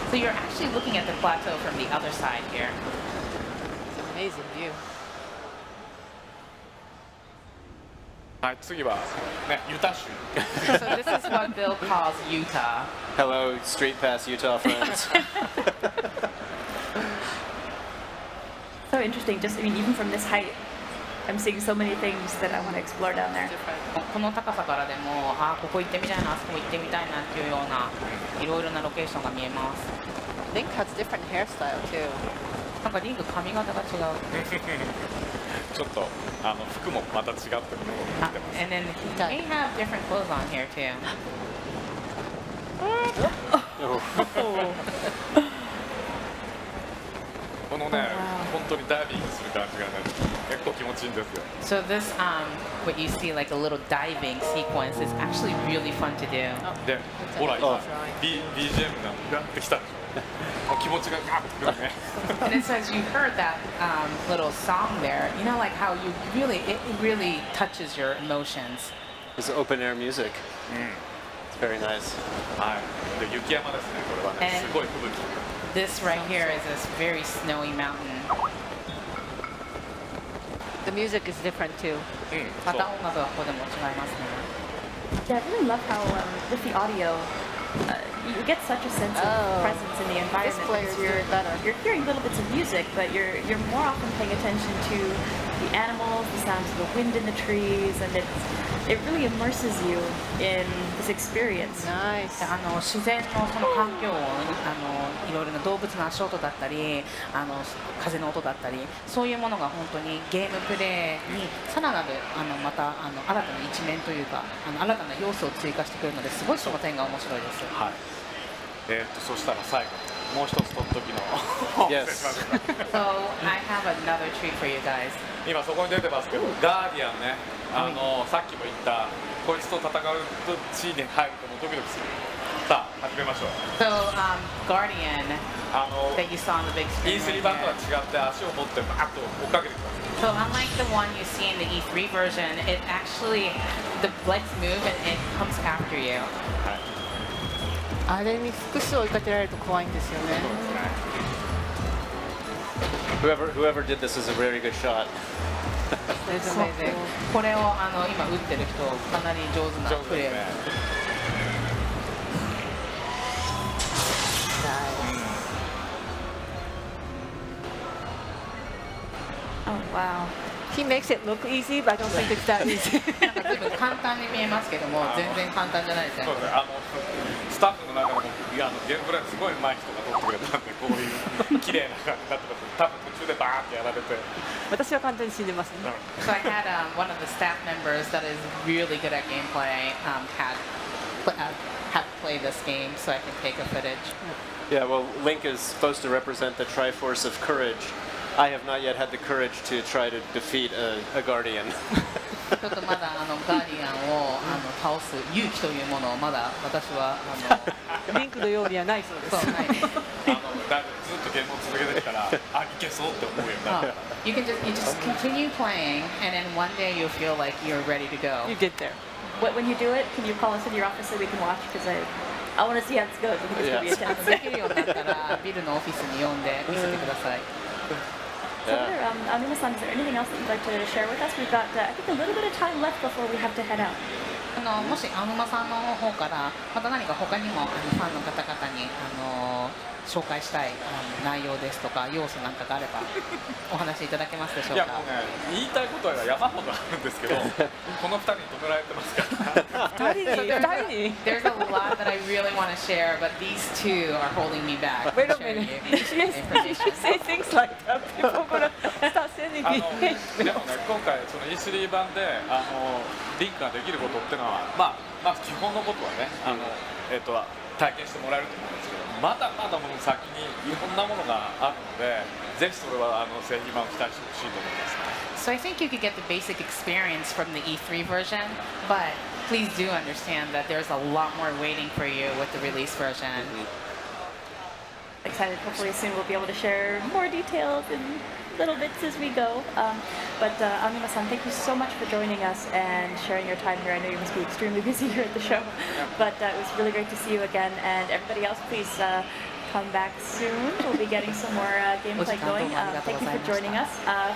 O: So you're actually looking at the plateau from the other side here.
Q: it's an amazing view.
P: はい、次はね、ユタ州。
O: So this is what Bill calls Utah.
N: Hello, Street Pass Utah friends.
F: So interesting. Even from this height, I'm seeing so many things that I want to explore down there.
O: この高さからでもここ行ってみたいな、あそこ行ってみたいなっていうようないろいろなロケーションが見えます。
H: Link has different hairstyle too.
O: なんかリンク髪型が違う。
P: ちょっと服もまた違ってるのを見てます。
O: And then they have different clothes on here too.
P: このね、本当にダイビングする感じがね、結構気持ちいいんですよ。
O: So this what you see like a little diving sequence is actually really fun to do.
P: で、ほら今 BGM がガッてきたでしょ。気持ちがガッてくるね。
O: And it says you heard that little song there. You know, like how you it really touches your emotions.
N: It's open air music. It's very nice.
P: はい。で、雪山ですね。これはね、すごい吹雪。
O: This right here is this very snowy mountain.
H: The music is different too.
O: また音楽はここでも違いますね。
F: Yeah, I really love how with the audio, you get such a sense of presence in the environment because you're hearing little bits of music, but you're more often paying attention to the animals, the sounds of the wind in the trees, and it really immerses you in this experience.
H: Nice.
O: 自然のその環境音、いろいろな動物の足音だったり、風の音だったり、そういうものが本当にゲームプレイにさらなるまた新たな一面というか、新たな要素を追加してくるので、すごいその点が面白いです。
P: はい。そしたら最後もう一つ取っときの。
N: Yes.
O: So I have another treat for you guys.
P: 今そこに出てますけど、ガーディアンね、さっきも言ったこいつと戦うと地に入るともうドキドキする。さあ始めましょう。
O: So Guardian that you saw on the big screen.
P: E3 版とは違って足を持ってバーッと追っかけてください。
O: So unlike the one you see in the E3 version, it actually the legs move and it comes after you.
H: あれに複数追いかけられると怖いんですよね。
N: Whoever did this is a very good shot.
O: It's amazing. これを今打ってる人かなり上手なプレー。
F: Oh wow.
Q: He makes it look easy, but I don't think it's that easy.
O: なんか随分簡単に見えますけども、全然簡単じゃないですね。
P: そうですね。スタッフの中でもゲームプレイすごい上手い人が撮ってくれたんで、こういう綺麗な感じになってます。多分途中でバーってやられて。
Q: 私は完全に死んでますね。
O: So I had one of the staff members that is really good at gameplay had played this game, so I can take a footage.
N: Yeah, well, Link is supposed to represent the Triforce of courage. I have not yet had the courage to try to defeat a Guardian.
O: ちょっとまだガーディアンを倒す勇気というものをまだ私は
Q: リンクのようにはないそうです。
O: そうない。
P: ずっとゲームを続けてきたら、いけそうって思うようになる。
O: You just continue playing, and then one day you'll feel like you're ready to go.
Q: You get there.
F: When you do it, can you call us in your office so we can watch? Because I want to see how this goes. I think it's going to be intense.
O: できるようになったらビルのオフィスに呼んで見せてください。
F: So there, Amima-san, is there anything else that you'd like to share with us? We've got, I think, a little bit of time left before we have to head out.
O: もしアムマさんの方からまた何か他にもファンの方々に紹介したい内容ですとか要素なんかがあればお話しいただけますでしょうか。
P: いやもうね、言いたいことは山ほどあるんですけど、この2人に止められてますから。
O: There's a lot that I really want to share, but these two are holding me back.
Q: Wait a minute. You should say things like that. People are going to start sending me.
P: でもね、今回その E3 版でリンクができることっていうのは、まあ基本のことはね、体験してもらえると思うんですけど、まだまだもう先にいろんなものがあるので、ぜひそれは製品版を期待してほしいと思います。
O: So I think you could get the basic experience from the E3 version, but please do understand that there's a lot more waiting for you with the release version.
F: Excited. Hopefully soon we'll be able to share more details and little bits as we go. But Amima-san, thank you so much for joining us and sharing your time here. I know you must be extremely busy here at the show, but it was really great to see you again. And everybody else, please come back soon. We'll be getting some more gameplay going. Thank you for joining us.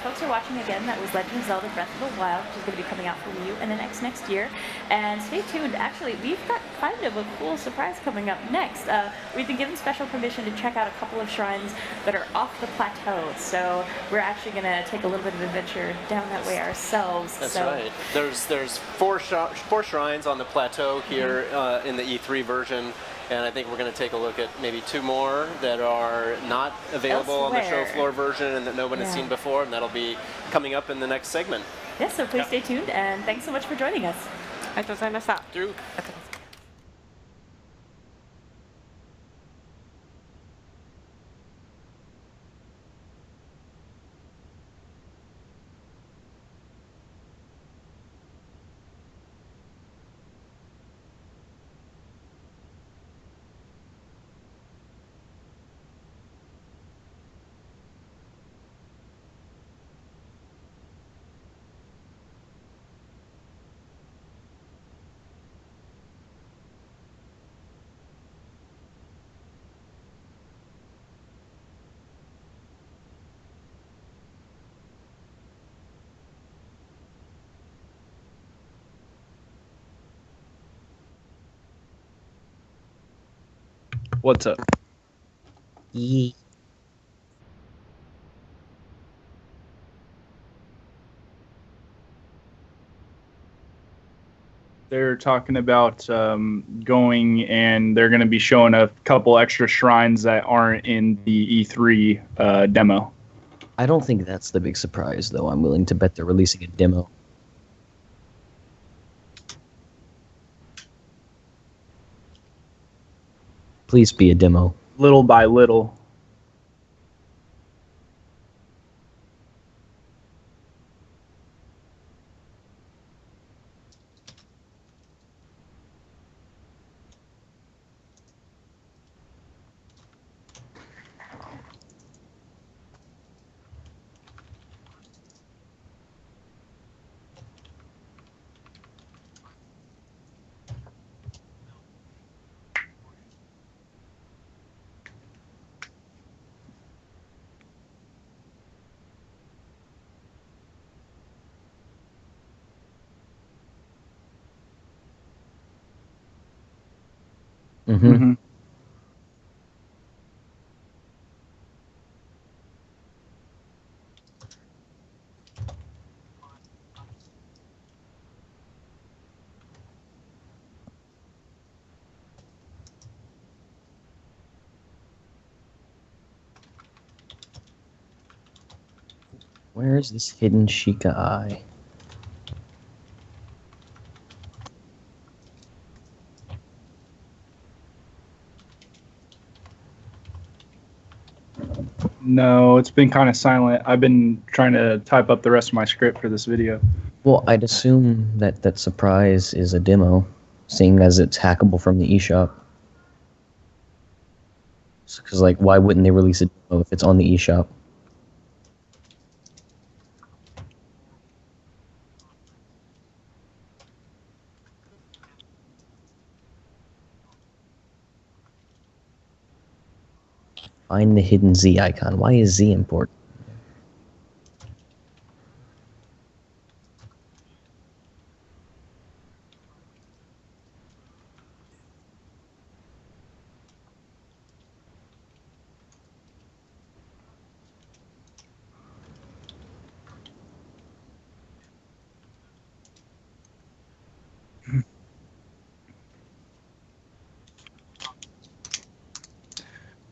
F: Folks are watching again. That was Legend of Zelda Breath of the Wild, which is going to be coming out for Wii U and NX next year. And stay tuned. Actually, we've got kind of a cool surprise coming up next. We've been given special permission to check out a couple of shrines that are off the plateau. So we're actually going to take a little bit of adventure down that way ourselves.
J: That's right. There's four shrines on the plateau here in the E3 version. And I think we're going to take a look at maybe 2 more that are not available on the show floor version and that no one has seen before, and that'll be coming up in the next segment.
F: Yes, so please stay tuned, and thanks so much for joining us.
Q: ありがとうございました。
D: What's up? They're talking about going, and they're going to be showing a couple extra shrines that aren't in the E3 demo.
A: I don't think that's the big surprise, though. I'm willing to bet they're releasing a demo. Please be a demo.
D: Little by little.
A: Mm-hmm. Where is this hidden Sheikah eye?
D: No, it's been kind of silent. I've been trying to type up the rest of my script for this video.
A: Well, I'd assume that that surprise is a demo, seeing as it's hackable from the eShop. Because, like, why wouldn't they release a demo if it's on the eShop? Find the hidden Z icon. Why is Z important?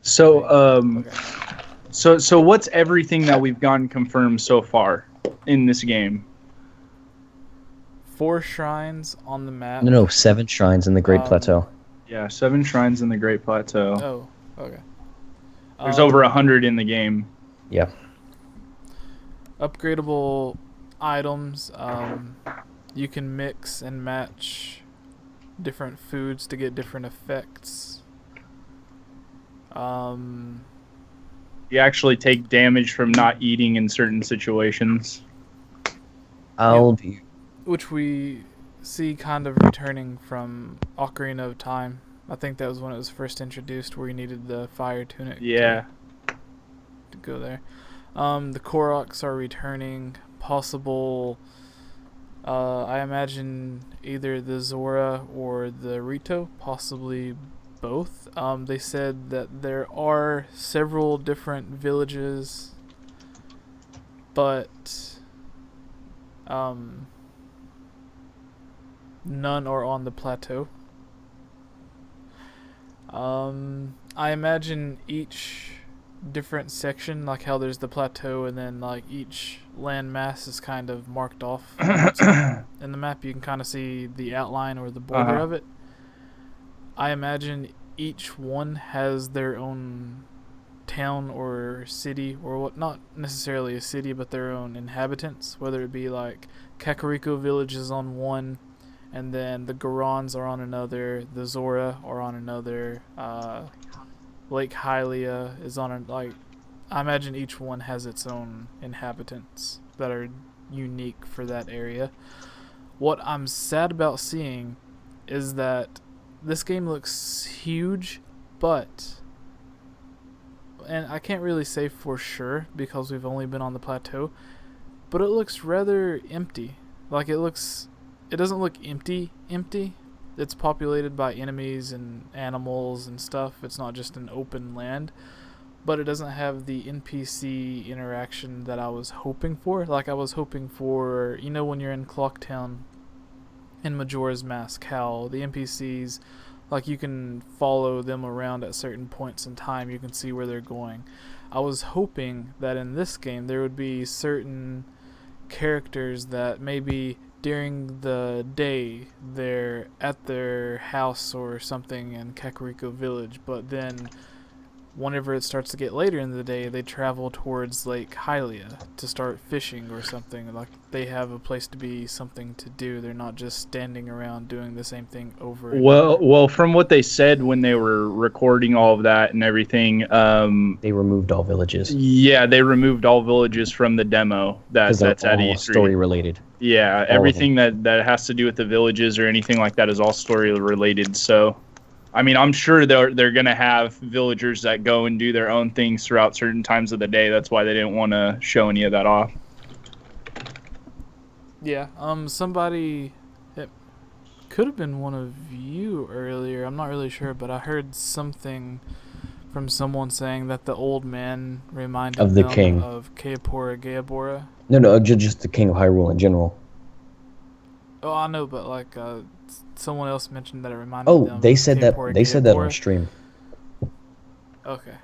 D: So, so what's everything that we've gotten confirmed so far in this game?
E: 4 shrines on the map.
A: No, 7 shrines in the Great Plateau.
D: Yeah, 7 shrines in the Great Plateau.
E: Oh, okay.
D: There's over 100 in the game.
A: Yeah.
E: Upgradable items. You can mix and match different foods to get different effects.
D: You actually take damage from not eating in certain situations.
E: Which we see kind of returning from Ocarina of Time I think that was when it was first introduced, where you needed the fire tunic.
D: Yeah.
E: To go there. The Koroks are returning. Possible. I imagine either the Zora or the Rito, possibly both. They said that there are several different villages, but none are on the plateau. I imagine each different section, like how there's the plateau and then like each landmass is kind of marked off in the map. You can kind of see the outline or the border of it. I imagine each one has their own town or city, or what, not necessarily a city, but their own inhabitants, whether it be like Kakariko Village is on one, and then the Gorons are on another, the Zora are on another, Lake Hylia is on like, I imagine each one has its own inhabitants that are unique for that area. What I'm sad about seeing is that this game looks huge, but, and I can't really say for sure because we've only been on the plateau, but it looks rather empty. Like it doesn't look empty. It's populated by enemies and animals and stuff. It's not just an open land, but it doesn't have the NPC interaction that I was hoping for. Like I was hoping for, you know, when you're in Clocktown in Majora's Mask, how the NPCs, like you can follow them around at certain points in time. You can see where they're going. I was hoping that in this game there would be certain characters that maybe during the day they're at their house or something in Kakariko Village, but then whenever it starts to get later in the day, they travel towards Lake Hylia to start fishing or something. Like they have a place to be, something to do. They're not just standing around doing the same thing over and over.
D: Well, from what they said when they were recording all of that and everything,
A: they removed all villages.
D: Yeah, they removed all villages from the demo that's at E3.
A: Story related.
D: Yeah, everything that has to do with the villages or anything like that is all story related. So, I mean, I'm sure they're gonna have villagers that go and do their own things throughout certain times of the day. That's why they didn't want to show any of that off.
E: Yeah, somebody, it could have been one of you earlier, I'm not really sure, but I heard something from someone saying that the old man reminded
A: of the
E: them
A: king
E: of Keapora Gaebora.
A: No, just the king of Hyrule in general.
E: Oh, I know, but like someone else mentioned that it reminded them.
A: Oh, they said that. They said that on stream.
E: Okay.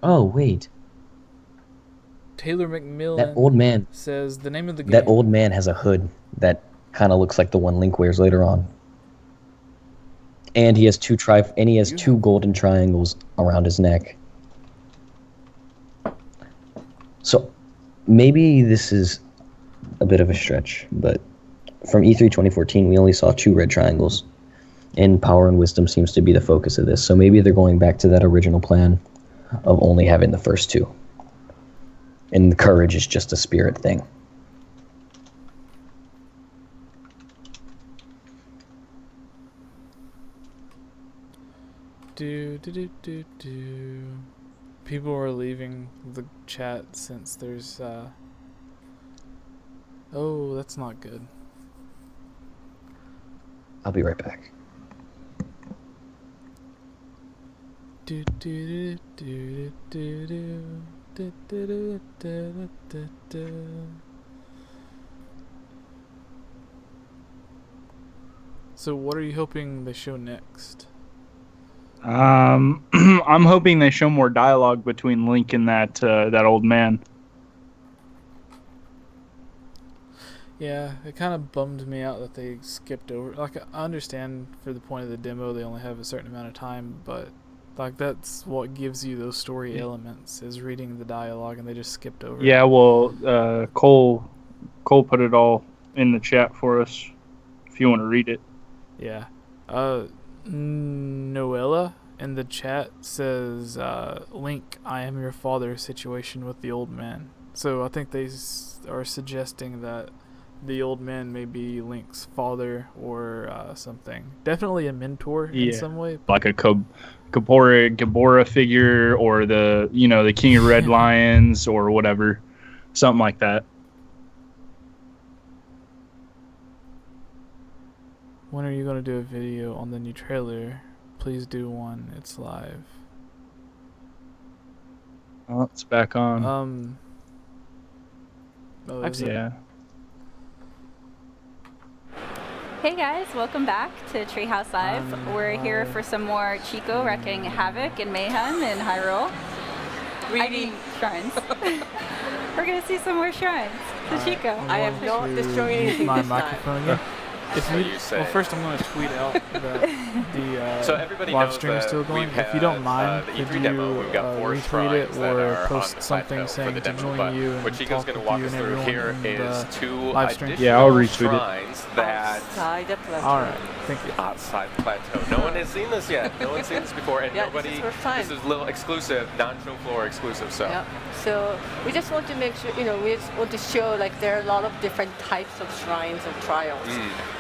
A: Oh wait.
E: Taylor McMillan.
A: That old man
E: says the name of the game.
A: That old man has a hood that kind of looks like the one Link wears later on. And he has two golden triangles around his neck. So maybe this is a bit of a stretch, but from E3 2014 we only saw 2 red triangles. And power and wisdom seems to be the focus of this. So maybe they're going back to that original plan of only having the first 2. And the courage is just a spirit thing.
E: People are leaving the chat since there's oh, that's not good.
A: I'll be right back.
E: So what are you hoping they show next?
D: I'm hoping they show more dialogue between Link and that old man.
E: Yeah, it kind of bummed me out that they skipped over. Like, I understand for the point of the demo they only have a certain amount of time, but like that's what gives you those story elements, is reading the dialogue, and they just skipped over.
D: Yeah, well, Cole put it all in the chat for us if you want to read it.
E: Yeah. Noella in the chat says, Link, I am your father situation with the old man. So I think they are suggesting that the old man may be Link's father or something. Definitely a mentor in some way.
D: Like a Gabora figure, or the the King of Red Lions, or whatever, something like that.
E: When are you going to do a video on the new trailer? Please do one. It's live.
D: Oh, it's back on.
E: Yeah.
R: Hey guys, welcome back to Treehouse Live. We're here for some more Chico wrecking havoc and mayhem in Hyrule. Shrines. We're gonna see some more shrines. To Chico.
M: I am not destroying anything
E: my
M: this
E: microphone
M: time.
E: again. Well, first I'm going to tweet out that the
J: So everybody
E: live
J: knows
E: stream is
J: that
E: still going.
J: we've
E: If you don't
J: had,
E: mind,
J: the
E: could
J: E3
E: you
J: demo. We've got 4
E: retweet it
J: shrines that
E: or
J: are on
E: post
J: the
E: something
J: plateau for
E: saying
J: the
E: to
J: demo,
E: join
J: but
E: you and
J: what Chico's
E: talk
J: going
E: with
J: to walk
E: you
J: us
E: and
J: through
E: everyone
J: here
E: in
J: is
E: the
J: 2
E: live stream?
J: additional
D: Yeah, I'll retweet it.
J: shrines that
M: Outside the plateau.
E: All right, thank you.
J: outside the plateau. No one has seen this yet. No one's seen this before, and
M: Yeah,
J: nobody.
M: this is first time.
J: This is a little exclusive, non-show floor exclusive. So.
M: Yeah. So we just want to make sure, we just want to show like there are a lot of different types of shrines and trials,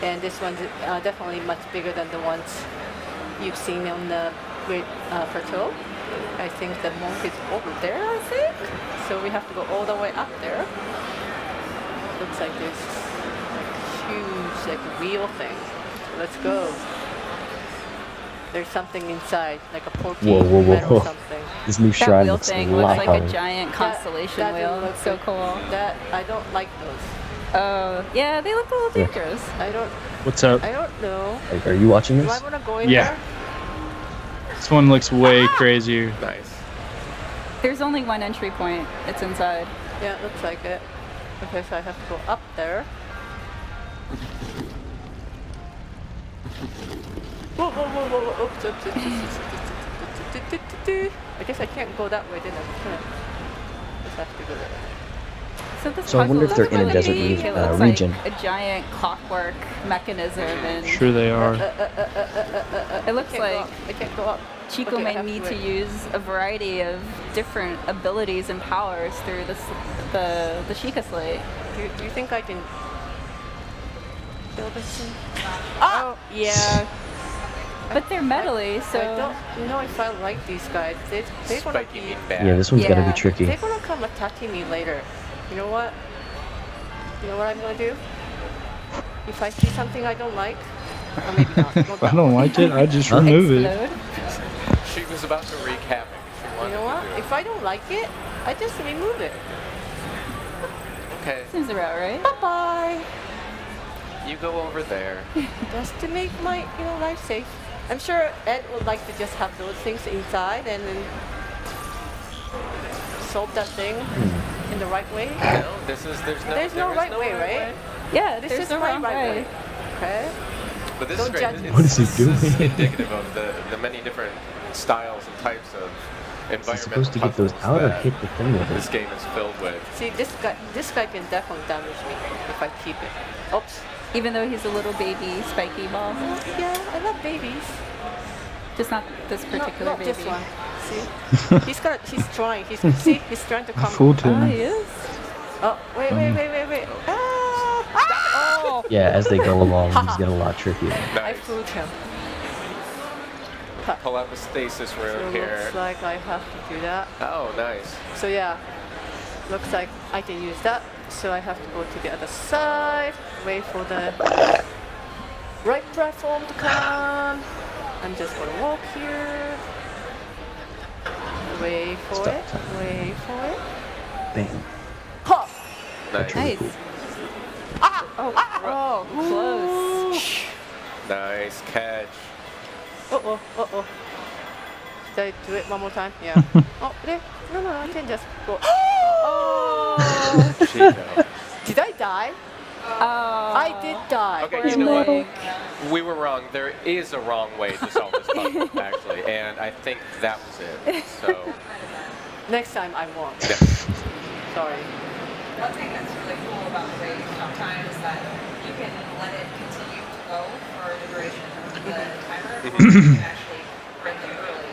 M: and this one's definitely much bigger than the ones you've seen on the Great Plateau. I think the monk is over there, I think. So we have to go all the way up there. Looks like this huge, like wheel thing. Let's go. There's something inside, like a porky metal something.
A: This new
R: That
A: shrine
R: wheel
A: looks
R: thing
A: a
R: looks
A: lot
R: like
A: harder.
R: a giant constellation
M: that
R: wheel.
M: didn't look
R: It's so
M: good.
R: cool.
M: That I don't like those.
R: Oh, yeah, they look a little
A: Yeah.
R: dangerous.
M: I don't.
D: What's up?
M: I don't know.
A: Are you watching
M: Do
A: this?
M: I want to go in
D: Yeah.
M: there?
D: This one looks way crazier.
J: Nice.
R: There's only one entry point. It's inside.
M: Yeah, it looks like it. Okay, so I have to go up there. Whoa, whoa, whoa, whoa, whoa. Oops, oops, oops, oops, oops. I guess I can't go that way, then I can't. Just have to go that way.
A: So I wonder if they're in a desert
R: It looks
A: region.
R: like a giant clockwork mechanism, and
D: Sure they are.
R: it looks like
M: I can't go up.
R: Chico
M: Okay, I
R: may
M: have
R: need
M: to
R: to
M: wait.
R: use a variety of different abilities and powers through the Sheikah Slate.
M: Do you think I can kill this thing?
R: Oh, yeah. But they're metally, so
M: I don't know if I like these guys. They're gonna
J: Spiky
M: be.
J: mean bad.
A: Yeah, this one's gotta be
R: Yeah.
A: tricky.
M: They're gonna come attacking me later. You know what? You know what I'm gonna do? If I see something I don't like, or maybe not.
D: If I don't like it, I just remove it.
R: explode.
J: She was about to wreak havoc.
M: You know what? If I don't like it, I just remove it.
J: Okay,
R: Seems about right.
M: Bye bye.
J: you go over there.
M: Just to make my life safe. I'm sure Ed would like to just have those things inside and then solve that thing in the right way.
J: No, there's
M: no right way, right?
R: Yeah,
M: This
R: there's
M: is
R: no
M: my
R: wrong
M: right
R: way.
M: way. Okay.
J: But this
M: Don't
J: is great.
M: judge me.
A: What is he
J: This is
A: doing?
J: indicative of the many different styles and types of
A: Is
J: environmental
A: he supposed to get those
J: puzzles
A: out or
J: that
A: hit the thing with
J: this
A: it?
J: game is filled with.
M: See, this guy can definitely damage me if I keep it. Oops.
R: Even though he's a little baby spiky ball.
M: Yeah, I love babies.
R: Just not this particular
M: not
R: baby.
M: this one. See? He's trying. He's trying to come.
D: Fooled him.
R: Oh, he is?
M: Oh, wait. Ah! Oh!
A: Yeah, as they go along, these get a lot trickier.
M: I fooled him.
J: Pull out the stasis
M: So
J: room here.
M: looks like I have to do that.
J: Oh, nice.
M: So yeah, looks like I can use that. So I have to go to the other side, wait for the right platform to come. I'm just gonna walk here. Wait for
A: Stop
M: it.
A: time.
M: Wait for it.
A: Bam.
M: Ha!
J: Nice.
R: Nice. Oh, close.
J: Nice catch.
M: Uh-oh. Did I do it one more time? Yeah. Oh, there. No, I can just go. Oh!
J: Chico.
M: Did I die?
R: Oh.
M: I did die.
J: Okay, you know what? We were wrong. There is a wrong way to solve this puzzle, actually, and I think that was it. So.
M: Next time I won't.
J: Yeah.
M: Sorry.
S: One thing that's really cool about the way Stop Time is that you can let it continue to go for the duration of the timer, or you can actually break it early.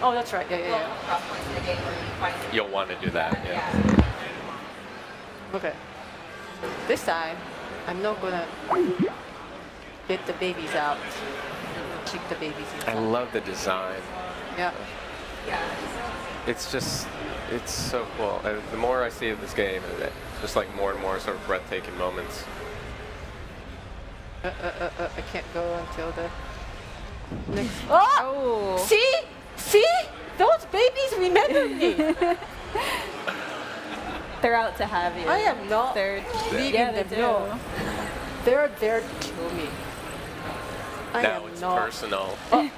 M: Oh, that's right. Yeah.
S: Cross points in the game where you find it.
J: You'll want to do that, yeah.
M: Okay. This time, I'm not gonna get the babies out. Keep the babies
J: I
M: inside.
J: love the design.
M: Yeah.
J: It's just, it's so cool. And the more I see of this game, just like more and more sort of breathtaking moments.
M: I can't go until the next. Oh! See? See? Those babies remember me.
R: They're out to have you.
M: I am not
R: They're
M: leaving
R: yeah,
M: them.
R: they do.
M: No. They're there to kill me. I
J: now
M: am
J: it's
M: not.
J: personal. Have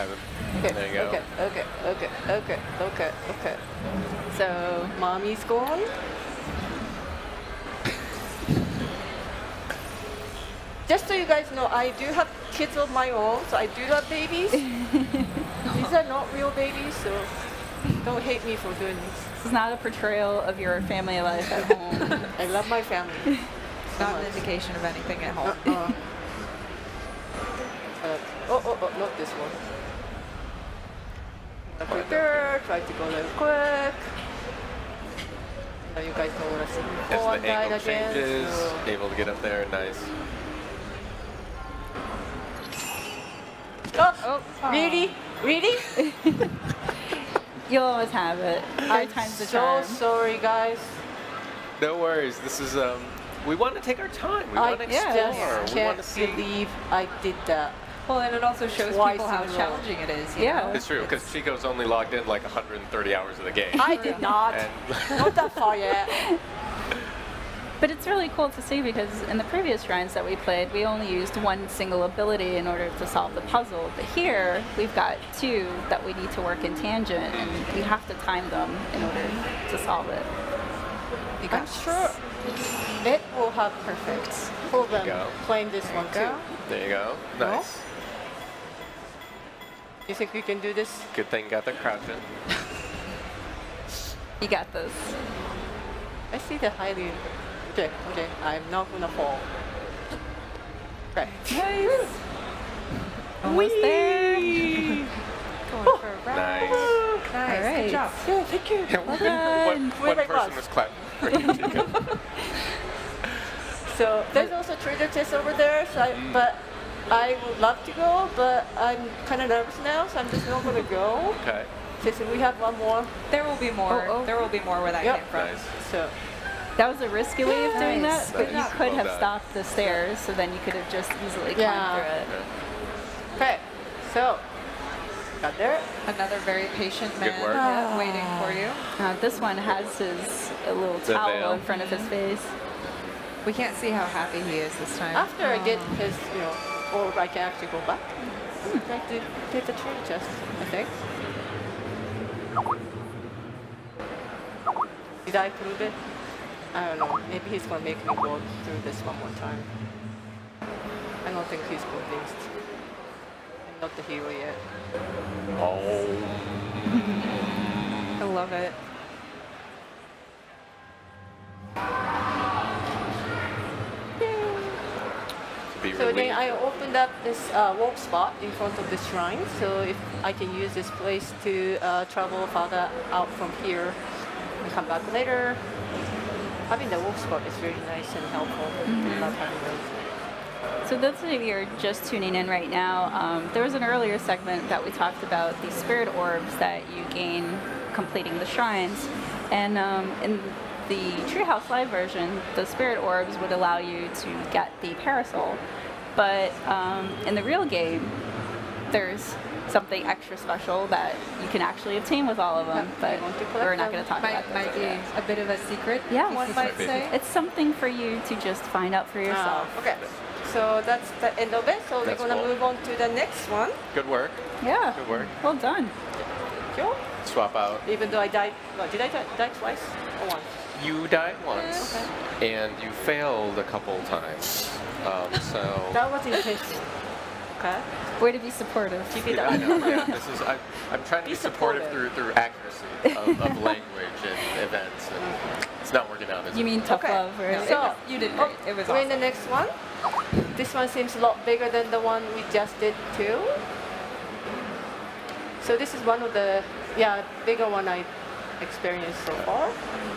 J: him.
M: Okay,
J: There you go.
M: okay. So, mommy's gone. Just so you guys know, I do have kids of my own, so I do have babies. These are not real babies, so don't hate me for doing this.
R: This is not a portrayal of your family life at home.
M: I love my family.
O: It's not an indication of anything at home.
M: Not this one. Quicker, try to go a little quick. Now you guys know what I see.
J: As the angle changes, able to get up there, nice.
M: Really? Really?
R: You'll always have it.
M: I'm
R: time's the
M: so
R: charm.
M: sorry, guys.
J: No worries. This is we want to take our time. We
M: I
J: want to explore.
M: just
J: We want to
M: can't
J: see.
M: believe I did that.
O: Well, and it also shows
M: Twice
O: people how
M: in a row.
O: challenging it is. You know?
J: It's true because Chico's only logged in like 130 hours of the game.
M: I did not.
J: And
M: Not that far yet.
R: But it's really cool to see because in the previous shrines that we played, we only used one single ability in order to solve the puzzle. But here, we've got two that we need to work in tangent, and we have to time them in order to solve it.
M: I'm sure it will have perfects for them
J: Go.
M: playing this one too.
J: there you go. Nice.
M: You think you can do this?
J: Good thing you got the crouch in.
R: You got this.
M: I see the highly. Okay, I'm not gonna fall. Okay.
R: Nice. Almost there.
O: Going for a ride.
J: Nice.
O: Nice.
R: All right.
O: Good job.
M: Yeah, thank you.
J: One person was clapping for you, Chico.
M: So there's also treasure chest over there. So but I would love to go, but I'm kind of nervous now, so I'm just not gonna go.
J: Okay.
M: Since we have one more.
O: There will be more. There will be more where that came from.
J: Nice.
M: So.
R: That was a risky way of doing that, but you
J: Nice.
R: could
J: Well
R: have
J: done.
R: stopped the stairs, so then you could have just easily climbed
M: Yeah.
R: through it.
M: Okay, so got there.
O: Another very patient
J: Good
O: man
J: work.
O: waiting for you.
R: This one has his little
J: The
R: towel
J: veil.
R: in front of his face.
O: We can't see how happy he is this time.
M: After I get his, or I can actually go back. Try to get the treasure chest, I think. Did I prove it? I don't know. Maybe he's gonna make me go through this one more time. I don't think he's convinced. I'm not the hero yet.
O: I love it.
J: Be
M: So then
J: relieved.
M: I opened up this warp spot in front of the shrine. So if I can use this place to travel further out from here and come back later. Having the warp spot is really nice and helpful. I love having those.
R: So those of you who are just tuning in right now, there was an earlier segment that we talked about the spirit orbs that you gain completing the shrines. And in the Treehouse Live version, the spirit orbs would allow you to get the parasol. But in the real game, there's something extra special that you can actually obtain with all of them, but we're not going to talk about
O: Might be a bit of a secret,
R: yeah,
O: one might say.
R: It's something for you to just find out for yourself.
M: Okay, so that's the end of it. So
J: That's
M: we're gonna
J: cool.
M: move on to the next one.
J: Good work.
R: Yeah.
J: Good work.
R: Well done.
M: Sure.
J: Swap out.
M: Even though I died, did I die twice or once?
J: You died once, and you failed a couple times. So.
M: That was intentional. Okay.
R: Way to be supportive.
J: Yeah, I know. Yeah, I'm trying to be supportive through accuracy of language and events, and it's not working out.
R: You mean tough love, right?
M: So
O: you did great. It was
M: we're in
O: awesome.
M: the next one. This one seems a lot bigger than the one we just did too. So this is one of the bigger one I experienced so far.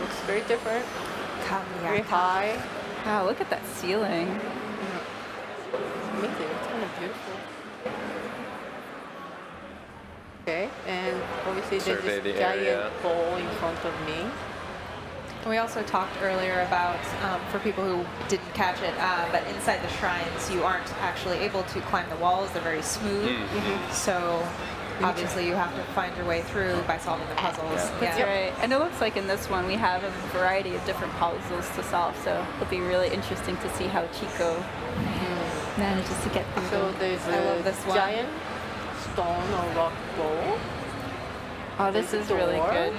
M: Looks very different. Very high.
R: Wow, look at that ceiling.
M: It's amazing. It's kind of beautiful. Okay, and obviously there's
J: Survey
M: this
J: the
M: giant
J: area.
M: ball in front of me.
T: We also talked earlier about, for people who didn't catch it, but inside the shrines you aren't actually able to climb the walls. They're very smooth. So obviously you have to find your way through by solving the puzzles.
R: That's right. And it looks like in this one we have a variety of different puzzles to solve, so it'll be really interesting to see how Chico manages to get through
M: So
R: them.
M: there's
R: I love
M: a
R: this one.
M: giant stone or rock ball.
R: Oh, this
M: There's
R: is
M: a
R: really
M: door.
R: good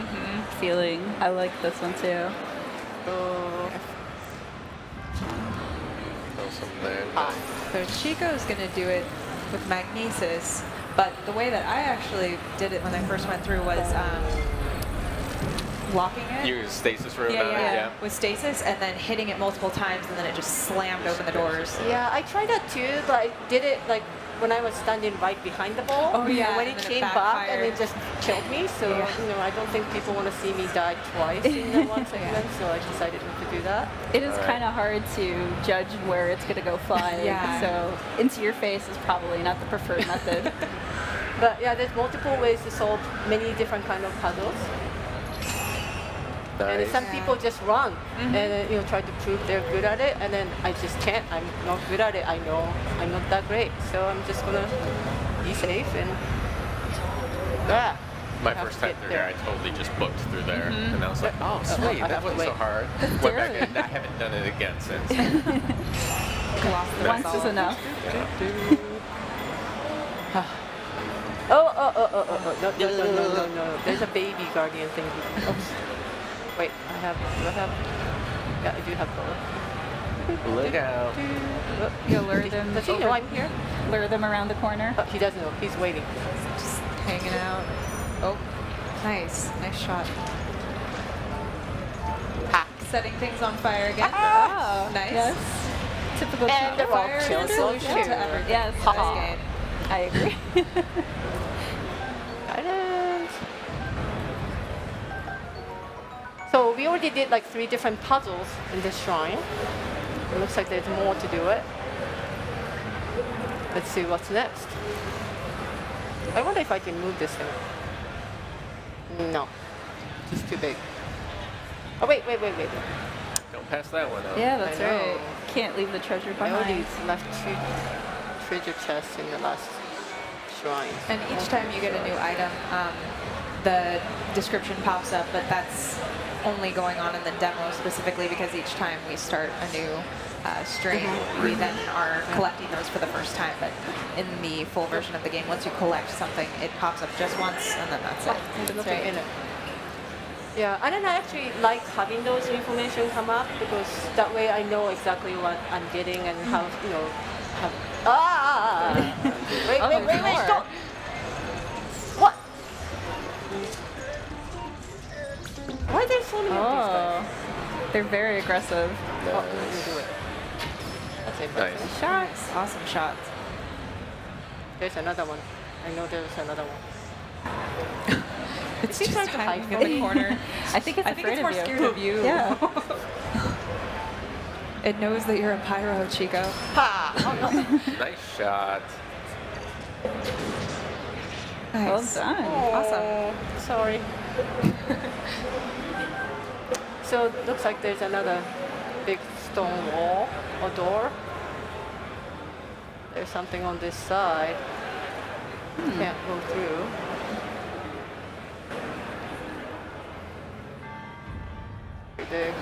R: feeling. I like this one too.
T: So Chico's going to do it with magnesis, but the way that I actually did it when I first went through was locking it.
J: Use stasis room.
T: Yeah, with stasis, and then hitting it multiple times, and then it just slammed open the doors.
M: Yeah, I tried that too, but I did it like when I was standing right behind the ball.
T: Oh, yeah,
M: And when
T: and
M: it
T: then it
M: came back and
T: backfired.
M: it just killed me. So I don't think people want to see me die twice in the one segment. So I decided not to do that.
R: It is kind of hard to judge where it's going to go flying,
M: Yeah.
R: so into your face is probably not the preferred method.
M: But yeah, there's multiple ways to solve many different kind of puzzles. And some people just run and try to prove they're good at it, and then I just can't. I'm not good at it. I know I'm not that great, so I'm just gonna be safe and
J: My
M: have
J: first
M: to
J: time
M: get
J: through
M: there.
J: here, I totally just booked through there, and I was like, oh,
M: I
J: sweet,
M: have
J: that
M: to
J: wasn't so
M: wait.
J: hard. Went back and I haven't done it again since.
R: Once is enough.
M: No. There's a baby guardian thing. Oops. Wait, do I have? Yeah, I do have both.
J: Look out.
R: You lure them.
M: Does he know I'm here?
R: Lure them around the corner.
M: He doesn't know. He's waiting.
T: Just hanging out. Oh, nice shot. Setting things on fire again. Oh, nice.
R: Yes. Typical
M: And the
R: fire
M: rock
R: is
M: shield
R: a solution
M: too.
R: to everything. Yes,
M: Ha-ha.
R: nice game. I agree.
M: Guidance. So we already did like 3 different puzzles in this shrine. It looks like there's more to do it. Let's see what's next. I wonder if I can move this thing. No, it's too big. Oh wait.
J: Don't pass that one out.
R: Yeah, that's
M: I know.
R: right. Can't leave the treasure
M: I already
R: behind.
M: left 2 treasure chests in the last shrine.
T: And each time you get a new item, the description pops up, but that's only going on in the demo specifically because each time we start a new string, we then are collecting those for the first time. But in the full version of the game, once you collect something, it pops up just once, and then that's it.
M: There's nothing in it. Yeah, and then I actually like having those information come up because that way I know exactly what I'm getting and how, Wait, stop! What? Why are there so many of these guys?
R: They're very aggressive.
M: Oh, let me do it. That's it.
J: Nice.
T: Shots. Awesome shots.
M: There's another one. I know there's another one.
T: It's
M: Is he
T: just
M: trying to hide
T: hiding
M: from
T: in the
M: me?
T: corner.
R: I think it's afraid
T: more
R: of you.
T: scared of you.
R: Yeah.
T: It knows that you're a pyro, Chico.
M: Ha! Oh, no.
J: Nice shot.
T: Nice.
R: Well done.
T: Awesome.
M: Sorry. So it looks like there's another big stone wall or door. There's something on this side. Can't go through. There.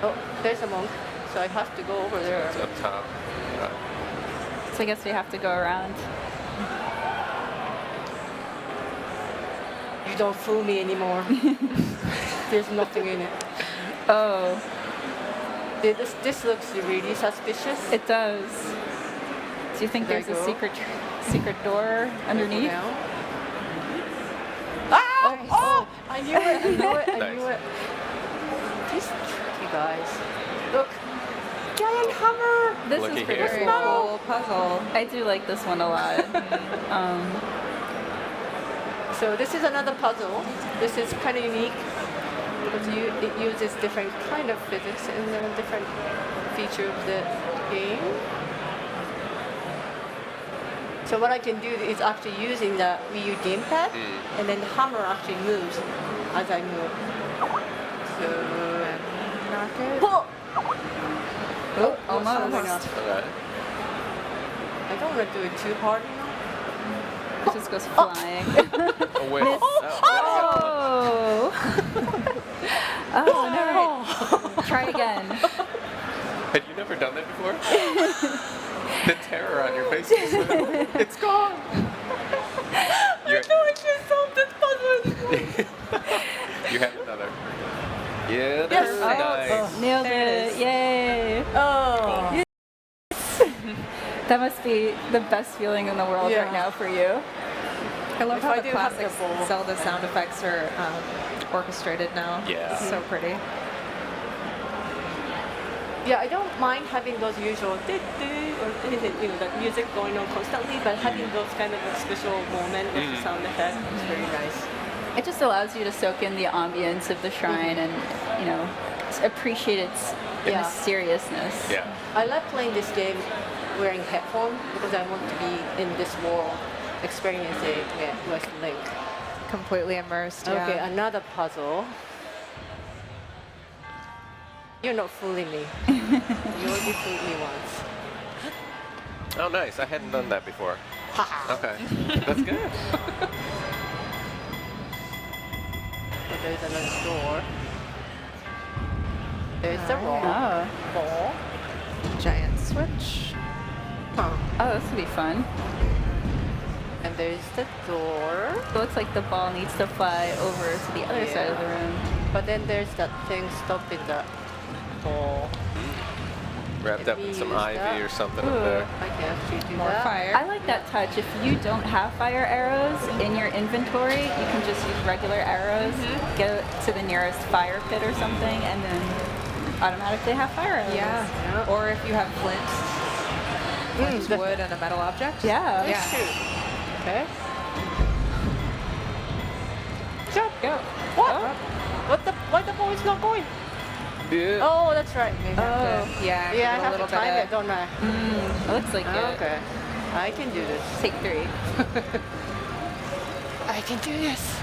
M: Oh, there's a monk. So I have to go over there.
J: It's up top.
R: So I guess we have to go around.
M: You don't fool me anymore. There's nothing in it.
R: Oh.
M: This looks really suspicious.
R: It does. Do you think
M: There
R: there's
M: I
R: a
M: go.
R: secret door underneath?
M: Down. Ah! Oh! I knew it.
J: Nice.
M: These tricky guys. Look. Giant hammer!
R: This
J: Looky
R: is pretty
J: here.
R: cool puzzle. I do like this one a lot.
M: So this is another puzzle. This is kind of unique. because it uses different kind of physics and different feature of the game. So what I can do is actually using the Wii U gamepad, and then the hammer actually moves as I move. So
T: knock it.
M: Oh,
T: almost.
J: Okay.
M: I don't want to do it too hard.
R: It just goes flying.
J: Oh, wait.
R: Oh! Oh, no. Try again.
J: Had you never done that before? The terror on your face. It's gone.
M: I know I just solved this puzzle.
J: You have another. Yeah,
M: Yes.
J: nice.
R: Nailed it. Yay.
M: Oh.
R: Yes. That must be the best feeling in the world right now for you.
T: I love
M: If
T: how
M: I
T: the
M: didn't have
T: classic
M: the bowl.
T: Zelda sound effects are orchestrated now.
J: Yeah.
T: It's so pretty.
M: Yeah, I don't mind having those usual or anything, that music going on constantly, but having those kind of a special moment with the sound effect is very nice.
R: It just allows you to soak in the ambience of the shrine and, appreciate its mysteriousness.
J: Yeah.
M: I like playing this game wearing headphones because I want to be in this world, experiencing it with Link.
T: Completely immersed. Yeah.
M: Okay, another puzzle. You're not fooling me. You already fooled me once.
J: Oh, nice. I hadn't done that before. Okay. That's good.
M: So there's another door. There's the ball.
T: Giant switch.
M: Huh.
R: Oh, this would be fun.
M: And there's the door.
R: It looks like the ball needs to fly over to the other side of the room.
M: But then there's that thing stopping the ball.
J: Wrapped up in some ivy or something up there.
M: I can actually do
T: More
M: that.
T: fire.
R: I like that touch. If you don't have fire arrows in your inventory, you can just use regular arrows, go to the nearest fire pit or something, and then automatically have fire arrows.
T: Yeah. Or if you have flint, wood, and a metal object.
R: Yeah.
T: Yeah.
M: Okay. Jump.
R: Go.
M: What? Why the ball is not going?
J: Yeah.
M: Oh, that's right.
T: Yeah,
M: I
T: give it a
M: have
T: little
M: to time
T: bit
M: it, don't I?
R: It looks like it.
M: Okay. I can do this.
R: Take 3.
M: I can do this.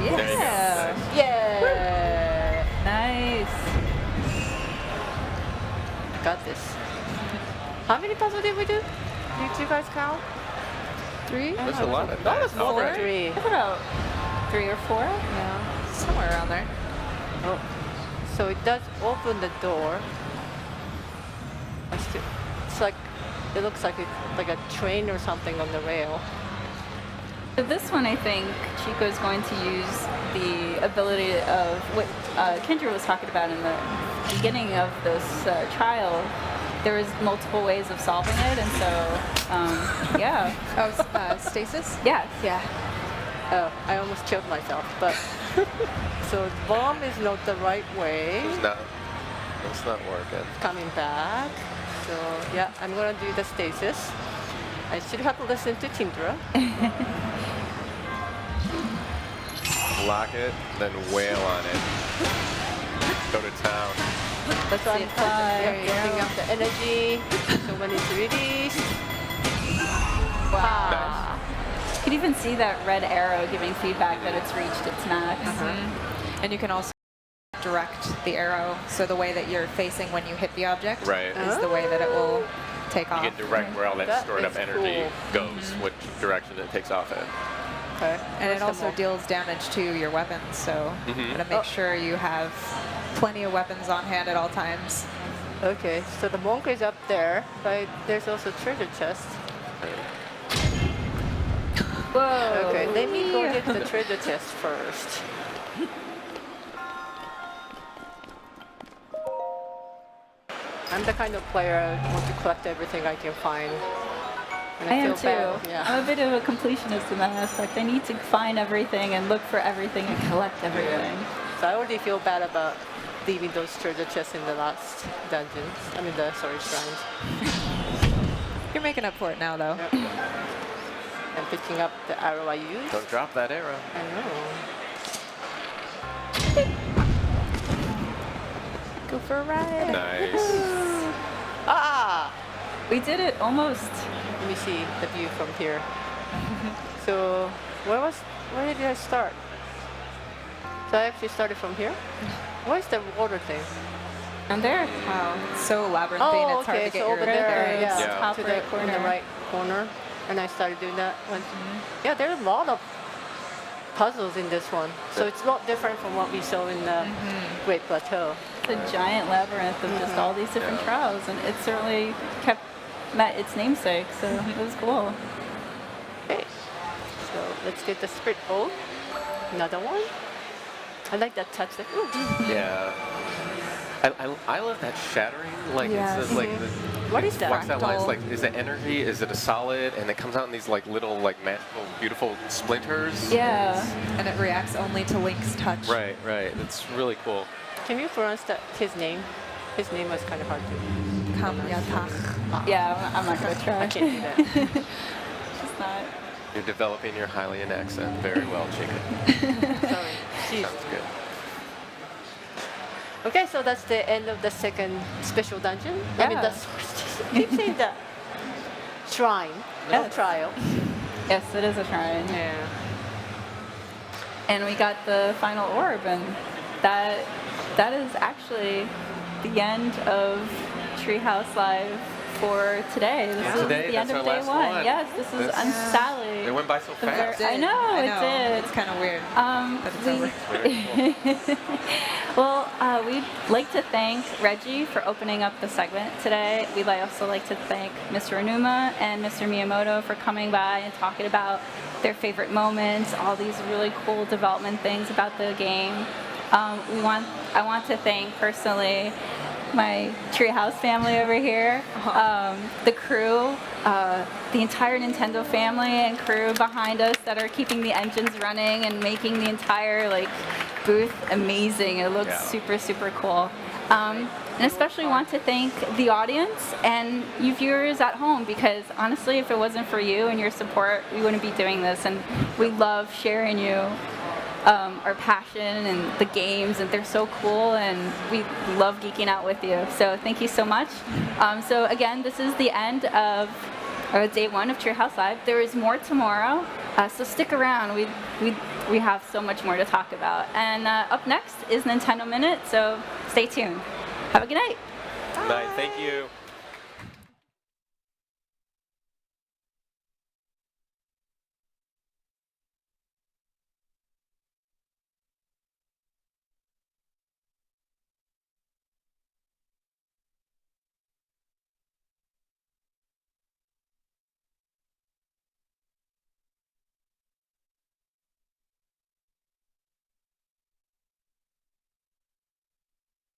R: Yeah.
M: Yeah.
R: Nice.
M: Got this. How many puzzles did we do? Did you guys count? 3?
J: There's a lot of
M: That was
J: that
M: more than
J: already.
M: 3.
R: About 3 or 4?
T: Yeah. Somewhere around there.
M: Oh. So it does open the door. It's like, it looks like it's like a train or something on the rail.
R: So this one, I think, Chico's going to use the ability of what Kendra was talking about in the beginning of this trial. There was multiple ways of solving it, and so, yeah.
T: Oh, stasis?
R: Yes.
M: Yeah. Oh, I almost killed myself, but so bomb is not the right way.
J: It's not working.
M: Coming back. So yeah, I'm gonna do the stasis. I should have listened to Tindra.
J: Lock it, then wail on it. Go to town.
R: Let's see it fly.
M: Building up the energy. So when it's released.
R: Wow. You can even see that red arrow giving feedback that it's reached its max.
T: And you can also direct the arrow, so the way that you're facing when you hit the object is the way that it will take off.
J: You can direct where all that stored up energy goes, which direction it takes off in.
M: Okay.
T: And it also deals damage to your weapons, so you gotta make sure you have plenty of weapons on hand at all times.
M: Okay, so the monk is up there, but there's also treasure chest.
R: Whoa.
M: Okay, let me go get the treasure chest first. I'm the kind of player I want to collect everything I can find. And
R: I am
M: feel
R: too.
M: bad. Yeah.
R: I'm a bit of a completionist in that aspect. I need to find everything and look for everything and collect everything.
M: So I already feel bad about leaving those treasure chests in the last dungeons. I mean, the shrines.
T: You're making up for it now, though.
M: I'm picking up the arrow I used.
J: Don't drop that arrow.
M: I know.
C: Go for a ride.
J: Nice.
M: Ah!
R: We did it almost.
M: Let me see the view from here. So, where did I start? So I actually started from here? Where's the water thing?
R: And there.
T: Wow, it's so labyrinthine,
M: Oh,
T: it's hard
M: okay,
T: to get
M: so
T: your
M: over there,
T: bearings.
M: yeah,
R: Top
M: to
R: right
M: the,
R: corner.
M: in the right corner. And I started doing that one. Yeah, there are a lot of puzzles in this one. So it's not different from what we saw in the Great Plateau.
R: It's a giant labyrinth of just all these different trials, and it certainly met its namesake, so it was cool.
M: Okay, so let's get the spirit bowl. Another one. I like that touch. Like, ooh.
J: Yeah. I love that shattering. Like it's like
M: what is that?
J: Walks that line. It's like, is it energy? Is it a solid? And it comes out in these like little like magical, beautiful splinters.
R: Yeah.
T: And it reacts only to Link's touch.
J: Right. It's really cool.
M: Can you pronounce his name? His name was kind of hard to.
T: Kamyatach.
R: Yeah, I'm not gonna try.
M: I can't do that.
R: Just not.
J: You're developing your Hylian accent very well, Chica.
M: Sorry. Jeez.
J: Sounds good.
M: Okay, so that's the end of the second special dungeon. I mean,
R: Yeah.
M: that's keep saying that. Shrine, not trial.
R: Yes, it is a shrine.
M: Yeah.
R: And we got the final orb, and that is actually the end of Treehouse Live for today. This is
J: Today,
R: the end
J: that's
R: of
J: our
R: day
J: last
R: one.
J: one.
R: Yes, this is Sally.
J: It went by so fast.
R: I know, it did.
T: It's kind of weird that it's over.
R: Well, we'd like to thank Reggie for opening up the segment today. We'd also like to thank Mr. Onuma and Mr. Miyamoto for coming by and talking about their favorite moments, all these really cool development things about the game. I want to thank personally my Treehouse family over here, the crew, the entire Nintendo family and crew behind us that are keeping the engines running and making the entire booth amazing. It looks super, super cool. And especially want to thank the audience and you viewers at home, because honestly, if it wasn't for you and your support, we wouldn't be doing this. And we love sharing our passion and the games, and they're so cool, and we love geeking out with you. So thank you so much. So again, this is the end of day one of Treehouse Live. There is more tomorrow, so stick around. We have so much more to talk about. And up next is Nintendo Minute, so stay tuned. Have a good night.
J: Night. Thank you.